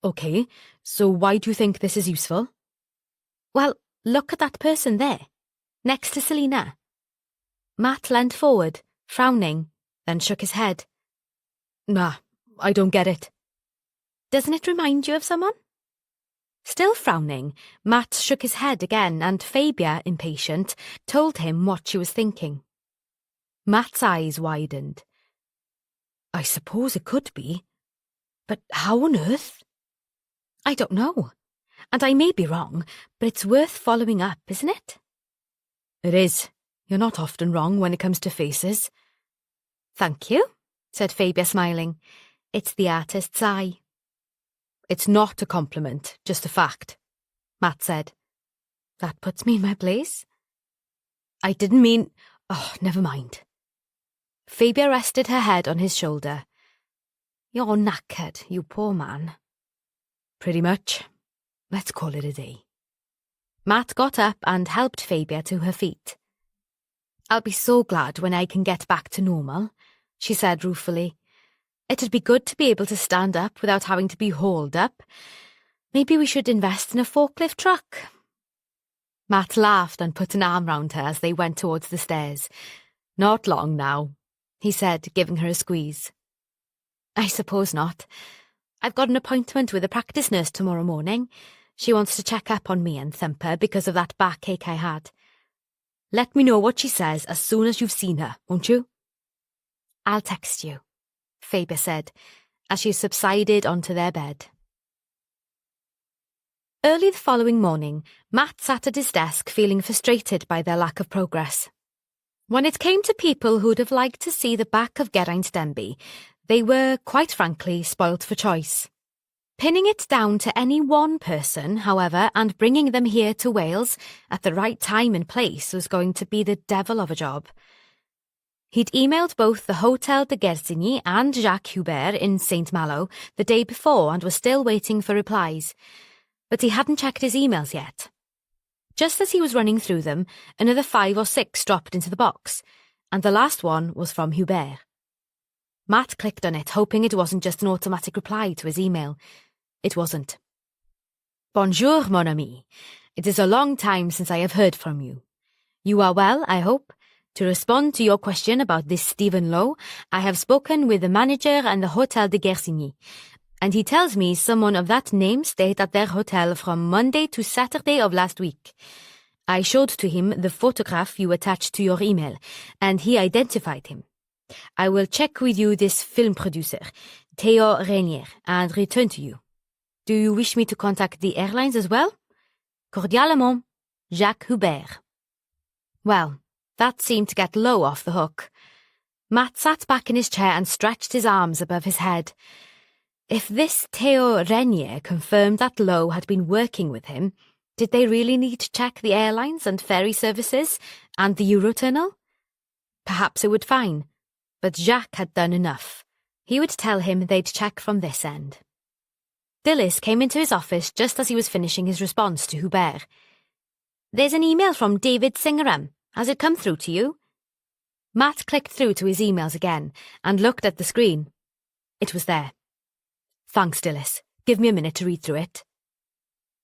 B: "OK, so why do you think this is useful?"
C: "Well, look at that person there, next to Selena." Matt leant forward, frowning, then shook his head.
B: "Nah, I don't get it."
C: "Doesn't it remind you of someone?" Still frowning, Matt shook his head again and Fabia, impatient, told him what she was thinking. Matt's eyes widened.
B: "I suppose it could be. But how on earth?"
C: "I don't know.
B: And I may be wrong, but it's worth following up, isn't it? It is. You're not often wrong when it comes to faces.
C: Thank you, said Fabia, smiling. It's the artist's eye.
B: It's not a compliment, just a fact, Matt said.
C: That puts me in my place.
B: I didn't mean... Oh, never mind.
C: Fabia rested her head on his shoulder. You're knackered, you poor man.
B: Pretty much. Let's call it a day.
C: Matt got up and helped Fabia to her feet. I'll be so glad when I can get back to normal, she said ruefully. It'd be good to be able to stand up without having to be hauled up. Maybe we should invest in a forklift truck.
B: Matt laughed and put an arm round her as they went towards the stairs. Not long now, he said, giving her a squeeze.
C: I suppose not. I've got an appointment with a practice nurse tomorrow morning. She wants to check up on me and Thumper because of that backache I had.
B: Let me know what she says as soon as you've seen her, won't you?
C: I'll text you, Fabia said, as she subsided onto their bed. Early the following morning, Matt sat at his desk feeling frustrated by their lack of progress. When it came to people who'd have liked to see the back of Geraint Denby, they were, quite frankly, spoilt for choice. Pinning it down to any one person, however, and bringing them here to Wales at the right time and place was going to be the devil of a job. He'd emailed both the Hotel de Guersigny and Jacques Hubert in St. Malo the day before and was still waiting for replies. But he hadn't checked his emails yet. Just as he was running through them, another 5 or 6 dropped into the box, and the last one was from Hubert. Matt clicked on it, hoping it wasn't just an automatic reply to his email. It wasn't.
B: Bonjour, mon ami. It is a long time since I have heard from you. You are well, I hope. To respond to your question about this Stephen Lowe, I have spoken with the manager and the Hotel de Guersigny, and he tells me someone of that name stayed at their hotel from Monday to Saturday of last week. I showed to him the photograph you attached to your email, and he identified him. I will check with you this film producer, Theo Renier, and return to you. Do you wish me to contact the airlines as well? Cordialement, Jacques Hubert.
C: Well, that seemed to get Lowe off the hook. Matt sat back in his chair and stretched his arms above his head. If this Theo Renier confirmed that Lowe had been working with him, did they really need to check the airlines and ferry services and the Eurotunnel? Perhaps it would fine, but Jacques had done enough. He would tell him they'd check from this end. Dilys came into his office just as he was finishing his response to Hubert. There's an email from David Singeram. Has it come through to you? Matt clicked through to his emails again and looked at the screen. It was there.
B: Thanks, Dilys. Give me a minute to read through it.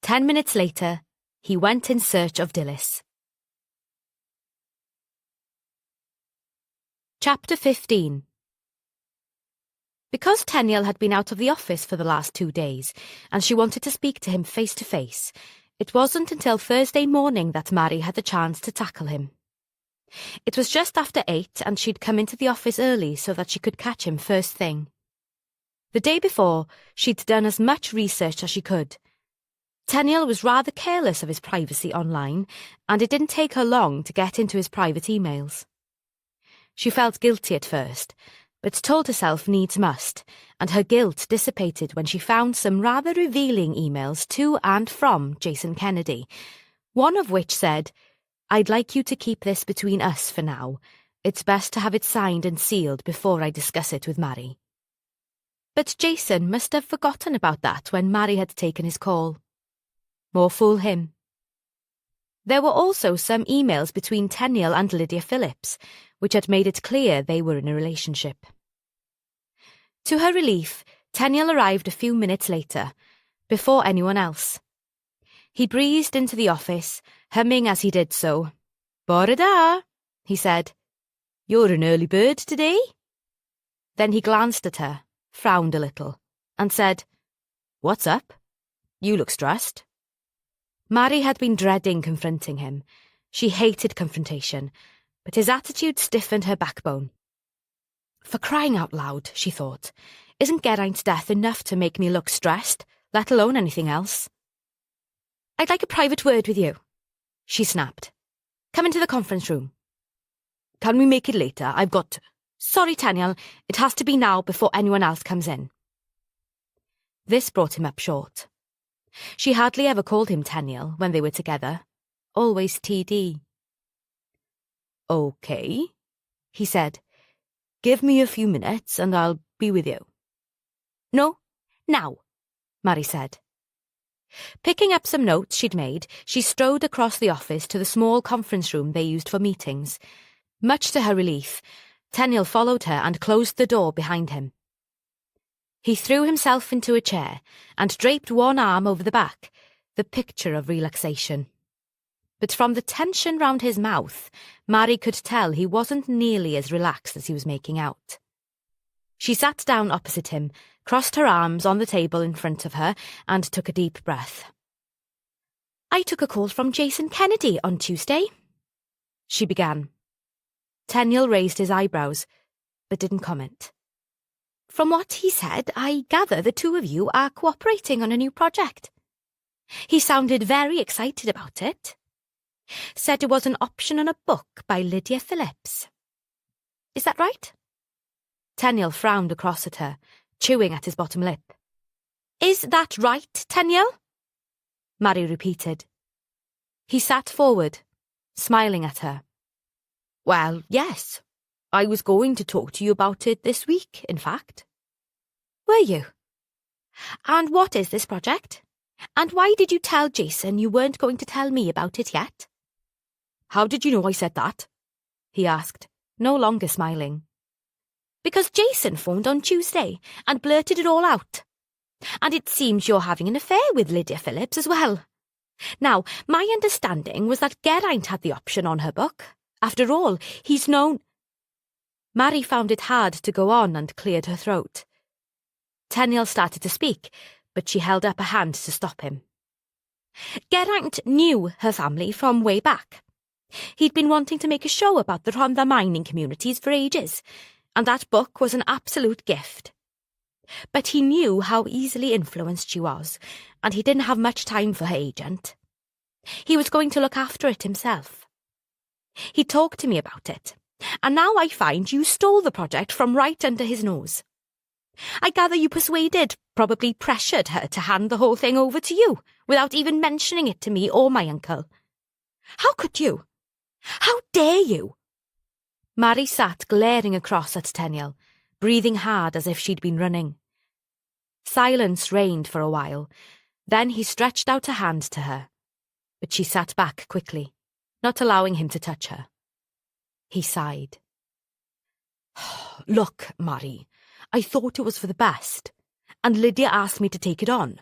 C: 10 minutes later, he went in search of Dilys. Chapter 15. Because Tenniel had been out of the office for the last 2 days, and she wanted to speak to him face to face, it wasn't until Thursday morning that Mary had the chance to tackle him. It was just after 8, and she'd come into the office early so that she could catch him first thing. The day before, she'd done as much research as she could. Tenniel was rather careless of his privacy online, and it didn't take her long to get into his private emails. She felt guilty at first, but told herself needs must, and her guilt dissipated when she found some rather revealing emails to and from Jason Kennedy, one of which said, I'd like you to keep this between us for now. It's best to have it signed and sealed before I discuss it with Mary. But Jason must have forgotten about that when Mary had taken his call. More fool him. There were also some emails between Tenniel and Lydia Phillips, which had made it clear they were in a relationship. To her relief, Tenniel arrived a few minutes later, before anyone else. He breezed into the office, humming as he did so. Bore da, he said. You're an early bird today? Then he glanced at her, frowned a little, and said, What's up? You look stressed. Mary had been dreading confronting him. She hated confrontation, but his attitude stiffened her backbone. For crying out loud, she thought, isn't Geraint's death enough to make me look stressed, let alone anything else? I'd like a private word with you, she snapped. Come into the conference room. Can we make it later? I've got to. Sorry, Tenniel, it has to be now before anyone else comes in. This brought him up short. She hardly ever called him Tenniel when they were together. Always TD. Okay, he said. Give me a few minutes and I'll be with you. No, now, Mary said. Picking up some notes she'd made, she strode across the office to the small conference room they used for meetings. Much to her relief, Tenniel followed her and closed the door behind him. He threw himself into a chair and draped one arm over the back, the picture of relaxation. But from the tension round his mouth, Mary could tell he wasn't nearly as relaxed as he was making out. She sat down opposite him, crossed her arms on the table in front of her, and took a deep breath. I took a call from Jason Kennedy on Tuesday, she began. Tenniel raised his eyebrows, but didn't comment. From what he said, I gather the two of you are cooperating on a new project. He sounded very excited about it. Said it was an option on a book by Lydia Phillips. Is that right? Tenniel frowned across at her, chewing at his bottom lip. Is that right, Tenniel? Mary repeated. He sat forward, smiling at her. Well, yes. I was going to talk to you about it this week, in fact. Were you? And what is this project? And why did you tell Jason you weren't going to tell me about it yet? How did you know I said that? He asked, no longer smiling. Because Jason phoned on Tuesday and blurted it all out. And it seems you're having an affair with Lydia Phillips as well. Now, my understanding was that Geraint had the option on her book. After all, he's known... Mary found it hard to go on and cleared her throat. Tenniel started to speak, but she held up a hand to stop him. Geraint knew her family from way back. He'd been wanting to make a show about the Rhondda mining communities for ages, and that book was an absolute gift. But he knew how easily influenced she was, and he didn't have much time for her agent. He was going to look after it himself. He talked to me about it, and now I find you stole the project from right under his nose. I gather you persuaded, probably pressured her to hand the whole thing over to you, without even mentioning it to me or my uncle. How could you? How dare you? Mary sat glaring across at Tenniel, breathing hard as if she'd been running. Silence reigned for a while. Then he stretched out a hand to her, but she sat back quickly, not allowing him to touch her. He sighed. Look, Mary, I thought it was for the best, and Lydia asked me to take it on.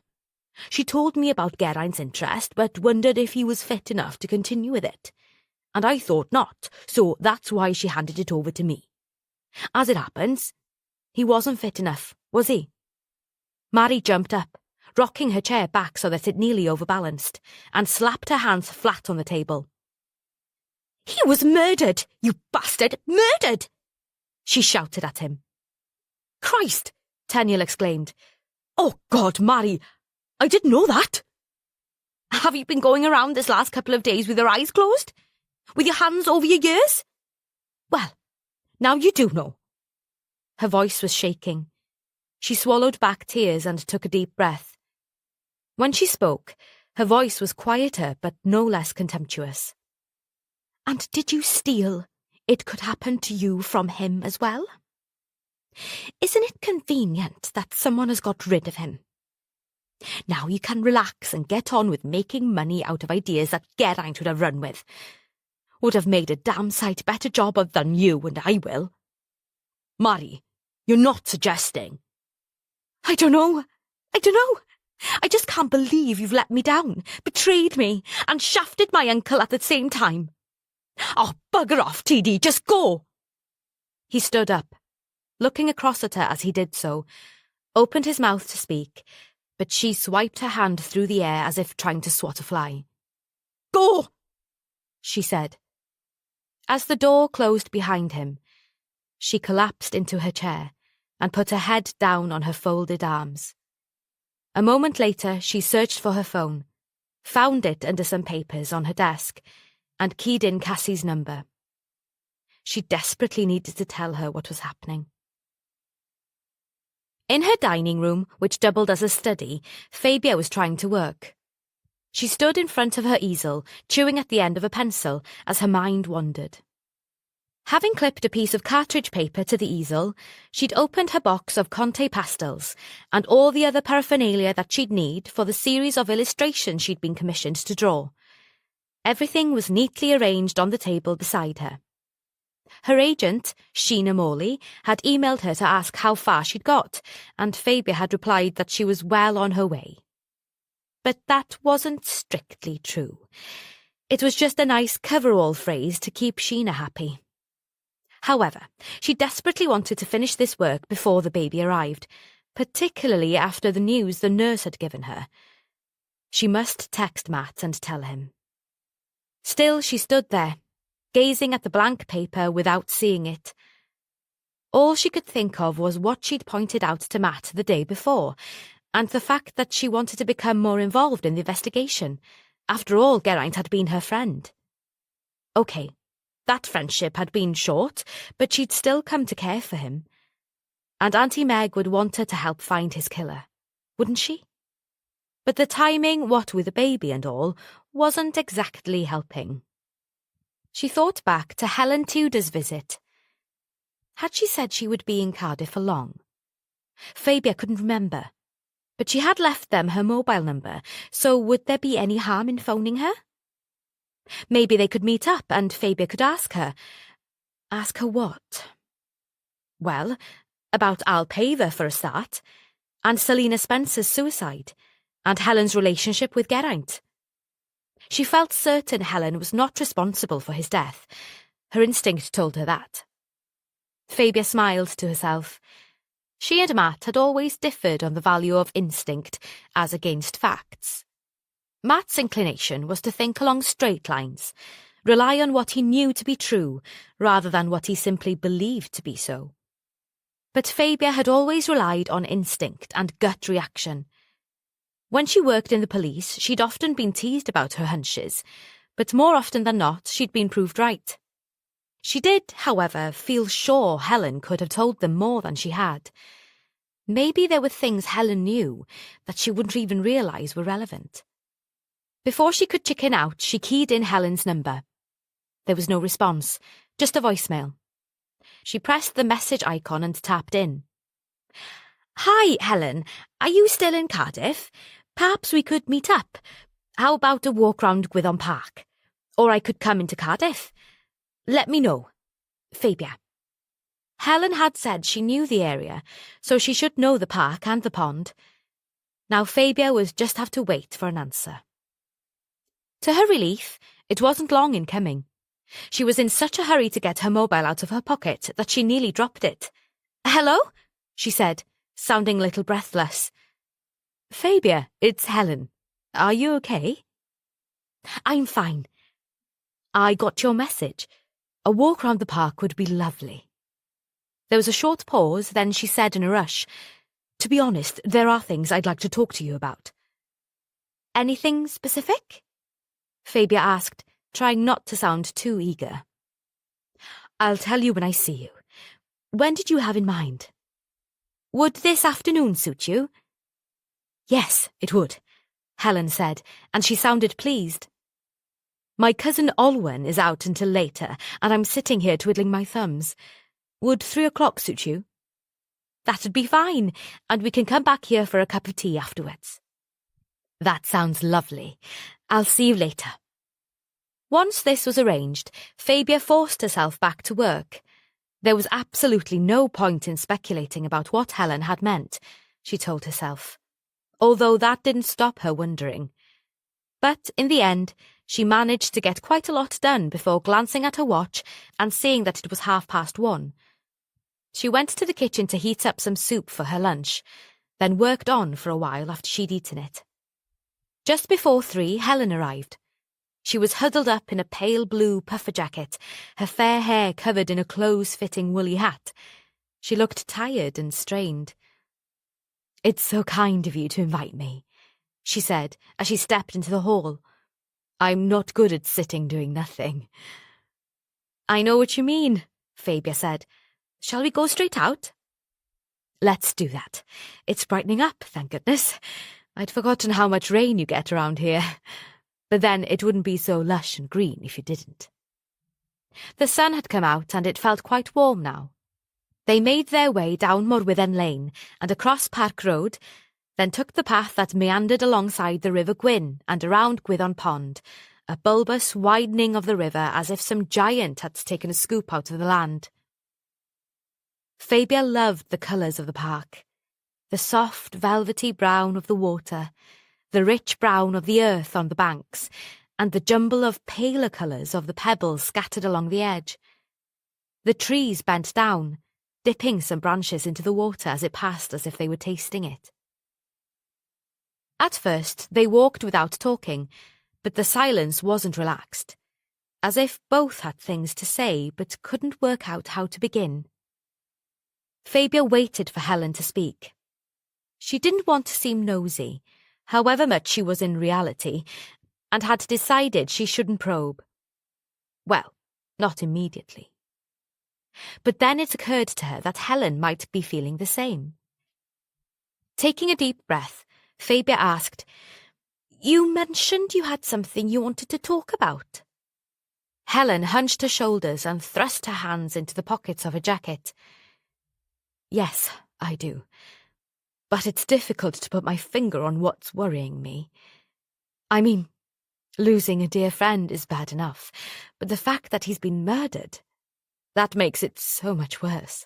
C: She told me about Geraint's interest, but wondered if he was fit enough to continue with it. And I thought not, so that's why she handed it over to me. As it happens, he wasn't fit enough, was he? Mary jumped up, rocking her chair back so that it nearly overbalanced, and slapped her hands flat on the table. He was murdered, you bastard, murdered! She shouted at him. Christ! Tenniel exclaimed. Oh, God, Mary, I didn't know that. Have you been going around this last couple of days with your eyes closed? With your hands over your ears? Well, now you do know. Her voice was shaking. She swallowed back tears and took a deep breath. When she spoke, her voice was quieter but no less contemptuous. And did you steal? It could happen to you from him as well? Isn't it convenient that someone has got rid of him? Now you can relax and get on with making money out of ideas that Geraint would have run with. Would have made a damn sight better job of than you and I will. Mary, you're not suggesting. I don't know. I just can't believe you've let me down, betrayed me, and shafted my uncle at the same time. Oh, bugger off, TD, just go! He stood up, looking across at her as he did so, opened his mouth to speak, but she swiped her hand through the air as if trying to swat a fly. Go! She said. As the door closed behind him, she collapsed into her chair and put her head down on her folded arms. A moment later, she searched for her phone, found it under some papers on her desk, and keyed in Cassie's number. She desperately needed to tell her what was happening. In her dining room, which doubled as a study, Fabia was trying to work. She stood in front of her easel, chewing at the end of a pencil as her mind wandered. Having clipped a piece of cartridge paper to the easel, she'd opened her box of Conte pastels and all the other paraphernalia that she'd need for the series of illustrations she'd been commissioned to draw. Everything was neatly arranged on the table beside her. Her agent, Sheena Morley, had emailed her to ask how far she'd got, and Fabia had replied that she was well on her way. But that wasn't strictly true. It was just a nice coverall phrase to keep Sheena happy. However, she desperately wanted to finish this work before the baby arrived, particularly after the news the nurse had given her. She must text Matt and tell him. Still, she stood there, gazing at the blank paper without seeing it. All she could think of was what she'd pointed out to Matt the day before, and the fact that she wanted to become more involved in the investigation. After all, Geraint had been her friend. Okay, that friendship had been short, but she'd still come to care for him. And Auntie Meg would want her to help find his killer, wouldn't she? But the timing, what with the baby and all, wasn't exactly helping. She thought back to Helen Tudor's visit. Had she said she would be in Cardiff for long? Fabia couldn't remember, but she had left them her mobile number, so would there be any harm in phoning her? Maybe they could meet up and Fabia could ask her. Ask her what? Well, about Al Paver for a start, and Selina Spencer's suicide, and Helen's relationship with Geraint. She felt certain Helen was not responsible for his death. Her instinct told her that. Fabia smiled to herself. She and Matt had always differed on the value of instinct as against facts. Matt's inclination was to think along straight lines, rely on what he knew to be true, rather than what he simply believed to be so. But Fabia had always relied on instinct and gut reaction. When she worked in the police, she'd often been teased about her hunches, but more often than not, she'd been proved right. She did, however, feel sure Helen could have told them more than she had. Maybe there were things Helen knew that she wouldn't even realise were relevant. Before she could chicken out, she keyed in Helen's number. There was no response, just a voicemail. She pressed the message icon and tapped in. Hi, Helen. Are you still in Cardiff? Perhaps we could meet up. How about a walk round Gwyddon Park? Or I could come into Cardiff. Let me know. Fabia. Helen had said she knew the area, so she should know the park and the pond. Now Fabia would just have to wait for an answer. To her relief, it wasn't long in coming. She was in such a hurry to get her mobile out of her pocket that she nearly dropped it. Hello? She said, sounding a little breathless. Fabia, it's Helen. Are you okay? I'm fine. I got your message. A walk round the park would be lovely. There was a short pause, then she said in a rush, To be honest, there are things I'd like to talk to you about. Anything specific? Fabia asked, trying not to sound too eager. I'll tell you when I see you. When did you have in mind? Would this afternoon suit you? Yes, it would, Helen said, and she sounded pleased. My cousin Olwen is out until later, and I'm sitting here twiddling my thumbs. Would 3 o'clock suit you? That'd be fine, and we can come back here for a cup of tea afterwards. That sounds lovely. I'll see you later. Once this was arranged, Fabia forced herself back to work. There was absolutely no point in speculating about what Helen had meant, she told herself, although that didn't stop her wondering. But in the end, she managed to get quite a lot done before glancing at her watch and seeing that it was 1:30. She went to the kitchen to heat up some soup for her lunch, then worked on for a while after she'd eaten it. Just before 3, Helen arrived. She was huddled up in a pale blue puffer jacket, her fair hair covered in a close-fitting woolly hat. She looked tired and strained. It's so kind of you to invite me, she said as she stepped into the hall. I'm not good at sitting doing nothing. I know what you mean, Fabia said. Shall we go straight out? Let's do that. It's brightening up, thank goodness. I'd forgotten how much rain you get around here. But then it wouldn't be so lush and green if you didn't. The sun had come out and it felt quite warm now. They made their way down Morwydden Lane and across Park Road, then took the path that meandered alongside the River Gwyn and around Gwyddon Pond, a bulbous widening of the river as if some giant had taken a scoop out of the land. Fabia loved the colours of the park. The soft, velvety brown of the water, the rich brown of the earth on the banks, and the jumble of paler colours of the pebbles scattered along the edge. The trees bent down, dipping some branches into the water as it passed as if they were tasting it. At first, they walked without talking, but the silence wasn't relaxed, as if both had things to say but couldn't work out how to begin. Fabia waited for Helen to speak. She didn't want to seem nosy, however much she was in reality, and had decided she shouldn't probe. Well, not immediately. But then it occurred to her that Helen might be feeling the same. Taking a deep breath, Fabia asked, You mentioned you had something you wanted to talk about. Helen hunched her shoulders and thrust her hands into the pockets of her jacket. Yes, I do. But it's difficult to put my finger on what's worrying me. I mean, losing a dear friend is bad enough, but the fact that he's been murdered, that makes it so much worse.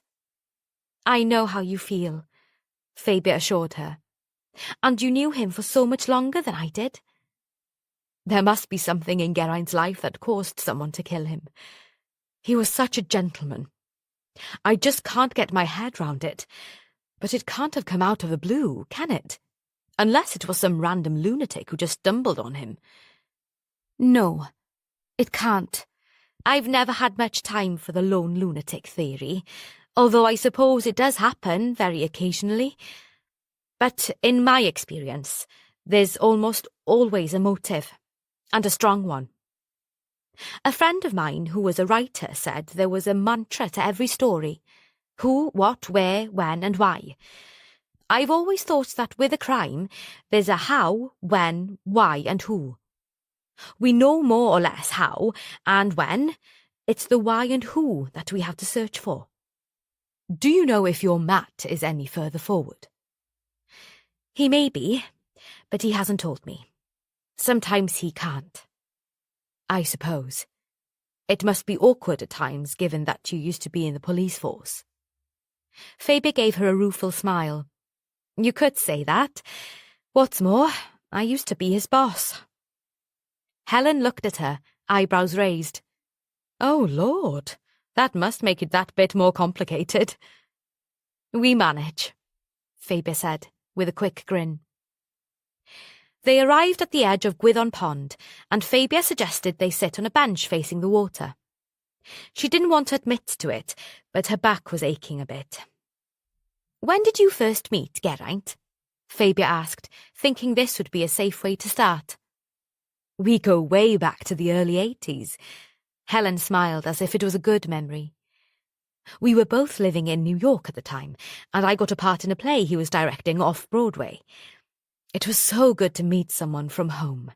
C: I know how you feel, Fabia assured her. And you knew him for so much longer than I did. There must be something in Geraint's life that caused someone to kill him. He was such a gentleman. I just can't get my head round it. But it can't have come out of the blue, can it? Unless it was some random lunatic who just stumbled on him. No, it can't. I've never had much time for the lone lunatic theory, although I suppose it does happen very occasionally. But in my experience, there's almost always a motive, and a strong one. A friend of mine who was a writer said there was a mantra to every story. Who, what, where, when, and why. I've always thought that with a crime, there's a how, when, why, and who. We know more or less how and when. It's the why and who that we have to search for. Do you know if your Matt is any further forward? He may be, but he hasn't told me. Sometimes he can't. I suppose. It must be awkward at times, given that you used to be in the police force. Fabia gave her a rueful smile. You could say that. What's more, I used to be his boss. Helen looked at her, eyebrows raised. Oh, Lord, that must make it that bit more complicated. We manage, Fabia said, with a quick grin. They arrived at the edge of Gwyddon Pond, and Fabia suggested they sit on a bench facing the water. She didn't want to admit to it, but her back was aching a bit. When did you first meet Geraint? Fabia asked, thinking this would be a safe way to start. We go way back to the early 80s. Helen smiled as if it was a good memory. We were both living in New York at the time, and I got a part in a play he was directing off-Broadway. It was so good to meet someone from home.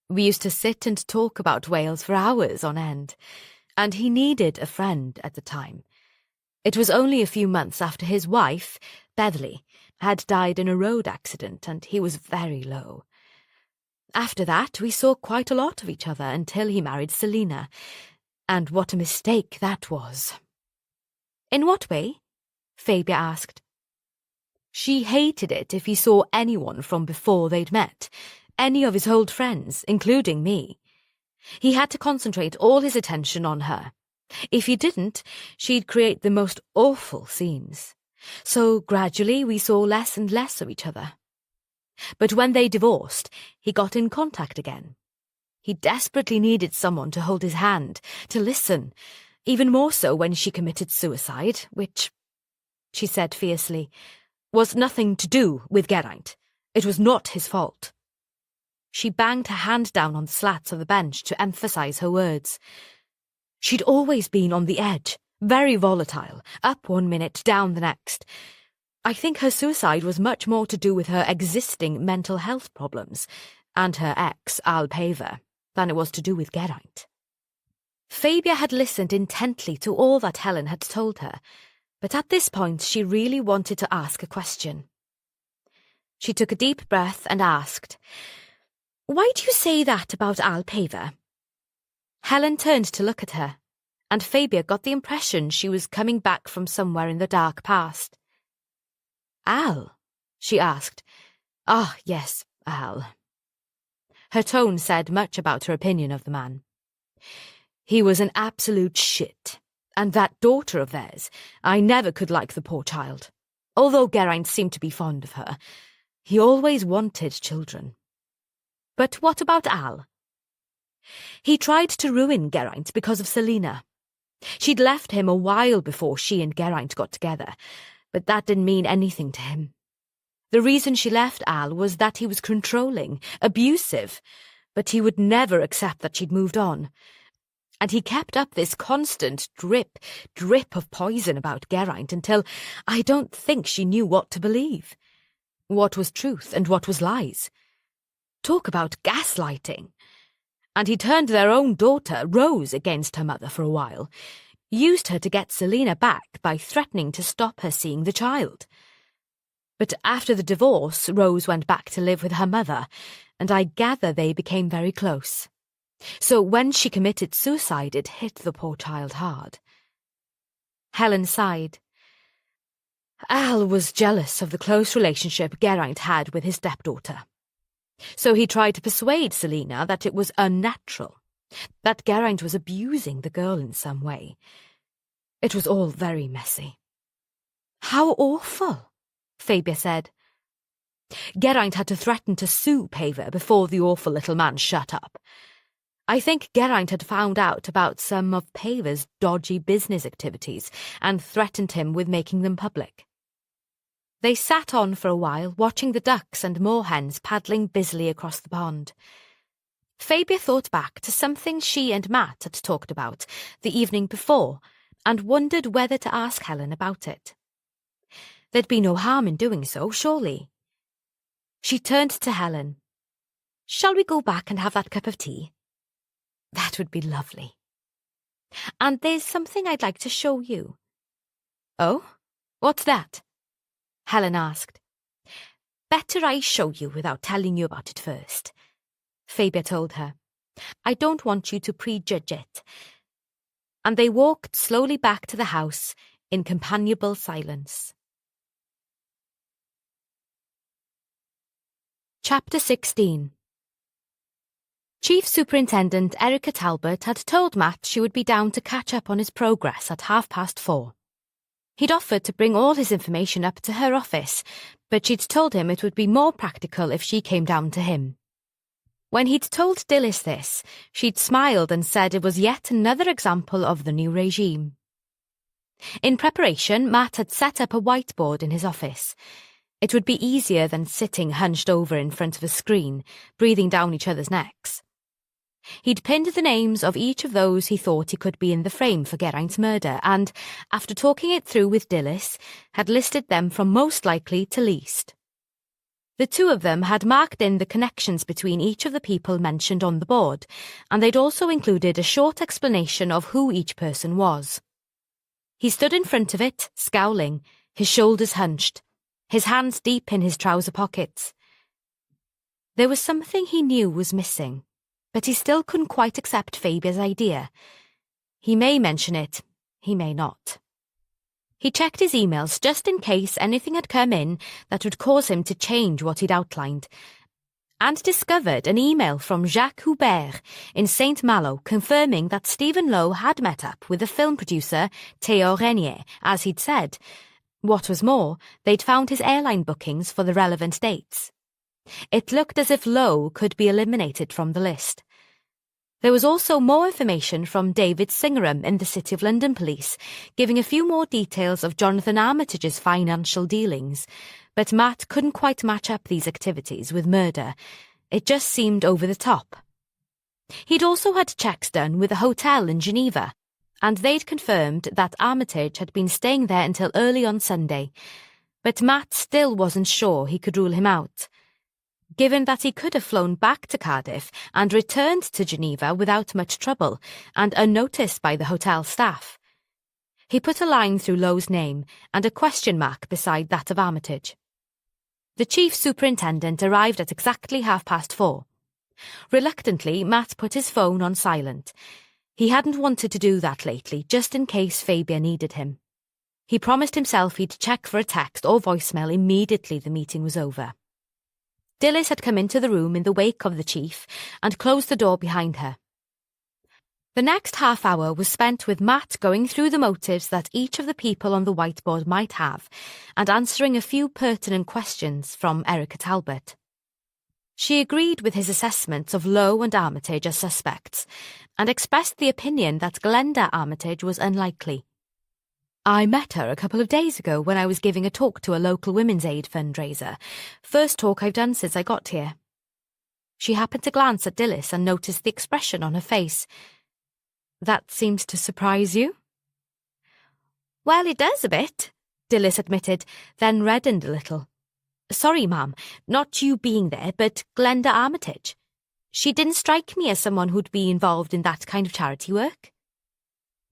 C: We used to sit and talk about Wales for hours on end, and he needed a friend at the time. It was only a few months after his wife, Beverly, had died in a road accident, and he was very low. After that, we saw quite a lot of each other until he married Selina, and what a mistake that was. In what way? Fabia asked. She hated it if he saw anyone from before they'd met, any of his old friends, including me. He had to concentrate all his attention on her. If he didn't, she'd create the most awful scenes. So gradually we saw less and less of each other. But when they divorced, he got in contact again. He desperately needed someone to hold his hand, to listen, even more so when she committed suicide, which, she said fiercely, was nothing to do with Geraint. It was not his fault. She banged her hand down on the slats of the bench to emphasize her words. She'd always been on the edge, very volatile, up one minute, down the next. I think her suicide was much more to do with her existing mental health problems and her ex, Al Paver, than it was to do with Geraint. Fabia had listened intently to all that Helen had told her, but at this point she really wanted to ask a question. She took a deep breath and asked, "Why do you say that about Al Paver?" Helen turned to look at her, and Fabia got the impression she was coming back from somewhere in the dark past. "Al?" she asked. "Ah, yes, Al." Her tone said much about her opinion of the man. "He was an absolute shit, and that daughter of theirs, I never could like the poor child. Although Geraint seemed to be fond of her, he always wanted children." "But what about Al?" "He tried to ruin Geraint because of Selina. She'd left him a while before she and Geraint got together, but that didn't mean anything to him. The reason she left Al was that he was controlling, abusive, but he would never accept that she'd moved on. And he kept up this constant drip of poison about Geraint until I don't think she knew what to believe. What was truth and what was lies? Talk about gaslighting. And he turned their own daughter, Rose, against her mother for a while, used her to get Selina back by threatening to stop her seeing the child. But after the divorce, Rose went back to live with her mother, and I gather they became very close. So when she committed suicide, it hit the poor child hard." Helen sighed. "Al was jealous of the close relationship Geraint had with his stepdaughter. So he tried to persuade Selina that it was unnatural, that Geraint was abusing the girl in some way. It was all very messy." "How awful," Fabia said. "Geraint had to threaten to sue Paver before the awful little man shut up. I think Geraint had found out about some of Paver's dodgy business activities and threatened him with making them public." They sat on for a while, watching the ducks and moorhens paddling busily across the pond. Fabia thought back to something she and Matt had talked about the evening before and wondered whether to ask Helen about it. There'd be no harm in doing so, surely. She turned to Helen. "Shall we go back and have that cup of tea?" "That would be lovely. And there's something I'd like to show you." "Oh? What's that?" Helen asked. "Better I show you without telling you about it first," Fabia told her. "I don't want you to prejudge it." And they walked slowly back to the house in companionable silence. Chapter 16. Chief Superintendent Erica Talbot had told Matt she would be down to catch up on his progress at 4:30. He'd offered to bring all his information up to her office, but she'd told him it would be more practical if she came down to him. When he'd told Dilys this, she'd smiled and said it was yet another example of the new regime. In preparation, Matt had set up a whiteboard in his office. It would be easier than sitting hunched over in front of a screen, breathing down each other's necks. He'd pinned the names of each of those he thought he could be in the frame for Geraint's murder and, after talking it through with Dilys, had listed them from most likely to least. The two of them had marked in the connections between each of the people mentioned on the board, and they'd also included a short explanation of who each person was. He stood in front of it, scowling, his shoulders hunched, his hands deep in his trouser pockets. There was something he knew was missing, but he still couldn't quite accept Fabia's idea. He may mention it, he may not. He checked his emails just in case anything had come in that would cause him to change what he'd outlined, and discovered an email from Jacques Hubert in Saint Malo confirming that Stephen Lowe had met up with the film producer Théo Renier, as he'd said. What was more, they'd found his airline bookings for the relevant dates. It looked as if Lowe could be eliminated from the list. There was also more information from David Singerham in the City of London Police, giving a few more details of Jonathan Armitage's financial dealings, but Matt couldn't quite match up these activities with murder, It just seemed over the top. He'd also had checks done with a hotel in Geneva, and they'd confirmed that Armitage had been staying there until early on Sunday, but Matt still wasn't sure he could rule him out, given that he could have flown back to Cardiff and returned to Geneva without much trouble and unnoticed by the hotel staff. He put a line through Lowe's name and a question mark beside that of Armitage. The chief superintendent arrived at exactly 4:30. Reluctantly, Matt put his phone on silent. He hadn't wanted to do that lately, just in case Fabia needed him. He promised himself he'd check for a text or voicemail immediately the meeting was over. Dilys had come into the room in the wake of the chief and closed the door behind her. The next half hour was spent with Matt going through the motives that each of the people on the whiteboard might have and answering a few pertinent questions from Erica Talbot. She agreed with his assessments of Lowe and Armitage as suspects and expressed the opinion that Glenda Armitage was unlikely. I met her a couple of days ago when I was giving a talk to a local Women's Aid fundraiser. First talk I've done since I got here. She happened to glance at Dilys and noticed the expression on her face. That seems to surprise you? Well, it does a bit, Dilys admitted, then reddened a little. Sorry, ma'am, not you being there, but Glenda Armitage. She didn't strike me as someone who'd be involved in that kind of charity work.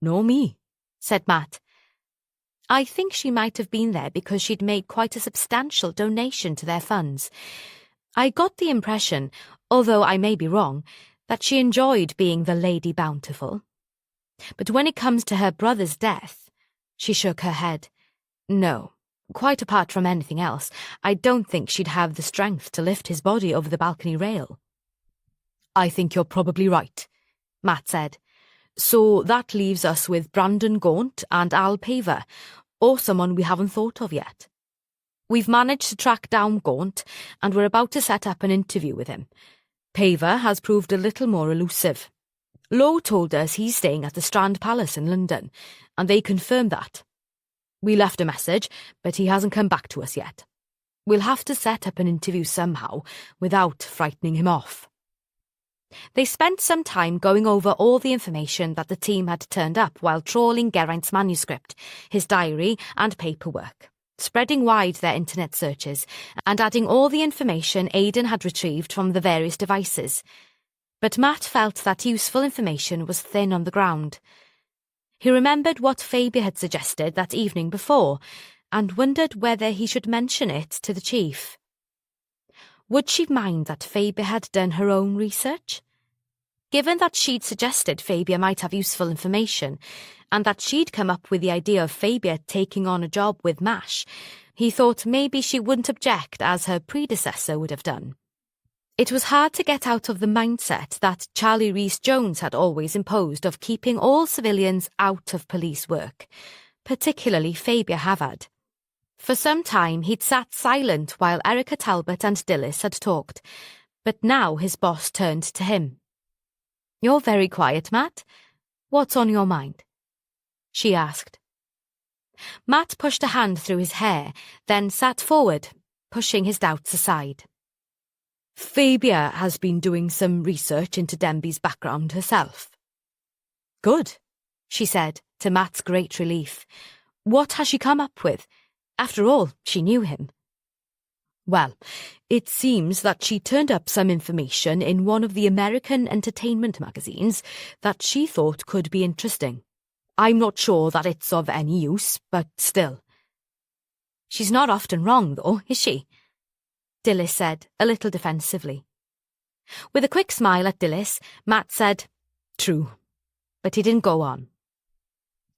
C: Nor me, said Matt. I think she might have been there because she'd made quite a substantial donation to their funds. I got the impression, although I may be wrong, that she enjoyed being the Lady Bountiful. But when it comes to her brother's death, she shook her head. No, quite apart from anything else, I don't think she'd have the strength to lift his body over the balcony rail. I think you're probably right, Matt said. So that leaves us with Brandon Gaunt and Al Paver, or someone we haven't thought of yet. We've managed to track down Gaunt, and we're about to set up an interview with him. Paver has proved a little more elusive. Lowe told us he's staying at the Strand Palace in London, and they confirmed that. We left a message, but he hasn't come back to us yet. We'll have to set up an interview somehow, without frightening him off. They spent some time going over all the information that the team had turned up while trawling Geraint's manuscript, his diary and paperwork, spreading wide their internet searches and adding all the information Aidan had retrieved from the various devices. But Matt felt that useful information was thin on the ground. He remembered what Fabia had suggested that evening before and wondered whether he should mention it to the chief. Would she mind that Fabia had done her own research? Given that she'd suggested Fabia might have useful information, and that she'd come up with the idea of Fabia taking on a job with MASH, he thought maybe she wouldn't object as her predecessor would have done. It was hard to get out of the mindset that Charlie Rees-Jones had always imposed of keeping all civilians out of police work, particularly Fabia Havard. For some time he'd sat silent while Erica Talbot and Dilys had talked, but now his boss turned to him. "You're very quiet, Matt. What's on your mind?" she asked. Matt pushed a hand through his hair, then sat forward, pushing his doubts aside. Fabia has been doing some research into Denby's background herself. Good, she said, to Matt's great relief. What has she come up with? After all, she knew him. Well, it seems that she turned up some information in one of the American entertainment magazines that she thought could be interesting. I'm not sure that it's of any use, but still. She's not often wrong, though, is she? Dilys said, a little defensively. With a quick smile at Dilys, Matt said, True. But he didn't go on.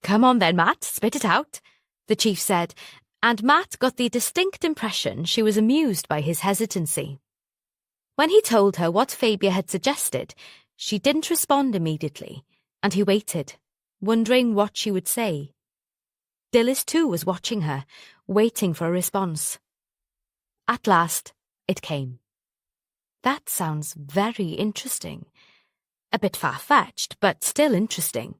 C: Come on then, Matt, spit it out, the chief said, and Matt got the distinct impression she was amused by his hesitancy. When he told her what Fabia had suggested, she didn't respond immediately, and he waited, wondering what she would say. Dilys too was watching her, waiting for a response. At last, it came. That sounds very interesting. A bit far-fetched, but still interesting.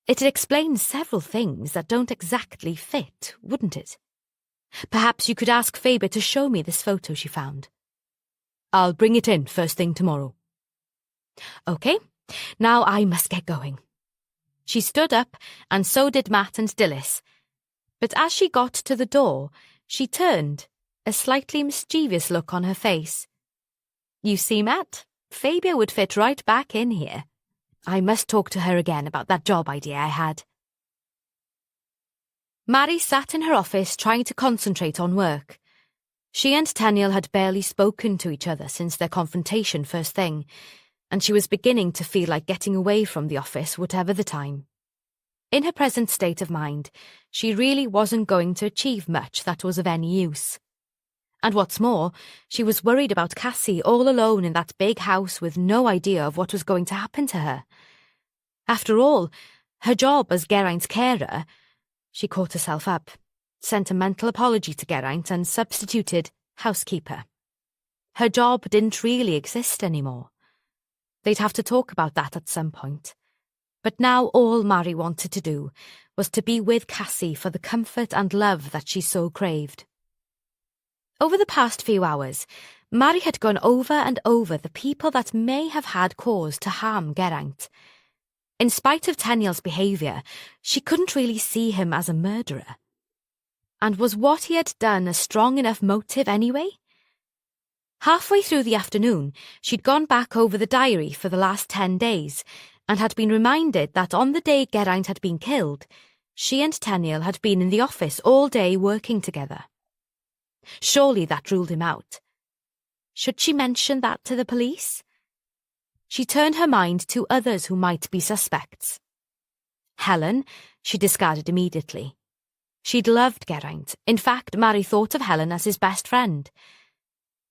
C: It'd explain several things that don't exactly fit, wouldn't it? Perhaps you could ask Fabia to show me this photo she found.
B: I'll bring it in first thing tomorrow.
C: OK, now I must get going. She stood up, and so did Matt and Dilys. But as she got to the door, she turned, a slightly mischievous look on her face. You see, Matt, Fabia would fit right back in here. I must talk to her again about that job idea I had. Mary sat in her office trying to concentrate on work. She and Tenniel had barely spoken to each other since their confrontation first thing, and she was beginning to feel like getting away from the office whatever the time. In her present state of mind, she really wasn't going to achieve much that was of any use. And what's more, she was worried about Cassie all alone in that big house with no idea of what was going to happen to her. After all, her job as Geraint's carer. She caught herself up, sent a mental apology to Geraint and substituted housekeeper. Her job didn't really exist anymore. They'd have to talk about that at some point. But now all Mary wanted to do was to be with Cassie for the comfort and love that she so craved. Over the past few hours, Mary had gone over and over the people that may have had cause to harm Geraint. In spite of Tenniel's behaviour, she couldn't really see him as a murderer. And was what he had done a strong enough motive anyway? Halfway through the afternoon, she'd gone back over the diary for the last 10 days and had been reminded that on the day Geraint had been killed, she and Tenniel had been in the office all day working together. Surely that ruled him out. Should she mention that to the police? She turned her mind to others who might be suspects. Helen, she discarded immediately. She'd loved Geraint. In fact, Mary thought of Helen as his best friend.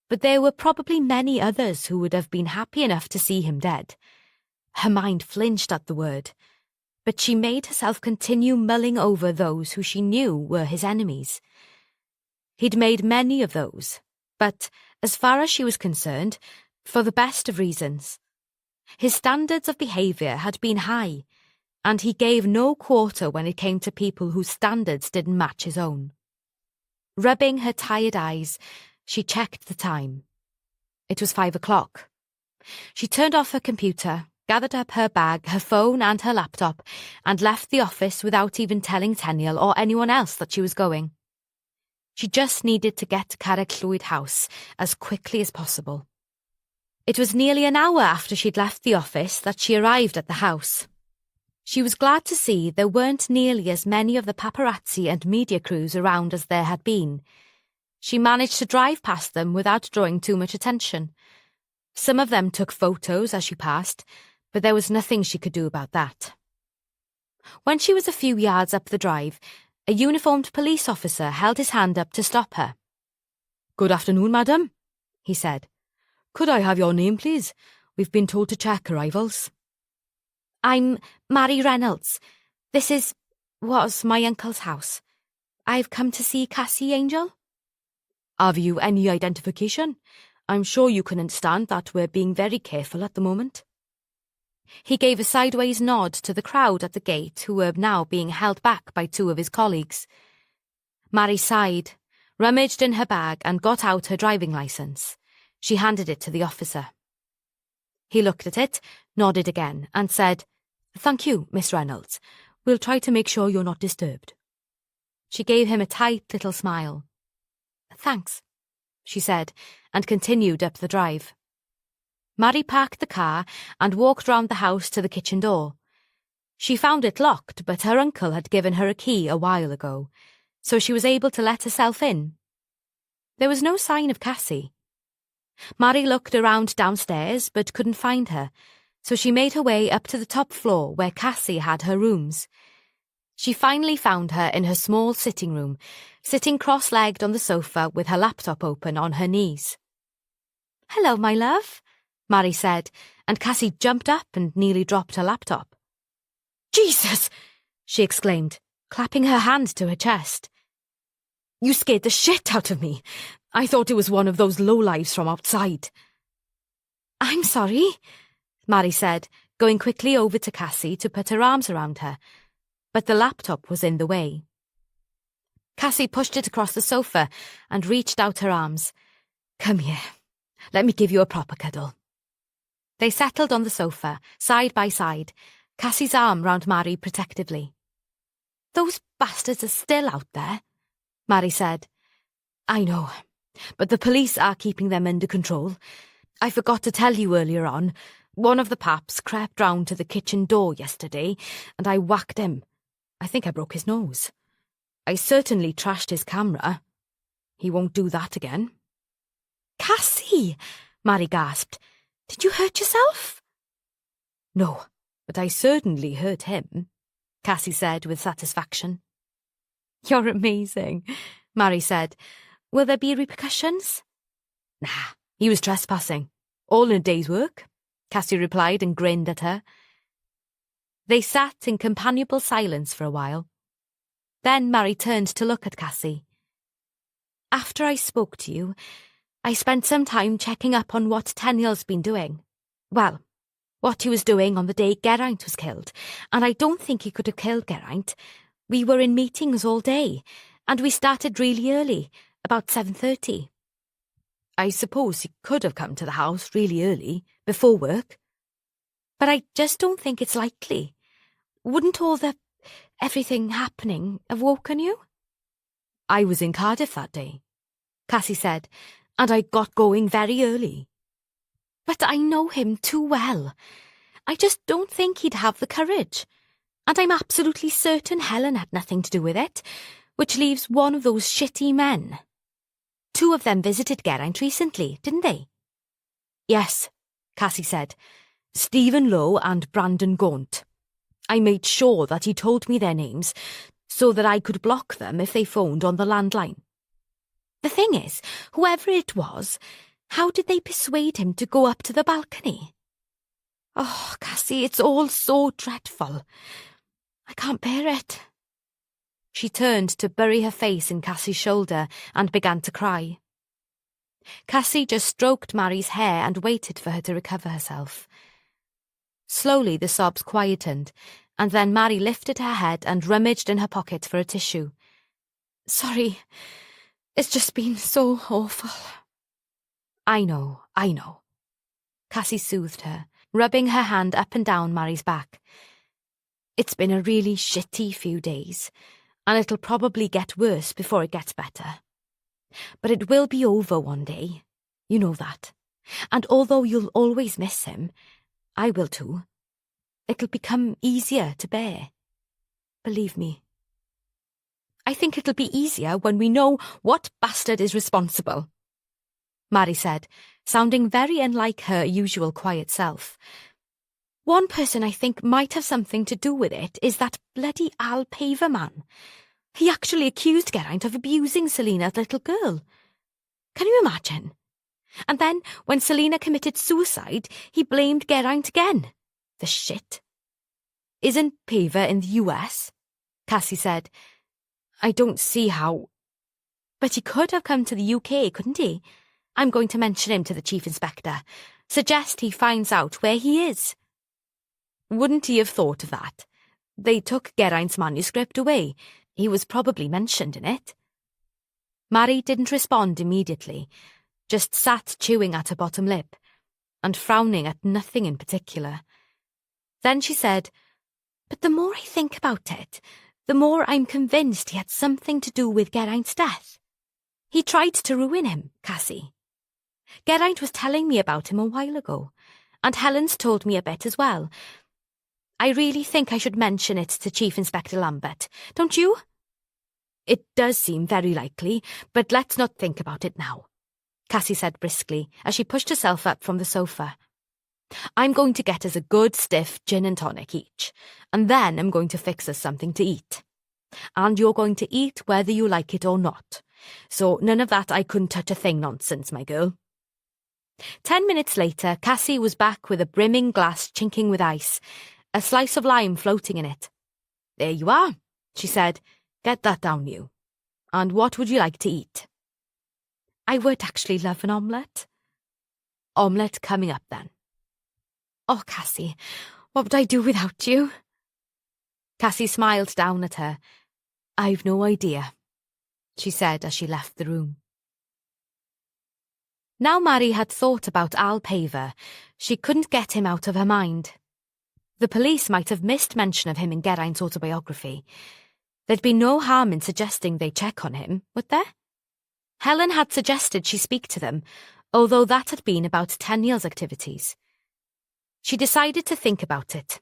C: But there were probably many others who would have been happy enough to see him dead. Her mind flinched at the word, but she made herself continue mulling over those who she knew were his enemies. He'd made many of those, but, as far as she was concerned, for the best of reasons. His standards of behaviour had been high, and he gave no quarter when it came to people whose standards didn't match his own. Rubbing her tired eyes, she checked the time. It was 5 o'clock. She turned off her computer, gathered up her bag, her phone and her laptop, and left the office without even telling Tenniel or anyone else that she was going. She just needed to get to Carrickllwyd House as quickly as possible. It was nearly an hour after she'd left the office that she arrived at the house. She was glad to see there weren't nearly as many of the paparazzi and media crews around as there had been. She managed to drive past them without drawing too much attention. Some of them took photos as she passed, but there was nothing she could do about that. When she was a few yards up the drive, a uniformed police officer held his hand up to stop her.
B: "Good afternoon, madam," he said. "Could I have your name, please? We've been told to check arrivals."
C: I'm Mary Reynolds. This was my uncle's house. I've come to see Cassie Angel.
B: Have you any identification? I'm sure you can understand that we're being very careful at the moment.
C: He gave a sideways nod to the crowd at the gate who were now being held back by two of his colleagues. Mary sighed, rummaged in her bag and got out her driving licence. She handed it to the officer. He looked at it, nodded again, and said,
B: "Thank you, Miss Reynolds. We'll try to make sure you're not disturbed."
C: She gave him a tight little smile. "Thanks," she said, and continued up the drive. Mary parked the car and walked round the house to the kitchen door. She found it locked, but her uncle had given her a key a while ago, so she was able to let herself in. There was no sign of Cassie. Mary looked around downstairs but couldn't find her, so she made her way up to the top floor where Cassie had her rooms. She finally found her in her small sitting room, sitting cross-legged on the sofa with her laptop open on her knees. "Hello, my love," Mary said, and Cassie jumped up and nearly dropped her laptop. "Jesus!" she exclaimed, clapping her hand to her chest. "You scared the shit out of me. I thought it was one of those lowlifes from outside." "I'm sorry," Mary said, going quickly over to Cassie to put her arms around her, but the laptop was in the way. Cassie pushed it across the sofa and reached out her arms. "Come here. Let me give you a proper cuddle." They settled on the sofa, side by side, Cassie's arm round Mary protectively. "Those bastards are still out there," Mary said. "I know, but the police are keeping them under control. I forgot to tell you earlier on. One of the paps crept round to the kitchen door yesterday, and I whacked him. I think I broke his nose. I certainly trashed his camera. He won't do that again."
B: "Cassie!" Mary gasped. "Did you hurt yourself?"
C: "No, but I certainly hurt him," Cassie said with satisfaction.
B: "You're amazing," Mary said. "Will there be repercussions?"
C: "Nah, he was trespassing. All in a day's work," Cassie replied and grinned at her. They sat in companionable silence for a while. Then Mary turned to look at Cassie. "After I spoke to you, I spent some time checking up on what Tenniel's been doing. Well, what he was doing on the day Geraint was killed, and I don't think he could have killed Geraint. We were in meetings all day, and we started really early, about 7:30. I suppose he could have come to the house really early, before work. But I just don't think it's likely. Wouldn't everything happening have woken you?" "I was in Cardiff that day," Cassie said, "and I got going very early."
B: "But I know him too well. I just don't think he'd have the courage. And I'm absolutely certain Helen had nothing to do with it, which leaves one of those shitty men. 2 of them visited Geraint recently, didn't they?"
C: "Yes," Cassie said. "Stephen Lowe and Brandon Gaunt. I made sure that he told me their names so that I could block them if they phoned on the landline."
B: "The thing is, whoever it was, how did they persuade him to go up to the balcony?" "Oh, Cassie, it's all so dreadful. I can't bear it."
C: She turned to bury her face in Cassie's shoulder and began to cry. Cassie just stroked Mary's hair and waited for her to recover herself. Slowly the sobs quietened, and then Mary lifted her head and rummaged in her pocket for a tissue.
B: "Sorry, it's just been so awful."
C: I know. Cassie soothed her, rubbing her hand up and down Mary's back. "It's been a really shitty few days, and it'll probably get worse before it gets better. But it will be over one day, you know that. And although you'll always miss him, I will too. It'll become easier to bear. Believe me."
B: "I think it'll be easier when we know what bastard is responsible,"
C: Mary said, sounding very unlike her usual quiet self.
B: "One person I think might have something to do with it is that bloody Al Paver man. He actually accused Geraint of abusing Selina's little girl. Can you imagine? And then, when Selina committed suicide, he blamed Geraint again. The shit."
C: "Isn't Paver in the US?" Cassie said. "I don't see how—"
B: "But he could have come to the UK, couldn't he? I'm going to mention him to the Chief Inspector. Suggest he finds out where he is."
C: "Wouldn't he have thought of that? They took Geraint's manuscript away. He was probably mentioned in it." Mary didn't respond immediately, just sat chewing at her bottom lip, and frowning at nothing in particular. Then she said,
B: "But the more I think about it, the more I'm convinced he had something to do with Geraint's death. He tried to ruin him, Cassie. Geraint was telling me about him a while ago, and Helen's told me a bit as well. I really think I should mention it to Chief Inspector Lambert, don't you?"
C: "It does seem very likely, but let's not think about it now," Cassie said briskly as she pushed herself up from the sofa. "I'm going to get us a good stiff gin and tonic each, and then I'm going to fix us something to eat. And you're going to eat whether you like it or not. So none of that I couldn't touch a thing nonsense, my girl." 10 minutes later, Cassie was back with a brimming glass chinking with ice, a slice of lime floating in it. "There you are," she said. "Get that down, you. And what would you like to eat?"
B: "I would actually love an omelette."
C: "Omelette coming up, then."
B: "Oh, Cassie, what would I do without you?"
C: Cassie smiled down at her. "I've no idea," she said as she left the room. Now Mary had thought about Al Paver, she couldn't get him out of her mind. The police might have missed mention of him in Geraint's autobiography. There'd be no harm in suggesting they check on him, would there? Helen had suggested she speak to them, although that had been about Tenniel's activities. She decided to think about it.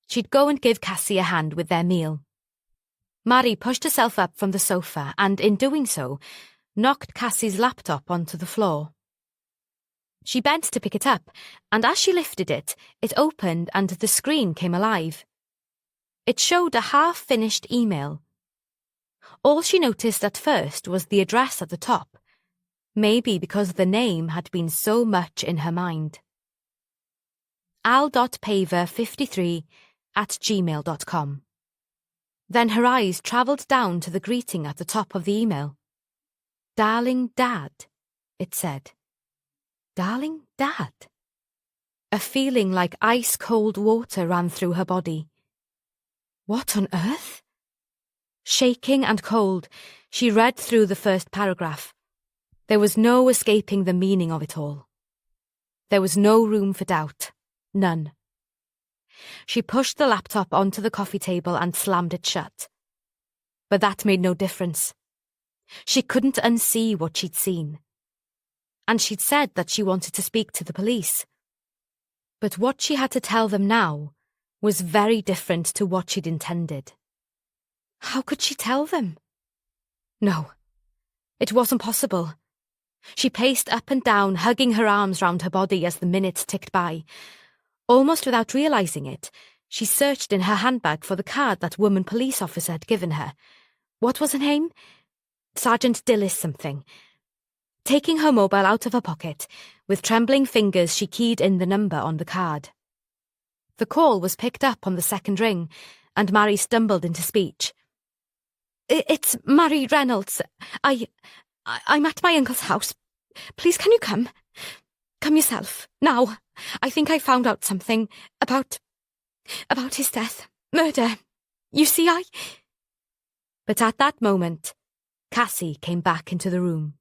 C: She'd go and give Cassie a hand with their meal. Mary pushed herself up from the sofa and, in doing so, knocked Cassie's laptop onto the floor. She bent to pick it up, and as she lifted it, it opened and the screen came alive. It showed a half-finished email. All she noticed at first was the address at the top, maybe because the name had been so much in her mind. al.paver53@gmail.com. Then her eyes travelled down to the greeting at the top of the email. "Darling Dad," it said. Darling Dad. A feeling like ice-cold water ran through her body. What on earth? Shaking and cold, she read through the first paragraph. There was no escaping the meaning of it all. There was no room for doubt. None. She pushed the laptop onto the coffee table and slammed it shut. But that made no difference. She couldn't unsee what she'd seen. And she'd said that she wanted to speak to the police. But what she had to tell them now was very different to what she'd intended. How could she tell them? No, it wasn't possible. She paced up and down, hugging her arms round her body as the minutes ticked by. Almost without realising it, she searched in her handbag for the card that woman police officer had given her. What was her name? Sergeant Dillis something. Taking her mobile out of her pocket, with trembling fingers she keyed in the number on the card. The call was picked up on the second ring, and Mary stumbled into speech. "It's Mary Reynolds. I'm at my uncle's house. Please can you come? Come yourself, now. I think I found out something about his death. Murder. You see, But at that moment, Cassie came back into the room.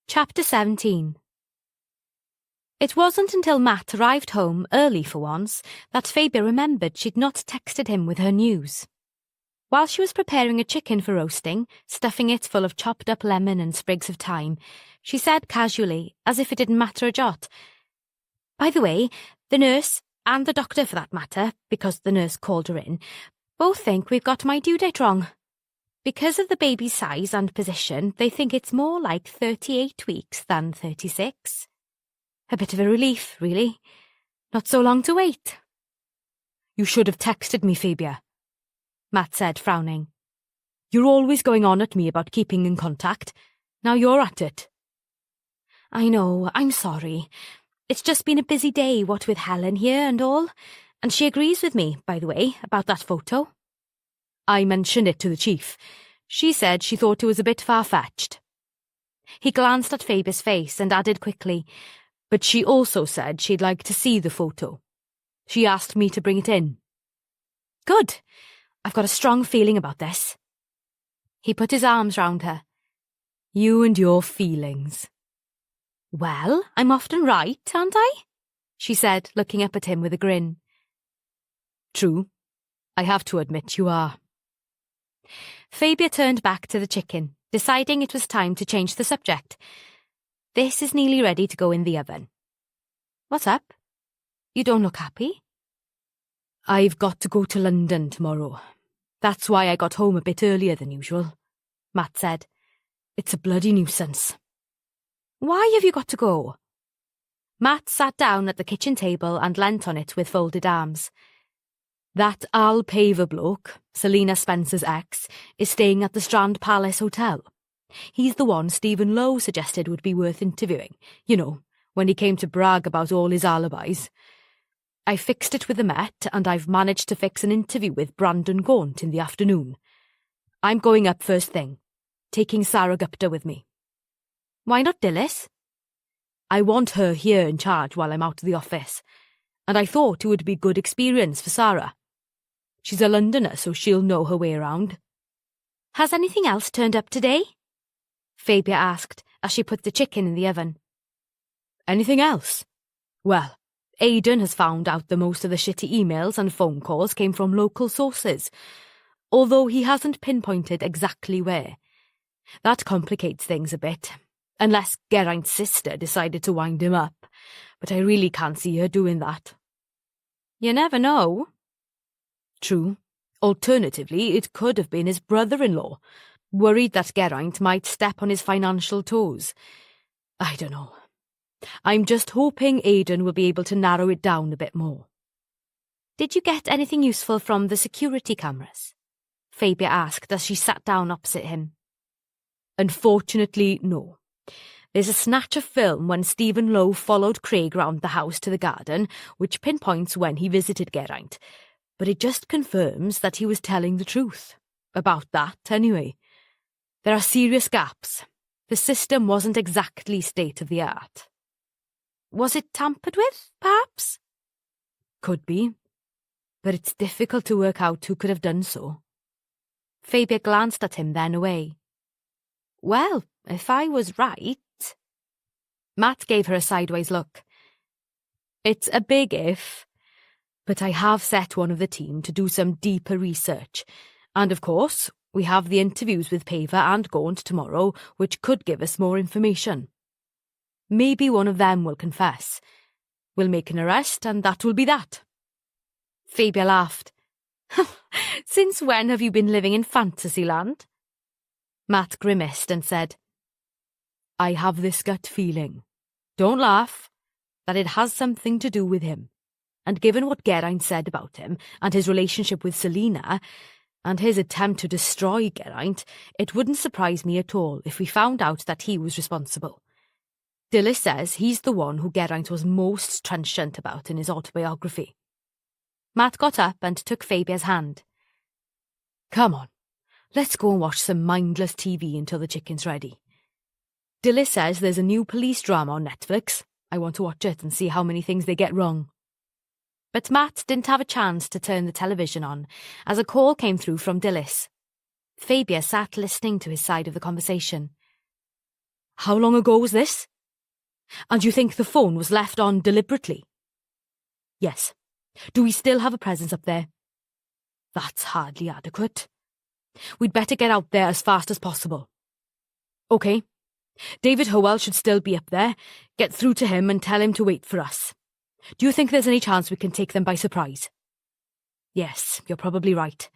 C: Chapter 17. It wasn't until Matt arrived home, early for once, that Fabia remembered she'd not texted him with her news. While she was preparing a chicken for roasting, stuffing it full of chopped up lemon and sprigs of thyme, she said casually, as if it didn't matter a jot, "By the way, the nurse, and the doctor for that matter, because the nurse called her in, both think we've got my due date wrong. Because of the baby's size and position, they think it's more like 38 weeks than 36. A bit of a relief, really. Not so long to wait." "You should have texted me, Fabia," Matt said, frowning. "You're always going on at me about keeping in contact. Now you're at it." "I know, I'm sorry. It's just been a busy day, what with Helen here and all. And she agrees with me, by the way, about that photo." "I mentioned it to the chief. She said she thought it was a bit far-fetched." He glanced at Fabia's face and added quickly, "But she also said she'd like to see the photo. She asked me to bring it in." "Good. I've got a strong feeling about this." He put his arms round her. "You and your feelings." "Well, I'm often right, aren't I?" she said, looking up at him with a grin. "True. I have to admit you are." Fabia turned back to the chicken, deciding it was time to change the subject. "This is nearly ready to go in the oven." "What's up? You don't look happy?" "I've got to go to London tomorrow. That's why I got home a bit earlier than usual," Matt said. "It's a bloody nuisance." "Why have you got to go?" Matt sat down at the kitchen table and leant on it with folded arms. "That Al Paver bloke, Selina Spencer's ex, is staying at the Strand Palace Hotel. He's the one Stephen Lowe suggested would be worth interviewing, you know, when he came to brag about all his alibis. I fixed it with the Met, and I've managed to fix an interview with Brandon Gaunt in the afternoon. I'm going up first thing, taking Sarah Gupta with me." "Why not Dillis?" "I want her here in charge while I'm out of the office, and I thought it would be good experience for Sarah. She's a Londoner, so she'll know her way around." "Has anything else turned up today?" Fabia asked as she put the chicken in the oven. Anything else? Well, Aidan has found out that most of the shitty emails and phone calls came from local sources, although he hasn't pinpointed exactly where. That complicates things a bit, unless Geraint's sister decided to wind him up, but I really can't see her doing that. You never know. True. Alternatively, it could have been his brother-in-law, worried that Geraint might step on his financial toes. I don't know. I'm just hoping Aidan will be able to narrow it down a bit more. Did you get anything useful from the security cameras? Fabia asked as she sat down opposite him. Unfortunately, no. There's a snatch of film when Stephen Lowe followed Craig round the house to the garden, which pinpoints when he visited Geraint, but it just confirms that he was telling the truth. About that, anyway. There are serious gaps. The system wasn't exactly state-of-the-art. Was it tampered with, perhaps? Could be, but it's difficult to work out who could have done so. Fabia glanced at him, then away. Well, if I was right... Matt gave her a sideways look. It's a big if, but I have set one of the team to do some deeper research, and of course, we have the interviews with Paver and Gaunt tomorrow, which could give us more information. Maybe one of them will confess. We'll make an arrest, and that will be that. Fabia laughed. Since when have you been living in Fantasyland? Matt grimaced and said, I have this gut feeling, don't laugh, that it has something to do with him. And given what Geraint said about him, and his relationship with Selina, and his attempt to destroy Geraint, it wouldn't surprise me at all if we found out that he was responsible. Dilys says he's the one who Geraint was most trenchant about in his autobiography. Matt got up and took Fabia's hand. Come on, let's go and watch some mindless TV until the chicken's ready. Dilys says there's a new police drama on Netflix. I want to watch it and see how many things they get wrong. But Matt didn't have a chance to turn the television on, as a call came through from Dilys. Fabia sat listening to his side of the conversation. How long ago was this? And you think the phone was left on deliberately? Yes. Do we still have a presence up there? That's hardly adequate. We'd better get out there as fast as possible. OK. David Howell should still be up there. Get through to him and tell him to wait for us. Do you think there's any chance we can take them by surprise? Yes, you're probably right.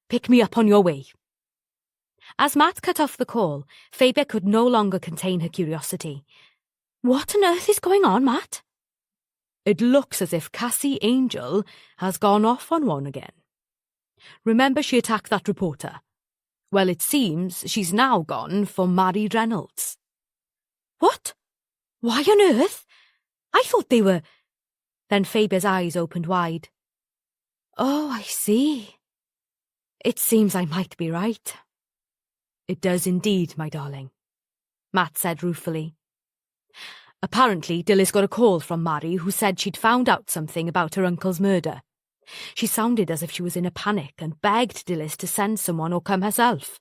C: Pick me up on your way. As Matt cut off the call, Fabia could no longer contain her curiosity. What on earth is going on, Matt? It looks as if Cassie Angel has gone off on one again. Remember she attacked that reporter? Well, it seems she's now gone for Mary Reynolds. What? Why on earth? I thought they were... Then Fabia's eyes opened wide. Oh, I see. It seems I might be right. It does indeed, my darling, Matt said ruefully. Apparently, Dilys got a call from Mary who said she'd found out something about her uncle's murder. She sounded as if she was in a panic and begged Dilys to send someone or come herself.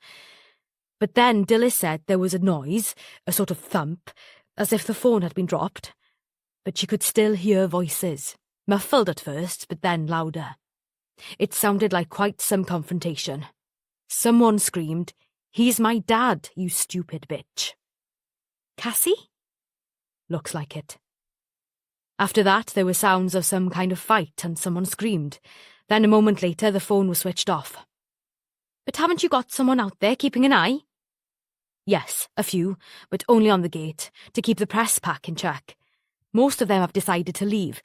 C: But then Dilys said there was a noise, a sort of thump, as if the phone had been dropped. But she could still hear voices, muffled at first, but then louder. It sounded like quite some confrontation. Someone screamed, "He's my dad, you stupid bitch." Cassie? Looks like it. After that, there were sounds of some kind of fight and someone screamed. Then a moment later, the phone was switched off. But haven't you got someone out there keeping an eye? Yes, a few, but only on the gate, to keep the press pack in check. Most of them have decided to leave,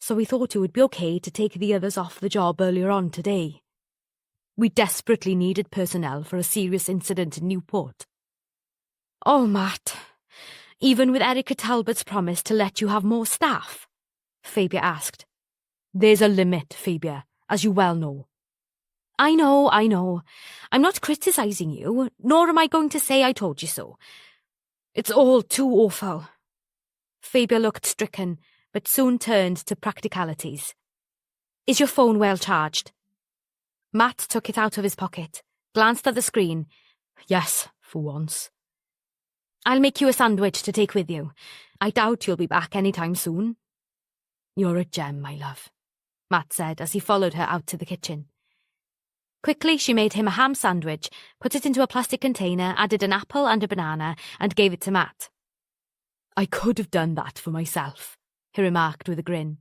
C: so we thought it would be okay to take the others off the job earlier on today. We desperately needed personnel for a serious incident in Newport. Oh, Matt, even with Erica Talbot's promise to let you have more staff? Fabia asked. There's a limit, Fabia, as you well know. I know. I'm not criticising you, nor am I going to say I told you so. It's all too awful. Fabia looked stricken, but soon turned to practicalities. Is your phone well charged? Matt took it out of his pocket, glanced at the screen. Yes, for once. I'll make you a sandwich to take with you. I doubt you'll be back any time soon.
B: You're a gem, my love, Matt said as he followed her out to the kitchen.
C: Quickly, she made him a ham sandwich, put it into a plastic container, added an apple and a banana, and gave it to Matt.
B: I could have done that for myself, he remarked with a grin.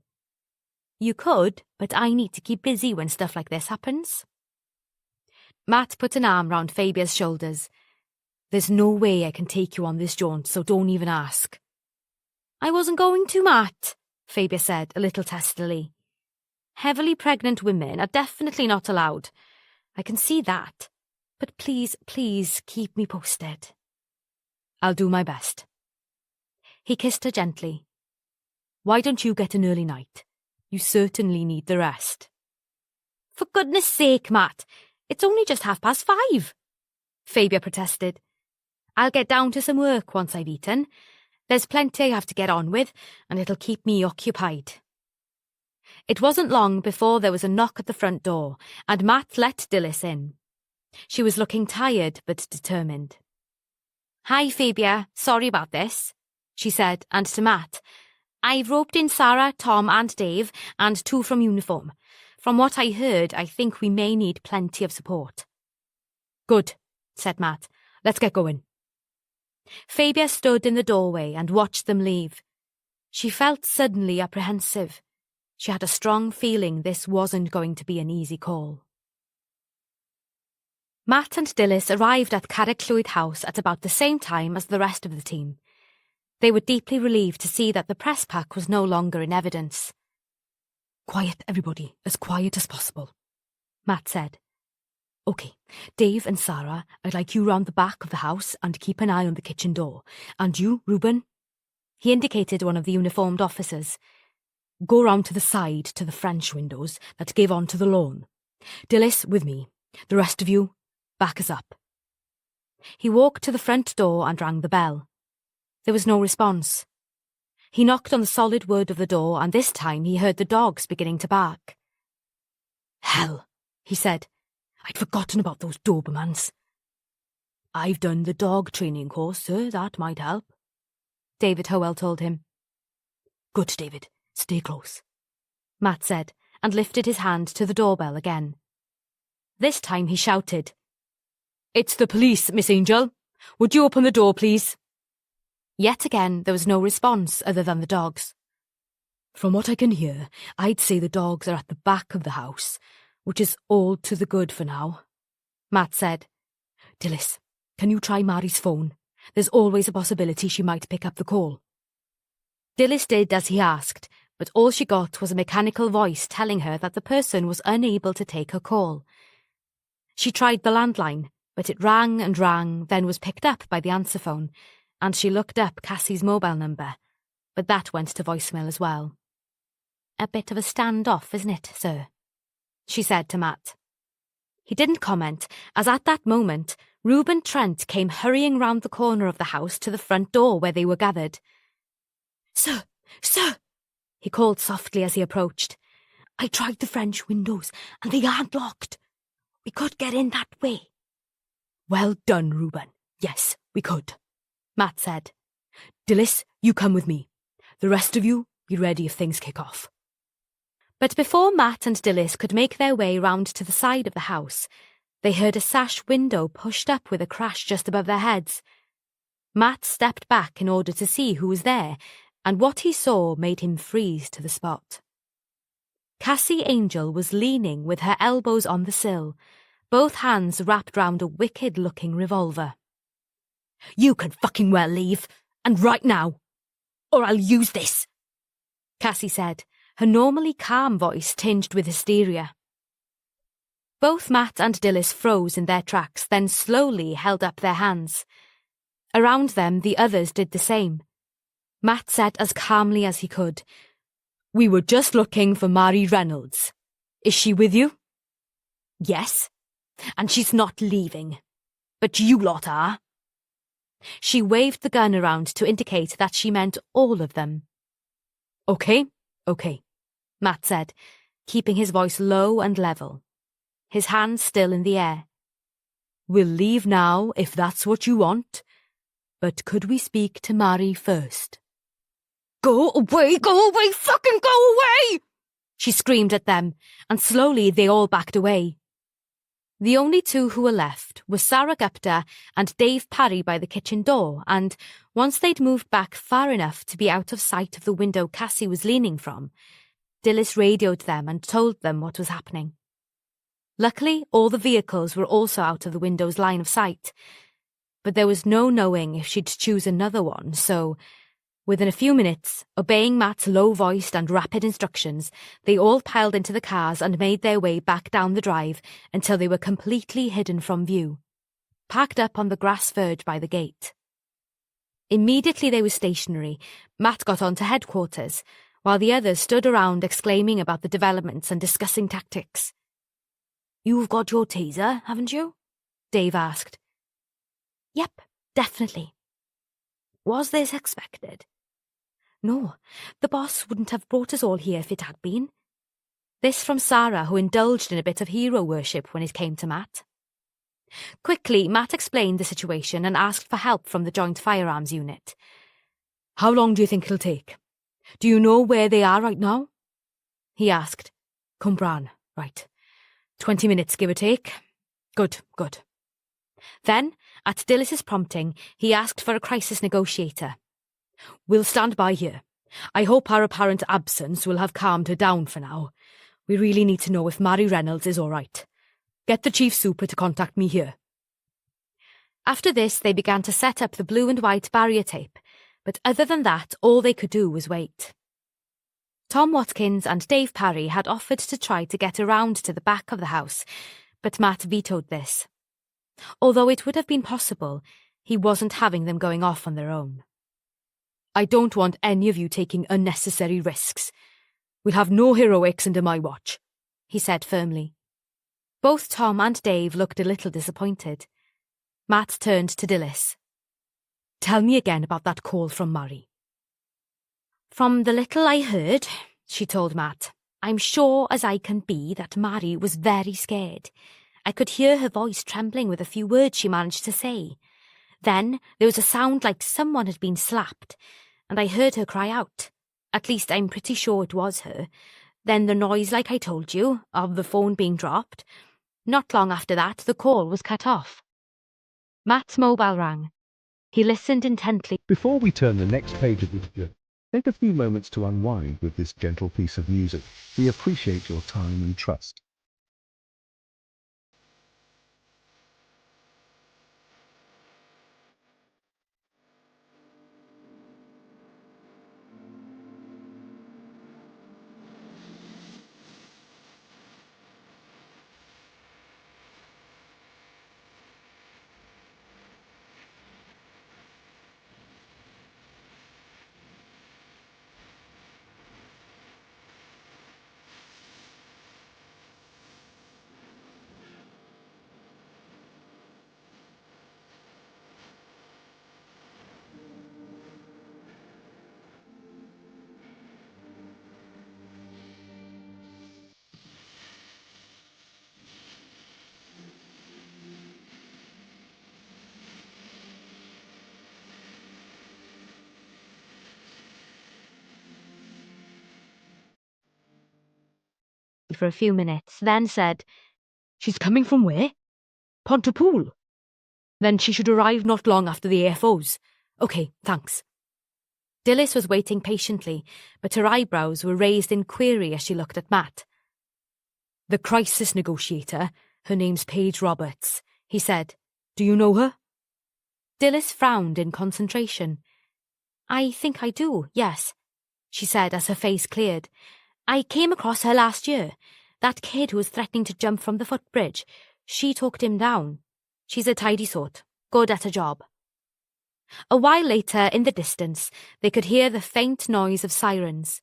C: You could, but I need to keep busy when stuff like this happens.
B: Matt put an arm round Fabia's shoulders. There's no way I can take you on this jaunt, so don't even ask.
C: I wasn't going to, Matt, Fabia said a little testily. Heavily pregnant women are definitely not allowed. I can see that. But please, please keep me posted.
B: I'll do my best.
C: He kissed her gently.
B: Why don't you get an early night? You certainly need the rest.
C: For goodness sake, Matt, it's only just 5:30. Fabia protested. I'll get down to some work once I've eaten. There's plenty I have to get on with, and it'll keep me occupied. It wasn't long before there was a knock at the front door, and Matt let Dilys in. She was looking tired but determined. Hi, Fabia. Sorry about this, she said, and to Matt, I've roped in Sarah, Tom and Dave, and 2 from uniform. From what I heard, I think we may need plenty of support.
B: Good, said Matt. Let's get going.
C: Fabia stood in the doorway and watched them leave. She felt suddenly apprehensive. She had a strong feeling this wasn't going to be an easy call. Matt and Dilys arrived at Carrickllwyd House at about the same time as the rest of the team. They were deeply relieved to see that the press pack was no longer in evidence.
B: Quiet, everybody, as quiet as possible,
C: Matt said.
B: OK, Dave and Sarah, I'd like you round the back of the house and keep an eye on the kitchen door. And you, Reuben?
C: He indicated one of the uniformed officers.
B: Go round to the side to the French windows that give onto the lawn. Dilys, with me. The rest of you, back us up.
C: He walked to the front door and rang the bell. There was no response. He knocked on the solid wood of the door, and this time he heard the dogs beginning to bark.
B: Hell, he said. I'd forgotten about those Dobermans. I've done the dog training course, sir. That might help.
C: David Howell told him.
B: Good, David. Stay close,
C: Matt said, and lifted his hand to the doorbell again. This time he shouted.
B: It's the police, Miss Angel. Would you open the door, please?
C: Yet again there was no response other than the dogs.
B: From what I can hear, I'd say the dogs are at the back of the house, which is all to the good for now,
C: Matt said.
B: Dilys, can you try Mary's phone? There's always a possibility she might pick up the call.
C: Dilys did as he asked, but all she got was a mechanical voice telling her that the person was unable to take her call. She tried the landline, but it rang and rang, then was picked up by the answer phone, and she looked up Cassie's mobile number, but that went to voicemail as well. A bit of a standoff, isn't it, sir? She said to Matt. He didn't comment, as at that moment, Reuben Trent came hurrying round the corner of the house to the front door where they were gathered.
B: Sir, sir,
C: he called softly as he approached.
B: I tried the French windows, and they aren't locked. We could get in that way. Well done, Reuben. Yes, we could,
C: Matt said.
B: Dilys, you come with me. The rest of you, be ready if things kick off.
C: But before Matt and Dilys could make their way round to the side of the house, they heard a sash window pushed up with a crash just above their heads. Matt stepped back in order to see who was there, and what he saw made him freeze to the spot. Cassie Angel was leaning with her elbows on the sill, both hands wrapped round a wicked-looking revolver.
B: You can fucking well leave, and right now, or I'll use this,
C: Cassie said, her normally calm voice tinged with hysteria. Both Matt and Dilys froze in their tracks, then slowly held up their hands. Around them, the others did the same. Matt said as calmly as he could,
B: We were just looking for Mary Reynolds. Is she with you?
C: Yes, and she's not leaving. But you lot are. She waved the gun around to indicate that she meant all of them.
B: Okay,
C: Matt said, keeping his voice low and level, his hands still in the air.
B: We'll leave now if that's what you want. But could we speak to Mary first? Go away, fucking go away! She screamed at them, and slowly they all backed away. The only two who were left were Sarah Gupta and Dave Parry by the kitchen door, and once they'd moved back far enough to be out of sight of the window Cassie was leaning from, Dilys radioed them and told them what was happening. Luckily, all the vehicles were also out of the window's line of sight, but there was no knowing if she'd choose another one, so within a few minutes, obeying Matt's low-voiced and rapid instructions, they all piled into the cars and made their way back down the drive until they were completely hidden from view, parked up on the grass verge by the gate. Immediately they were stationary, Matt got on to headquarters, while the others stood around exclaiming about the developments and discussing tactics. "You've got your taser, haven't you?" Dave asked. "Yep, definitely." "Was this expected?" "No, the boss wouldn't have brought us all here if it had been." This from Sarah, who indulged in a bit of hero worship when it came to Matt. Quickly, Matt explained the situation and asked for help from the Joint Firearms Unit. "How long do you think it'll take? Do you know where they are right now?" he asked. "Cwmbran, right. 20 minutes, give or take. Good. Then, at Dilys's prompting, he asked for a crisis negotiator. "We'll stand by here. I hope our apparent absence will have calmed her down for now. We really need to know if Mary Reynolds is all right. Get the chief super to contact me here." After this, they began to set up the blue and white barrier tape, but other than that, all they could do was wait. Tom Watkins and Dave Parry had offered to try to get around to the back of the house, but Matt vetoed this. Although it would have been possible, he wasn't having them going off on their own. "I don't want any of you taking unnecessary risks. We'll have no heroics under my watch," he said firmly. Both Tom and Dave looked a little disappointed. Matt turned to Dilys. "Tell me again about that call from Mary." "From the little I heard," she told Matt, "I'm sure as I can be that Mary was very scared. I could hear her voice trembling with a few words she managed to say. Then there was a sound like someone had been slapped, and I heard her cry out. At least I'm pretty sure it was her. Then the noise, like I told you, of the phone being dropped. Not long after that, the call was cut off." Matt's mobile rang. He listened intently.
D: Before we turn the next page of this journey, take a few moments to unwind with this gentle piece of music. We appreciate your time and trust.
C: For a few minutes, then said,
B: "She's coming from where?" "Pontypool." "Then she should arrive not long after the AFOs. OK, thanks." Dilys was waiting patiently, but her eyebrows were raised in query as she looked at Matt. "The crisis negotiator, her name's Paige Roberts," he said. "Do you know her?" Dilys frowned in concentration.
C: "I think I do, yes," she said as her face cleared. "I came across her last year. That kid who was threatening to jump from the footbridge. She talked him down. She's a tidy sort, good at her job." A while later, in the distance, they could hear the faint noise of sirens.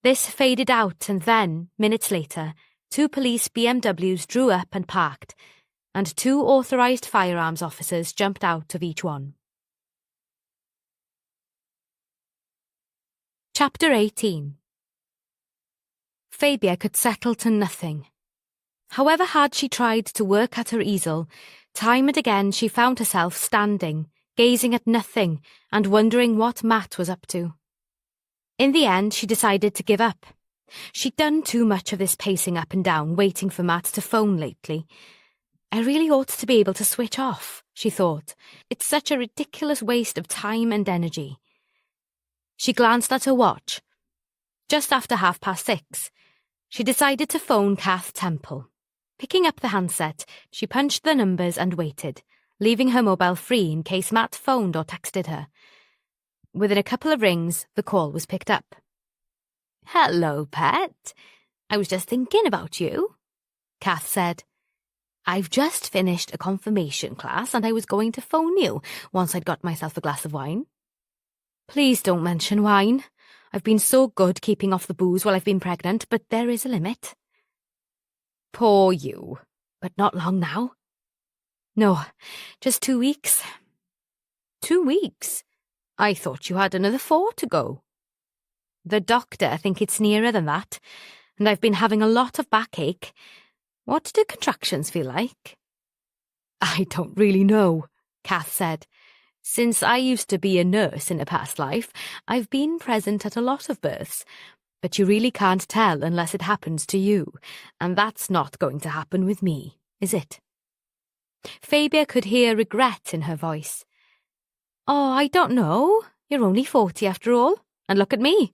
C: This faded out, and then, minutes later, 2 police BMWs drew up and parked, and 2 authorised firearms officers jumped out of each one. Chapter 18. Fabia could settle to nothing. However hard she tried to work at her easel, time and again she found herself standing, gazing at nothing and wondering what Matt was up to. In the end, she decided to give up. She'd done too much of this pacing up and down, waiting for Matt to phone lately. I really ought to be able to switch off, she thought. It's such a ridiculous waste of time and energy. She glanced at her watch. Just after 6:30, she decided to phone Kath Temple. Picking up the handset, she punched the numbers and waited, leaving her mobile free in case Matt phoned or texted her. Within a couple of rings, the call was picked up. "Hello, pet. I was just thinking about you," Kath said. "I've just finished a confirmation class and I was going to phone you once I'd got myself a glass of wine." "Please don't mention wine. I've been so good keeping off the booze while I've been pregnant, but there is a limit." "Poor you. But not long now?" "No, just 2 weeks." 2 weeks? I thought you had another 4 to go." "The doctor think it's nearer than that, and I've been having a lot of backache. What do contractions feel like?" "I don't really know," Kath said. "Since I used to be a nurse in a past life, I've been present at a lot of births, but you really can't tell unless it happens to you, and that's not going to happen with me, is it?" Fabia could hear regret in her voice. "Oh, I don't know. You're only 40 after all, and look at me."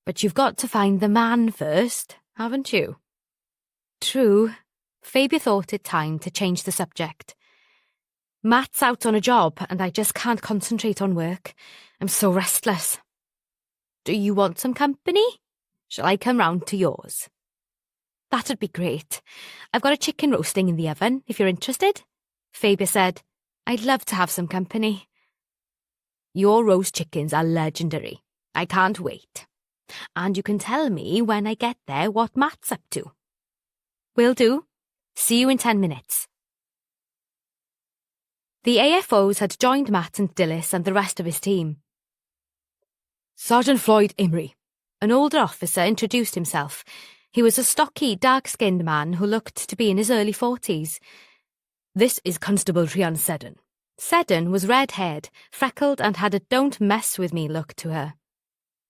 C: "But you've got to find the man first, haven't you?" "True." Fabia thought it time to change the subject. "Matt's out on a job, and I just can't concentrate on work. I'm so restless." "Do you want some company? Shall I come round to yours?" "That'd be great. I've got a chicken roasting in the oven, if you're interested." Fabia said, "I'd love to have some company." "Your roast chickens are legendary. I can't wait. And you can tell me when I get there what Matt's up to." "Will do. See you in 10 minutes. The AFOs had joined Matt and Dilys and the rest of his team. "Sergeant Floyd Emery." An older officer introduced himself. He was a stocky, dark-skinned man who looked to be in his early 40s. "This is Constable Rhian Seddon." Seddon was red-haired, freckled and had a don't-mess-with-me look to her.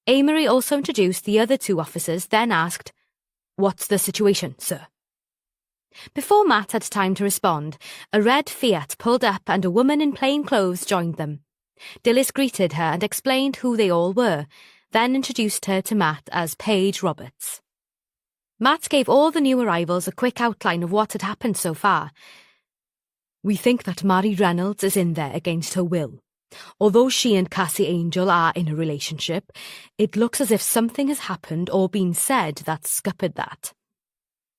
C: Amory also introduced the other 2 officers, then asked, "What's the situation, sir?" Before Matt had time to respond, a red Fiat pulled up and a woman in plain clothes joined them. Dilys greeted her and explained who they all were, then introduced her to Matt as Paige Roberts. Matt gave all the new arrivals a quick outline of what had happened so far. "We think that Mary Reynolds is in there against her will. Although she and Cassie Angel are in a relationship, it looks as if something has happened or been said that scuppered that.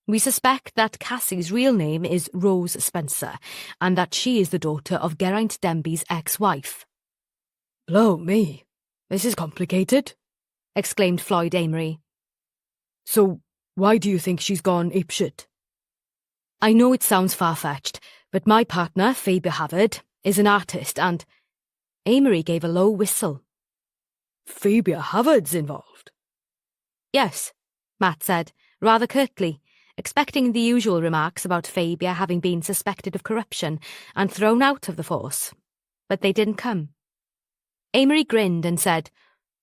C: We suspect that Cassie's real name is Rose Spencer, and that she is the daughter of Geraint Denby's ex-wife." "Blow me, this is complicated," exclaimed Floyd Amory. "So, why do you think she's gone apeshit?" "I know it sounds far-fetched, but my partner, Fabia Havard, is an artist and—" Amory gave a low whistle. "Fabia Havard's involved?" "Yes," Matt said, rather curtly, expecting the usual remarks about Fabia having been suspected of corruption and thrown out of the force. But they didn't come. Amory grinned and said,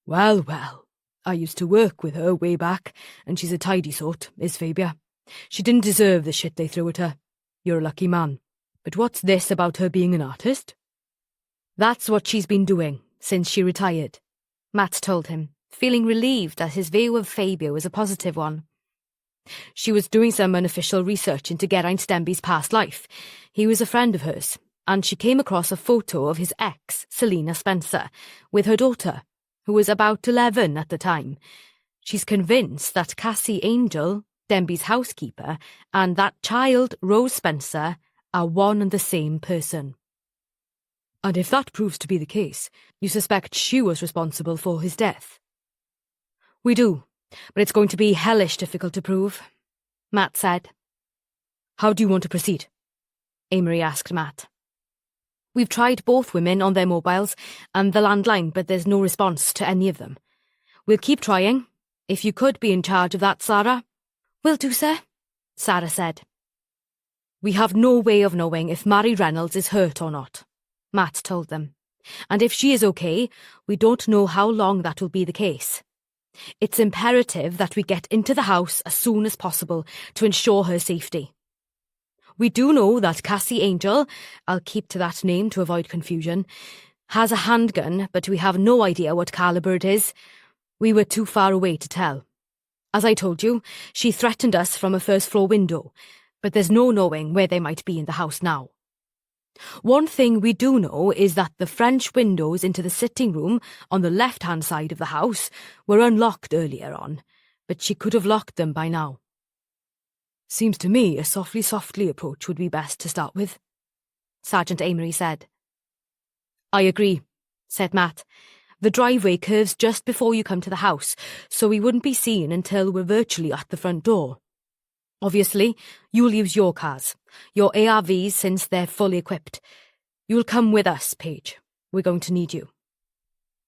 C: Well, I used to work with her way back, and she's a tidy sort, is Fabia. She didn't deserve the shit they threw at her. You're a lucky man. But what's this about her being an artist?" "That's what she's been doing since she retired," Matt told him, feeling relieved that his view of Fabia was a positive one. "She was doing some unofficial research into Geraint Denby's past life. He was a friend of hers, and she came across a photo of his ex, Selena Spencer, with her daughter, who was about 11 at the time. She's convinced that Cassie Angel, Denby's housekeeper, and that child, Rose Spencer, are one and the same person." "And if that proves to be the case, you suspect she was responsible for his death?" "We do, but it's going to be hellish difficult to prove," Matt said. "How do you want to proceed?" Amory asked Matt. "We've tried both women on their mobiles and the landline, but there's no response to any of them. We'll keep trying. If you could be in charge of that, Sarah." "Will do, sir," Sarah said. "We have no way of knowing if Mary Reynolds is hurt or not.
B: Matt told them. And if she is okay, we don't know how long that will be the case. It's imperative that we get into the house as soon as possible to ensure her safety. We do know that Cassie Angel, I'll keep to that name to avoid confusion, has a handgun, but we have no idea what caliber it is. We were too far away to tell. As I told you, she threatened us from a first-floor window, but there's no knowing where they might be in the house now. One thing we do know is that the French windows into the sitting room on the left-hand side of the house were unlocked earlier on, but she could have locked them by now. Seems to me a softly approach would be best to start with, Sergeant Amory said. I agree, said Matt. The driveway curves just before you come to the house, so we wouldn't be seen until we're virtually at the front door. Obviously, you'll use your cars, your ARVs since they're fully equipped. You'll come with us, Paige. We're going to need you.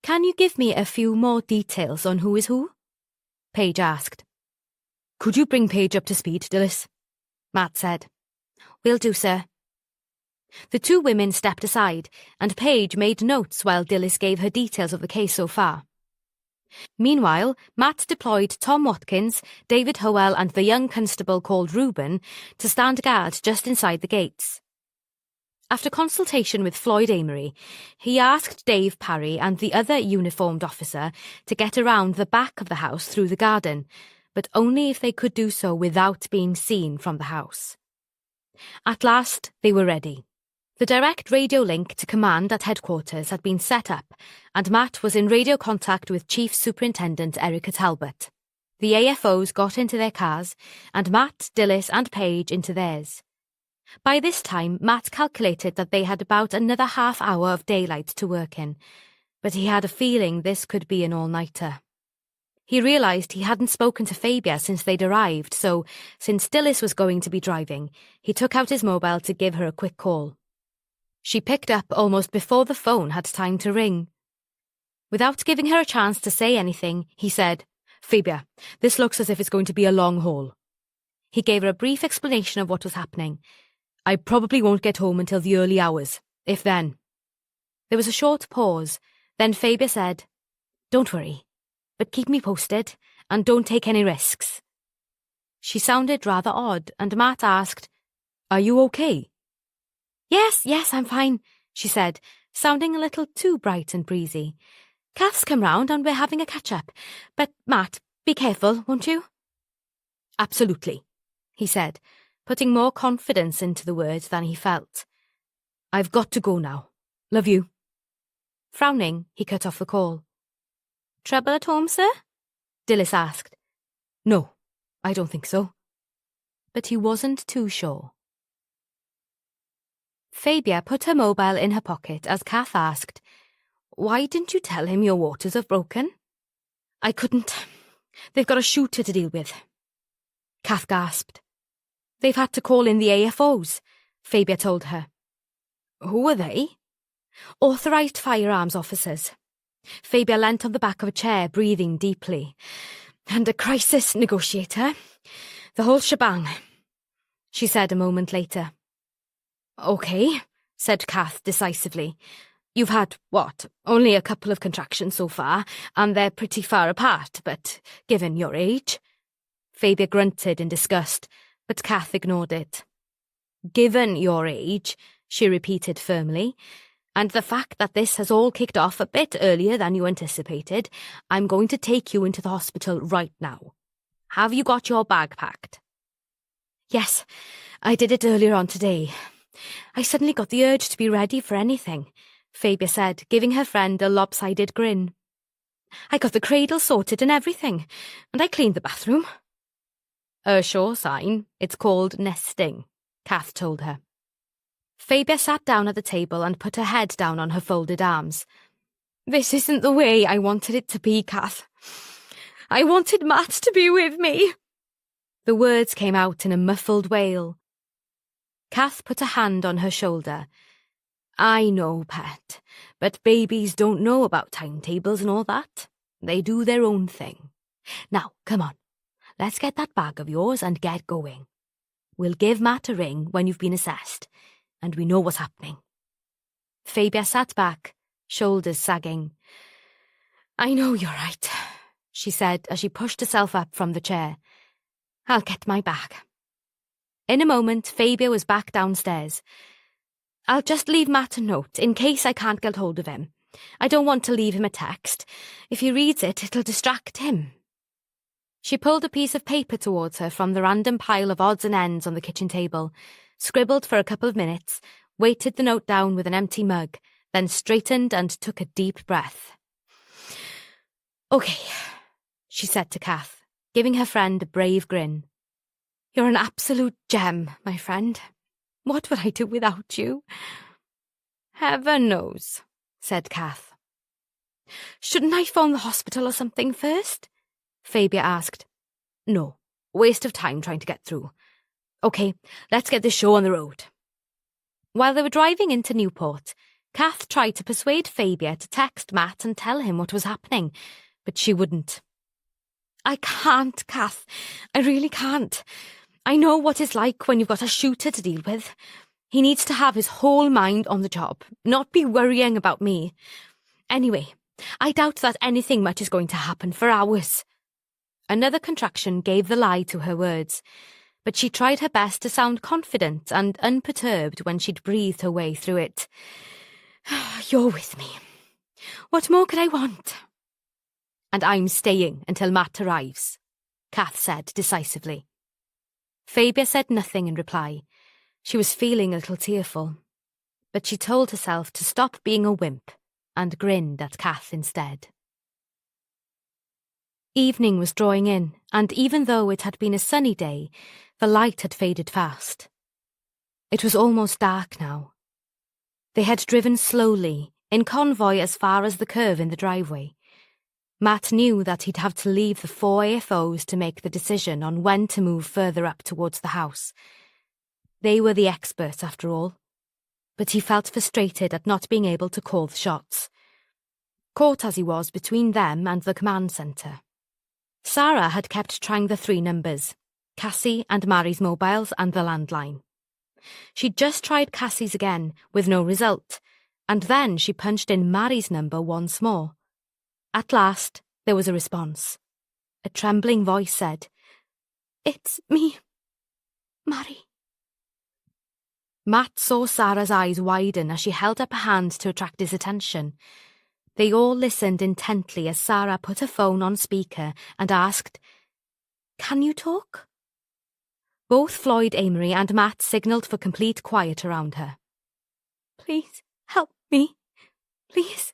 A: Can you give me a few more details on who is who? Paige asked.
B: Could you bring Paige up to speed, Dilys? Matt said.
A: Will do, sir. The two women stepped aside, and Paige made notes while Dilys gave her details of the case so far. Meanwhile, Matt deployed Tom Watkins, David Howell and the young constable called Reuben to stand guard just inside the gates. After consultation with Floyd Amory, he asked Dave Parry and the other uniformed officer to get around the back of the house through the garden, but only if they could do so without being seen from the house. At last, they were ready. The direct radio link to command at headquarters had been set up, and Matt was in radio contact with Chief Superintendent Erica Talbot. The AFOs got into their cars, and Matt, Dilys and Paige into theirs. By this time, Matt calculated that they had about another half hour of daylight to work in, but he had a feeling this could be an all-nighter. He realised he hadn't spoken to Fabia since they'd arrived, so, since Dilys was going to be driving, he took out his mobile to give her a quick call. She picked up almost before the phone had time to ring. Without giving her a chance to say anything, he said, Fabia, this looks as if it's going to be a long haul. He gave her a brief explanation of what was happening. I probably won't get home until the early hours, if then. There was a short pause, then Fabia said, Don't worry, but keep me posted, and don't take any risks. She sounded rather odd, and Matt asked, Are you okay? Yes, I'm fine, she said, sounding a little too bright and breezy. Kath's come round and we're having a catch-up. But, Matt, be careful, won't you? Absolutely, he said, putting more confidence into the words than he felt. I've got to go now. Love you. Frowning, he cut off the call. Trouble at home, sir? Dilys asked. No, I don't think so. But he wasn't too sure. Fabia put her mobile in her pocket as Kath asked, Why didn't you tell him your waters have broken? I couldn't. They've got a shooter to deal with. Kath gasped. They've had to call in the AFOs, Fabia told her. Who are they? Authorised firearms officers. Fabia leant on the back of a chair, breathing deeply. And a crisis negotiator. The whole shebang, she said a moment later. Okay, said Kath decisively. You've had, only a couple of contractions so far, and they're pretty far apart, but given your age. Fabia grunted in disgust, but Kath ignored it. Given your age, she repeated firmly, and the fact that this has all kicked off a bit earlier than you anticipated, I'm going to take you into the hospital right now. Have you got your bag packed? Yes, I did it earlier on today. I suddenly got the urge to be ready for anything, Fabia said, giving her friend a lopsided grin. I got the cradle sorted and everything, and I cleaned the bathroom. A sure sign. It's called nesting, Kath told her. Fabia sat down at the table and put her head down on her folded arms. This isn't the way I wanted it to be, Kath. I wanted Matt to be with me. The words came out in a muffled wail. Kath put a hand on her shoulder. I know, pet, but babies don't know about timetables and all that. They do their own thing. Now, come on. Let's get that bag of yours and get going. We'll give Matt a ring when you've been assessed, and we know what's happening.
C: Fabia sat back, shoulders sagging. "I know you're right," she said as she pushed herself up from the chair. "I'll get my bag." In a moment, Fabia was back downstairs. "I'll just leave Matt a note, in case I can't get hold of him. I don't want to leave him a text. If he reads it, it'll distract him." She pulled a piece of paper towards her from the random pile of odds and ends on the kitchen table, scribbled for a couple of minutes, weighted the note down with an empty mug, then straightened and took a deep breath. "Okay," she said to Kath, giving her friend a brave grin. "You're an absolute gem, my friend. What would I do without you?" "Heaven knows," said Kath. "Shouldn't I phone the hospital or something first?" Fabia asked. "No, waste of time trying to get through. Okay, let's get this show on the road." While they were driving into Newport, Kath tried to persuade Fabia to text Matt and tell him what was happening, but she wouldn't. "I can't, Kath. I really can't. I know what it's like when you've got a shooter to deal with. He needs to have his whole mind on the job, not be worrying about me. Anyway, I doubt that anything much is going to happen for hours." Another contraction gave the lie to her words, but she tried her best to sound confident and unperturbed when she'd breathed her way through it. "You're with me. What more could I want?" "And I'm staying until Matt arrives," Kath said decisively. Fabia said nothing in reply. She was feeling a little tearful, but she told herself to stop being a wimp and grinned at Kath instead. Evening was drawing in, and even though it had been a sunny day, the light had faded fast. It was almost dark now. They had driven slowly, in convoy as far as the curve in the driveway. Matt knew that he'd have to leave the 4 AFOs to make the decision on when to move further up towards the house. They were the experts, after all. But he felt frustrated at not being able to call the shots, caught as he was between them and the command centre. Sarah had kept trying the 3 numbers, Cassie and Mary's mobiles and the landline. She'd just tried Cassie's again, with no result, and then she punched in Mary's number once more. At last, there was a response. A trembling voice said, "It's me, Mary." Matt saw Sarah's eyes widen as she held up a hand to attract his attention. They all listened intently as Sarah put her phone on speaker and asked, "Can you talk?" Both Floyd Amory and Matt signalled for complete quiet around her. "Please, help me. Please,"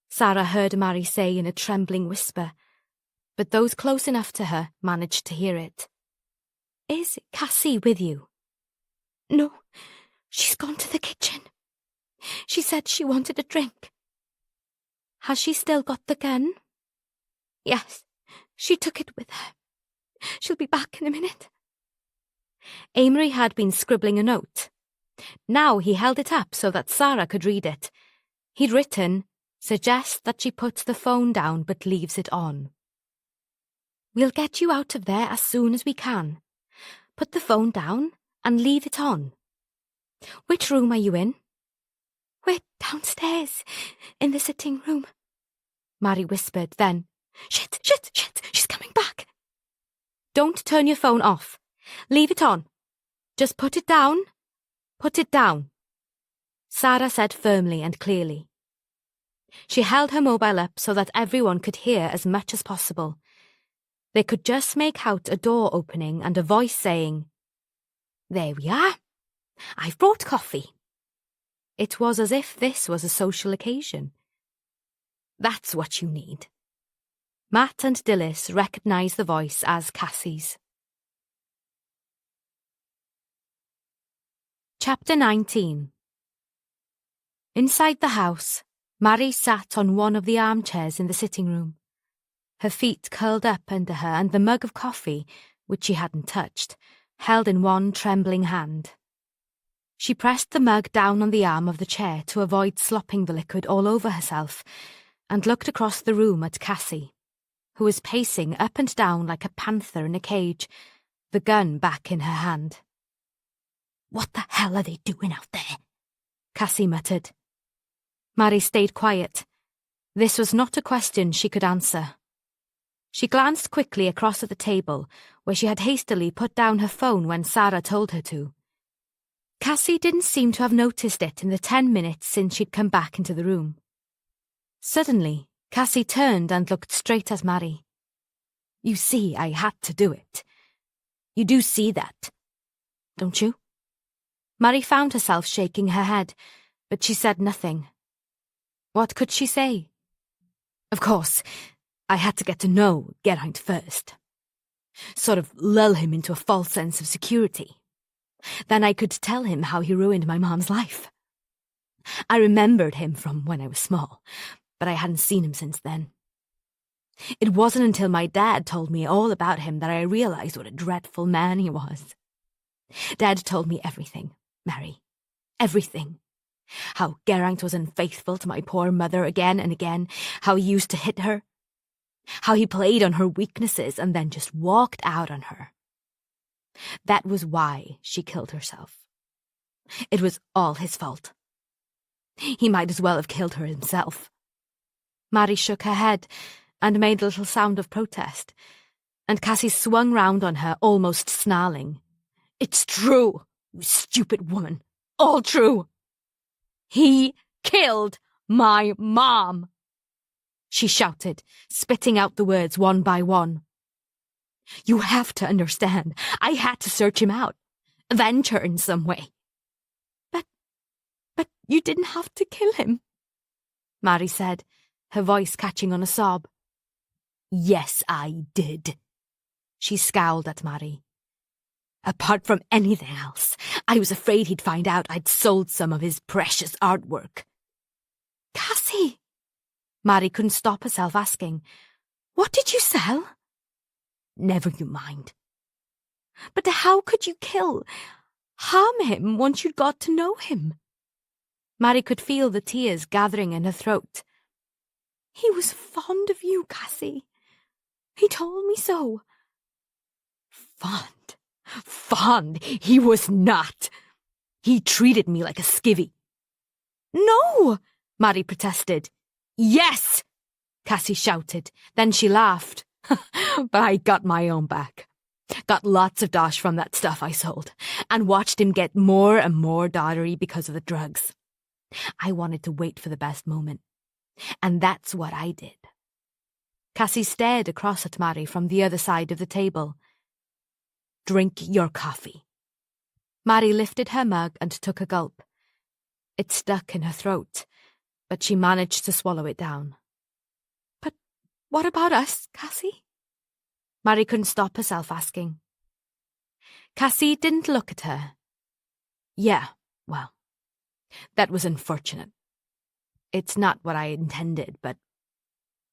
C: Sarah heard Mary say in a trembling whisper, but those close enough to her managed to hear it. "Is Cassie with you?" "No, she's gone to the kitchen. She said she wanted a drink." "Has she still got the gun?" "Yes, she took it with her. She'll be back in a minute." Amory had been scribbling a note. Now he held it up so that Sarah could read it. He'd written, "Suggest that she puts the phone down but leaves it on. We'll get you out of there as soon as we can. Put the phone down and leave it on. Which room are you in?" "We're downstairs, in the sitting room," Mary whispered, then, Shit, she's coming back." "Don't turn your phone off. Leave it on. Just put it down. Put it down," Sarah said firmly and clearly. She held her mobile up so that everyone could hear as much as possible. They could just make out a door opening and a voice saying, "There we are. I've brought coffee." It was as if this was a social occasion. "That's what you need." Matt and Dilys recognised the voice as Cassie's. Chapter 19. Inside the house, Mary sat on one of the armchairs in the sitting room. Her feet curled up under her and the mug of coffee, which she hadn't touched, held in one trembling hand. She pressed the mug down on the arm of the chair to avoid slopping the liquid all over herself, and looked across the room at Cassie, who was pacing up and down like a panther in a cage, the gun back in her hand. "What the hell are they doing out there?" Cassie muttered. Mary stayed quiet. This was not a question she could answer. She glanced quickly across at the table, where she had hastily put down her phone when Sarah told her to. Cassie didn't seem to have noticed it in the 10 minutes since she'd come back into the room. Suddenly, Cassie turned and looked straight at Mary. "You see, I had to do it. You do see that, don't you?" Mary found herself shaking her head, but she said nothing. What could she say? Of course, I had to get to know Geraint first. Sort of lull him into a false sense of security. Then I could tell him how he ruined my mom's life. I remembered him from when I was small, but I hadn't seen him since then. It wasn't until my dad told me all about him that I realised what a dreadful man he was. Dad told me everything, Mary. Everything. How Geraint was unfaithful to my poor mother again and again, how he used to hit her, how he played on her weaknesses and then just walked out on her. That was why she killed herself. It was all his fault. He might as well have killed her himself. Mary shook her head and made a little sound of protest, and Cassie swung round on her, almost snarling. "It's true, you stupid woman. All true. He killed my mom," she shouted, spitting out the words one by one. "You have to understand, I had to search him out, avenge her in some way." But you didn't have to kill him," Mary said, her voice catching on a sob. "Yes, I did." She scowled at Mary. "Apart from anything else, I was afraid he'd find out I'd sold some of his precious artwork." "Cassie!" Mary couldn't stop herself asking, "What did you sell?" "Never you mind." "But how could you harm him once you'd got to know him?" Mary could feel the tears gathering in her throat. "He was fond of you, Cassie. He told me so." Fond? He was not. He treated me like a skivvy." "No!" Mary protested. "Yes!" Cassie shouted. Then she laughed. "But I got my own back. Got lots of dosh from that stuff I sold, and watched him get more and more doddery because of the drugs. I wanted to wait for the best moment, and that's what I did." Cassie stared across at Mary from the other side of the table. "Drink your coffee." Mary lifted her mug and took a gulp. It stuck in her throat, but she managed to swallow it down. "But what about us, Cassie?" Mary couldn't stop herself asking. Cassie didn't look at her. "Yeah, well, that was unfortunate. It's not what I intended, but..."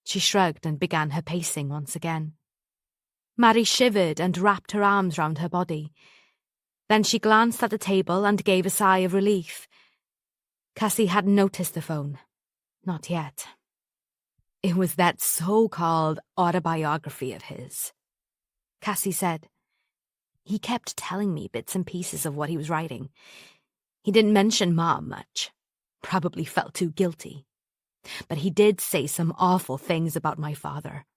C: She shrugged and began her pacing once again. Mary shivered and wrapped her arms round her body. Then she glanced at the table and gave a sigh of relief. Cassie hadn't noticed the phone. Not yet. It was that so-called autobiography of his, Cassie said. He kept telling me bits and pieces of what he was writing. He didn't mention Mom much. Probably felt too guilty. But he did say some awful things about my father.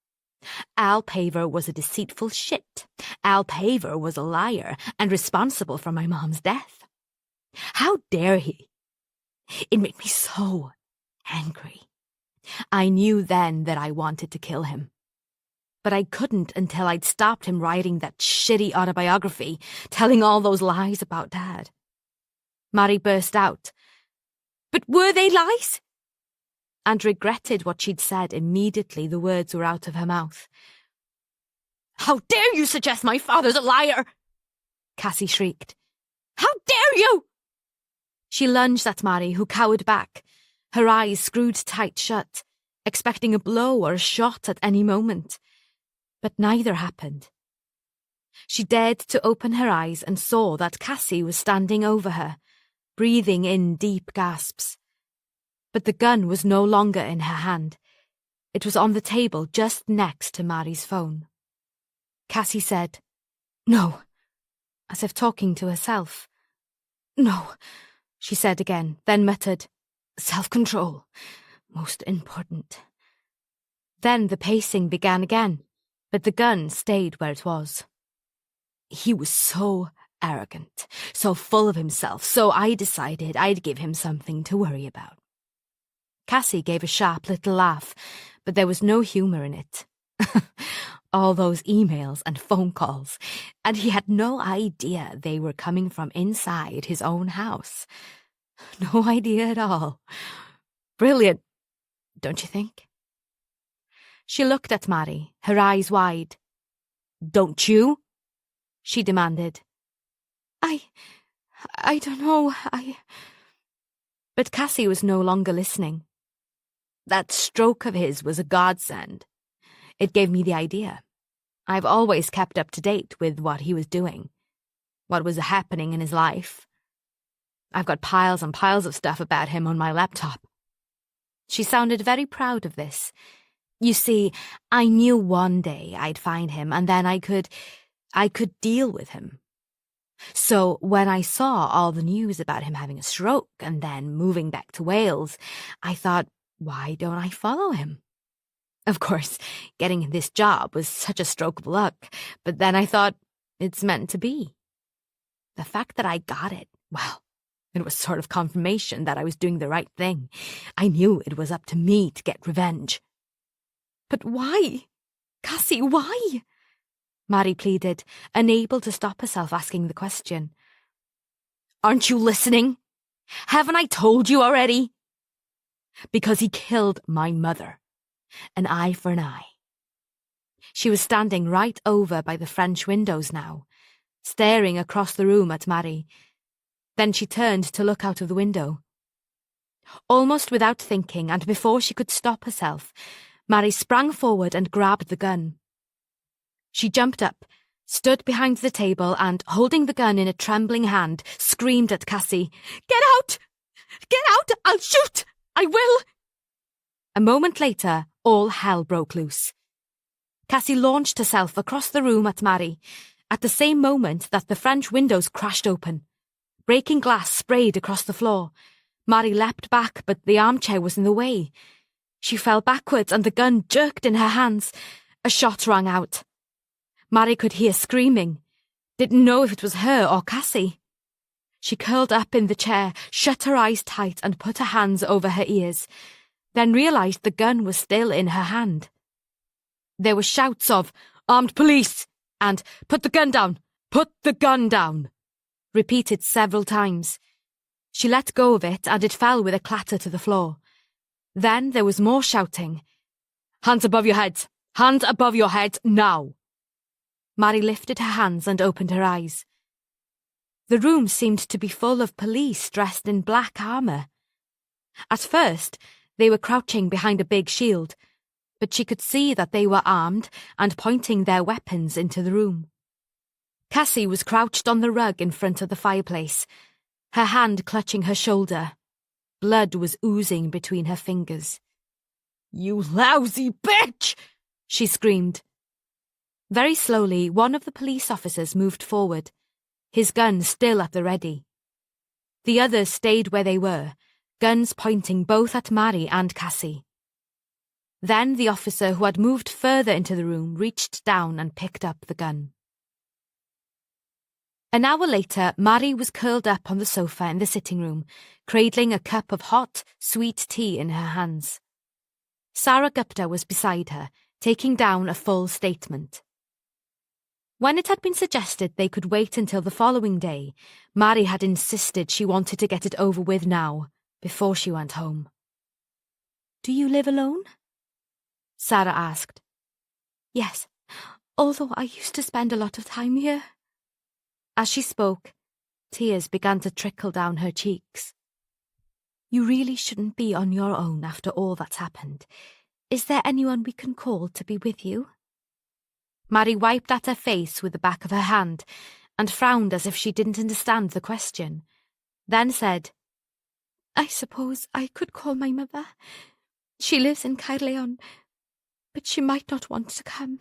C: Al Paver was a deceitful shit. Al Paver was a liar and responsible for my mom's death. How dare he? It made me so angry. I knew then that I wanted to kill him. But I couldn't until I'd stopped him writing that shitty autobiography, telling all those lies about Dad. Mary burst out. "But were they lies?" And regretted what she'd said immediately the words were out of her mouth. "How dare you suggest my father's a liar?" Cassie shrieked. "How dare you?" She lunged at Mary, who cowered back, her eyes screwed tight shut, expecting a blow or a shot at any moment. But neither happened. She dared to open her eyes and saw that Cassie was standing over her, breathing in deep gasps. But the gun was no longer in her hand. It was on the table just next to Mary's phone. Cassie said, "No," as if talking to herself. "No," she said again, then muttered,
B: Self-control. Most important. Then the pacing began again, but the gun stayed where it was. He was so arrogant, so full of himself, so I decided I'd give him something to worry about. Cassie gave a sharp little laugh, but there was no humour in it. All those emails and phone calls, and he had no idea they were coming from inside his own house. No idea at all. Brilliant, don't you think? She looked at Mary, her eyes wide. Don't you? She demanded. I don't know, But Cassie was no longer listening. That stroke of his was a godsend. It gave me the idea. I've always kept up to date with what he was doing, what was happening in his life. I've got piles and piles of stuff about him on my laptop. She sounded very proud of this. You see, I knew one day I'd find him, and then I could deal with him. So when I saw all the news about him having a stroke and then moving back to Wales, I thought, why don't I follow him? Of course, getting this job was such a stroke of luck, but then I thought, it's meant to be. The fact that I got it, well, it was sort of confirmation that I was doing the right thing. I knew it was up to me to get revenge. But why? Cassie, why? Mary pleaded, unable to stop herself asking the question. Aren't you listening? Haven't I told you already? Because he killed my mother. An eye for an eye. She was standing right over by the French windows now, staring across the room at Mary. Then she turned to look out of the window. Almost without thinking, and before she could stop herself, Mary sprang forward and grabbed the gun. She jumped up, stood behind the table, and, holding the gun in a trembling hand, screamed at Cassie, Get out! Get out! I'll shoot! I will! A moment later, all hell broke loose. Cassie launched herself across the room at Mary, at the same moment that the French windows crashed open. Breaking glass sprayed across the floor. Mary leapt back, but the armchair was in the way. She fell backwards and the gun jerked in her hands. A shot rang out. Mary could hear screaming. Didn't know if it was her or Cassie. She curled up in the chair, shut her eyes tight and put her hands over her ears, then realised the gun was still in her hand. There were shouts of, Armed police! And, Put the gun down! Put the gun down! Repeated several times. She let go of it and it fell with a clatter to the floor. Then there was more shouting. Hands above your head! Hands above your head, now! Mary lifted her hands and opened her eyes. The room seemed to be full of police dressed in black armour. At first, they were crouching behind a big shield, but she could see that they were armed and pointing their weapons into the room. Cassie was crouched on the rug in front of the fireplace, her hand clutching her shoulder. Blood was oozing between her fingers. You lousy bitch! She screamed. Very slowly, one of the police officers moved forward, his gun still at the ready. The others stayed where they were, guns pointing both at Mary and Cassie. Then the officer who had moved further into the room reached down and picked up the gun. An hour later, Mary was curled up on the sofa in the sitting room, cradling a cup of hot, sweet tea in her hands. Sarah Gupta was beside her, taking down a full statement. When it had been suggested they could wait until the following day, Mary had insisted she wanted to get it over with now, before she went home. Do you live alone? Sarah asked. Yes, although I used to spend a lot of time here. As she spoke, tears began to trickle down her cheeks. You really shouldn't be on your own after all that's happened. Is there anyone we can call to be with you? Mary wiped at her face with the back of her hand and frowned as if she didn't understand the question, then said, I suppose I could call my mother. She lives in Caerleon, but she might not want to come.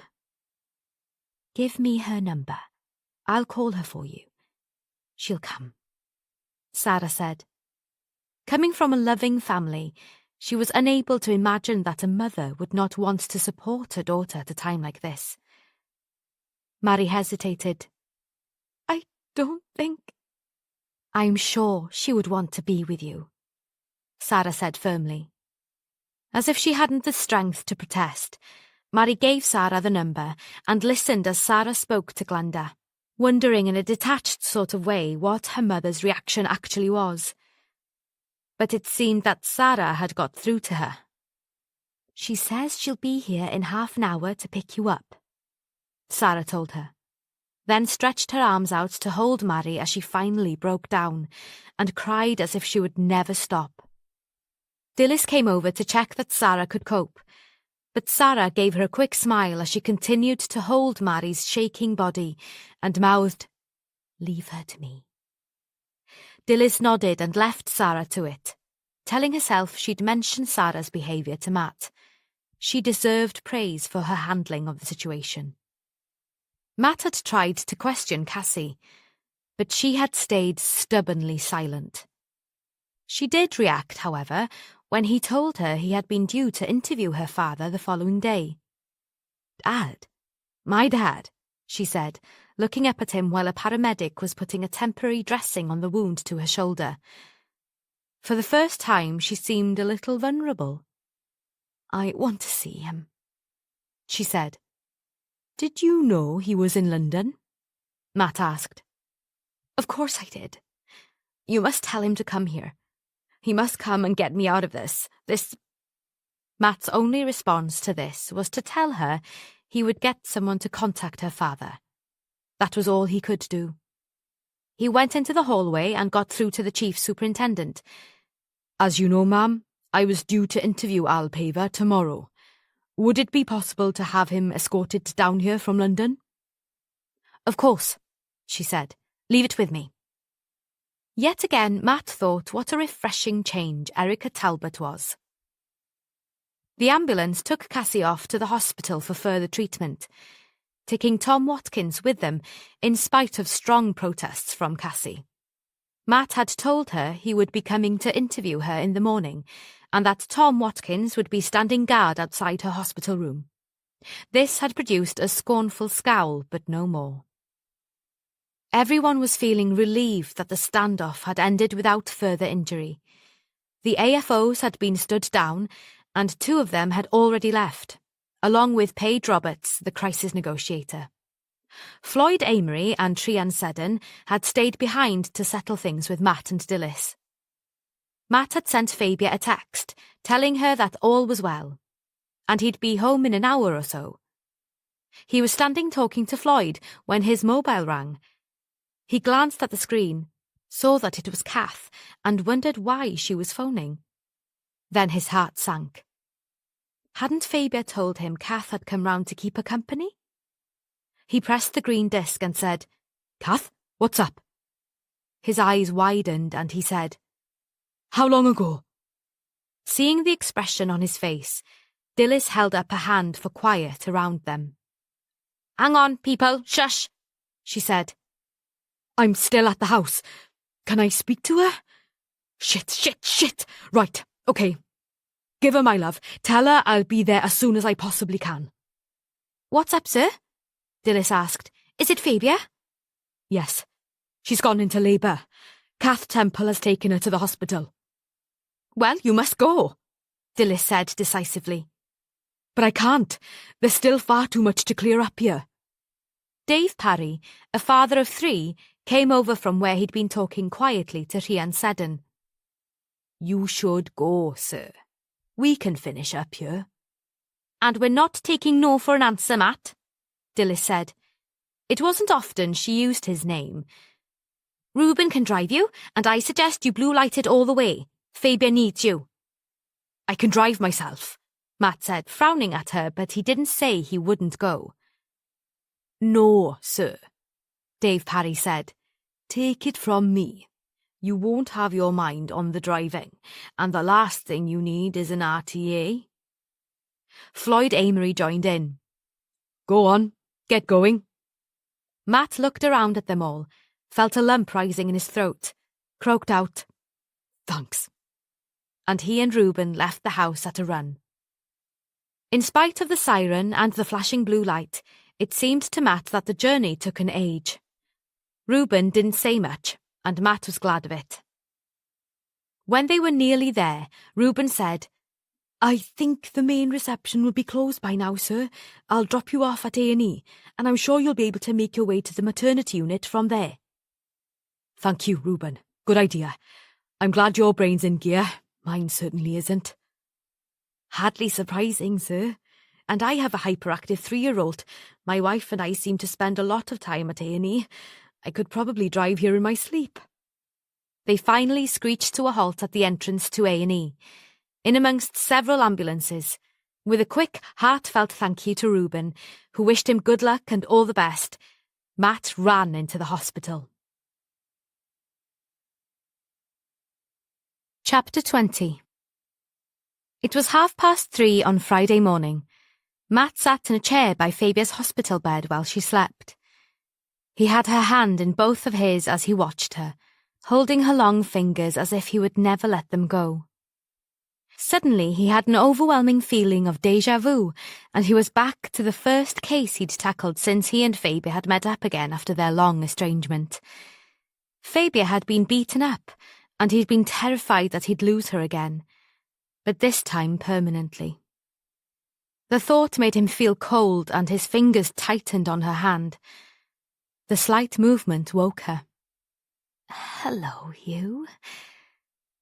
B: Give me her number. I'll call her for you. She'll come, Sarah said.
C: Coming from a loving family, she was unable to imagine that a mother would not want to support her daughter at a time like this. Mary hesitated. I don't think... I'm sure she would want to be with you, Sarah said firmly. As if she hadn't the strength to protest, Mary gave Sarah the number and listened as Sarah spoke to Glenda, wondering in a detached sort of way what her mother's reaction actually was. But it seemed that Sarah had got through to her. She says she'll be here in half an hour to pick you up, Sarah told her, then stretched her arms out to hold Mary as she finally broke down and cried as if she would never stop. Dilys came over to check that Sarah could cope, but Sarah gave her a quick smile as she continued to hold Mary's shaking body and mouthed, "Leave her to me." Dilys nodded and left Sarah to it, telling herself she'd mentioned Sarah's behaviour to Matt. She deserved praise for her handling of the situation. Matt had tried to question Cassie, but she had stayed stubbornly silent. She did react, however, when he told her he had been due to interview her father the following day. "Dad? My dad?" she said, looking up at him while a paramedic was putting a temporary dressing on the wound to her shoulder. For the first time, she seemed a little vulnerable. "I want to see him," she said. "Did you know he was in London?" Matt asked. "Of course I did. You must tell him to come here. He must come and get me out of this. Matt's only response to this was to tell her he would get someone to contact her father. That was all he could do. He went into the hallway and got through to the chief superintendent. "As you know, ma'am, I was due to interview Al Paver tomorrow. Would it be possible to have him escorted down here from London?" "Of course," she said. "Leave it with me." Yet again, Matt thought what a refreshing change Erica Talbot was. The ambulance took Cassie off to the hospital for further treatment, taking Tom Watkins with them in spite of strong protests from Cassie. Matt had told her he would be coming to interview her in the morning, and that Tom Watkins would be standing guard outside her hospital room. This had produced a scornful scowl, but no more. Everyone was feeling relieved that the standoff had ended without further injury. The AFOs had been stood down, and 2 of them had already left, along with Paige Roberts, the crisis negotiator. Floyd Amory and Trian Seddon had stayed behind to settle things with Matt and Dilys. Matt had sent Fabia a text, telling her that all was well, and he'd be home in an hour or so. He was standing talking to Floyd when his mobile rang. He glanced at the screen, saw that it was Kath, and wondered why she was phoning. Then his heart sank. Hadn't Fabia told him Kath had come round to keep her company? He pressed the green disc and said, "Kath, what's up?" His eyes widened and he said, "How long ago?" Seeing the expression on his face, Dilys held up a hand for quiet around them. "Hang on, people, shush," she said. "I'm still at the house. Can I speak to her?" Shit. Right, okay. Give her my love. Tell her I'll be there as soon as I possibly can." "What's up, sir?" Dilys asked. "Is it Fabia?" "Yes. She's gone into labour. Kath Temple has taken her to the hospital." "Well, you must go," Dilys said decisively. "But I can't. There's still far too much to clear up here." Dave Parry, a father of 3, came over from where he'd been talking quietly to Rhian Seddon. "You should go, sir. We can finish up here." "And we're not taking no for an answer, Matt," Dilys said. It wasn't often she used his name. "Reuben can drive you, and I suggest you blue-light it all the way. Fabia needs you." "I can drive myself," Matt said, frowning at her, but he didn't say he wouldn't go. "No, sir," Dave Parry said. "Take it from me. You won't have your mind on the driving, and the last thing you need is an RTA." Floyd Amory joined in. "Go on, get going." Matt looked around at them all, felt a lump rising in his throat, croaked out, "Thanks. and he and Reuben left the house at a run. In spite of the siren and the flashing blue light, it seemed to Matt that the journey took an age. Reuben didn't say much, and Matt was glad of it. When they were nearly there, Reuben said, "I think the main reception will be closed by now, sir. I'll drop you off at A&E, and I'm sure you'll be able to make your way to the maternity unit from there." "Thank you, Reuben. Good idea. I'm glad your brain's in gear. Mine certainly isn't." "Hardly surprising, sir. And I have a hyperactive 3-year-old. My wife and I seem to spend a lot of time at A&E. I could probably drive here in my sleep." They finally screeched to a halt at the entrance to A&E, in amongst several ambulances. With a quick, heartfelt thank you to Reuben, who wished him good luck and all the best, Matt ran into the hospital. Chapter 20. It was 3:30 on Friday morning. Matt sat in a chair by Fabia's hospital bed while she slept. He had her hand in both of his as he watched her, holding her long fingers as if he would never let them go. Suddenly he had an overwhelming feeling of déjà vu, and he was back to the first case he'd tackled since he and Fabia had met up again after their long estrangement. Fabia had been beaten up, and he'd been terrified that he'd lose her again, but this time permanently. The thought made him feel cold, and his fingers tightened on her hand. The slight movement woke her. "Hello, Hugh,"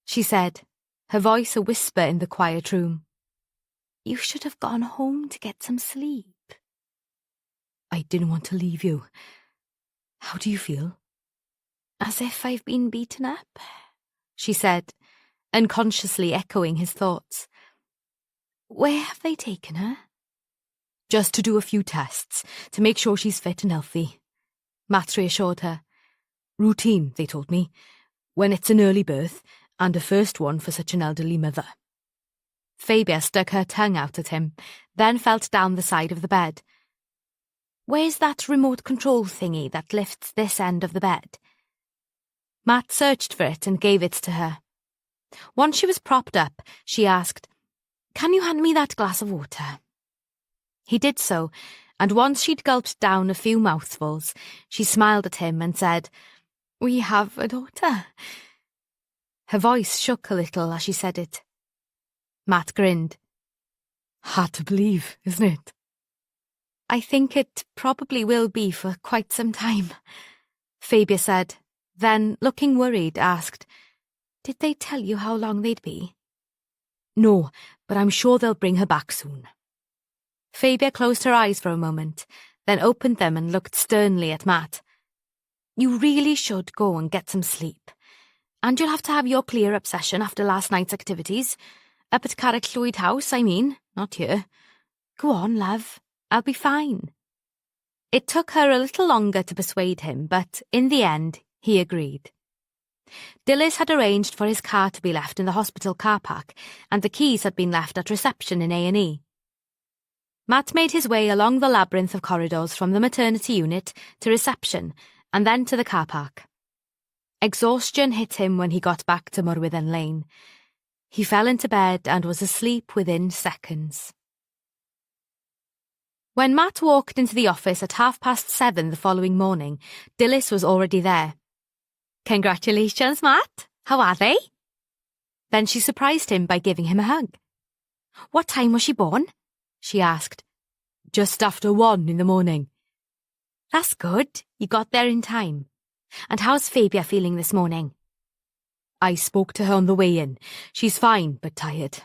C: she said, her voice a whisper in the quiet room. "You should have gone home to get some sleep." "I didn't want to leave you. How do you feel?" "As if I've been beaten up," she said, unconsciously echoing his thoughts. "Where have they taken her?" "Just to do a few tests, to make sure she's fit and healthy," Matt reassured her. "Routine, they told me, when it's an early birth, and a first one for such an elderly mother." Fabia stuck her tongue out at him, then felt down the side of the bed. "Where's that remote control thingy that lifts this end of the bed?" Matt searched for it and gave it to her. Once she was propped up, she asked, "Can you hand me that glass of water?" He did so, and once she'd gulped down a few mouthfuls, she smiled at him and said, "We have a daughter." Her voice shook a little as she said it. Matt grinned. "Hard to believe, isn't it?" "I think it probably will be for quite some time," Fabia said, then, looking worried, asked, "Did they tell you how long they'd be?" "No, but I'm sure they'll bring her back soon." Fabia closed her eyes for a moment, then opened them and looked sternly at Matt. "You really should go and get some sleep. And you'll have to have your clear-up session after last night's activities. Up at Carrickllwyd House, I mean, not here. Go on, love. I'll be fine." It took her a little longer to persuade him, but in the end, he agreed. Dilys had arranged for his car to be left in the hospital car park, and the keys had been left at reception in A&E. Matt made his way along the labyrinth of corridors from the maternity unit to reception, and then to the car park. Exhaustion hit him when he got back to Morwydden Lane. He fell into bed and was asleep within seconds. When Matt walked into the office at 7:30 the following morning, Dilys was already there. "Congratulations, Matt. How are they?" Then she surprised him by giving him a hug. "What time was she born?" she asked. "Just after 1 in the morning." "That's good. You got there in time. And how's Fabia feeling this morning?" "I spoke to her on the way in. She's fine, but tired.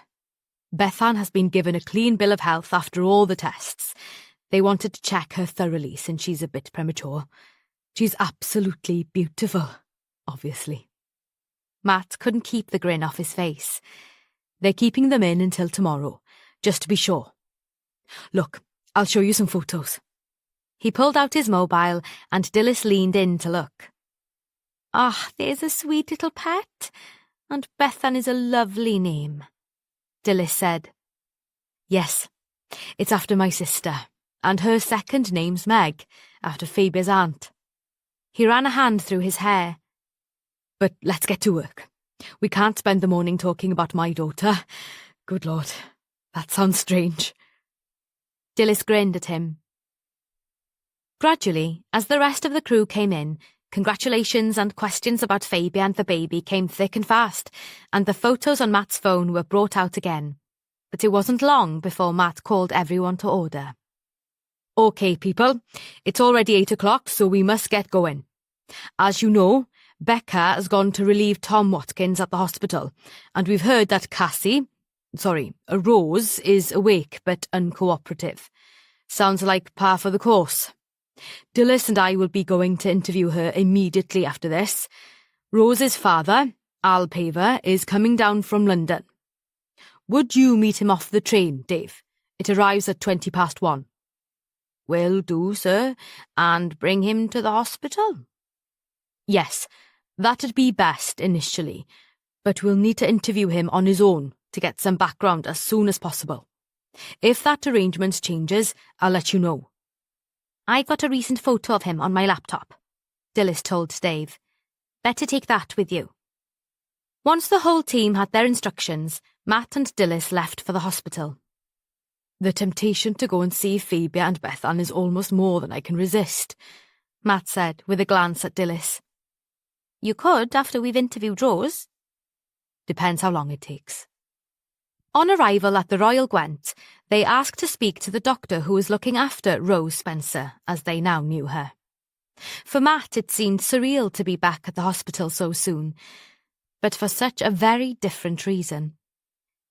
C: Bethan has been given a clean bill of health after all the tests. They wanted to check her thoroughly since she's a bit premature. She's absolutely beautiful, obviously." Matt couldn't keep the grin off his face. "They're keeping them in until tomorrow, just to be sure. Look, I'll show you some photos." He pulled out his mobile, and Dilys leaned in to look. "Ah, there's a sweet little pet, and Bethan is a lovely name," Dilys said. "Yes, it's after my sister, and her second name's Meg, after Fabia's aunt." He ran a hand through his hair. "But let's get to work.
B: We can't spend the morning talking about my daughter. Good Lord, that sounds strange.
C: Dilys grinned at him. Gradually, as the rest of the crew came in, congratulations and questions about Fabian and the baby came thick and fast, and the photos on Matt's phone were brought out again. But it wasn't long before Matt called everyone to order.
B: OK, people, it's already 8 o'clock, so we must get going. As you know, Becca has gone to relieve Tom Watkins at the hospital, and we've heard that Rose is awake but uncooperative. Sounds like par for the course. Dilys and I will be going to interview her immediately after this. Rose's father, Al Paver, is coming down from London. Would you meet him off the train, Dave? It arrives at 1:20.
C: Will do, sir, and bring him to the hospital?
B: Yes, that'd be best initially, but we'll need to interview him on his own to get some background as soon as possible. If that arrangement changes, I'll let you know.
C: I got a recent photo of him on my laptop, Dilys told Dave. Better take that with you. Once the whole team had their instructions, Matt and Dilys left for the hospital.
B: The temptation to go and see Phoebe and Bethan is almost more than I can resist, Matt said with a glance at Dilys.
C: You could after we've interviewed Rose.
B: Depends how long it takes.
C: On arrival at the Royal Gwent, they asked to speak to the doctor who was looking after Rose Spencer, as they now knew her. For Matt, it seemed surreal to be back at the hospital so soon, but for such a very different reason.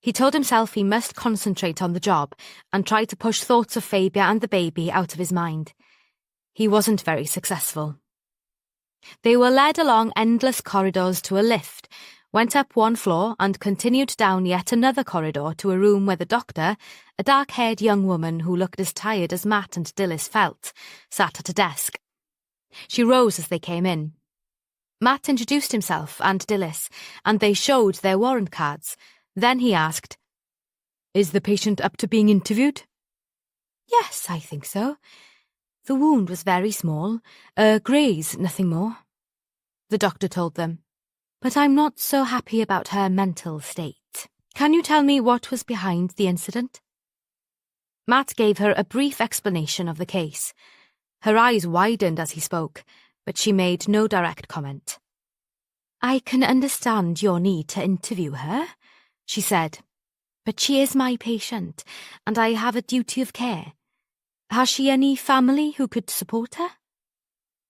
C: He told himself he must concentrate on the job and try to push thoughts of Fabia and the baby out of his mind. He wasn't very successful. They were led along endless corridors to a lift, went up one floor and continued down yet another corridor to a room where the doctor, a dark-haired young woman who looked as tired as Matt and Dilys felt, sat at a desk. She rose as they came in. Matt introduced himself and Dilys, and they showed their warrant cards. Then he asked,
B: "Is the patient up to being interviewed?"
C: "Yes, I think so. The wound was very small, a graze, nothing more," the doctor told them. "But I'm not so happy about her mental state. Can you tell me what was behind the incident?" Matt gave her a brief explanation of the case. Her eyes widened as he spoke, but she made no direct comment. "I can understand your need to interview her," she said, "but she is my patient, and I have a duty of care. Has she any family who could support her?"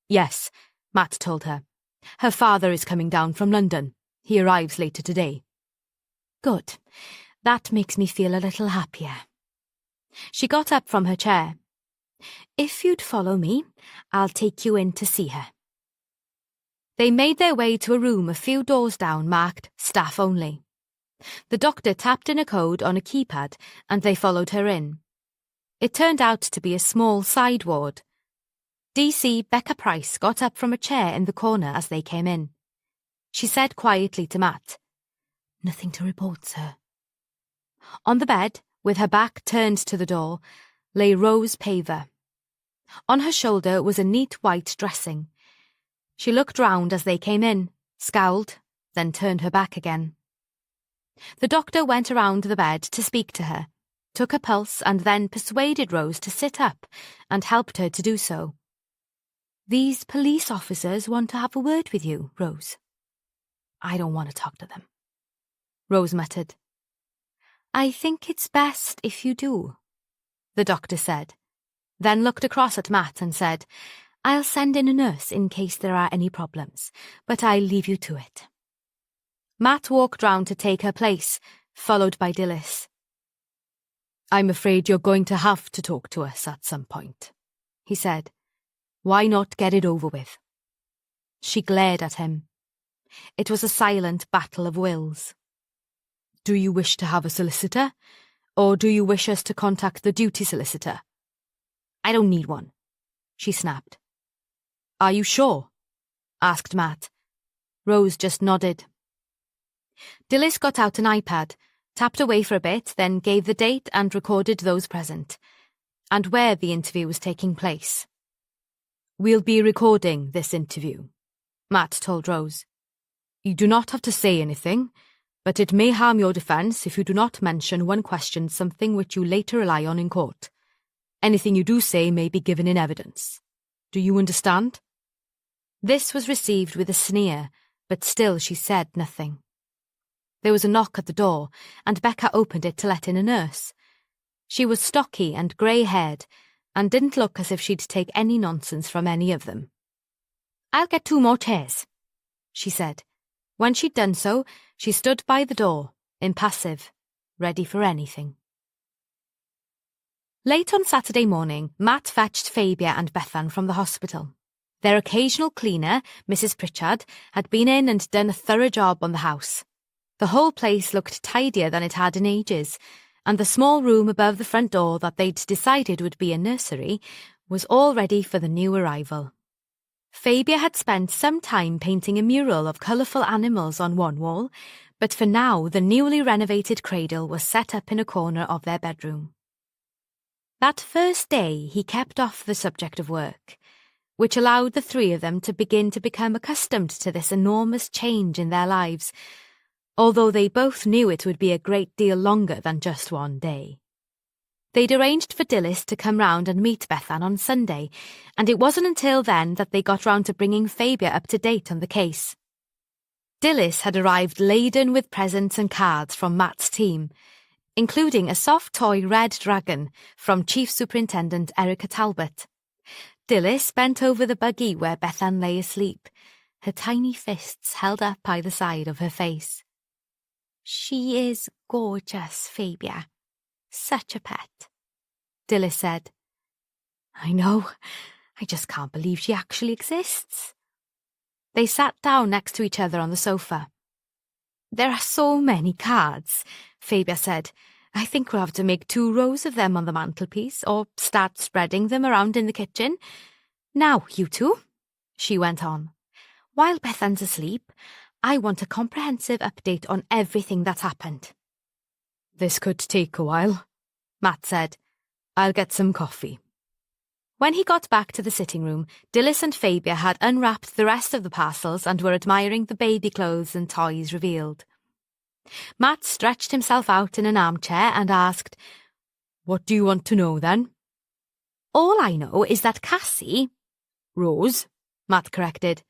B: "Yes," Matt told her. "Her father is coming down from London. He arrives later today."
C: "Good. That makes me feel a little happier." She got up from her chair. "If you'd follow me, I'll take you in to see her." They made their way to a room a few doors down marked Staff Only. The doctor tapped in a code on a keypad and they followed her in. It turned out to be a small side ward. DC Becca Price got up from a chair in the corner as they came in. She said quietly to Matt, "Nothing to report, sir." On the bed, with her back turned to the door, lay Rose Paver. On her shoulder was a neat white dressing. She looked round as they came in, scowled, then turned her back again. The doctor went around the bed to speak to her, took her pulse and then persuaded Rose to sit up and helped her to do so. "These police officers want to have a word with you, Rose."
B: "I don't want to talk to them,"
C: Rose muttered. "I think it's best if you do," the doctor said, then looked across at Matt and said, "I'll send in a nurse in case there are any problems, but I'll leave you to it." Matt walked round to take her place, followed by Dilys.
B: "I'm afraid you're going to have to talk to us at some point," he said. "Why not get it over with?"
C: She glared at him. It was a silent battle of wills.
B: "Do you wish to have a solicitor, or do you wish us to contact the duty solicitor?"
C: "I don't need one," she snapped.
B: "Are you sure?"
C: asked Matt. Rose just nodded. Dilys got out an iPad, tapped away for a bit, then gave the date and recorded those present, and where the interview was taking place.
B: "We'll be recording this interview," Matt told Rose. You do not have to say anything, but it may harm your defence if you do not mention when questioned something which you later rely on in court. Anything you do say may be given in evidence. Do you understand?" This was received with a sneer, but still she said nothing. There was a knock at the door, and Becca opened it to let in a nurse. She was stocky and grey-haired, and didn't look as if she'd take any nonsense from any of them. "I'll get 2 more chairs," she said. When she'd done so, she stood by the door, impassive, ready for anything. Late on Saturday morning, Matt fetched Fabia and Bethan from the hospital. Their occasional cleaner, Mrs. Pritchard, had been in and done a thorough job on the house. The whole place looked tidier than it had in ages, and the small room above the front door that they'd decided would be a nursery was all ready for the new arrival. Fabia had spent some time painting a mural of colourful animals on one wall, but for now the newly renovated cradle was set up in a corner of their bedroom. That first day he kept off the subject of work, which allowed the 3 of them to begin to become accustomed to this enormous change in their lives, although they both knew it would be a great deal longer than just one day. They'd arranged for Dilys to come round and meet Bethan on Sunday, and it wasn't until then that they got round to bringing Fabia up to date on the case. Dilys had arrived laden with presents and cards from Matt's team, including a soft toy red dragon from Chief Superintendent Erica Talbot. Dilys bent over the buggy where Bethan lay asleep, her tiny fists held up either side of her face. "She is gorgeous, Fabia. Such a pet," Dilys said. "I know. I just can't believe she actually exists." They sat down next to each other on the sofa. "There are so many cards," Fabia said. "I think we'll have to make 2 rows of them on the mantelpiece, or start spreading them around in the kitchen. Now, you 2, she went on. "While Bethan's asleep, I want a comprehensive update on everything that's happened." "This could take a while," Matt said. "I'll get some coffee." When he got back to the sitting room, Dilys and Fabia had unwrapped the rest of the parcels and were admiring the baby clothes and toys revealed. Matt stretched himself out in an armchair and asked, "What do you want to know, then?" "All I know is that Cassie—" "Rose," Matt corrected.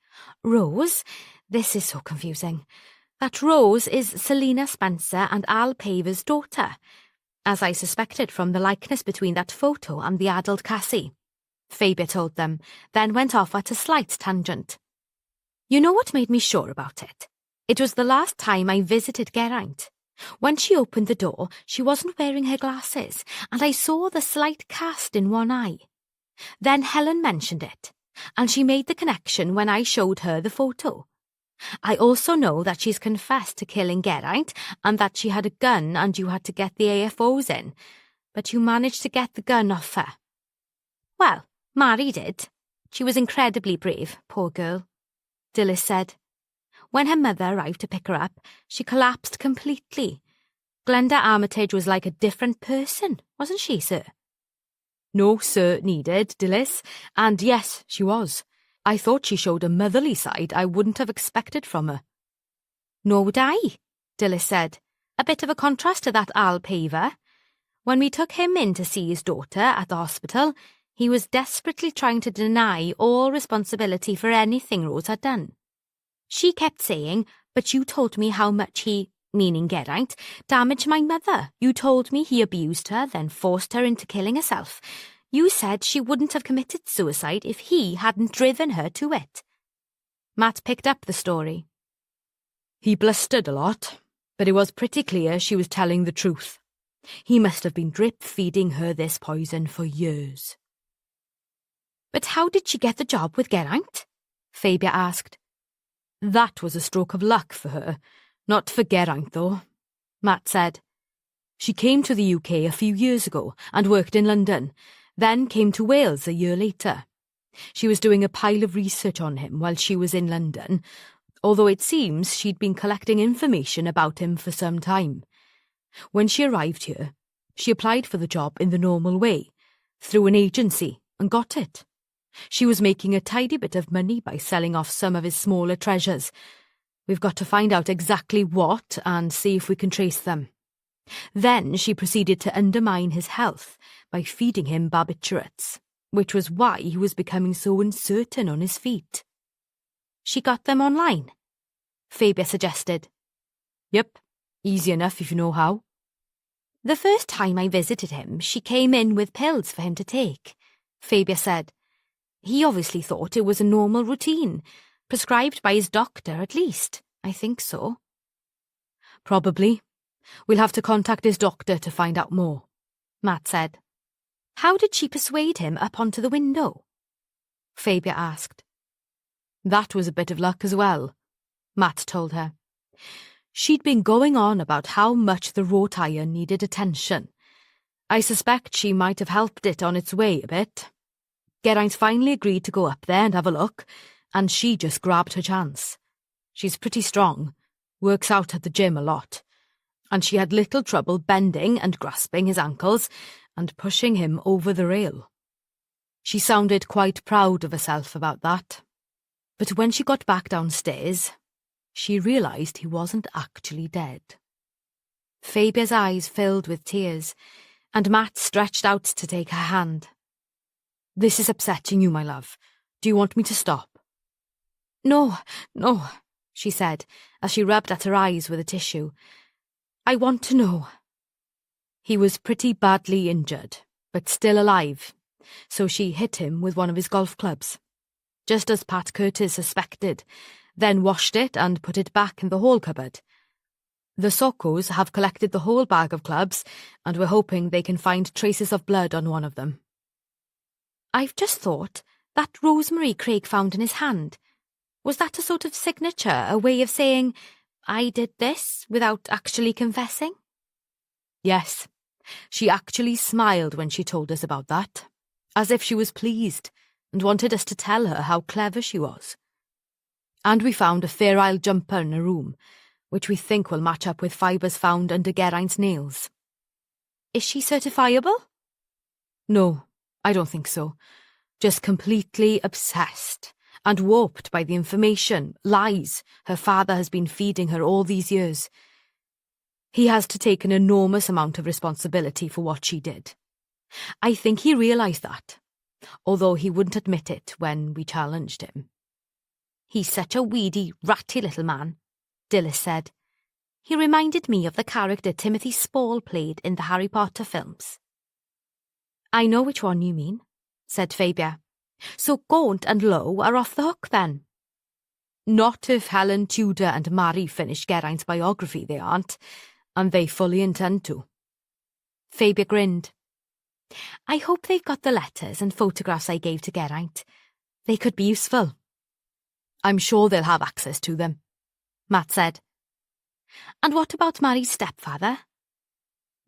B: "Rose? This is so confusing. That Rose is Selina Spencer and Al Paver's daughter, as I suspected from the likeness between that photo and the adult Cassie," Fabia told them, then went off at a slight tangent. "You know what made me sure about it? It was the last time I visited Geraint. When she opened the door, she wasn't wearing her glasses, and I saw the slight cast in one eye. Then Helen mentioned it, and she made the connection when I showed her the photo. I also know that she's confessed to killing Geraint and that she had a gun and you had to get the AFOs in, but you managed to get the gun off her." "Well, Mari did. She was incredibly brave, poor girl," Dilys said. "When her mother arrived to pick her up, she collapsed completely. Glenda Armitage was like a different person, wasn't she, sir?" "No, sir, needed, Dilys, and yes, she was. I thought she showed a motherly side I wouldn't have expected from her." "Nor would I," Dilys said. "A bit of a contrast to that Al Paver. When we took him in to see his daughter at the hospital, he was desperately trying to deny all responsibility for anything Rose had done. She kept saying, 'But you told me how much he,' meaning Geraint, "damaged my mother. You told me he abused her, then forced her into killing herself. You said she wouldn't have committed suicide if he hadn't driven her to it." Matt picked up the story. "He blustered a lot, but it was pretty clear she was telling the truth. He must have been drip-feeding her this poison for years." "But how did she get the job with Geraint?" Fabia asked. "That was a stroke of luck for her. Not for Geraint, though," Matt said. "She came to the UK a few years ago and worked in London, then came to Wales a year later. She was doing a pile of research on him while she was in London, although it seems she'd been collecting information about him for some time. When she arrived here, she applied for the job in the normal way, through an agency, and got it. She was making a tidy bit of money by selling off some of his smaller treasures. We've got to find out exactly what and see if we can trace them. Then she proceeded to undermine his health by feeding him barbiturates, which was why he was becoming so uncertain on his feet.
C: She got them online, Fabia suggested.
B: Yep, easy enough if you know how.
C: The first time I visited him, she came in with pills for him to take, Fabia said. He obviously thought it was a normal routine, prescribed by his doctor at least. I think so.
B: Probably. We'll have to contact his doctor to find out more, Matt said.
C: How did she persuade him up onto the window? Fabia asked.
B: That was a bit of luck as well, Matt told her. She'd been going on about how much the wrought iron needed attention. I suspect she might have helped it on its way a bit. Geraint finally agreed to go up there and have a look, and she just grabbed her chance. She's pretty strong, works out at the gym a lot, and she had little trouble bending and grasping his ankles and pushing him over the rail. She sounded quite proud of herself about that. But when she got back downstairs, she realised he wasn't actually dead.
C: Fabia's eyes filled with tears, and Matt stretched out to take her hand.
B: This is upsetting you, my love. Do you want me to stop?
C: No, she said, as she rubbed at her eyes with a tissue. I want to know.
B: He was pretty badly injured, but still alive, so she hit him with one of his golf clubs, just as Pat Curtis suspected, then washed it and put it back in the hall cupboard. The Sokos have collected the whole bag of clubs, and we're hoping they can find traces of blood on one of them.
C: I've just thought, that rosemary Craig found in his hand, was that a sort of signature, a way of saying, I did this, without actually confessing?
B: Yes, she actually smiled when she told us about that, as if she was pleased and wanted us to tell her how clever she was. And we found a Fair Isle jumper in a room, which we think will match up with fibres found under Geraint's nails.
C: Is she certifiable?
B: No, I don't think so. Just completely obsessed and warped by the information, lies, her father has been feeding her all these years. He has to take an enormous amount of responsibility for what she did. I think he realised that, although he wouldn't admit it when we challenged him.
C: He's such a weedy, ratty little man, Dilys said. He reminded me of the character Timothy Spall played in the Harry Potter films.
A: I know which one you mean, said Fabia.
C: So Gaunt and Lowe are off the hook then?
B: Not if Helen Tudor and Mary finish Geraint's biography, they aren't, and they fully intend to.
C: Fabia grinned. I hope they've got the letters and photographs I gave to Geraint. They could be useful.
B: I'm sure they'll have access to them, Matt said.
C: And what about Mary's stepfather?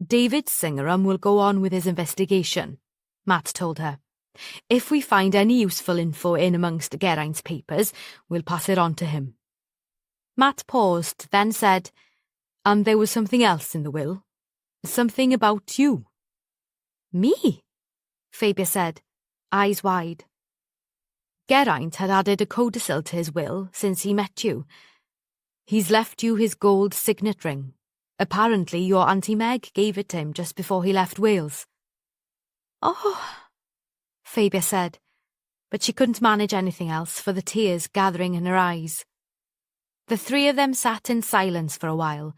B: David Singeram will go on with his investigation, Matt told her. If we find any useful info in amongst Geraint's papers, we'll pass it on to him. Matt paused, then said, and there was something else in the will. Something about you.
C: Me? Fabia said, eyes wide.
B: Geraint had added a codicil to his will since he met you. He's left you his gold signet ring. Apparently your Auntie Meg gave it to him just before he left Wales.
C: Oh, Fabia said, but she couldn't manage anything else for the tears gathering in her eyes. The three of them sat in silence for a while,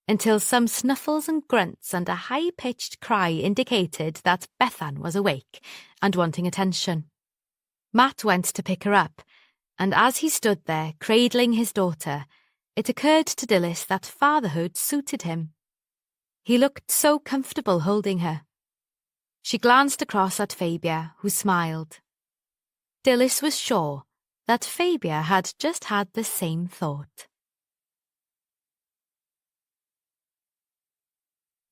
C: until some snuffles and grunts and a high-pitched cry indicated that Bethan was awake and wanting attention. Matt went to pick her up, and as he stood there cradling his daughter, it occurred to Dilys that fatherhood suited him. He looked so comfortable holding her. She glanced across at Fabia, who smiled. Dilys was sure that Fabia had just had the same thought.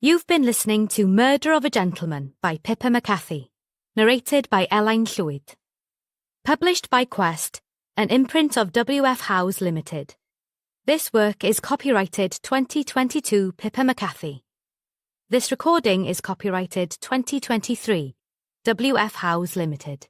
A: You've been listening to Murder of a Gentleman by Pippa McCarthy, narrated by Elaine Llwyd. Published by Quest, an imprint of W.F. Howes Limited. This work is copyrighted 2022 Pippa McCarthy. This recording is copyrighted 2023 W.F. Howes Limited.